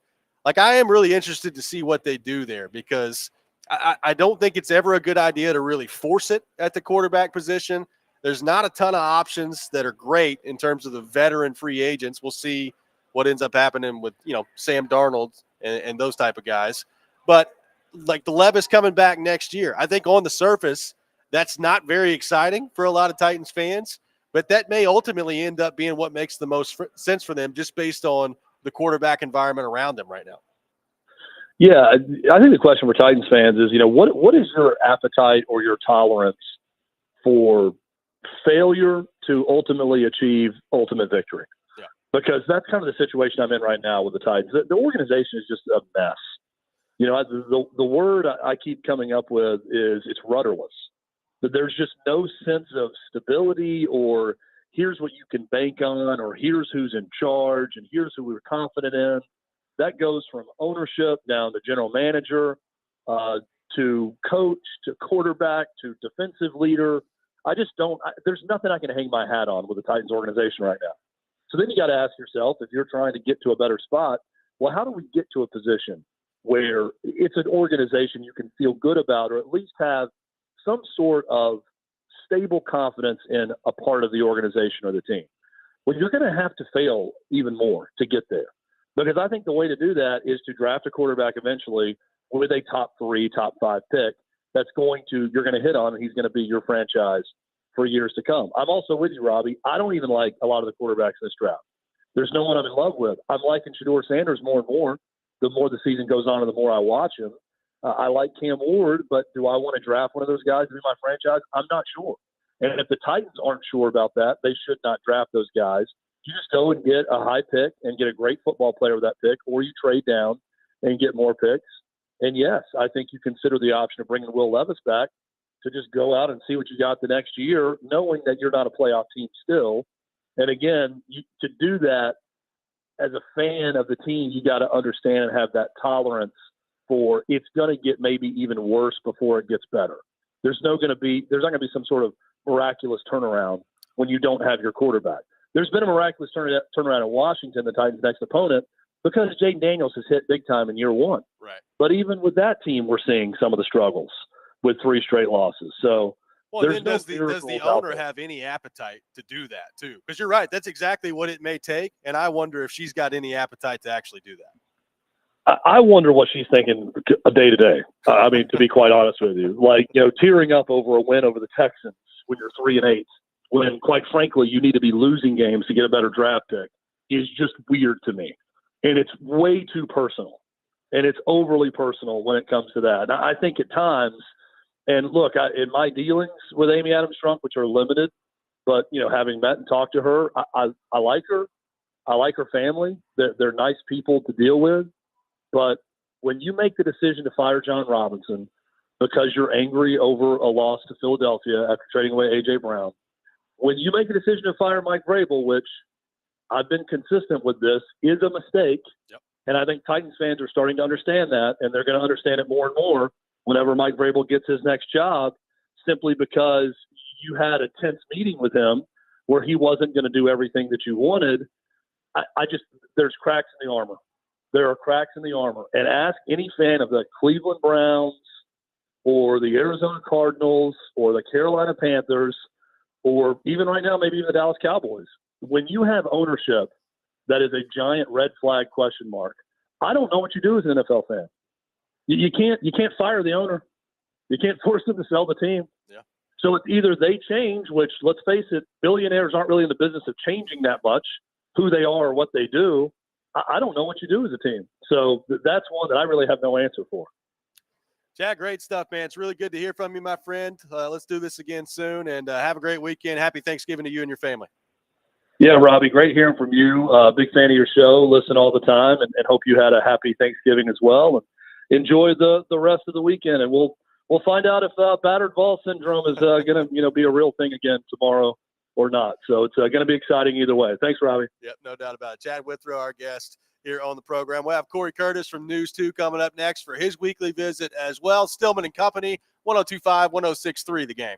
Speaker 1: Like I am really interested to see what they do there because I don't think it's ever a good idea to really force it at the quarterback position. There's not a ton of options that are great in terms of the veteran free agents. We'll see what ends up happening with, Sam Darnold and those type of guys. But like the Levis coming back next year, I think on the surface, that's not very exciting for a lot of Titans fans. But that may ultimately end up being what makes the most sense for them just based on the quarterback environment around them right now.
Speaker 10: Yeah, I think the question for Titans fans is, what is your appetite or your tolerance for failure to ultimately achieve ultimate victory?
Speaker 1: Yeah.
Speaker 10: Because that's kind of the situation I'm in right now with the Titans. The organization is just a mess. The word I keep coming up with is it's rudderless. There's just no sense of stability or here's what you can bank on or here's who's in charge and here's who we're confident in. That goes from ownership down to general manager to coach to quarterback to defensive leader. There's nothing I can hang my hat on with the Titans organization right now. So then you got to ask yourself, if you're trying to get to a better spot, well, how do we get to a position where it's an organization you can feel good about or at least have some sort of stable confidence in a part of the organization or the team? Well, you're going to have to fail even more to get there. Because I think the way to do that is to draft a quarterback eventually with a top 3, top 5 pick you're going to hit on, and he's going to be your franchise for years to come. I'm also with you, Robbie. I don't even like a lot of the quarterbacks in this draft. There's no one I'm in love with. I'm liking Shedeur Sanders more and more. The more the season goes on and the more I watch him. I like Cam Ward, but do I want to draft one of those guys to be my franchise? I'm not sure. And if the Titans aren't sure about that, they should not draft those guys. You just go and get a high pick and get a great football player with that pick, or you trade down and get more picks. And yes, I think you consider the option of bringing Will Levis back to just go out and see what you got the next year, knowing that you're not a playoff team still. And again, to do that as a fan of the team, you got to understand and have that tolerance for it's going to get maybe even worse before it gets better. There's not going to be some sort of miraculous turnaround when you don't have your quarterback. There's been a miraculous turnaround in Washington, the Titans' next opponent, because Jaden Daniels has hit big time in year one.
Speaker 1: Right.
Speaker 10: But even with that team, we're seeing some of the struggles with 3 straight losses. So
Speaker 1: well, then does the owner have any appetite to do that too? Because you're right. That's exactly what it may take. And I wonder if she's got any appetite to actually do that.
Speaker 10: I wonder what she's thinking day to day. I mean, to be quite honest with you, like, tearing up over a win over the Texans when you're 3-8, when quite frankly, you need to be losing games to get a better draft pick is just weird to me. And it's way too personal, and it's overly personal when it comes to that. And I think at times, and look, in my dealings with Amy Adams Strunk, which are limited, but, having met and talked to her, I like her. I like her family. They're nice people to deal with. But when you make the decision to fire John Robinson because you're angry over a loss to Philadelphia after trading away A.J. Brown, when you make a decision to fire Mike Vrabel, which I've been consistent with this, is a mistake,
Speaker 1: yep.
Speaker 10: And I think Titans fans are starting to understand that, and they're going to understand it more and more whenever Mike Vrabel gets his next job, simply because you had a tense meeting with him where he wasn't going to do everything that you wanted. There's cracks in the armor. There are cracks in the armor. And ask any fan of the Cleveland Browns or the Arizona Cardinals or the Carolina Panthers or even right now maybe even the Dallas Cowboys. When you have ownership that is a giant red flag question mark, I don't know what you do as an NFL fan. You can't fire the owner. You can't force them to sell the team.
Speaker 1: Yeah. So
Speaker 10: it's either they change, which, let's face it, billionaires aren't really in the business of changing that much who they are or what they do. I don't know what you do as a team. So that's one that I really have no answer for.
Speaker 1: Chad, great stuff, man. It's really good to hear from you, my friend. Let's do this again soon, and have a great weekend. Happy Thanksgiving to you and your family.
Speaker 10: Yeah, Robbie, great hearing from you. Big fan of your show. Listen all the time, and hope you had a happy Thanksgiving as well. And enjoy the rest of the weekend, and we'll find out if battered ball syndrome is going to be a real thing again tomorrow or not. So it's going to be exciting either way. Thanks, Robbie.
Speaker 1: Yep, no doubt about it. Chad Withrow, our guest here on the program. We'll have Corey Curtis from News 2 coming up next for his weekly visit as well. Stillman and Company, 102.5, 106.3 The Game.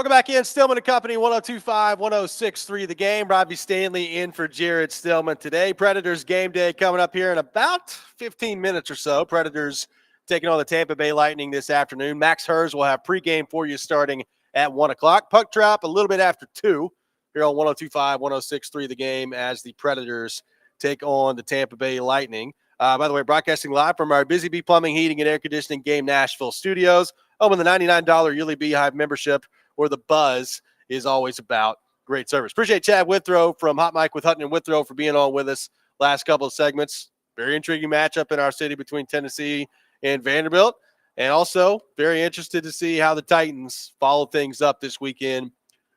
Speaker 1: Welcome back in. Stillman and Company, 102.5, 106.3 The Game. Robbie Stanley in for Jared Stillman today. Predators game day coming up here in about 15 minutes or so. Predators taking on the Tampa Bay Lightning this afternoon. Max Hers will have pregame for you starting at 1 o'clock. Puck drop a little bit after 2 here on 102.5, 106.3 The Game as the Predators take on the Tampa Bay Lightning. By the way, broadcasting live from our Busy Bee Plumbing, Heating, and Air Conditioning Game Nashville studios. Home of the $99 yearly Beehive membership, where the buzz is always about great service. Appreciate Chad Withrow from Hot Mike with Hutton and Withrow for being on with us last couple of segments. Very intriguing matchup in our city between Tennessee and Vanderbilt. And also very interested to see how the Titans follow things up this weekend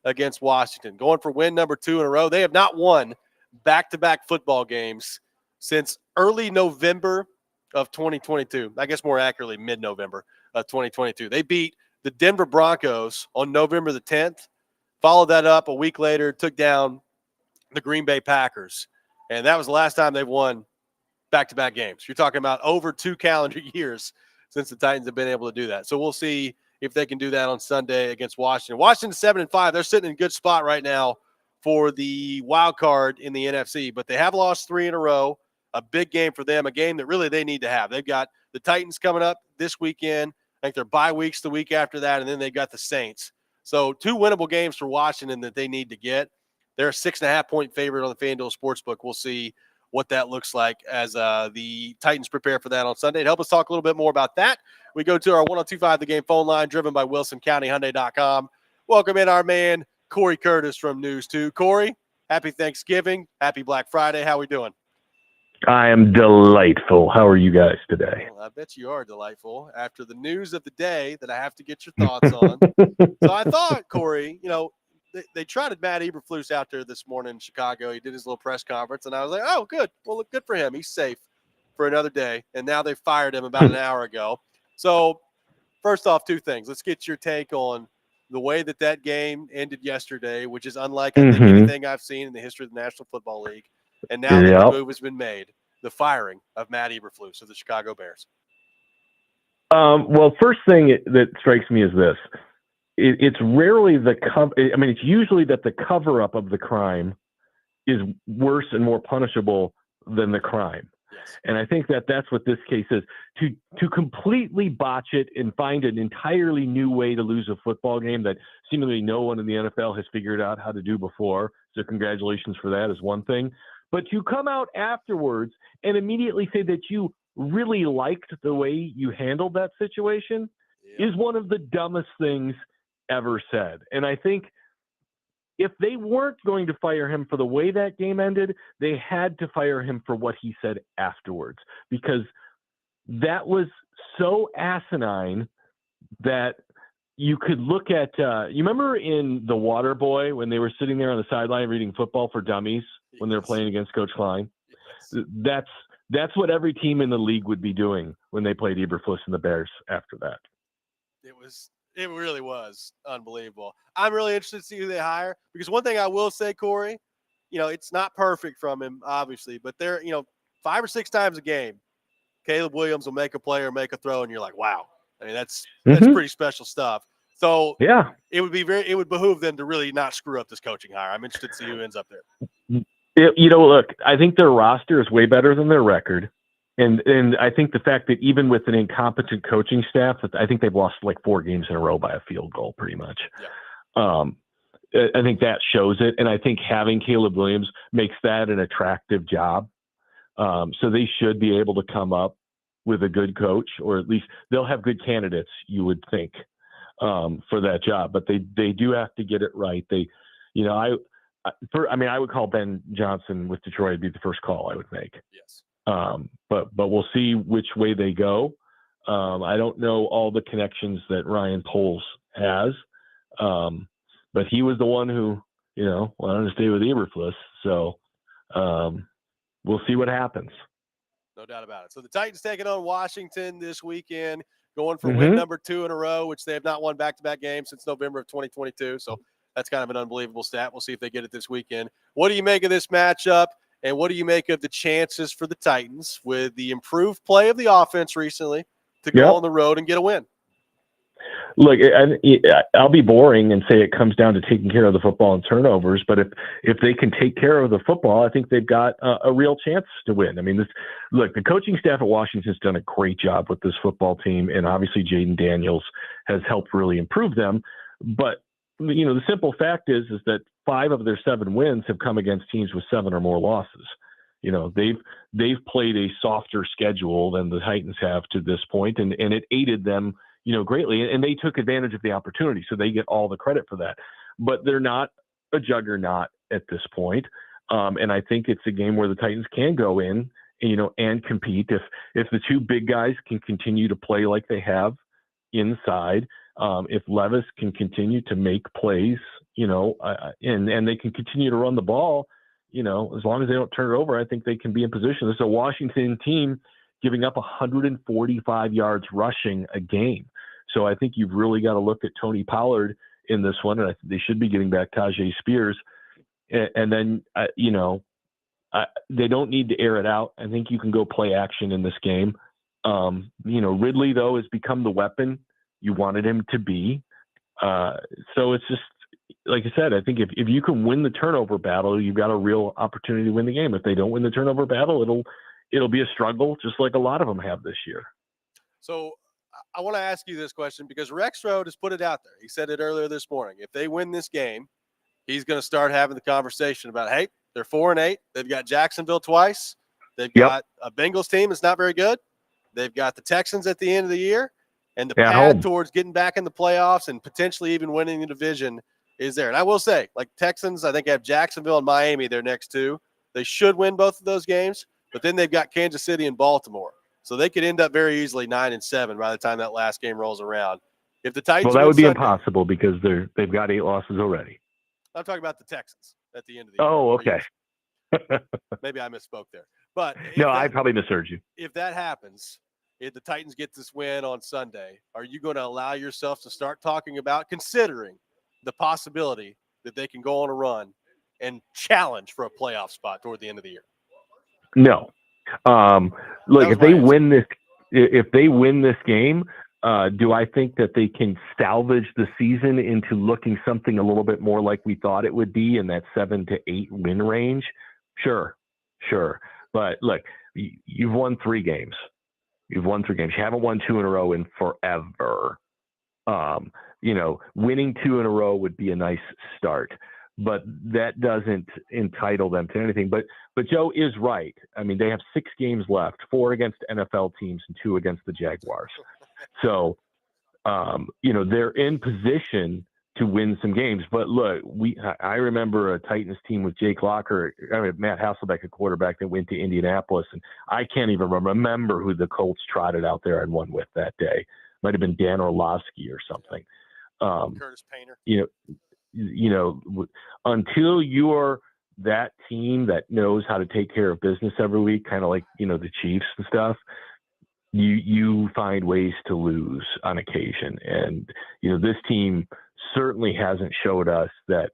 Speaker 1: against Washington. Going for win number 2 in a row. They have not won back-to-back football games since early November of 2022. I guess more accurately, mid-November of 2022. They beat the Denver Broncos on November the 10th, followed that up a week later, took down the Green Bay Packers. And that was the last time they've won back-to-back games. You're talking about over 2 calendar years since the Titans have been able to do that. So we'll see if they can do that on Sunday against Washington. Washington's 7-5. They're sitting in a good spot right now for the wild card in the NFC, but they have lost 3 in a row. A big game for them, a game that really they need to have. They've got the Titans coming up this weekend. I think they're bye weeks the week after that, and then they've got the Saints. So 2 winnable games for Washington that they need to get. They're a 6.5-point favorite on the FanDuel Sportsbook. We'll see what that looks like as the Titans prepare for that on Sunday. To help us talk a little bit more about that, we go to our 102.5 The Game phone line, driven by WilsonCountyHyundai.com. Welcome in our man, Corey Curtis from News 2. Corey, happy Thanksgiving. Happy Black Friday. How we doing?
Speaker 11: I am delightful. How are you guys today?
Speaker 1: Well, I bet you are delightful after the news of the day that I have to get your thoughts on. So I thought, Corey, they trotted Matt Eberflus out there this morning in Chicago. He did his little press conference, and I was like, oh, good. Well, look, good for him. He's safe for another day. And now they fired him about an hour ago. So first off, 2 things. Let's get your take on the way that game ended yesterday, which is unlike, I think, anything I've seen in the history of the National Football League. And now that the move has been made, the firing of Matt Eberflus of the Chicago Bears.
Speaker 11: Well, first thing that strikes me is this. It's rarely it's usually that the cover-up of the crime is worse and more punishable than the crime.
Speaker 1: Yes.
Speaker 11: And I think that's what this case is. To completely botch it and find an entirely new way to lose a football game that seemingly no one in the NFL has figured out how to do before. So congratulations for that is one thing. But to come out afterwards and immediately say that you really liked the way you handled that situation is one of the dumbest things ever said. And I think if they weren't going to fire him for the way that game ended, they had to fire him for what he said afterwards, because that was so asinine that you could look at you remember in The Water Boy when they were sitting there on the sideline reading Football for Dummies when they were playing against Coach Klein?
Speaker 1: Yes.
Speaker 11: That's what every team in the league would be doing when they played Eberflus and the Bears after that.
Speaker 1: It really was unbelievable. I'm really interested to see who they hire, because one thing I will say, Corey, it's not perfect from him, obviously, but they're, 5 or 6 times a game, Caleb Williams will make a play or make a throw, and you're like, wow. I mean, that's pretty special stuff. So
Speaker 11: yeah,
Speaker 1: it would behoove them to really not screw up this coaching hire. I'm interested to see who ends up there.
Speaker 11: Look, I think their roster is way better than their record. And I think the fact that even with an incompetent coaching staff, I think they've lost like 4 games in a row by a field goal, pretty much.
Speaker 1: Yeah.
Speaker 11: I think that shows it. And I think having Caleb Williams makes that an attractive job. So they should be able to come up with a good coach, or at least they'll have good candidates, you would think, for that job. But they do have to get it right. I would call Ben Johnson with Detroit be the first call I would make.
Speaker 1: Yes.
Speaker 11: But we'll see which way they go. I don't know all the connections that Ryan Poles has, but he was the one who, wanted to stay with Eberflus. So we'll see what happens.
Speaker 1: No doubt about it. So the Titans taking on Washington this weekend, going for win number 2 in a row, which they have not won back-to-back games since November of 2022. So that's kind of an unbelievable stat. We'll see if they get it this weekend. What do you make of this matchup? And what do you make of the chances for the Titans with the improved play of the offense recently to go on the road and get a win?
Speaker 11: look, I'll be boring and say it comes down to taking care of the football and turnovers. But if they can take care of the football, I think they've got a real chance to win. I mean, the coaching staff at Washington's done a great job with this football team, and obviously Jaden Daniels has helped really improve them. But the simple fact is that 5 of their 7 wins have come against teams with 7 or more losses. They've played a softer schedule than the Titans have to this point, and it aided them, greatly. And they took advantage of the opportunity, so they get all the credit for that. But they're not a juggernaut at this point. And I think it's a game where the Titans can go in, and compete. If the 2 big guys can continue to play like they have inside, if Levis can continue to make plays, and they can continue to run the ball, as long as they don't turn it over, I think they can be in position. This is a Washington team giving up 145 yards rushing a game. So I think you've really got to look at Tony Pollard in this one, and they should be getting back Tajay Spears. And then, they don't need to air it out. I think you can go play action in this game. Ridley, though, has become the weapon you wanted him to be. So it's just, like I said, I think if you can win the turnover battle, you've got a real opportunity to win the game. If they don't win the turnover battle, it'll be a struggle, just like a lot of them have this year.
Speaker 1: So I want to ask you this question because Rex Rant has put it out there. He said it earlier this morning. If they win this game, he's going to start having the conversation about, hey, they're 4-8. They've got Jacksonville twice. They've got a Bengals team that's not very good. They've got the Texans at the end of the year. And the path towards getting back in the playoffs and potentially even winning the division is there. And I will say, like Texans, I think have Jacksonville and Miami, their next 2. They should win both of those games, but then they've got Kansas City and Baltimore. So they could end up very easily 9-7 by the time that last game rolls around. If the Titans
Speaker 11: that would be
Speaker 1: Sunday,
Speaker 11: impossible because they've got 8 losses already.
Speaker 1: I'm talking about the Texans at the end of the year.
Speaker 11: Oh, okay.
Speaker 1: Maybe I misspoke there. But
Speaker 11: no, I probably misheard you.
Speaker 1: If that happens, if the Titans get this win on Sunday, are you going to allow yourself to start talking about considering the possibility that they can go on a run and challenge for a playoff spot toward the end of the year?
Speaker 11: No. Look, if they win this game, do I think that they can salvage the season into looking something a little bit more like we thought it would be in that 7 to 8 win range? Sure. But look, you've won 3 games. You haven't won 2 in a row in forever. Winning 2 in a row would be a nice start, but that doesn't entitle them to anything. But Joe is right. I mean, they have 6 games left, 4 against NFL teams and 2 against the Jaguars. So, they're in position to win some games. But look, I remember a Titans team with Matt Hasselbeck, a quarterback that went to Indianapolis, and I can't even remember who the Colts trotted out there and won with that day. Might have been Dan Orlovsky or something.
Speaker 1: Curtis Painter.
Speaker 11: Until you're that team that knows how to take care of business every week, kind of like, the Chiefs and stuff, you find ways to lose on occasion. And, this team certainly hasn't showed us that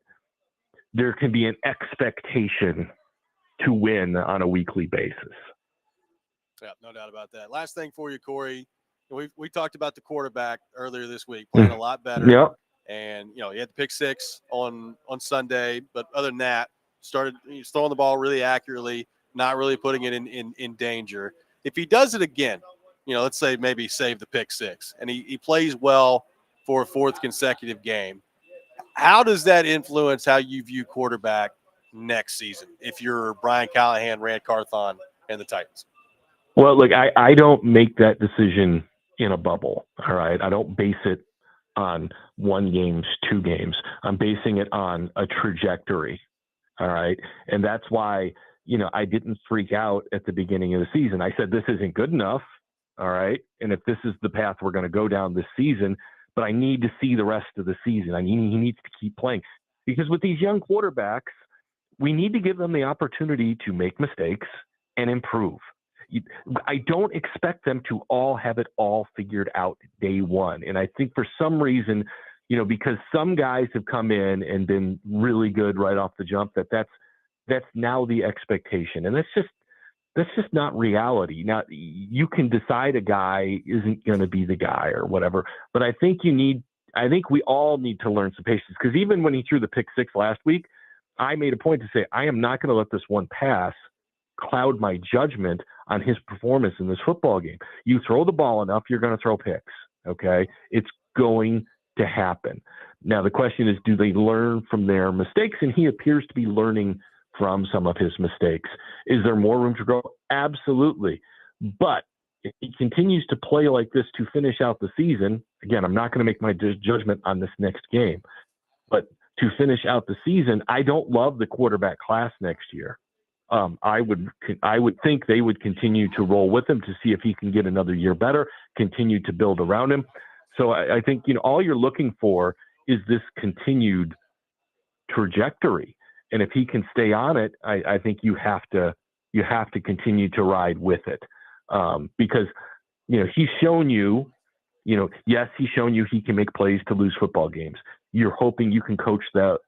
Speaker 11: there can be an expectation to win on a weekly basis.
Speaker 1: Yeah, no doubt about that. Last thing for you, Corey. We talked about the quarterback earlier this week, playing a lot better.
Speaker 11: Yep.
Speaker 1: And, he had the pick 6 on Sunday. But other than that, he's throwing the ball really accurately, not really putting it in danger. If he does it again, let's say maybe save the pick 6, and he plays well for a 4th consecutive game, how does that influence how you view quarterback next season if you're Brian Callahan, Rand Carthon, and the Titans?
Speaker 11: Well, look, I don't make that decision in a bubble, all right? I don't base it on 1 game, 2 games. I'm basing it on a trajectory, all right? And that's why, I didn't freak out at the beginning of the season. I said, this isn't good enough, all right? And if this is the path we're going to go down this season, but I need to see the rest of the season. He needs to keep playing. Because with these young quarterbacks, we need to give them the opportunity to make mistakes and improve. I don't expect them to all have it all figured out day one. And I think for some reason, because some guys have come in and been really good right off the jump, that's now the expectation. And that's just not reality. Now, you can decide a guy isn't going to be the guy or whatever, but I think you need I think we all need to learn some patience, because even when he threw the pick six last week, I made a point to say, I am not going to let this one pass cloud my judgment on his performance in this football game. You throw the ball enough, you're going to throw picks. Okay. It's going to happen. Now, the question is, do they learn from their mistakes? And he appears to be learning from some of his mistakes. Is there more room to grow? Absolutely. But if he continues to play like this to finish out the season, again, I'm not going to make my judgment on this next game, but to finish out the season, I don't love the quarterback class next year. I would think they would continue to roll with him to see if he can get another year better, continue to build around him. So I think, all you're looking for is this continued trajectory. And if he can stay on it, I think you have to continue to ride with it. Because, he's shown you, yes, he's shown you he can make plays to lose football games. You're hoping you can coach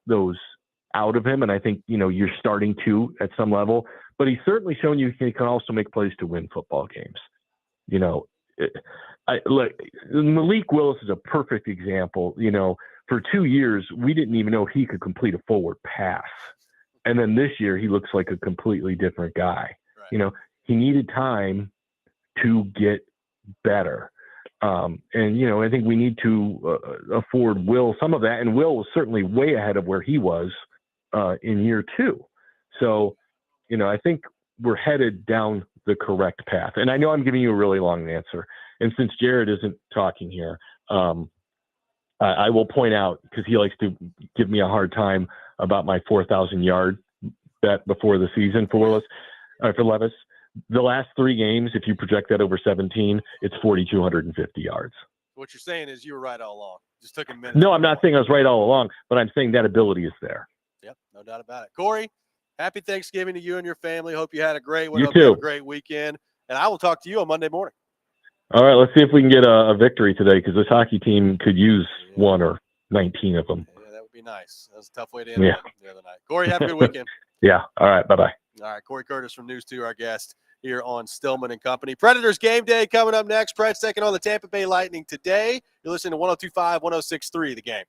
Speaker 11: those out of him. And I think, you're starting to at some level, but he's certainly shown you he can also make plays to win football games. Look, Malik Willis is a perfect example. For 2 years, we didn't even know he could complete a forward pass. And then this year, he looks like a completely different guy. Right. He needed time to get better. And, I think we need to afford Will some of that. And Will was certainly way ahead of where he was in year 2. So, I think we're headed down the correct path. And I know I'm giving you a really long answer. And since Jared isn't talking here, I will point out, because he likes to give me a hard time about my 4,000 yard bet before the season for Levis. The last 3 games, if you project that over 17, it's 4,250 yards.
Speaker 1: What you're saying is you were right all along. Just took a minute.
Speaker 11: No, I'm not saying I was right all along, but I'm saying that ability is there.
Speaker 1: Yep, no doubt about it. Corey, happy Thanksgiving to you and your family. Hope you had a great one.
Speaker 11: You
Speaker 1: Hope
Speaker 11: too.
Speaker 1: you have a great weekend. And I will talk to you on Monday morning.
Speaker 11: All right, let's see if we can get a victory today, because this hockey team could use 1 or 19 of them.
Speaker 1: Yeah, that would be nice. That was a tough way to end it the other night. Corey, have a good weekend.
Speaker 11: Yeah. All right. Bye-bye.
Speaker 1: All right, Corey Curtis from News 2, our guest here on Stillman and Company. Predators game day coming up next. Preds taking on the Tampa Bay Lightning today. You're listening to 102.5, 106.3, The Game.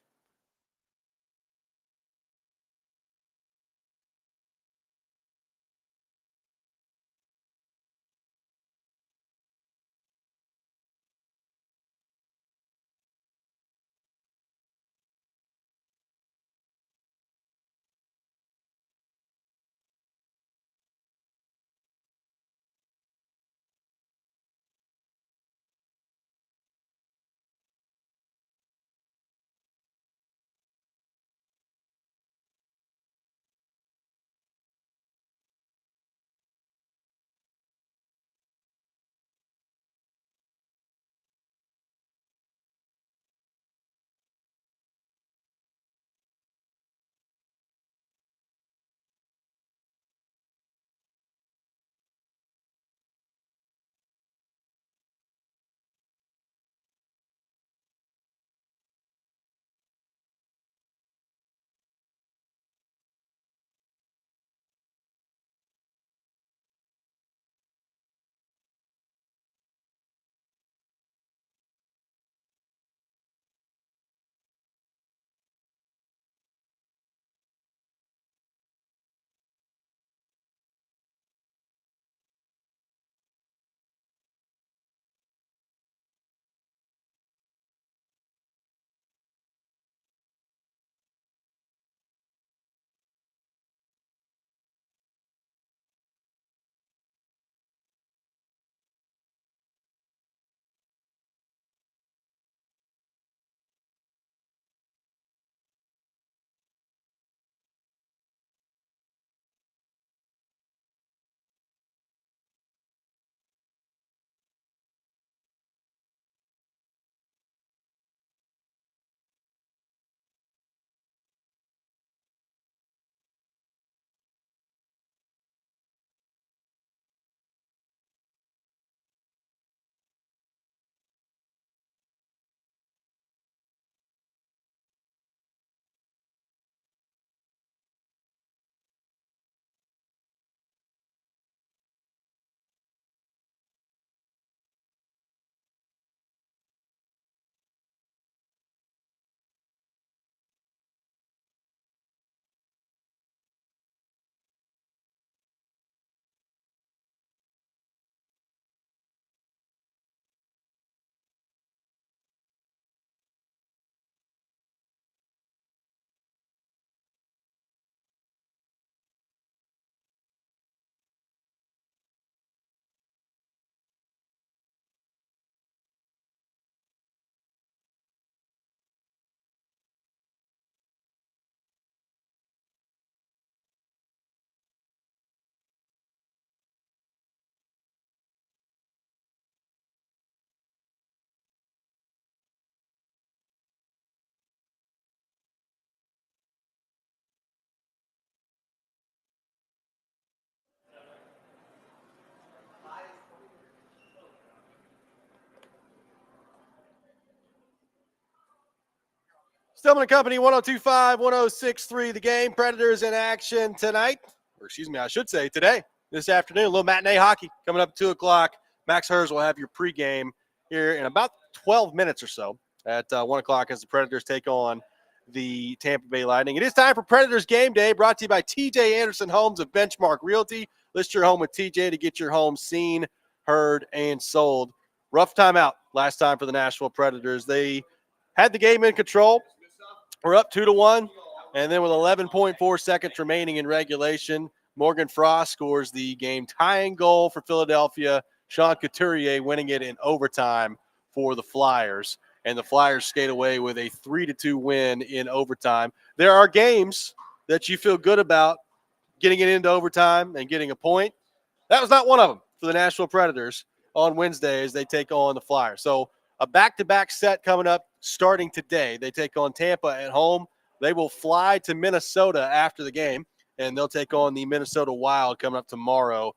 Speaker 1: Stillman and Company, 102.5, 106.3 The Game. Predators in action tonight. Or excuse me, I should say today, this afternoon. A little matinee hockey coming up at 2 o'clock. Max Hers will have your pregame here in about 12 minutes or so at 1 o'clock as the Predators take on the Tampa Bay Lightning. It is time for Predators Game Day, brought to you by TJ Anderson Homes of Benchmark Realty. List your home with TJ to get your home seen, heard, and sold. Rough time out last time for the Nashville Predators. They had the game in control. We're up 2-1, and then with 11.4 seconds remaining in regulation, Morgan Frost scores the game-tying goal for Philadelphia. Sean Couturier winning it in overtime for the Flyers, and the Flyers skate away with a 3-2 win in overtime. There are games that you feel good about getting it into overtime and getting a point. That was not one of them for the Nashville Predators on Wednesday as they take on the Flyers. So a back-to-back set coming up starting today. They take on Tampa at home. They will fly to Minnesota after the game, and they'll take on the Minnesota Wild coming up tomorrow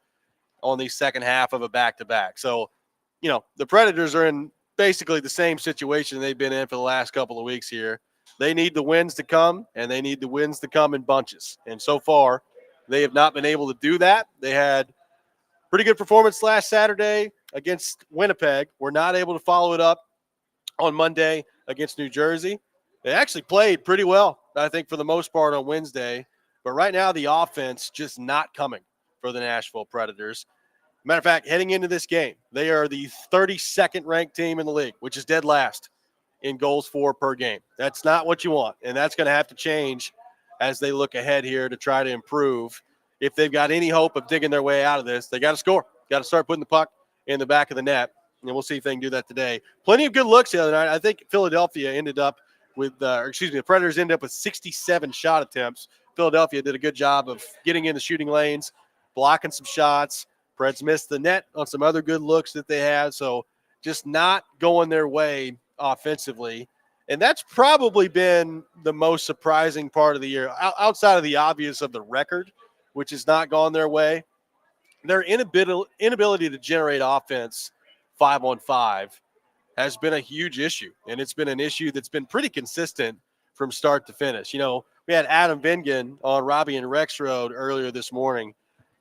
Speaker 1: on the second half of a back-to-back. So, you know, the Predators are in basically the same situation they've been in for the last couple of weeks here. They need the wins to come, and they need the wins to come in bunches. And so far, they have not been able to do that. They had pretty good performance last Saturday against Winnipeg. We're not able to follow it up on Monday against New Jersey. They actually played pretty well, I think, for the most part on Wednesday. But right now, the offense just not coming for the Nashville Predators. Matter of fact, heading into this game, they are the 32nd ranked team in the league, which is dead last in goals for per game. That's not what you want, and that's going to have to change as they look ahead here to try to improve. If they've got any hope of digging their way out of this, they got to score. Got to start putting the puck in the back of the net, and we'll see if they can do that today. Plenty of good looks the other night. I think Philadelphia ended up with, the Predators ended up with 67 shot attempts. Philadelphia did a good job of getting in the shooting lanes, blocking some shots. Preds missed the net on some other good looks that they had, so just not going their way offensively. And that's probably been the most surprising part of the year, outside of the obvious of the record, which has not gone their way. Their inability to generate offense 5-on-5 has been a huge issue, and it's been an issue that's been pretty consistent from start to finish. You know, we had Adam Vingan on Robbie and Rex Road earlier this morning,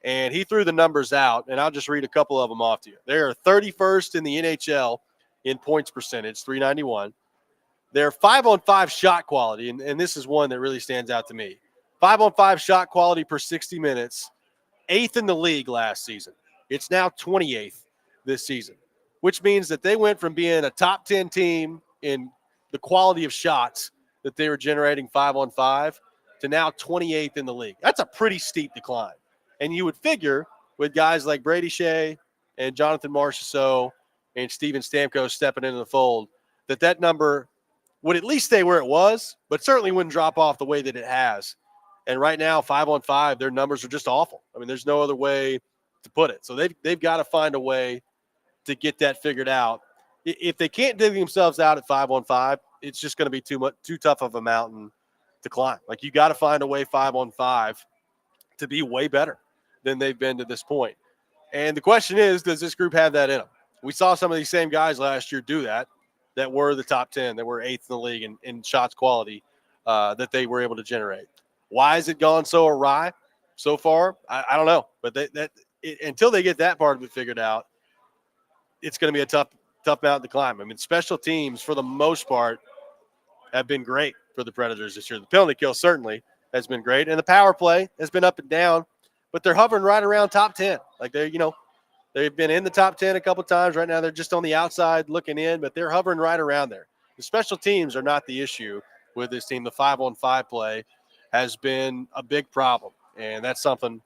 Speaker 1: and he threw the numbers out, and I'll just read a couple of them off to you. They are 31st in the NHL in points percentage, 391. Their 5-on-5 shot quality, and this is one that really stands out to me. 5-on-5 shot quality per 60 minutes, 8th in the league last season. It's now 28th this season, which means that they went from being a top 10 team in the quality of shots that they were generating 5-on-5 to now 28th in the league. That's a pretty steep decline. And you would figure with guys like Brady Shea and Jonathan Marchessault and Steven Stamkos stepping into the fold, that number would at least stay where it was, but certainly wouldn't drop off the way that it has. And right now, 5-on-5, their numbers are just awful. I mean, there's no other way to put it. So they've got to find a way to get that figured out. If they can't dig themselves out at 5-on-5, it's just going to be too tough of a mountain to climb. Like, you got to find a way 5-on-5 to be way better than they've been to this point. And the question is, does this group have that in them? We saw some of these same guys last year do that were the top 10, that were 8th in the league in shots quality that they were able to generate. Why has it gone so awry so far? I don't know. But until they get that part of it figured out, it's going to be a tough mountain to climb. I mean, special teams, for the most part, have been great for the Predators this year. The penalty kill certainly has been great, and the power play has been up and down, but they're hovering right around top 10. Like, they've been in the top 10 a couple times. Right now they're just on the outside looking in, but they're hovering right around there. The special teams are not the issue with this team. The 5-on-5 play has been a big problem, and that's something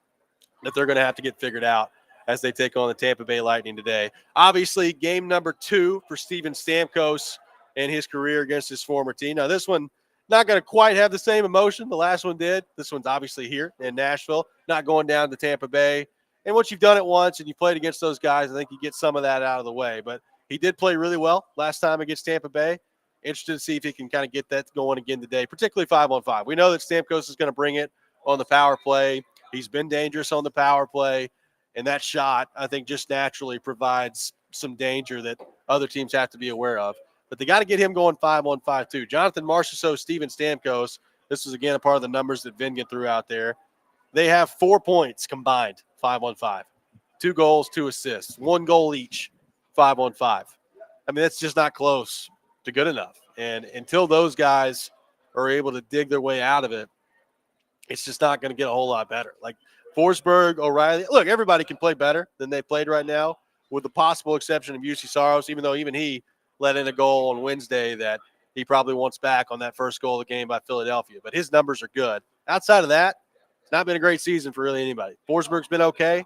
Speaker 1: that they're going to have to get figured out as they take on the Tampa Bay Lightning today. Obviously, game number 2 for Steven Stamkos and his career against his former team. Now, this one not going to quite have the same emotion the last one did. This one's obviously here in Nashville, not going down to Tampa Bay. And once you've done it once and you played against those guys, I think you get some of that out of the way. But he did play really well last time against Tampa Bay. Interested to see if he can kind of get that going again today, particularly 5-on-5. We know that Stamkos is going to bring it on the power play. He's been dangerous on the power play. And that shot, I think, just naturally provides some danger that other teams have to be aware of. but they got to get him going 5-on-5 too. Jonathan Marchessault, Steven Stamkos, this was again a part of the numbers that Vingan threw out there. They have 4 points combined, 5-on-5. 2 goals, 2 assists, 1 goal each, 5-on-5. I mean, that's just not close to good enough. And until those guys are able to dig their way out of it, it's just not going to get a whole lot better. Like Forsberg, O'Reilly, look, everybody can play better than they played right now, with the possible exception of UC Saros, even though even he let in a goal on Wednesday that he probably wants back on that first goal of the game by Philadelphia. But his numbers are good. Outside of that, it's not been a great season for really anybody. Forsberg's been okay.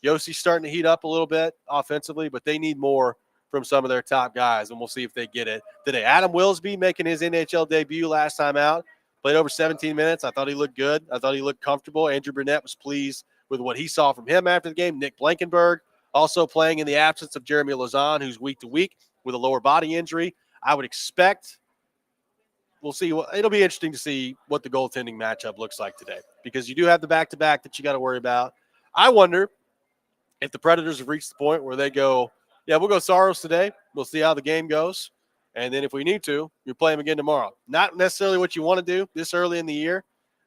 Speaker 1: Yossi's starting to heat up a little bit offensively, but they need more from some of their top guys, and we'll see if they get it today. Adam Wilsby making his NHL debut last time out, played over 17 minutes. I thought he looked good. I thought he looked comfortable. Andrew Burnett was pleased with what he saw from him after the game. Nick Blankenberg also playing in the absence of Jeremy Lauzon, who's week to week with a lower body injury. I would expect we'll see. It'll be interesting to see what the goaltending matchup looks like today, because you do have the back-to-back that you got to worry about. I wonder if the Predators have reached the point where they go, yeah, we'll go Saros today. We'll see how the game goes. And then if we need to, you play them again tomorrow. Not necessarily what you want to do this early in the year,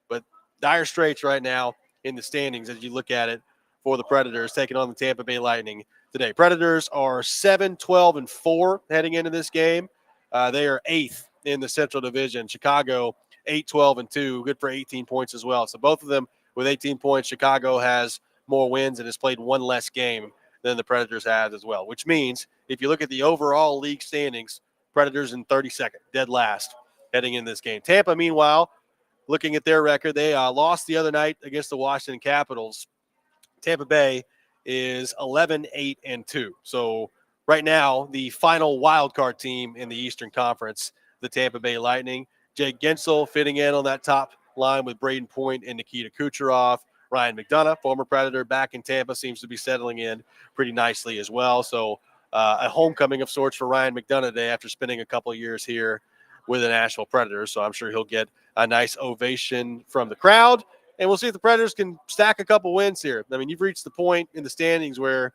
Speaker 1: but dire straits right now in the standings as you look at it for the Predators taking on the Tampa Bay Lightning today. Predators are 7-12-4 heading into this game. They are 8th in the Central Division. Chicago 8-12-2, good for 18 points as well. So both of them with 18 points. Chicago has more wins and has played one less game than the Predators have as well, which means if you look at the overall league standings, Predators in 32nd, dead last, heading in this game. Tampa, meanwhile, looking at their record, they lost the other night against the Washington Capitals. Tampa Bay is 11-8-2. So right now, the final wild card team in the Eastern Conference, the Tampa Bay Lightning. Jake Gensel fitting in on that top line with Braden Point and Nikita Kucherov. Ryan McDonough, former Predator, back in Tampa, seems to be settling in pretty nicely as well. So a homecoming of sorts for Ryan McDonough today after spending a couple of years here with the Nashville Predators. So I'm sure he'll get a nice ovation from the crowd. And we'll see if the Predators can stack a couple wins here. I mean, you've reached the point in the standings where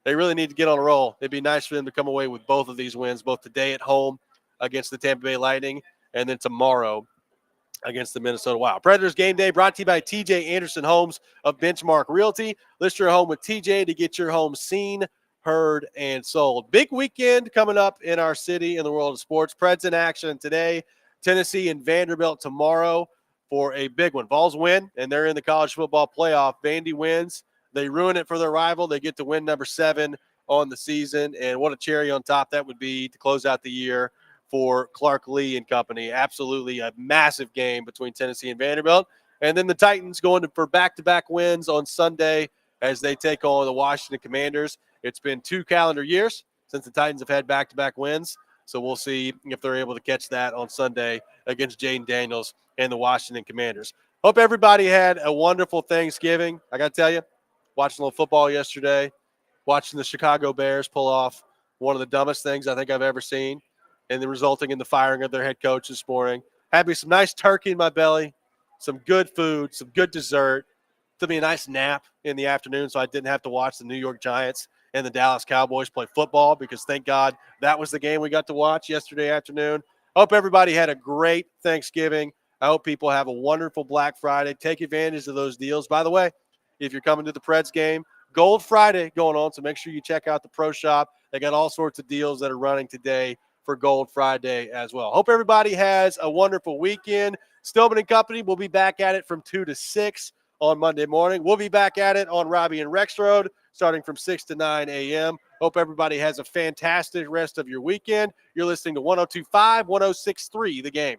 Speaker 1: they really need to get on a roll. It'd be nice for them to come away with both of these wins, both today at home against the Tampa Bay Lightning and then tomorrow against the Minnesota Wild. Predators Game Day brought to you by TJ Anderson Homes of Benchmark Realty. List your home with TJ to get your home seen, heard, and sold. Big weekend coming up in our city in the world of sports. Preds in action today. Tennessee and Vanderbilt tomorrow for a big one. Vols win, and they're in the college football playoff. Vandy wins. They ruin it for their rival. They get to win number 7 on the season, and what a cherry on top that would be to close out the year for Clark Lee and company. Absolutely a massive game between Tennessee and Vanderbilt. And then the Titans going for back-to-back wins on Sunday as they take on the Washington Commanders. It's been 2 calendar years since the Titans have had back-to-back wins. So we'll see if they're able to catch that on Sunday against Jaden Daniels and the Washington Commanders. Hope everybody had a wonderful Thanksgiving. I got to tell you, watching a little football yesterday, watching the Chicago Bears pull off one of the dumbest things I think I've ever seen, and then resulting in the firing of their head coach this morning. Had me some nice turkey in my belly, some good food, some good dessert. Took me a nice nap in the afternoon so I didn't have to watch the New York Giants and the Dallas Cowboys play football, because thank God that was the game we got to watch yesterday afternoon. Hope everybody had a great Thanksgiving. I hope people have a wonderful Black Friday. Take advantage of those deals. By the way, if you're coming to the Preds game, Gold Friday going on, so make sure you check out the Pro Shop. They got all sorts of deals that are running today for Gold Friday as well. Hope everybody has a wonderful weekend. Stillman and Company will be back at it from 2 to 6 on Monday morning. We'll be back at it on Robbie and Rex Road starting from 6 to 9 a.m. Hope everybody has a fantastic rest of your weekend. You're listening to 102.5, 106.3 The Game.